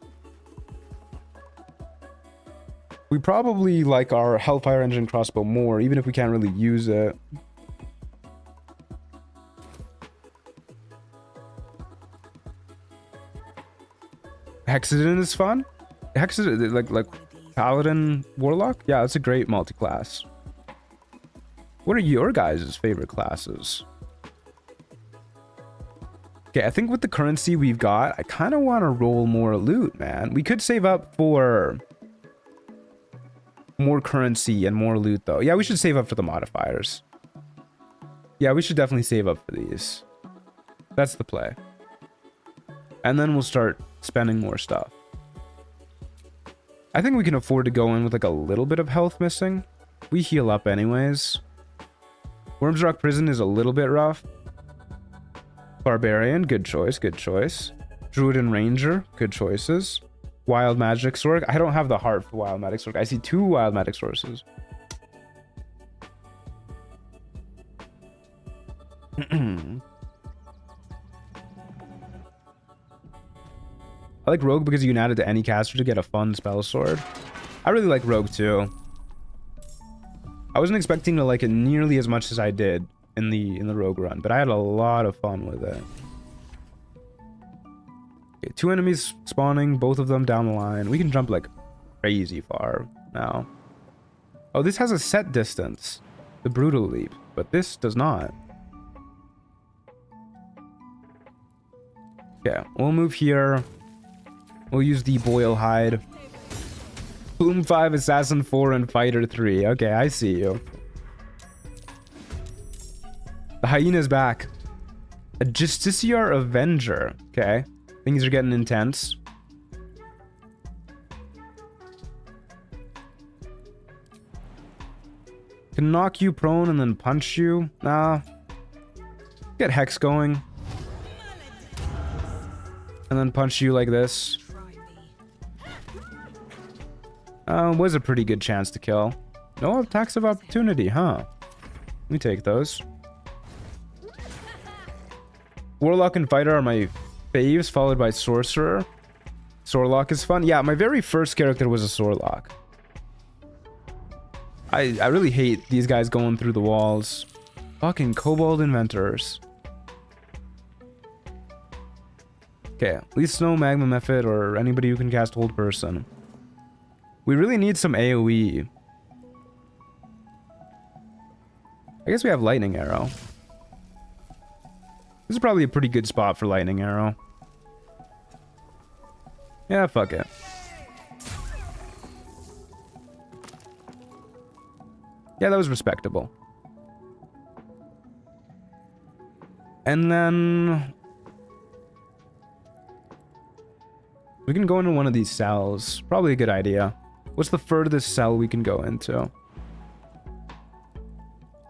We probably like our Hellfire Engine crossbow more, even if we can't really use it. Hexadin is fun. Hexadin, like Paladin Warlock? Yeah, that's a great multi-class. What are your guys' favorite classes? Okay, I think with the currency we've got, I kind of want to roll more loot, man. We could save up for more currency and more loot, though. Yeah, we should save up for the modifiers. Yeah, we should definitely save up for these. That's the play. And then we'll start spending more stuff. I think we can afford to go in with like a little bit of health missing. We heal up anyways. Worm's Rock Prison is a little bit rough. Barbarian, good choice, good choice. Druid and Ranger, good choices. Wild Magic Sword. I don't have the heart for Wild Magic Sword. I see 2 Wild Magic Sources. I like Rogue because you can add it to any caster to get a fun spell sword. I really like Rogue too. I wasn't expecting to like it nearly as much as I did in the Rogue run, but I had a lot of fun with it. Okay, 2 enemies spawning, both of them down the line. We can jump like crazy far now. Oh, this has a set distance, the Brutal Leap, but this does not. Okay, we'll move here. We'll use the Boil Hide. Boom 5, Assassin 4, and Fighter 3. Okay, I see you. The Hyena's back. A Justiciar Avenger. Okay. Things are getting intense. Can knock you prone and then punch you. Nah. Get Hex going. And then punch you like this. Was a pretty good chance to kill. No attacks of opportunity, huh? We take those. Warlock and Fighter are my faves, followed by Sorcerer. Sorlock is fun. Yeah, my very first character was a Sorlock. I really hate these guys going through the walls. Fucking Kobold Inventors. Okay, at least no Magma Mephit or anybody who can cast Hold Person. We really need some AoE. I guess we have Lightning Arrow. This is probably a pretty good spot for Lightning Arrow. Yeah, fuck it. Yeah, that was respectable. And then we can go into one of these cells. Probably a good idea. What's the furthest cell we can go into?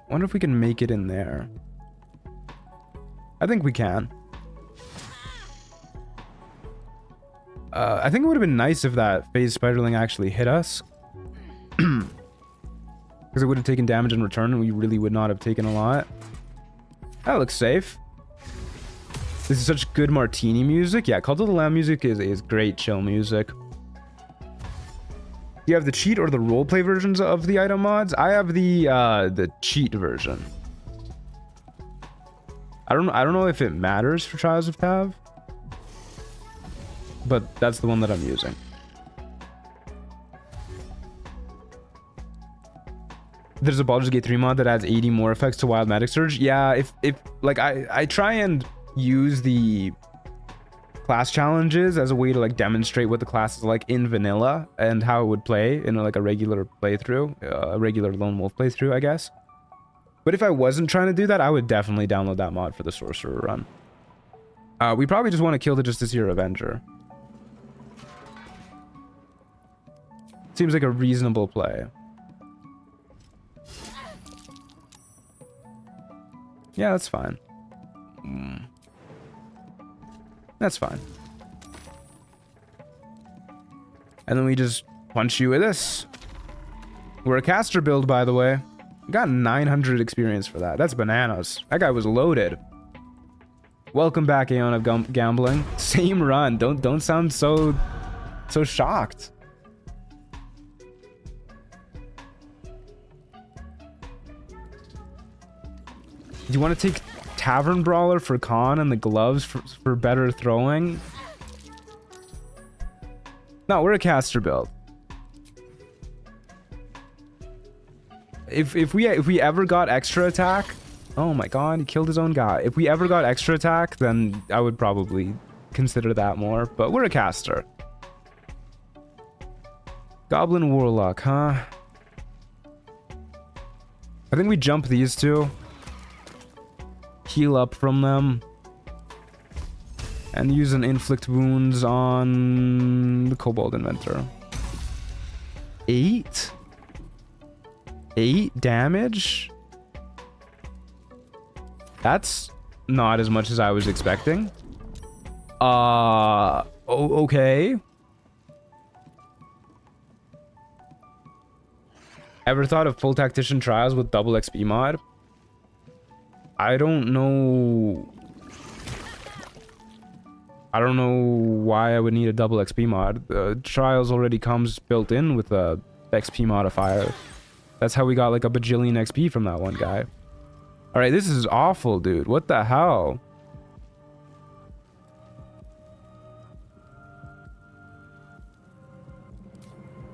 Wonder if we can make it in there. I think we can. I think it would have been nice if that phase spiderling actually hit us. Because it would have taken damage in return and we really would not have taken a lot. That looks safe. This is such good martini music. Yeah, Cult of the Lamb music is great chill music. You have the cheat or the roleplay versions of the item mods? I have the cheat version. I don't know if it matters for Trials of Tav, but that's the one that I'm using. There's a Baldur's Gate 3 mod that adds 80 more effects to Wild Magic Surge. Yeah, if like I try and use the class challenges as a way to like demonstrate what the class is like in vanilla and how it would play in like a regular playthrough, a regular Lone Wolf playthrough, I guess. But if I wasn't trying to do that, I would definitely download that mod for the Sorcerer run. We probably just want to kill the Justiciar Avenger. Seems like a reasonable play. Yeah, that's fine. That's fine. And then we just punch you with this. We're a caster build, by the way. We got 900 experience for that. That's bananas. That guy was loaded. Welcome back, Aeon of Gambling. Same run. Don't sound so shocked. Do you want to take Tavern Brawler for Khan and the gloves for better throwing? No, we're a caster build. If we ever got extra attack, oh my god, he killed his own guy. If we ever got extra attack, then I would probably consider that more. But we're a caster. Goblin Warlock, huh? I think we jump these two. Heal up from them. And use an inflict wounds on the Kobold Inventor. 8 damage? That's not as much as I was expecting. Okay. Ever thought of full tactician trials with double XP mod? I don't know why I would need a double XP mod. Trials already comes built in with a XP modifier. That's how we got like a bajillion XP from that one guy. Alright, this is awful, dude. What the hell?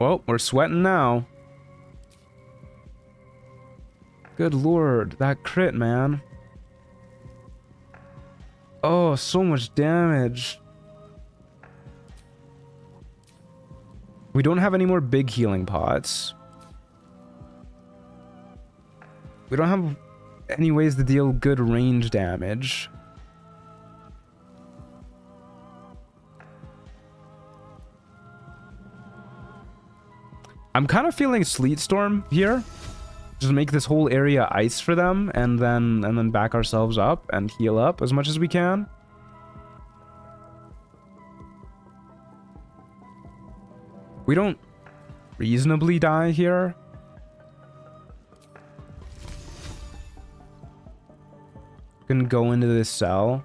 Well, we're sweating now. Good lord, that crit, man. Oh, so much damage. We don't have any more big healing pots. We don't have any ways to deal good range damage. I'm kind of feeling Sleet Storm here. Just make this whole area ice for them, and then back ourselves up and heal up as much as we can. We don't reasonably die here. Can go into this cell.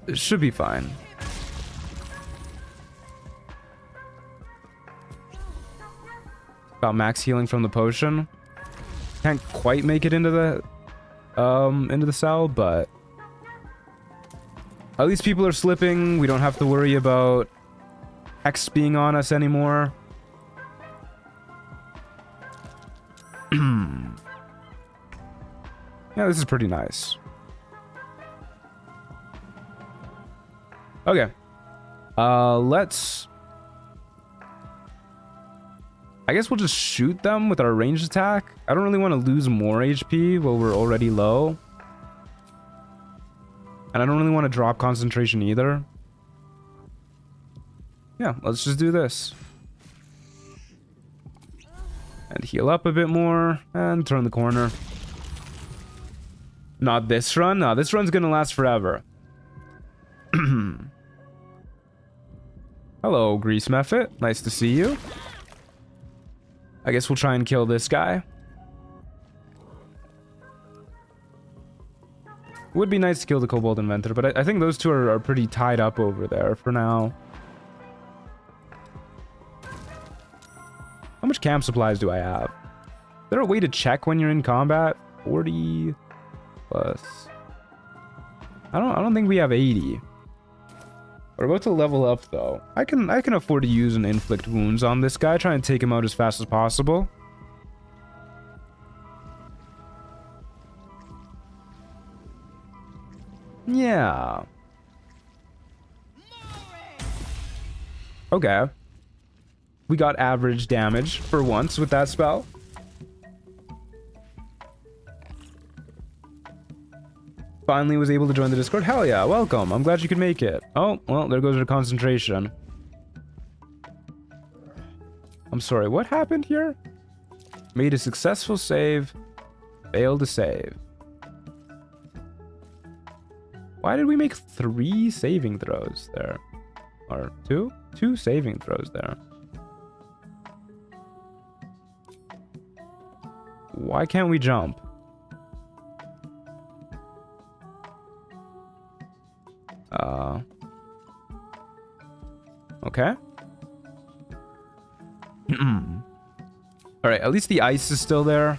It should be fine. Got max healing from the potion. Can't quite make it into the cell, but at least people are slipping. We don't have to worry about Hex being on us anymore. Yeah, this is pretty nice. Okay. Let's... I guess we'll just shoot them with our ranged attack. I don't really want to lose more HP while we're already low. And I don't really want to drop concentration either. Yeah, let's just do this. And heal up a bit more. And turn the corner. Not this run. No, this run's gonna last forever. Hello, Grease Mephit. Nice to see you. I guess we'll try and kill this guy. Would be nice to kill the Kobold Inventor, but I think those two are pretty tied up over there for now. How much camp supplies do I have? Is there a way to check when you're in combat? 40 plus. I don't think we have 80. We're about to level up though. I can afford to use an inflict wounds on this guy. Try and take him out as fast as possible. Yeah. Okay. We got average damage for once with that spell. Finally was able to join the Discord. Hell yeah, welcome. I'm glad you could make it. Oh, well, there goes our concentration. I'm sorry, what happened here? Made a successful save. Failed to save. Why did we make 3 saving throws there? Or 2? 2 saving throws there. Why can't we jump? Okay. Alright, at least the ice is still there.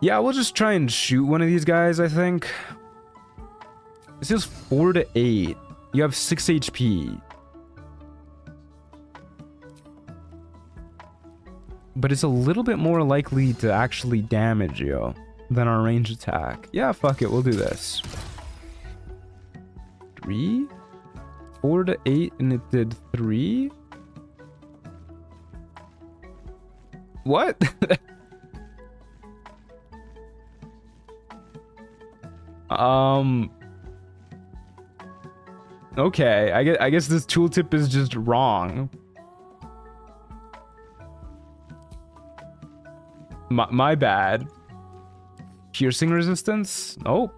Yeah, we'll just try and shoot one of these guys, I think. This is 4 to 8. You have 6 HP. But it's a little bit more likely to actually damage you than our range attack. Yeah, fuck it, we'll do this. 3? 4 to 8, and it did 3? What? Okay, I guess this tooltip is just wrong. My bad. Piercing resistance? Nope.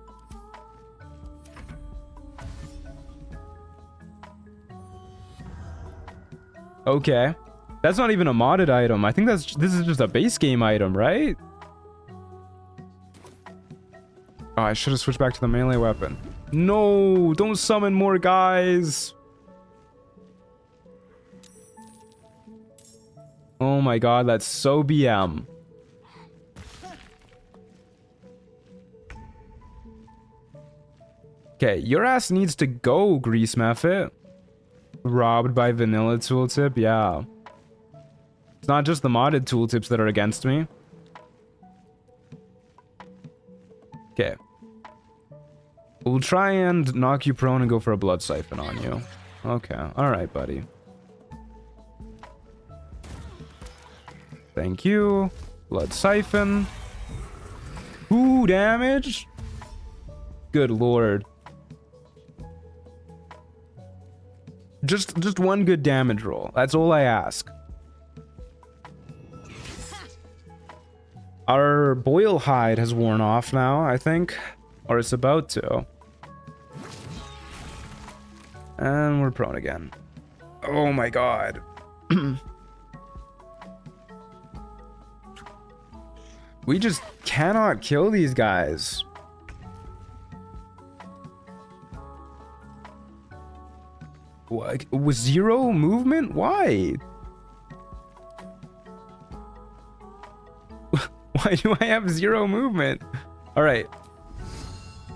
Okay. That's not even a modded item. I think this is just a base game item, right? Oh, I should have switched back to the melee weapon. No, don't summon more guys. Oh my god, that's so BM. Okay, your ass needs to go, Grease Mephit. Robbed by vanilla tooltip, yeah. It's not just the modded tooltips that are against me. Okay. We'll try and knock you prone and go for a blood siphon on you. Okay, alright, buddy. Thank you. Blood siphon. Ooh, damage. Good lord. Just one good damage roll. That's all I ask. Our boil hide has worn off now, I think. Or it's about to. And we're prone again. Oh my god. We just cannot kill these guys. What? With 0 movement? Why? Why do I have 0 movement? Alright.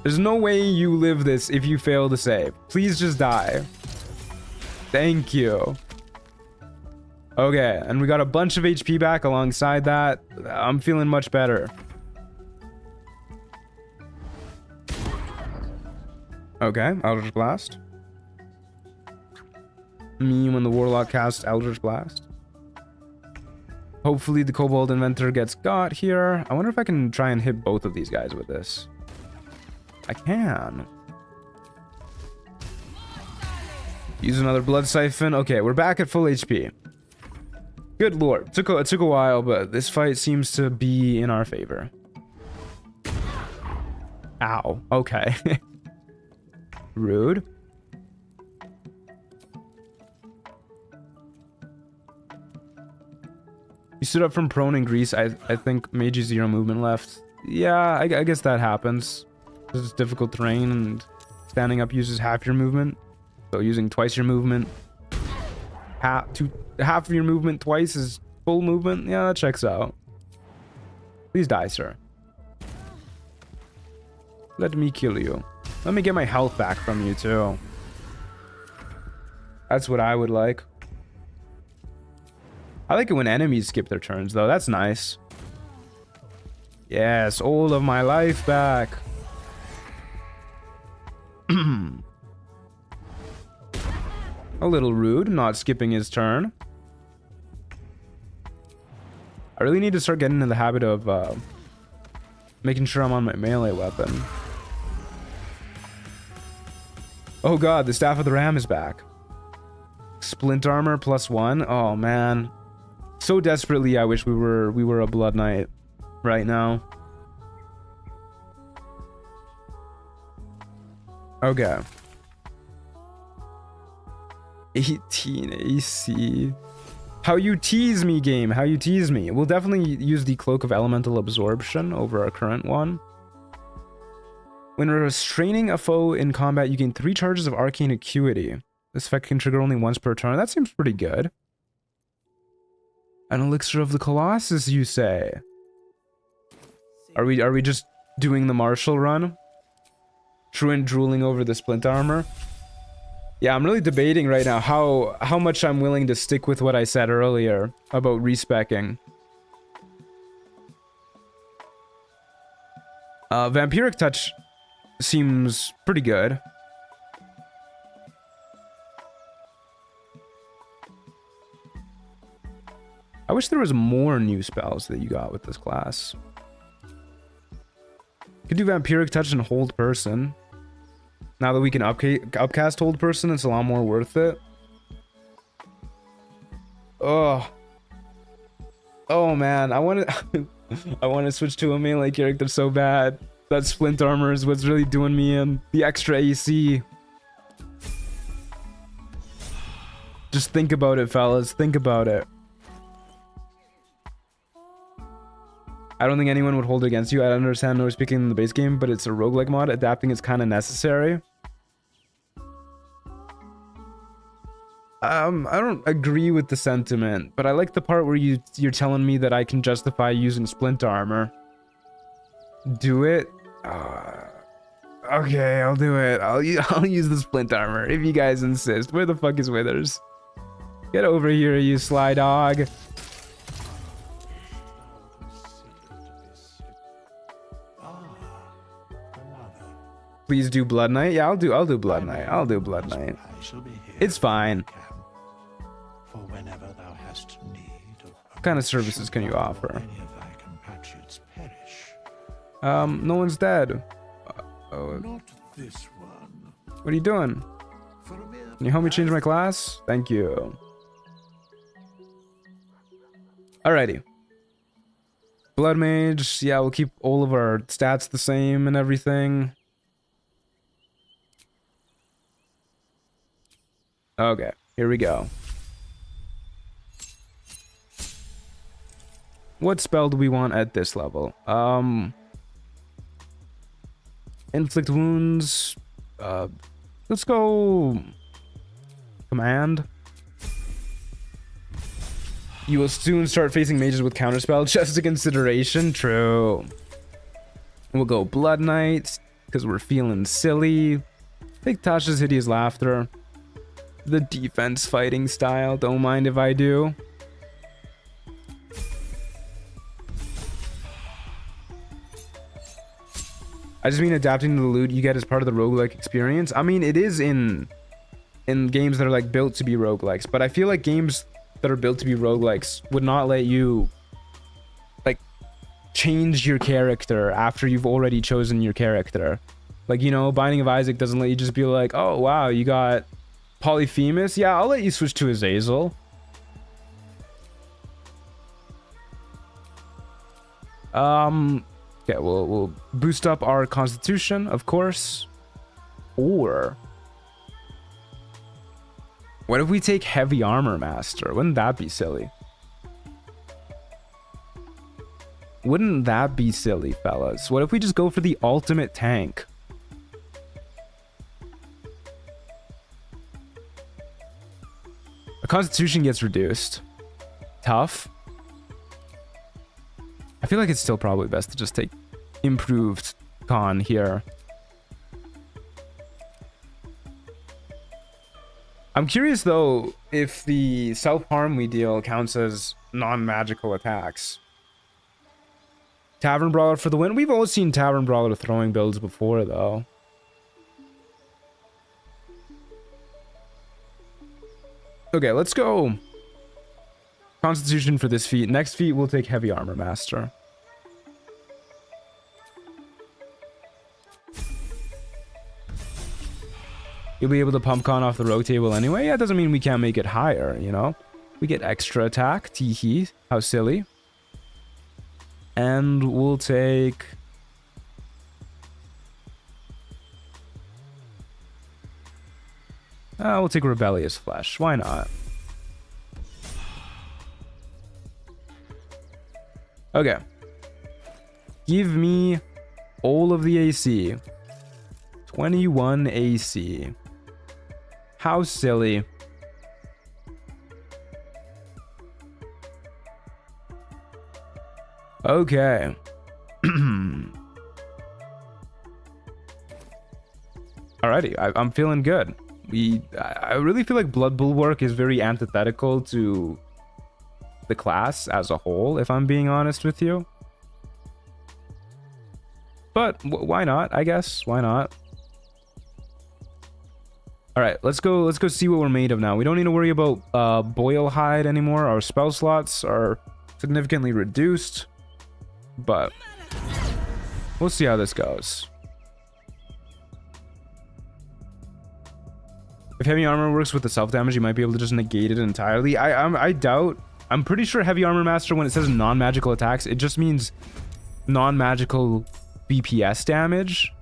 There's no way you live this if you fail to save. Please just die. Thank you. Okay, and we got a bunch of HP back alongside that. I'm feeling much better. Okay, Eldritch Blast. Me when the Warlock casts Eldritch Blast. Hopefully the Kobold Inventor gets got here. I wonder if I can try and hit both of these guys with this. I can. Use another Blood Siphon. Okay, we're back at full HP. Good lord. It took a while, but this fight seems to be in our favor. Ow. Okay. Rude. You stood up from prone in Greece. I think Mage 0 movement left. Yeah, I guess that happens. This is difficult terrain and standing up uses half your movement. So using twice your movement. Half of your movement twice is full movement. Yeah, that checks out. Please die, sir. Let me kill you. Let me get my health back from you, too. That's what I would like. I like it when enemies skip their turns, though. That's nice. Yes, all of my life back. A little rude, not skipping his turn. I really need to start getting in the habit of making sure I'm on my melee weapon. Oh god, the Staff of the Ram is back. Splint armor +1. Oh man. So desperately I wish we were a Blood Knight right now. Okay. 18 AC. How you tease me, game. How you tease me. We'll definitely use the Cloak of Elemental Absorption over our current one. When restraining a foe in combat, you gain 3 charges of Arcane Acuity. This effect can trigger only once per turn. That seems pretty good. An Elixir of the Colossus, you say? Are we just doing the Martial run? Truant drooling over the Splint armor? Yeah, I'm really debating right now how much I'm willing to stick with what I said earlier about respecking. Vampiric Touch seems pretty good. I wish there was more new spells that you got with this class. Could do Vampiric Touch and Hold Person. Now that we can upcast Hold Person, it's a lot more worth it. Oh. Oh man, I want to switch to a melee character so bad. That Splint armor is what's really doing me in. The extra AC. Just think about it, fellas. Think about it. I don't think anyone would hold it against you. I understand no speaking in the base game, but it's a roguelike mod. Adapting is kind of necessary. I don't agree with the sentiment, but I like the part where you're telling me that I can justify using Splint armor. Do it? Okay, I'll do it. I'll use the Splint armor if you guys insist. Where the fuck is Withers? Get over here, you sly dog. Please do Blood Knight. Yeah, I'll do Blood Knight. I'll do Blood Knight. It's fine. What kind of services can you offer? No one's dead. What are you doing? For a mere Can you help me change my class? Thank you. Alrighty. Blood Mage. Yeah, we'll keep all of our stats the same and everything. Okay, here we go. What spell do we want at this level? Inflict wounds. Let's go command. You will soon start facing mages with counterspell. Just a consideration. True. We'll go Blood Knight because we're feeling silly. Take Tasha's Hideous Laughter. The defense fighting style. Don't mind if I do. I just mean adapting to the loot you get as part of the roguelike experience. I mean, it is in games that are like built to be roguelikes, but I feel like games that are built to be roguelikes would not let you like change your character after you've already chosen your character. Like, you know, Binding of Isaac doesn't let you just be like, oh wow, you got Polyphemus. Yeah, I'll let you switch to Azazel. Okay, we'll boost up our constitution, of course. Or what if we take Heavy Armor Master? Wouldn't that be silly? Wouldn't that be silly, fellas? What if we just go for the ultimate tank? Our constitution gets reduced. Tough. I feel like it's still probably best to just take improved con here. I'm curious though if the self-harm we deal counts as non-magical attacks. Tavern Brawler for the win. We've all seen Tavern Brawler throwing builds before though. Okay, let's go Constitution for this feat. Next feat we'll take Heavy Armor Master. You'll be able to pump con off the rogue table anyway. Yeah, it doesn't mean we can't make it higher, you know? We get extra attack. Teehee. How silly. And we'll take... we'll take Rebellious Flesh. Why not? Okay. Give me all of the AC. 21 AC. How silly. Okay. Alrighty, I'm feeling good. I really feel like Blood Bulwark is very antithetical to the class as a whole, if I'm being honest with you. But why not? I guess why not? All right, let's go see what we're made of now. We don't need to worry about Boil Hide anymore. Our spell slots are significantly reduced, but we'll see how this goes. If Heavy Armor works with the self damage, you might be able to just negate it entirely. I doubt. I'm pretty sure Heavy Armor Master, when it says non-magical attacks, it just means non-magical BPS damage.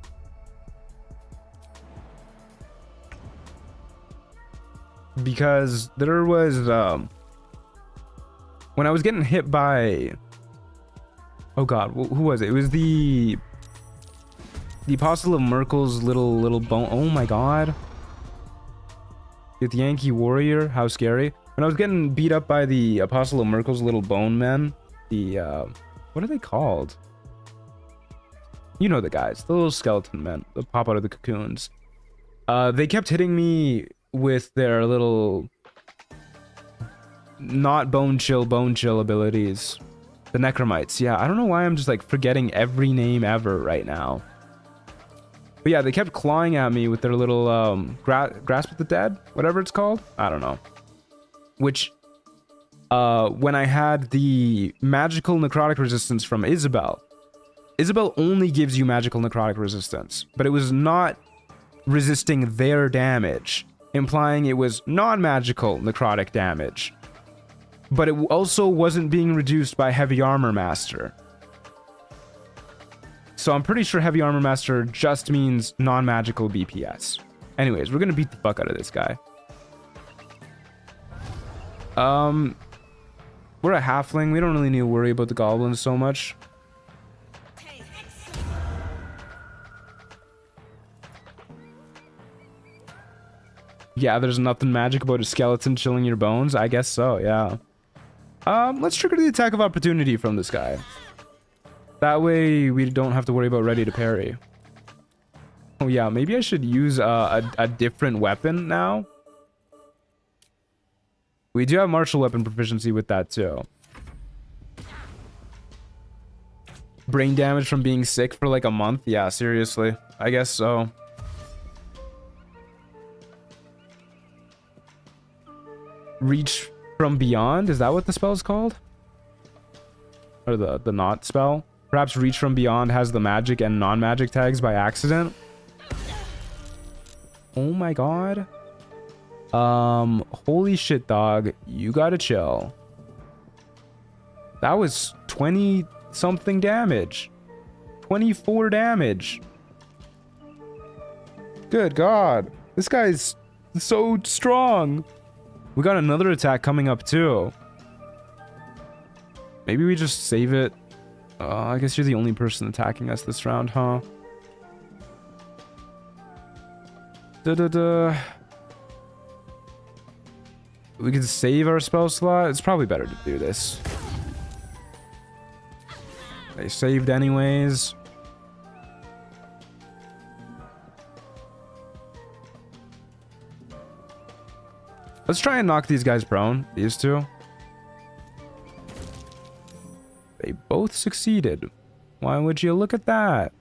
Because there was when I was getting hit by, oh god, who was it? It was the Apostle of Merkel's little bone. Oh my god. The Yankee Warrior, how scary. When I was getting beat up by the Apostle of Merkel's little bone men, the what are they called? You know the guys, the little skeleton men that pop out of the cocoons. They kept hitting me with their little not bone chill abilities. The Necromites. Yeah, I don't know why I'm just like forgetting every name ever right now. But yeah, they kept clawing at me with their little grasp of the dead, whatever it's called. I don't know. Which when I had the magical necrotic resistance from Isabel only gives you magical necrotic resistance, but it was not resisting their damage. implying it was non-magical necrotic damage. But it also wasn't being reduced by Heavy Armor Master. So I'm pretty sure Heavy Armor Master just means non-magical BPS. Anyways, we're gonna beat the fuck out of this guy. We're a halfling. We don't really need to worry about the goblins so much. Yeah, there's nothing magic about a skeleton chilling your bones. I guess so, yeah. Let's trigger the attack of opportunity from this guy. That way we don't have to worry about ready to parry. Oh yeah, maybe I should use a different weapon now. We do have martial weapon proficiency with that too. Brain damage from being sick for like a month? Yeah, seriously. I guess so. Reach from beyond? Is that what the spell's called? Or the not spell? Perhaps reach from beyond has the magic and non-magic tags by accident. Oh my god. Holy shit, dog. You gotta chill. That was 20 something damage. 24 damage. Good god. This guy's so strong. We got another attack coming up too. Maybe we just save it. I guess you're the only person attacking us this round, huh? We could save our spell slot. It's probably better to do this. They saved anyways. Let's try and knock these guys prone. These two. They both succeeded. Why would you look at that?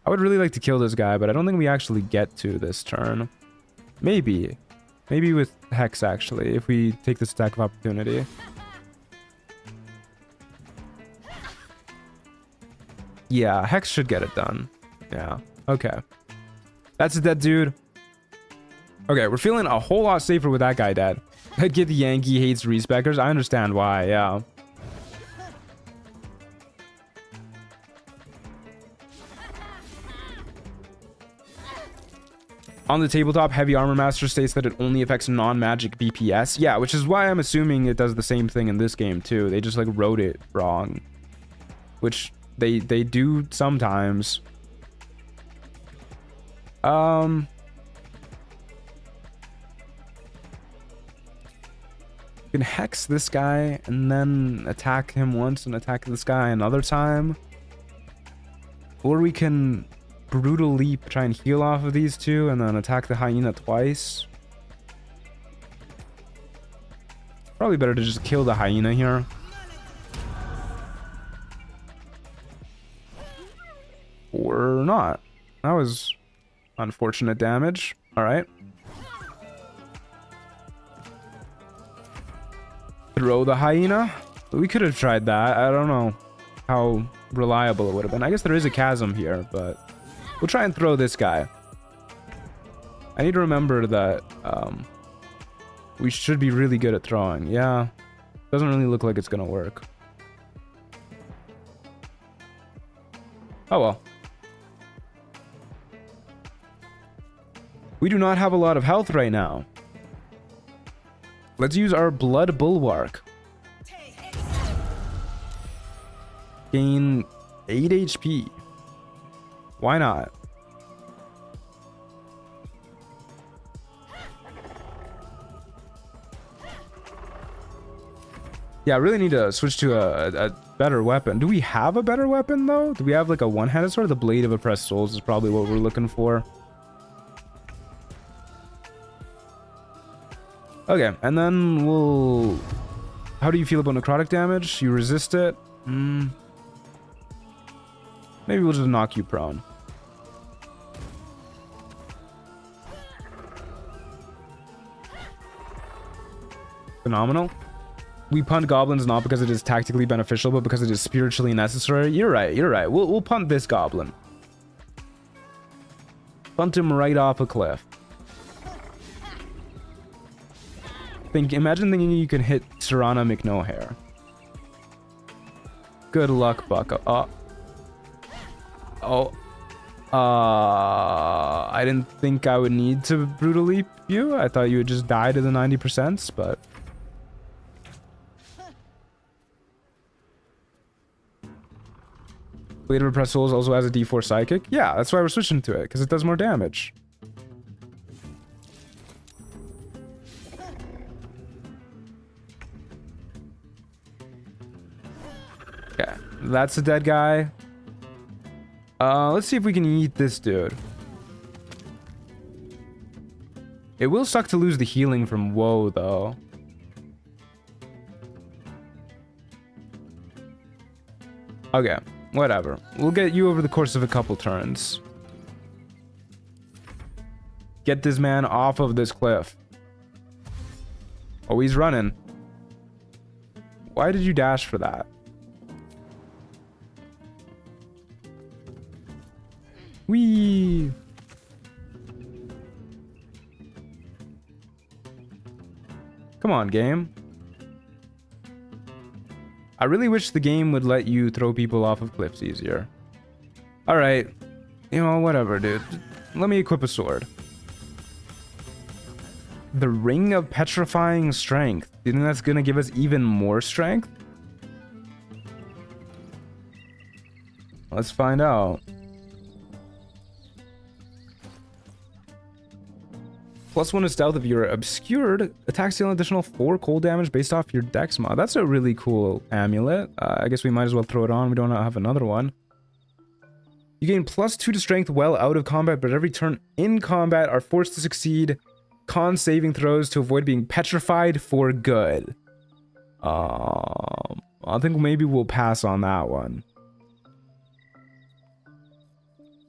I would really like to kill this guy, but I don't think we actually get to this turn. Maybe. Maybe with Hex, actually, if we take this attack of opportunity. Yeah, Hex should get it done. Yeah, okay. That's a dead dude. Okay, we're feeling a whole lot safer with that guy dead. I get the Yankee hates respeckers. I understand why, yeah. On the tabletop, Heavy Armor Master states that it only affects non-magic BPS. Yeah, which is why I'm assuming it does the same thing in this game too. They just like wrote it wrong. Which they do sometimes. You can hex this guy and then attack him once and attack this guy another time. Or we can Brutal Leap, try and heal off of these two and then attack the hyena twice. Probably better to just kill the hyena here. Or not. That was unfortunate damage. Alright. Throw the hyena. We could have tried that. I don't know how reliable it would have been. I guess there is a chasm here, but we'll try and throw this guy. I need to remember that we should be really good at throwing. Yeah. Doesn't really look like it's gonna work. Oh well. We do not have a lot of health right now. Let's use our Blood Bulwark. Gain 8 HP. Why not? Yeah, I really need to switch to a better weapon. Do we have a better weapon though? Do we have like a one-handed sword? The Blade of Oppressed Souls is probably what we're looking for. Okay, and then we'll... How do you feel about necrotic damage? You resist it? Maybe we'll just knock you prone. Phenomenal. We punt goblins not because it is tactically beneficial, but because it is spiritually necessary. You're right, you're right. We'll punt this goblin. Punt him right off a cliff. Imagine thinking you can hit Serana McNohair. Good luck, Bucko. I didn't think I would need to Brutal Leap you. I thought you would just die to the 90%, but... Blade of Repressed Souls also has a D4 Psychic. Yeah, that's why we're switching to it, because it does more damage. Okay, that's a dead guy. Let's see if we can eat this dude. It will suck to lose the healing from Woe, though. Okay, whatever. We'll get you over the course of a couple turns. Get this man off of this cliff. Oh, he's running. Why did you dash for that? Whee! Come on, game. I really wish the game would let you throw people off of cliffs easier. Alright. You know, whatever, dude. Let me equip a sword. The Ring of Petrifying Strength. Do you think that's gonna give us even more strength? Let's find out. +1 to stealth if you're obscured. Attacks deal an additional 4 cold damage based off your dex mod. That's a really cool amulet. I guess we might as well throw it on. We don't have another one. You gain +2 to strength while out of combat, but every turn in combat are forced to succeed con saving throws to avoid being petrified for good. I think maybe we'll pass on that one.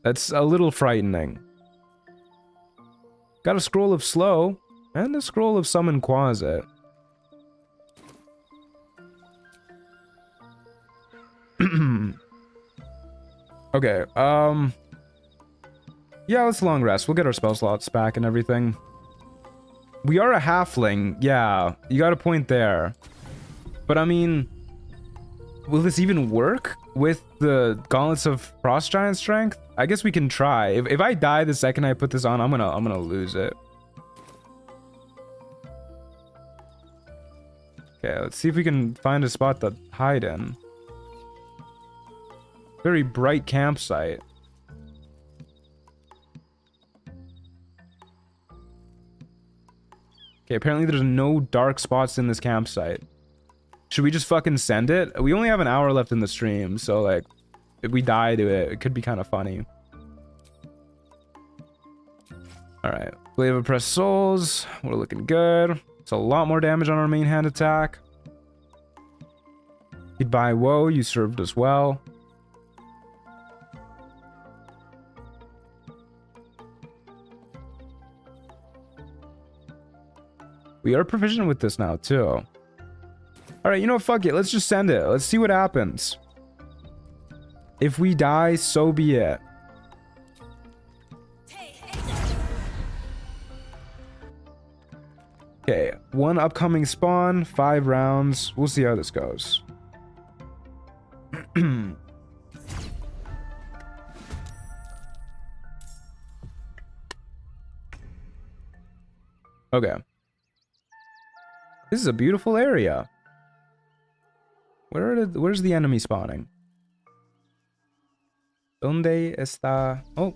That's a little frightening. Got a scroll of slow and a scroll of summon Quasit. Okay, yeah, let's long rest. We'll get our spell slots back and everything. We are a halfling. Yeah, you got a point there. But I mean, will this even work with the Gauntlets of Frost Giant Strength? I guess we can try. If I die the second I put this on, I'm gonna lose it. Okay, let's see if we can find a spot to hide in. Very bright campsite. Okay, apparently there's no dark spots in this campsite. Should we just fucking send it? We only have an hour left in the stream, so like, if we die to it, it could be kind of funny. Alright, Blade of Oppressed Souls. We're looking good. It's a lot more damage on our main hand attack. Goodbye, Woe. You served us well. We are proficient with this now, too. Alright, you know what? Fuck it. Let's just send it. Let's see what happens. If we die, so be it. Okay, 1 upcoming spawn, 5 rounds. We'll see how this goes. Okay. This is a beautiful area. Where's the enemy spawning? ¿Dónde está? Oh,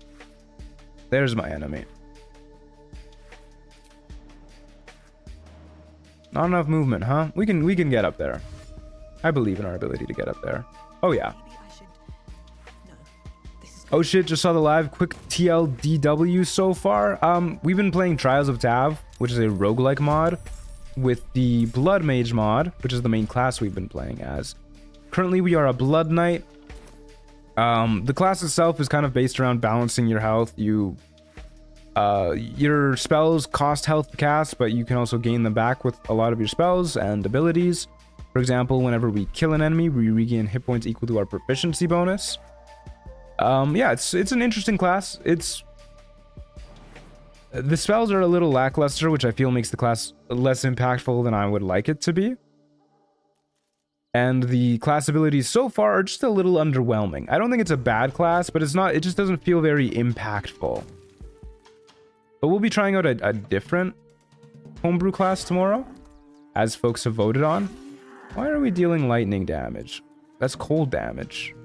there's my enemy. Not enough movement, huh? We can get up there. I believe in our ability to get up there. Oh yeah. Oh shit, just saw the live. Quick TLDW so far. We've been playing Trials of Tav, which is a roguelike mod, with the Blood Mage mod, which is the main class we've been playing as. Currently we are a Blood Knight. The class itself is kind of based around balancing your health. Your spells cost health to cast, but you can also gain them back with a lot of your spells and abilities. For example, whenever we kill an enemy, we regain hit points equal to our proficiency bonus. Yeah, it's an interesting class. It's The spells are a little lackluster, which I feel makes the class less impactful than I would like it to be. And the class abilities so far are just a little underwhelming. I don't think it's a bad class, but it just doesn't feel very impactful. But we'll be trying out a different homebrew class tomorrow, as folks have voted on. Why are we dealing lightning damage? That's cold damage.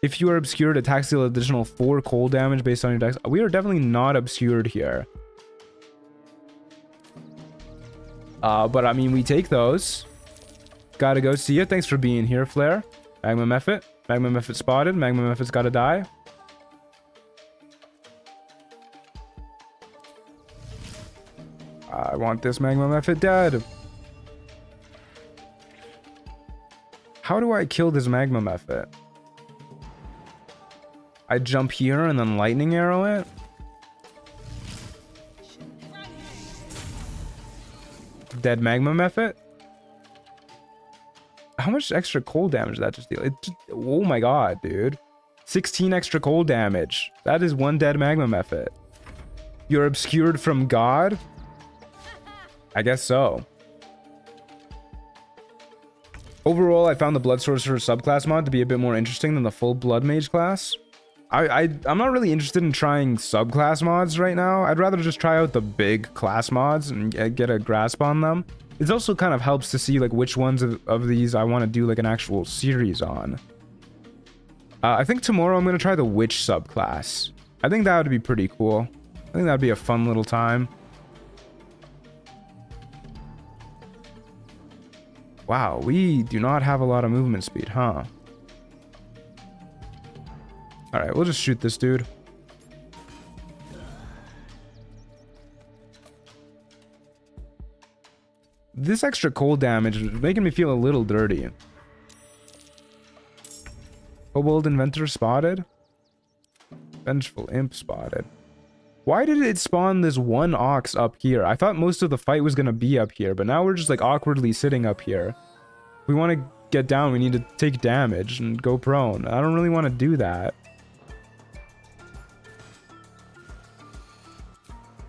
If you are obscured, attacks deal additional 4 cold damage based on your dex. We are definitely not obscured here. But I mean, we take those. Gotta go see you. Thanks for being here, Flare. Magma Mephit. Magma Mephit spotted. Magma Mephit's gotta die. I want this Magma Mephit dead. How do I kill this Magma Mephit? I jump here and then lightning arrow it? Dead Magma Mephit? How much extra cold damage did that just deal? Oh my god, dude. 16 extra cold damage. That is 1 dead Magma Mephit. You're obscured from God? I guess so. Overall, I found the Blood Sorcerer subclass mod to be a bit more interesting than the full Blood Mage class. I'm not really interested in trying subclass mods right now. I'd rather just try out the big class mods and get a grasp on them. It also kind of helps to see like which ones of these I want to do like an actual series on. I think tomorrow I'm going to try the Witch subclass. I think that would be pretty cool. I think that'd be a fun little time. Wow, we do not have a lot of movement speed, huh? Alright, we'll just shoot this dude. This extra cold damage is making me feel a little dirty. Kobold Inventor spotted. Vengeful Imp spotted. Why did it spawn this one ox up here? I thought most of the fight was going to be up here, but now we're just like awkwardly sitting up here. If we want to get down, we need to take damage and go prone. I don't really want to do that.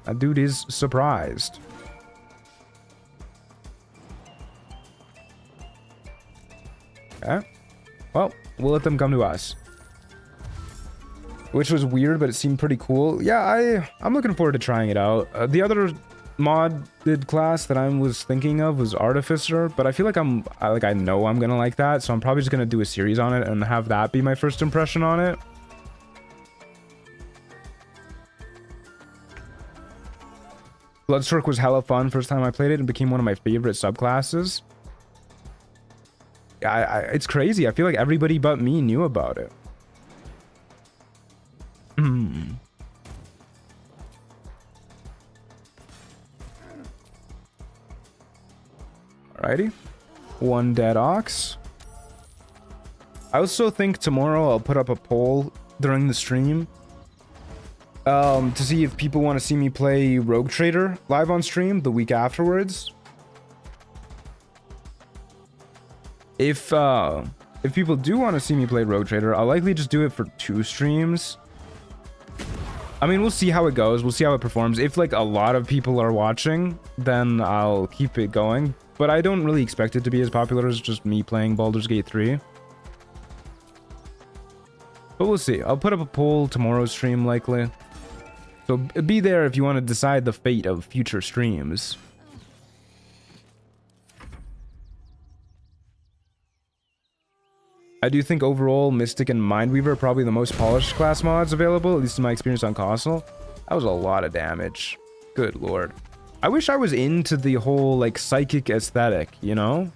That dude is surprised. Okay. Well, we'll let them come to us. Which was weird, but it seemed pretty cool. Yeah, I'm looking forward to trying it out. The other modded class that I was thinking of was Artificer, but I feel like I know I'm gonna like that, so I'm probably just gonna do a series on it and have that be my first impression on it. Bloodstroke was hella fun first time I played it and became one of my favorite subclasses. It's crazy. I feel like everybody but me knew about it. Alrighty. 1 dead ox. I also think tomorrow I'll put up a poll during the stream to see if people want to see me play Rogue Trader live on stream the week afterwards. If people do want to see me play Rogue Trader, I'll likely just do it for 2 streams. I mean, we'll see how it goes. We'll see how it performs. If like a lot of people are watching, then I'll keep it going. But I don't really expect it to be as popular as just me playing Baldur's Gate 3. But we'll see. I'll put up a poll tomorrow's stream likely. So be there if you want to decide the fate of future streams. I do think overall Mystic and Mindweaver are probably the most polished class mods available, at least in my experience on console. That was a lot of damage. Good lord. I wish I was into the whole like psychic aesthetic, you know?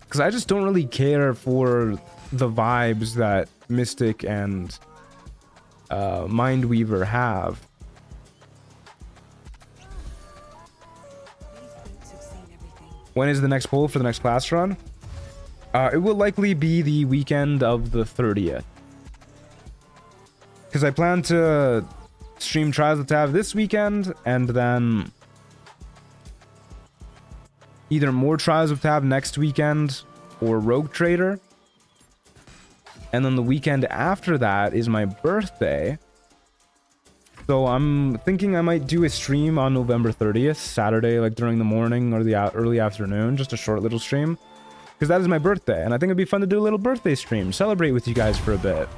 Because I just don't really care for the vibes that Mystic and Mindweaver have. When is the next poll for the next class run? It will likely be the weekend of the 30th. Because I plan to stream Trials of Tav this weekend, and then either more Trials of Tav next weekend, or Rogue Trader. And then the weekend after that is my birthday. So I'm thinking I might do a stream on November 30th, Saturday, like during the morning or the early afternoon, just a short little stream. Because that is my birthday, and I think it'd be fun to do a little birthday stream, celebrate with you guys for a bit.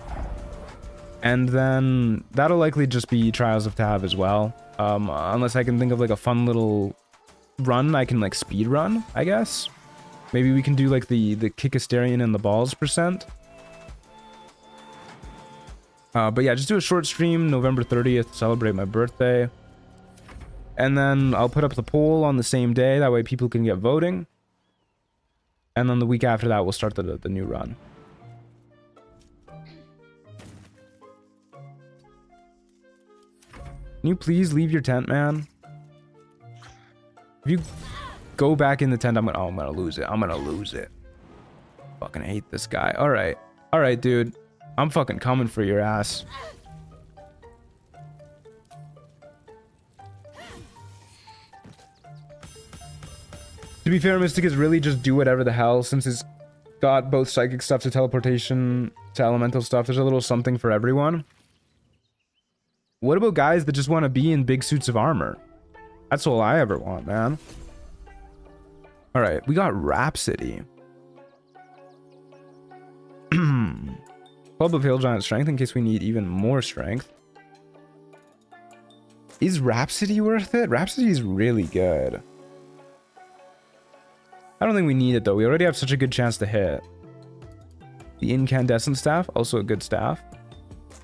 And then that'll likely just be Trials of Tab as well. Unless I can think of like a fun little run I can like speed run, I guess. Maybe we can do like the Kikasterian and the balls percent. But yeah, just do a short stream November 30th, celebrate my birthday. And then I'll put up the poll on the same day, that way people can get voting. And then the week after that, we'll start the new run. Can you please leave your tent, man? If you go back in the tent, I'm gonna lose it. I'm gonna lose it. Fucking hate this guy. All right, dude. I'm fucking coming for your ass. To be fair, Mystic is really just do whatever the hell, since it's got both psychic stuff to teleportation to elemental stuff. There's a little something for everyone. What about guys that just want to be in big suits of armor? That's all I ever want, man. Alright, we got Rhapsody. Club of Hail Giant Strength in case we need even more strength. Is Rhapsody worth it? Rhapsody is really good. I don't think we need it though. We already have such a good chance to hit. The Incandescent Staff, also a good staff.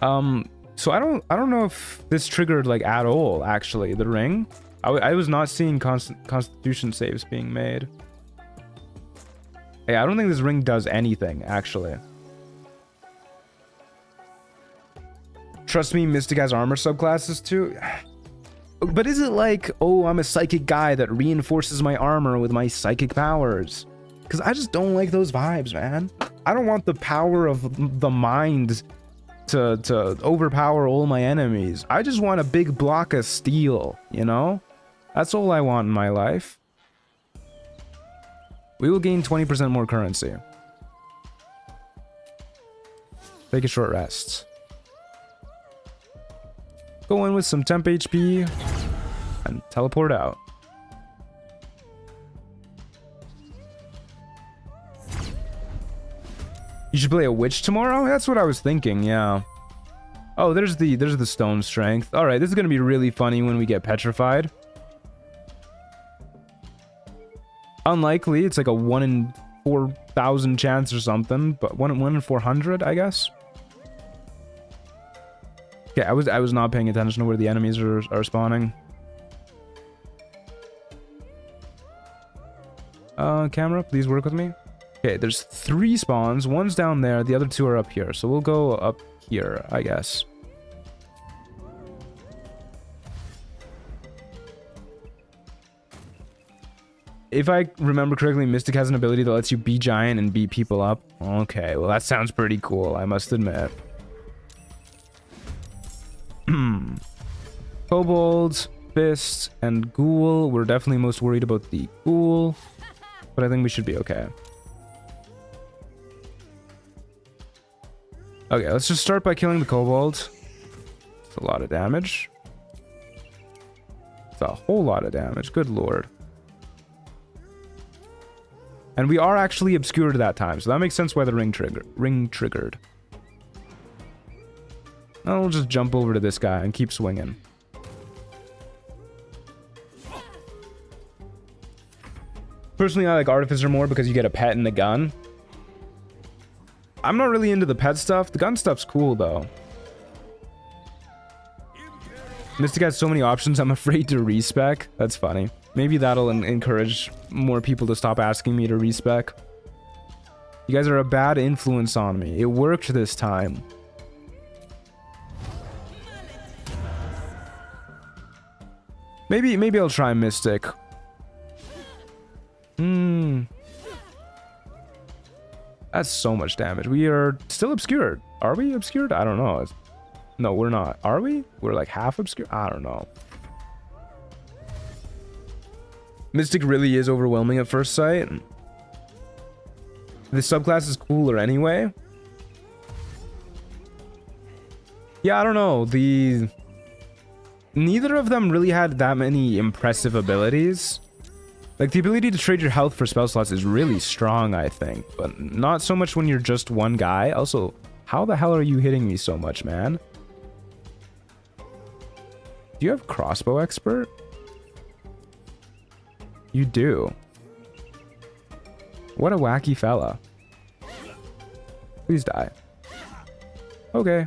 So I don't know if this triggered like at all, actually, the ring. I was not seeing constitution saves being made. Hey, I don't think this ring does anything, actually. Trust me, Mystic has armor subclasses too. But is it like, oh, I'm a psychic guy that reinforces my armor with my psychic powers? Because I just don't like those vibes, man. I don't want the power of the mind to overpower all my enemies. I just want a big block of steel, you know? That's all I want in my life. We will gain 20% more currency. Take a short rest. Go in with some temp HP and teleport out. You should play a witch tomorrow? That's what I was thinking, yeah. Oh, there's the stone strength. All right, this is going to be really funny when we get petrified. Unlikely, it's like a 1 in 4,000 chance or something, but 1 in 400, I guess. Okay, I was not paying attention to where the enemies are spawning. Camera, please work with me. Okay, there's 3 spawns. One's down there, the other 2 are up here. So we'll go up here, I guess. If I remember correctly, Mystic has an ability that lets you be giant and beat people up. Okay, well that sounds pretty cool, I must admit. Kobolds, Fist, and Ghoul. We're definitely most worried about the Ghoul, but I think we should be okay. Okay, let's just start by killing the Kobolds. It's a lot of damage. It's a whole lot of damage, good lord. And we are actually obscured that time, so that makes sense why the ring triggered. I'll just jump over to this guy and keep swinging. Personally, I like Artificer more because you get a pet and a gun. I'm not really into the pet stuff. The gun stuff's cool, though. Mystic has so many options, I'm afraid to respec. That's funny. Maybe that'll encourage more people to stop asking me to respec. You guys are a bad influence on me. It worked this time. Maybe I'll try Mystic. That's so much damage. We are still obscured. Are we obscured? I don't know. No, we're not. Are we? We're like half obscured? I don't know. Mystic really is overwhelming at first sight. The subclass is cooler anyway. Yeah, I don't know. Neither of them really had that many impressive abilities. Like, the ability to trade your health for spell slots is really strong, I think. But not so much when you're just one guy. Also, how the hell are you hitting me so much, man? Do you have crossbow expert? You do. What a wacky fella. Please die. Okay.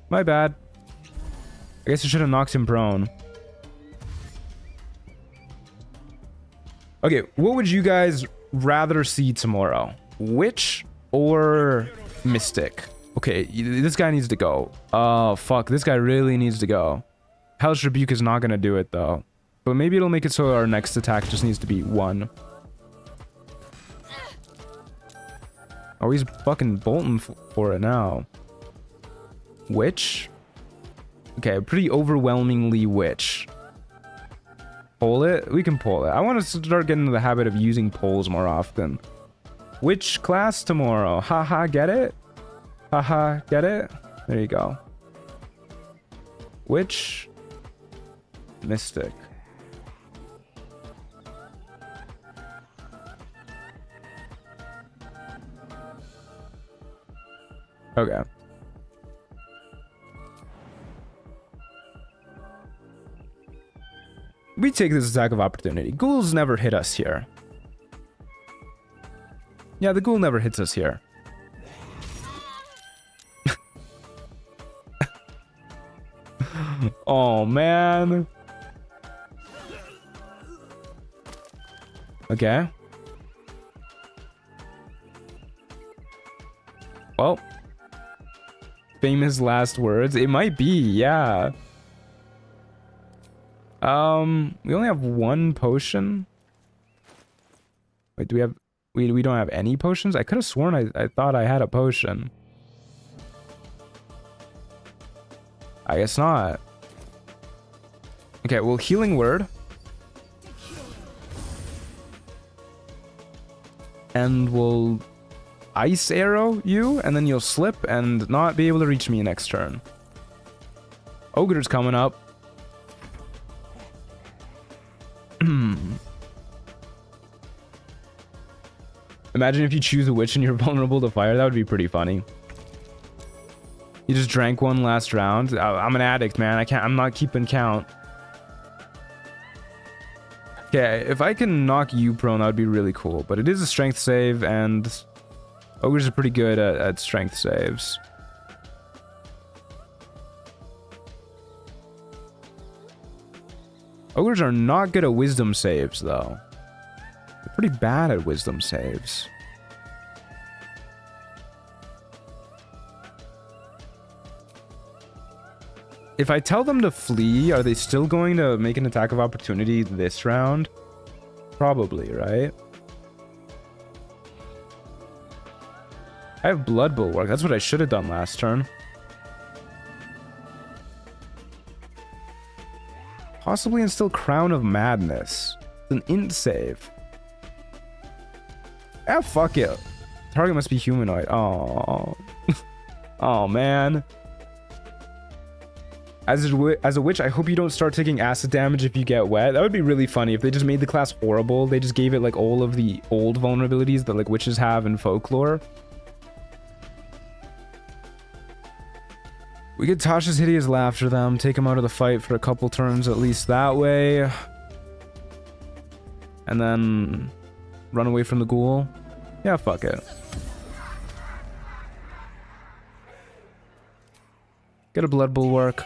My bad. I guess I should have knocked him prone. Okay, what would you guys rather see tomorrow? Witch or Mystic? Okay, this guy needs to go. Oh, fuck. This guy really needs to go. Hellish Rebuke is not going to do it, though. But maybe it'll make it so our next attack just needs to be 1. Oh, he's fucking bolting for it now. Witch? Okay, pretty overwhelmingly witch. Pull it? We can pull it. I want to start getting into the habit of using pulls more often. Which class tomorrow? Haha, get it? Haha, get it? There you go. Witch? Mystic. Okay. We take this attack of opportunity. Ghouls never hit us here. Yeah, the ghoul never hits us here. Oh, man. Okay. Well. Famous last words. It might be, yeah. We only have 1 potion. Wait, do we have... We don't have any potions? I could have sworn I thought I had a potion. I guess not. Okay, well, healing word. And we'll ice arrow you, and then you'll slip and not be able to reach me next turn. Ogre's coming up. Imagine if you choose a witch and you're vulnerable to fire. That would be pretty funny. You just drank one last round. I'm an addict, man. I'm not keeping count. Okay, if I can knock you prone, that would be really cool. But it is a strength save, and ogres are pretty good at strength saves. Ogres are not good at wisdom saves, though. They're pretty bad at wisdom saves. If I tell them to flee, are they still going to make an attack of opportunity this round? Probably, right? I have Blood Bulwark. That's what I should have done last turn. Possibly instill Crown of Madness. It's an int save. Ah, fuck it. Target must be humanoid. Oh. Oh, man. As a witch, I hope you don't start taking acid damage if you get wet. That would be really funny if they just made the class horrible. They just gave it like all of the old vulnerabilities that like witches have in folklore. We get Tasha's Hideous Laughter them, take him out of the fight for a couple turns at least that way. And then run away from the ghoul. Yeah, fuck it. Get a Blood Bulwark.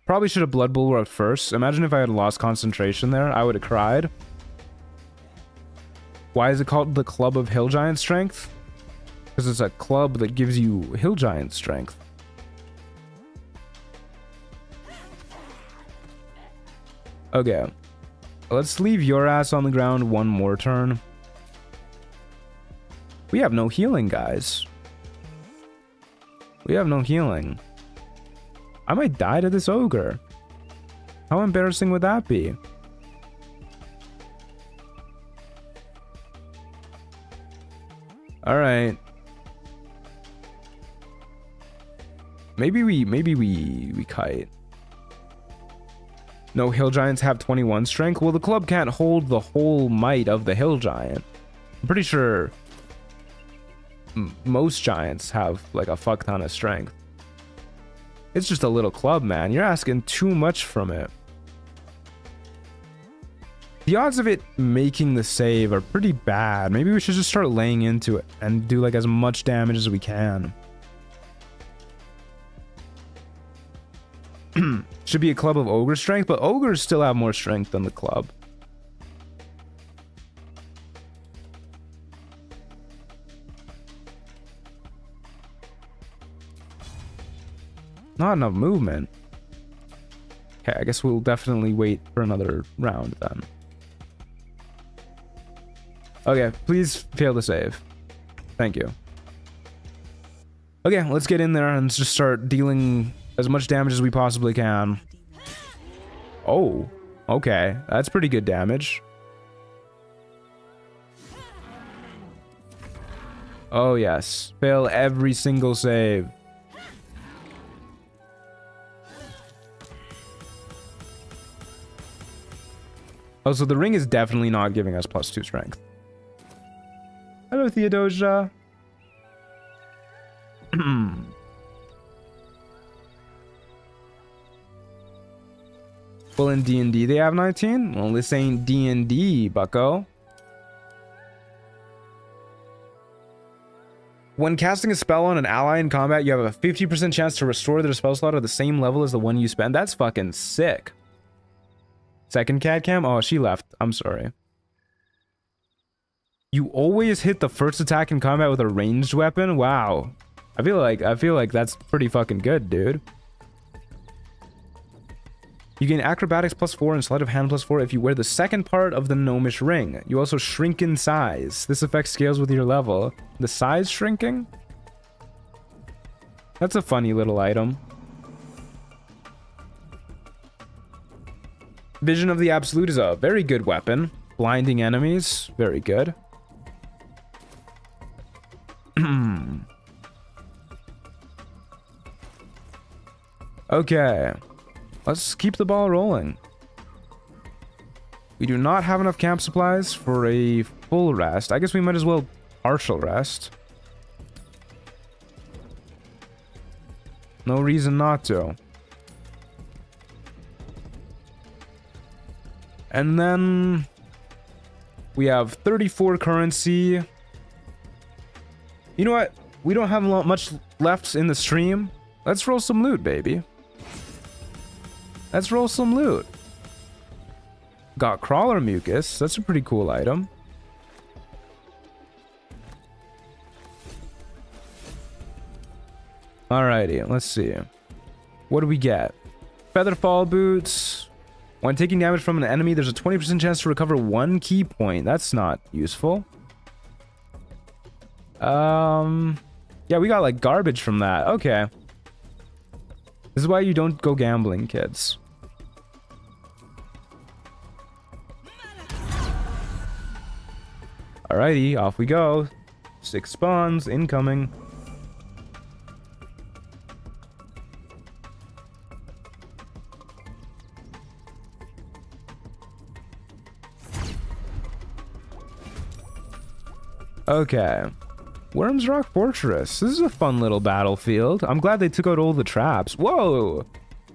Probably should have Blood Bulwark first. Imagine if I had lost concentration there. I would have cried. Why is it called the Club of Hill Giant Strength? Because it's a club that gives you Hill Giant Strength. Okay. Let's leave your ass on the ground one more turn. We have no healing, guys. We have no healing. I might die to this ogre. How embarrassing would that be? Alright. Maybe we kite. No, hill giants have 21 strength. Well, the club can't hold the whole might of the hill giant. I'm pretty sure most giants have like a fuck ton of strength. It's just a little club, man. You're asking too much from it. The odds of it making the save are pretty bad. Maybe we should just start laying into it and do like as much damage as we can. Should be a club of ogre strength, but ogres still have more strength than the club. Not enough movement. Okay, I guess we'll definitely wait for another round then. Okay, please fail to save. Thank you. Okay, let's get in there and just start dealing as much damage as we possibly can. Oh, okay. That's pretty good damage. Oh, yes. Fail every single save. Oh, so the ring is definitely not giving us +2 strength. Hello, Theodosia. Well, in D&D they have 19? Well, this ain't D&D, bucko. When casting a spell on an ally in combat, you have a 50% chance to restore their spell slot at the same level as the one you spend. That's fucking sick. Second cat cam? Oh, she left. I'm sorry. You always hit the first attack in combat with a ranged weapon? Wow. I feel like that's pretty fucking good, dude. You gain acrobatics +4 and sleight of hand +4 if you wear the second part of the gnomish ring. You also shrink in size. This effect scales with your level. The size shrinking? That's a funny little item. Vision of the Absolute is a very good weapon. Blinding enemies, very good. Okay. Let's keep the ball rolling. We do not have enough camp supplies for a full rest. I guess we might as well partial rest. No reason not to. And then we have 34 currency. You know what? We don't have much left in the stream. Let's roll some loot, baby. Let's roll some loot. Got crawler mucus. That's a pretty cool item. Alrighty, let's see. What do we get? Featherfall boots. When taking damage from an enemy, there's a 20% chance to recover 1 key point. That's not useful. Yeah, we got like garbage from that. Okay. This is why you don't go gambling, kids. Alrighty, off we go. 6 spawns incoming. Okay. Worms Rock Fortress. This is a fun little battlefield. I'm glad they took out all the traps. Whoa!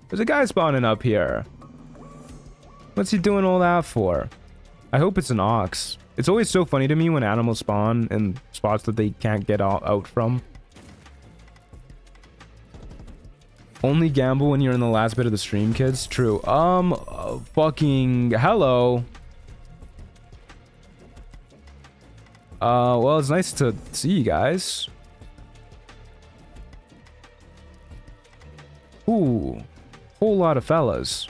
There's a guy spawning up here. What's he doing all that for? I hope it's an ox. It's always so funny to me when animals spawn in spots that they can't get out from. Only gamble when you're in the last bit of the stream, kids. True. Fucking hello. Well, it's nice to see you guys. Ooh, whole lot of fellas.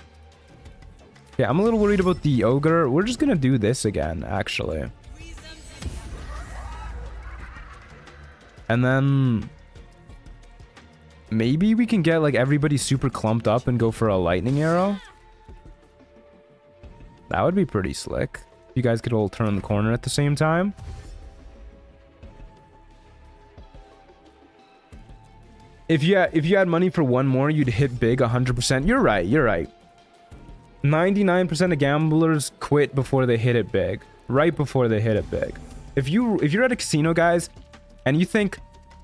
Yeah, I'm a little worried about the ogre. We're just gonna do this again, actually. And then maybe we can get like everybody super clumped up and go for a lightning arrow. That would be pretty slick. You guys could all turn the corner at the same time. If you had money for one more, you'd hit big 100%. You're right. You're right. 99% of gamblers quit before they hit it big. Right before they hit it big. If you're at a casino, guys, and you think,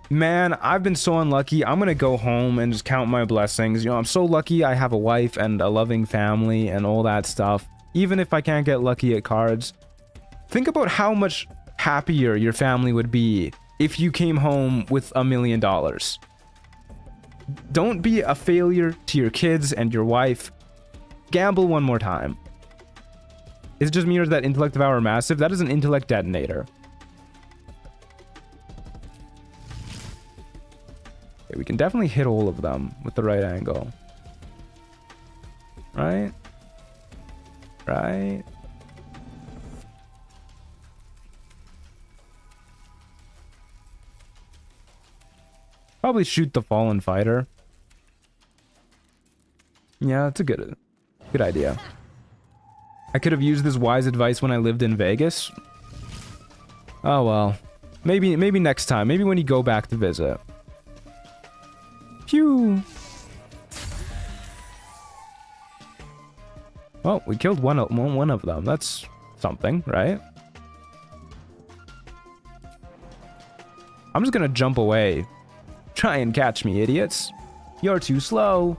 man, I've been so unlucky, I'm gonna go home and just count my blessings. You know, I'm so lucky I have a wife and a loving family and all that stuff. Even if I can't get lucky at cards, think about how much happier your family would be if you came home with $1 million. Don't be a failure to your kids and your wife. Gamble one more time. Is it just me or is that intellect devour massive? That is an intellect detonator. Okay, we can definitely hit all of them with the right angle. Right? Right? Probably shoot the fallen fighter. Yeah, it's a good idea. I could have used this wise advice when I lived in Vegas. Oh well. Maybe next time. Maybe when you go back to visit. Phew. Well, we killed one of them. That's something, right? I'm just gonna jump away. Try and catch me, idiots. You're too slow.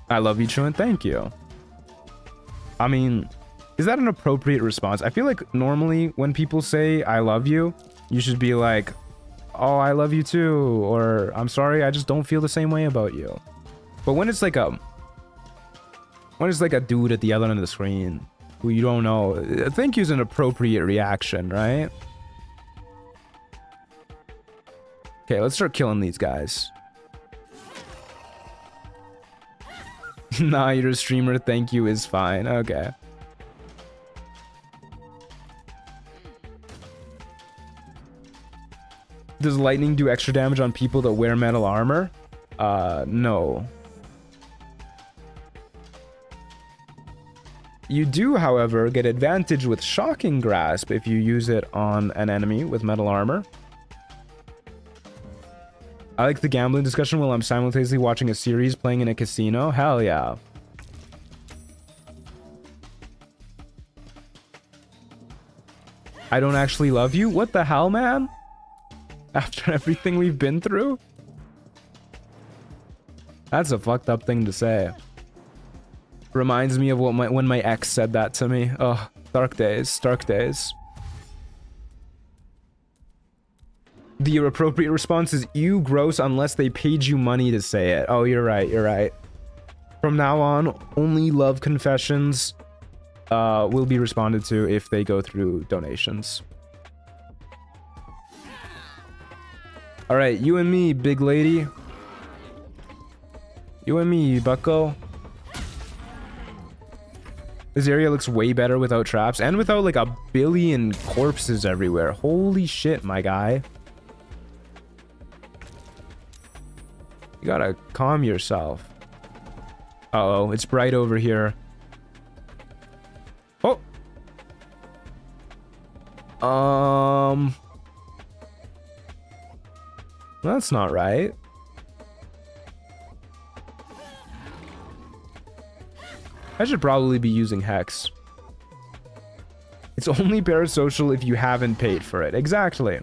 I love you, Truant. Thank you. I mean, is that an appropriate response? I feel like normally when people say I love you, you should be like, oh, I love you too, or I'm sorry, I just don't feel the same way about you. But when it's like a dude at the other end of the screen who you don't know, thank you is an appropriate reaction, right? Okay, let's start killing these guys. Nah, you're a streamer, thank you is fine. Okay. Does lightning do extra damage on people that wear metal armor? No. You do, however, get advantage with Shocking Grasp if you use it on an enemy with metal armor. I like the gambling discussion while I'm simultaneously watching a series playing in a casino. Hell yeah. I don't actually love you? What the hell, man? After everything we've been through? That's a fucked up thing to say. Reminds me of when my ex said that to me. Oh, dark days, dark days. The appropriate response is, you gross, unless they paid you money to say it. Oh, you're right, you're right. From now on, only love confessions will be responded to if they go through donations. Alright, you and me, big lady. You and me, bucko. This area looks way better without traps and without like a billion corpses everywhere. Holy shit, my guy. You gotta calm yourself. Uh-oh, it's bright over here. Oh! That's not right. I should probably be using Hex. It's only parasocial if you haven't paid for it. Exactly.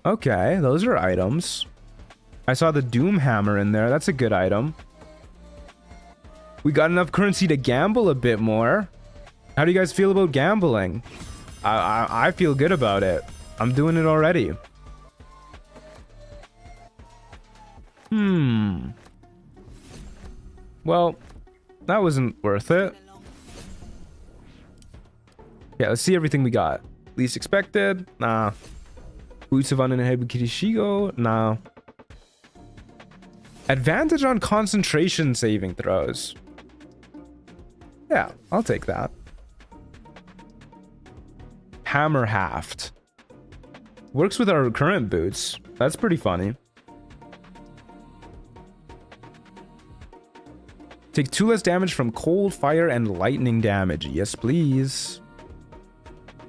Okay, those are items. I saw the Doom Hammer in there. That's a good item. We got enough currency to gamble a bit more. How do you guys feel about gambling? I feel good about it. I'm doing it already. Well, that wasn't worth it. Yeah, let's see everything we got. Least expected? Nah. Boots of uninhibited Kirishigo? Nah. Advantage on concentration saving throws. Yeah, I'll take that. Hammer Haft. Works with our current boots. That's pretty funny. Take 2 less damage from cold, fire, and lightning damage. Yes, please.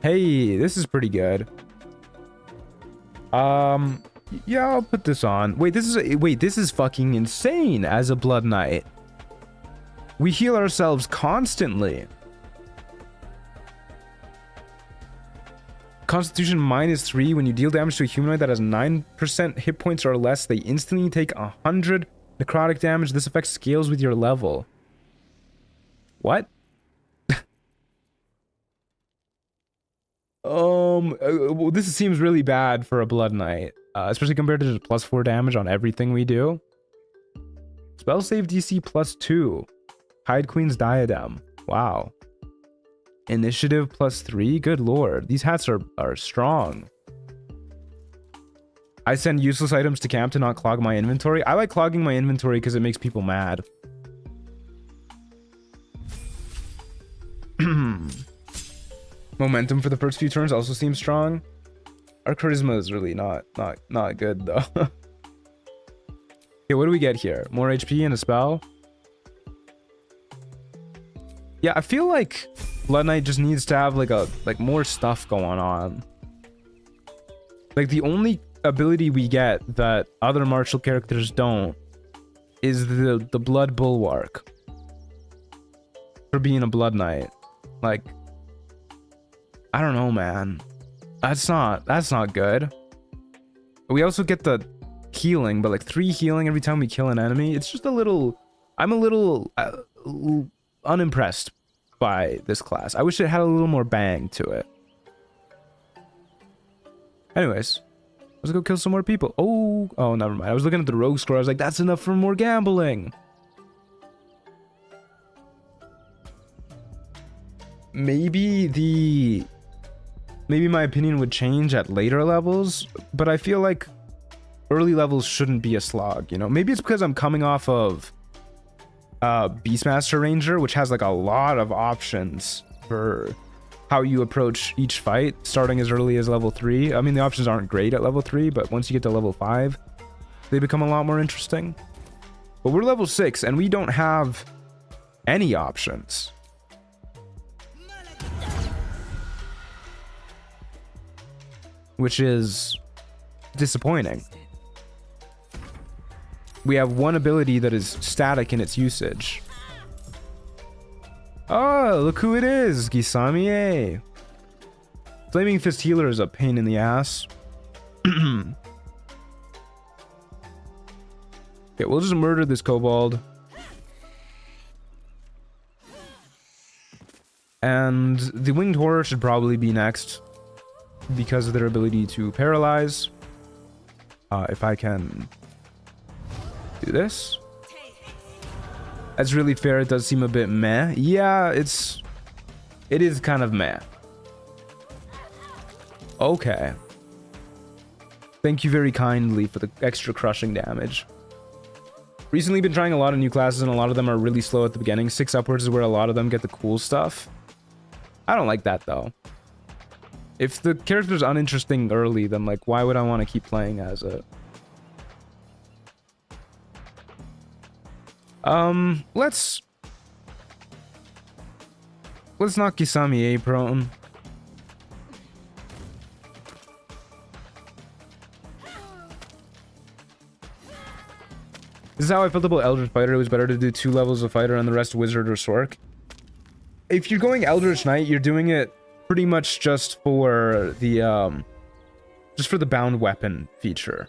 Hey, this is pretty good. Yeah, I'll put this on. Wait, this is fucking insane as a Blood Knight. We heal ourselves constantly. Constitution -3. When you deal damage to a humanoid that has 9% hit points or less, they instantly take 100 necrotic damage. This effect scales with your level. What? Well, this seems really bad for a Blood Knight, especially compared to just +4 damage on everything we do. Spell save DC +2. Hide Queen's Diadem. Wow. Initiative +3. Good lord, these hats are strong. I send useless items to camp to not clog my inventory. I like clogging my inventory because it makes people mad. Momentum for the first few turns also seems strong. Our charisma is really not good though. Okay, what do we get here? More HP and a spell? Yeah, I feel like Blood Knight just needs to have like more stuff going on. Like the only ability we get that other martial characters don't is the Blood Bulwark for being a Blood Knight. Like, I don't know, man. That's not good. We also get the healing, but like 3 healing every time we kill an enemy. It's just a little. I'm a little unimpressed by this class. I wish it had a little more bang to it. Anyways, let's go kill some more people. Oh, never mind. I was looking at the rogue score. I was like, that's enough for more gambling. Maybe my opinion would change at later levels, but I feel like early levels shouldn't be a slog, you know? Maybe it's because I'm coming off of Beastmaster Ranger, which has like a lot of options for how you approach each fight, starting as early as level 3. I mean, the options aren't great at level 3, but once you get to level 5, they become a lot more interesting. But we're level 6, and we don't have any options. Which is disappointing. We have one ability that is static in its usage. Oh, look who it is, Gisamiye. Flaming Fist Healer is a pain in the ass. Okay, we'll just murder this kobold. And the Winged Horror should probably be next, because of their ability to paralyze. If I can do this. That's really fair. It does seem a bit meh. Yeah, it is kind of meh. Okay. Thank you very kindly for the extra crushing damage. Recently been trying a lot of new classes, and a lot of them are really slow at the beginning. 6 upwards is where a lot of them get the cool stuff. I don't like that though. If the character's uninteresting early, then like, why would I want to keep playing as it? Let's knock Gisamiye prone. This is how I felt about Eldritch Fighter. It was better to do 2 levels of Fighter and the rest Wizard or Sork. If you're going Eldritch Knight, you're doing it pretty much just for the bound weapon feature,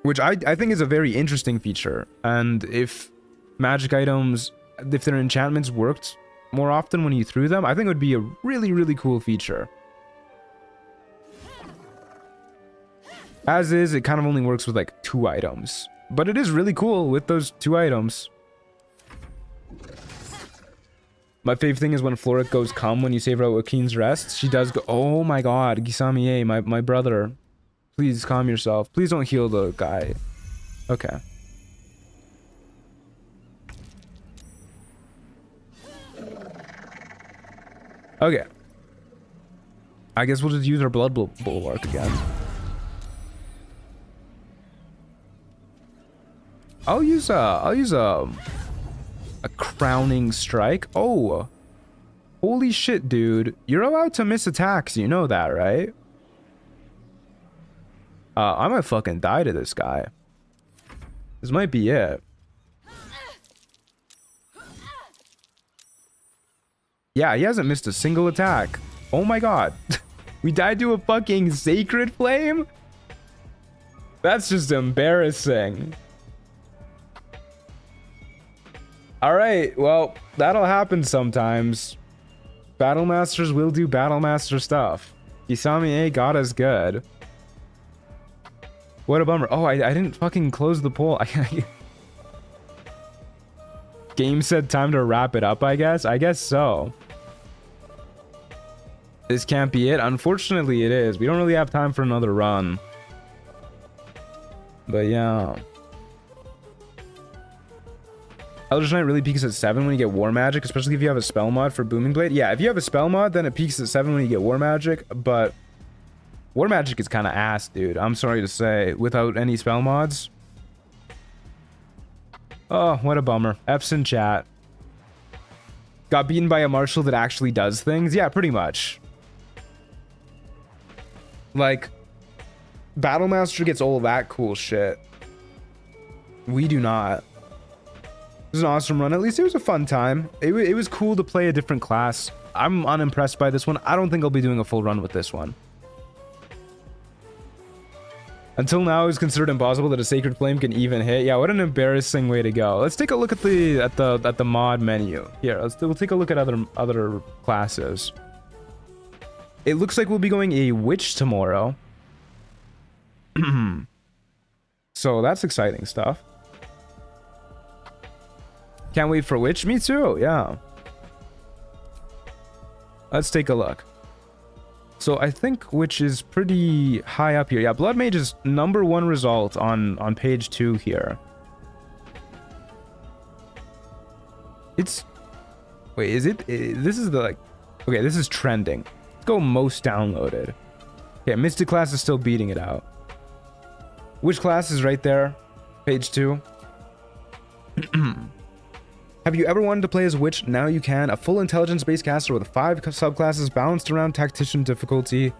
which I think is a very interesting feature. And if magic items, if their enchantments worked more often when you threw them, I think it would be a really, really cool feature. As is, it kind of only works with like 2 items, but it is really cool with those 2 items. My favorite thing is when Floric goes come when you save her out with Keen's Rest. She does go, oh my god, Gisamiye, my brother. Please calm yourself. Please don't heal the guy. Okay. Okay. I guess we'll just use our Blood Bulwark again. I'll use A crowning strike. Oh, holy shit, dude. You're allowed to miss attacks. You know that, right? I might fucking die to this guy. This might be it. Yeah, he hasn't missed a single attack. Oh my god. We died to a fucking sacred flame? That's just embarrassing. Alright, well, that'll happen sometimes. Battle Masters will do Battle Master stuff. Isami A got us good. What a bummer. Oh, I didn't fucking close the poll. Game said time to wrap it up, I guess. I guess so. This can't be it. Unfortunately, it is. We don't really have time for another run. But yeah. Eldritch Knight really peaks at 7 when you get War Magic, especially if you have a spell mod for Booming Blade. Yeah, if you have a spell mod, then it peaks at 7 when you get War Magic, but War Magic is kind of ass, dude. I'm sorry to say, without any spell mods. Oh, what a bummer. F's in chat. Got beaten by a marshal that actually does things? Yeah, pretty much. Like, Battlemaster gets all that cool shit. We do not. It was an awesome run. At least it was a fun time. It was cool to play a different class. I'm unimpressed by this one. I don't think I'll be doing a full run with this one. Until now, it was considered impossible that a Sacred Flame can even hit. Yeah, what an embarrassing way to go. Let's take a look at the mod menu. Here, we'll take a look at other classes. It looks like we'll be going a Witch tomorrow. So that's exciting stuff. Can't wait for Witch. Me too, yeah. Let's take a look. So I think Witch is pretty high up here. Yeah, Blood Mage is #1 result on page 2 here. It's... Wait, is it... This is the, like... Okay, this is trending. Let's go most downloaded. Okay, Mystic class is still beating it out. Witch class is right there. Page 2. Have you ever wanted to play as Witch? Now you can. A full intelligence-based caster with 5 subclasses balanced around tactician difficulty.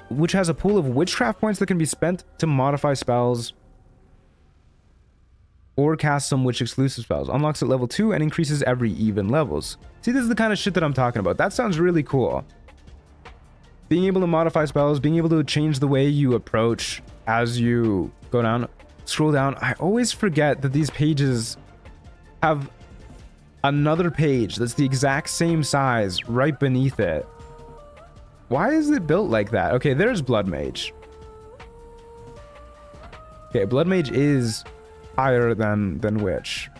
Which has a pool of witchcraft points that can be spent to modify spells or cast some witch exclusive spells. Unlocks at level 2 and increases every even levels. See, this is the kind of shit that I'm talking about. That sounds really cool. Being able to modify spells, being able to change the way you approach as you go down. Scroll down. I always forget that these pages have another page that's the exact same size right beneath it. Why is it built like that? Okay, there's Blood Mage. Okay, Blood Mage is higher than Witch.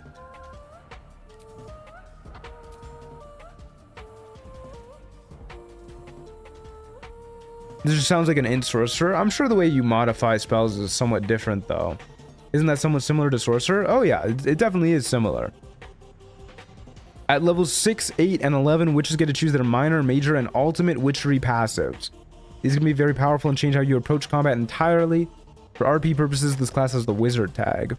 This just sounds like an int sorcerer. I'm sure the way you modify spells is somewhat different though. Isn't that somewhat similar to Sorcerer? Oh yeah, it definitely is similar. At levels 6, 8, and 11, witches get to choose their minor, major, and ultimate witchery passives. These can be very powerful and change how you approach combat entirely. For RP purposes, this class has the wizard tag.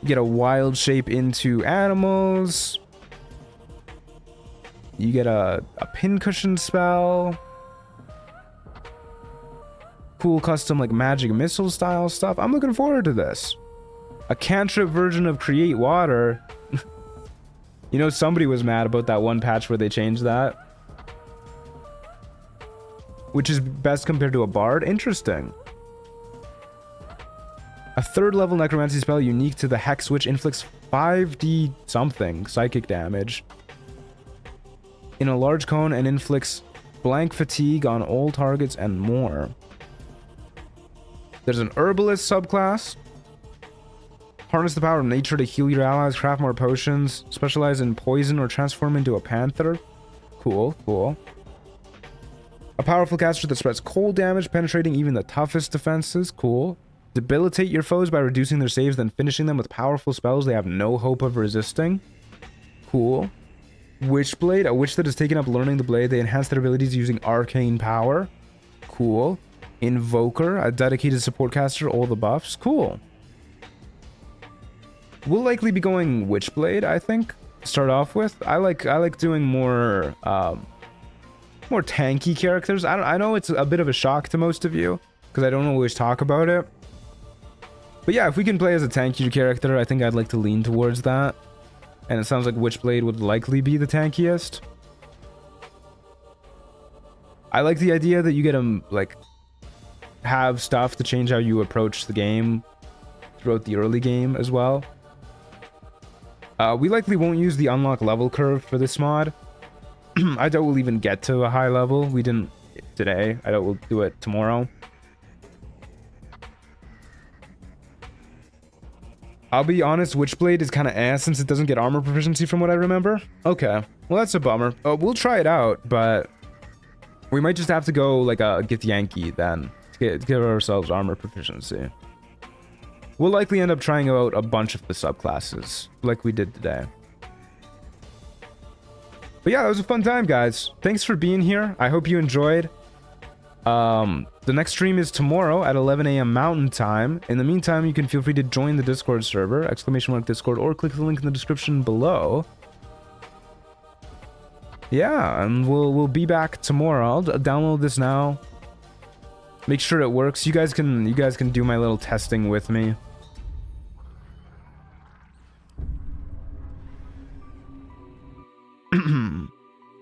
You get a wild shape into animals. You get a pincushion spell. Cool custom like magic missile style stuff. I'm looking forward to this. A cantrip version of Create Water. You know, somebody was mad about that one patch where they changed that. Which is best compared to a bard. Interesting. A 3rd level necromancy spell unique to the Hex, which inflicts 5d something psychic damage in a large cone and inflicts blank fatigue on all targets and more. There's an herbalist subclass. Harness the power of nature to heal your allies, craft more potions, specialize in poison, or transform into a panther. Cool, cool. A powerful caster that spreads cold damage, penetrating even the toughest defenses. Cool. Debilitate your foes by reducing their saves, then finishing them with powerful spells they have no hope of resisting. Cool. Witchblade, a witch that has taken up learning the blade. They enhance their abilities using arcane power. Cool. Invoker, a dedicated support caster, all the buffs. Cool. We'll likely be going Witchblade, I think, to start off with. I like doing more more tanky characters. I know it's a bit of a shock to most of you because I don't always talk about it. But yeah, if we can play as a tankier character, I think I'd like to lean towards that. And it sounds like Witchblade would likely be the tankiest. I like the idea that you get to like have stuff to change how you approach the game throughout the early game as well. We likely won't use the unlock level curve for this mod. I doubt we'll even get to a high level. We didn't today. I doubt we'll do it tomorrow. I'll be honest, Witchblade is kind of ass since it doesn't get armor proficiency from what I remember. Okay, well that's a bummer. We'll try it out, but we might just have to go like a Githyanki then to give ourselves armor proficiency. We'll likely end up trying out a bunch of the subclasses like we did today. But yeah, that was a fun time, guys. Thanks for being here. I hope you enjoyed. The next stream is tomorrow at 11 a.m. Mountain Time. In the meantime, you can feel free to join the Discord server, !Discord, or click the link in the description below. Yeah, and we'll be back tomorrow. I'll download this now. Make sure it works. You guys can do my little testing with me.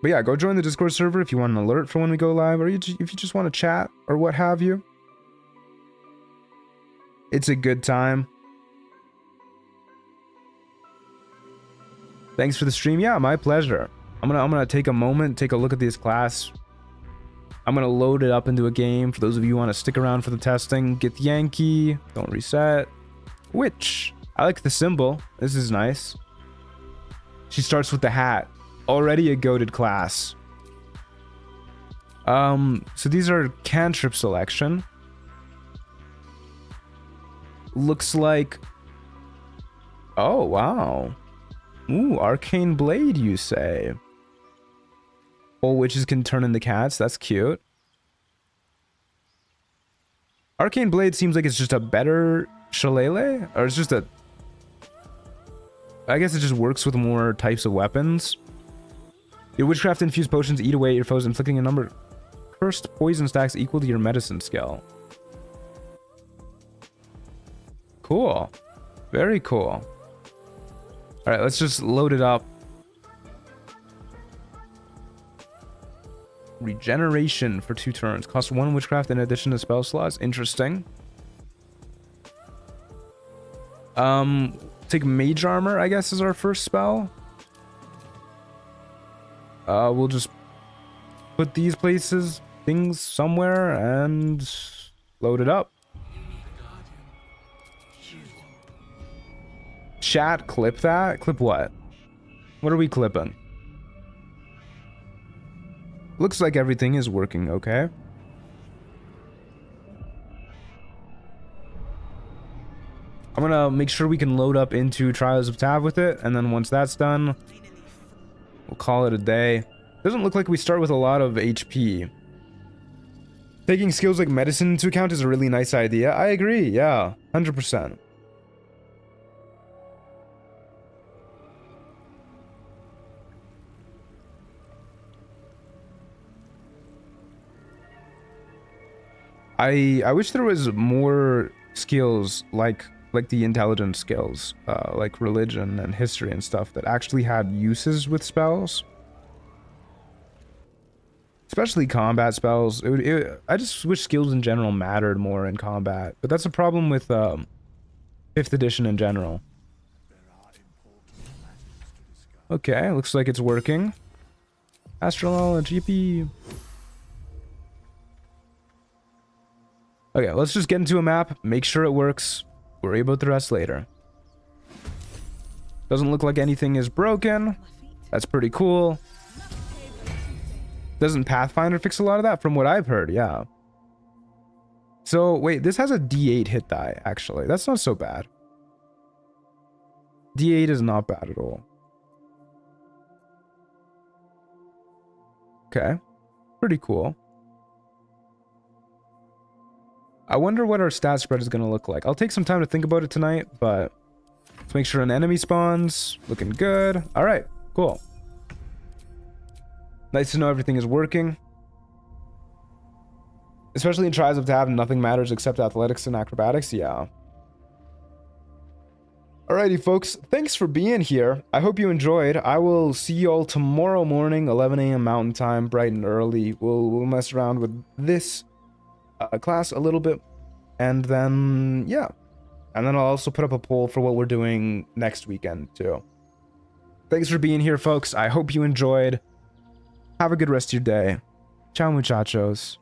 But yeah, go join the Discord server if you want an alert for when we go live, or if you just want to chat or what have you. It's a good time. Thanks for the stream. Yeah, my pleasure. I'm gonna take a moment, take a look at this class. I'm gonna load it up into a game. For those of you who want to stick around for the testing, Githyanki, don't reset. Witch. I like the symbol. This is nice. She starts with the hat. Already a goated class. So these are cantrip selection. Looks like... Oh, wow. Ooh, arcane blade, you say? All witches can turn into cats. That's cute. Arcane blade seems like it's just a better shillelagh? Or it's just a... I guess it just works with more types of weapons. Your witchcraft infused potions eat away at your foes, inflicting a number of cursed poison stacks equal to your medicine skill. Cool. Very cool. Alright, let's just load it up. Regeneration for 2 turns. Cost 1 witchcraft in addition to spell slots. Interesting. Take mage armor, I guess, is our first spell. We'll just put these things somewhere and load it up. Chat, clip that? Clip what? What are we clipping? Looks like everything is working okay. I'm gonna make sure we can load up into Trials of Tav with it, and then once that's done, we'll call it a day. Doesn't look like we start with a lot of HP. Taking skills like medicine into account is a really nice idea. I agree, yeah, 100%. I wish there was more skills like the intelligence skills, like religion and history and stuff that actually had uses with spells. Especially combat spells. I just wish skills in general mattered more in combat, but that's a problem with 5th edition in general. Okay, looks like it's working. Astral knowledge, yippee. Okay, let's just get into a map, make sure it works. Worry about the rest later. Doesn't look like anything is broken. That's pretty cool. Doesn't Pathfinder fix a lot of that? From what I've heard, yeah. So, wait, this has a D8 hit die, actually. That's not so bad. D8 is not bad at all. Okay. Pretty cool. I wonder what our stat spread is going to look like. I'll take some time to think about it tonight, but let's make sure an enemy spawns. Looking good. All right, cool. Nice to know everything is working. Especially in Tribes of Tab, nothing matters except athletics and acrobatics. Yeah. Alrighty, folks. Thanks for being here. I hope you enjoyed. I will see you all tomorrow morning, 11 a.m. Mountain Time, bright and early. We'll mess around with this class a little bit. And then, yeah. And then I'll also put up a poll for what we're doing next weekend, too. Thanks for being here, folks. I hope you enjoyed. Have a good rest of your day. Ciao, muchachos.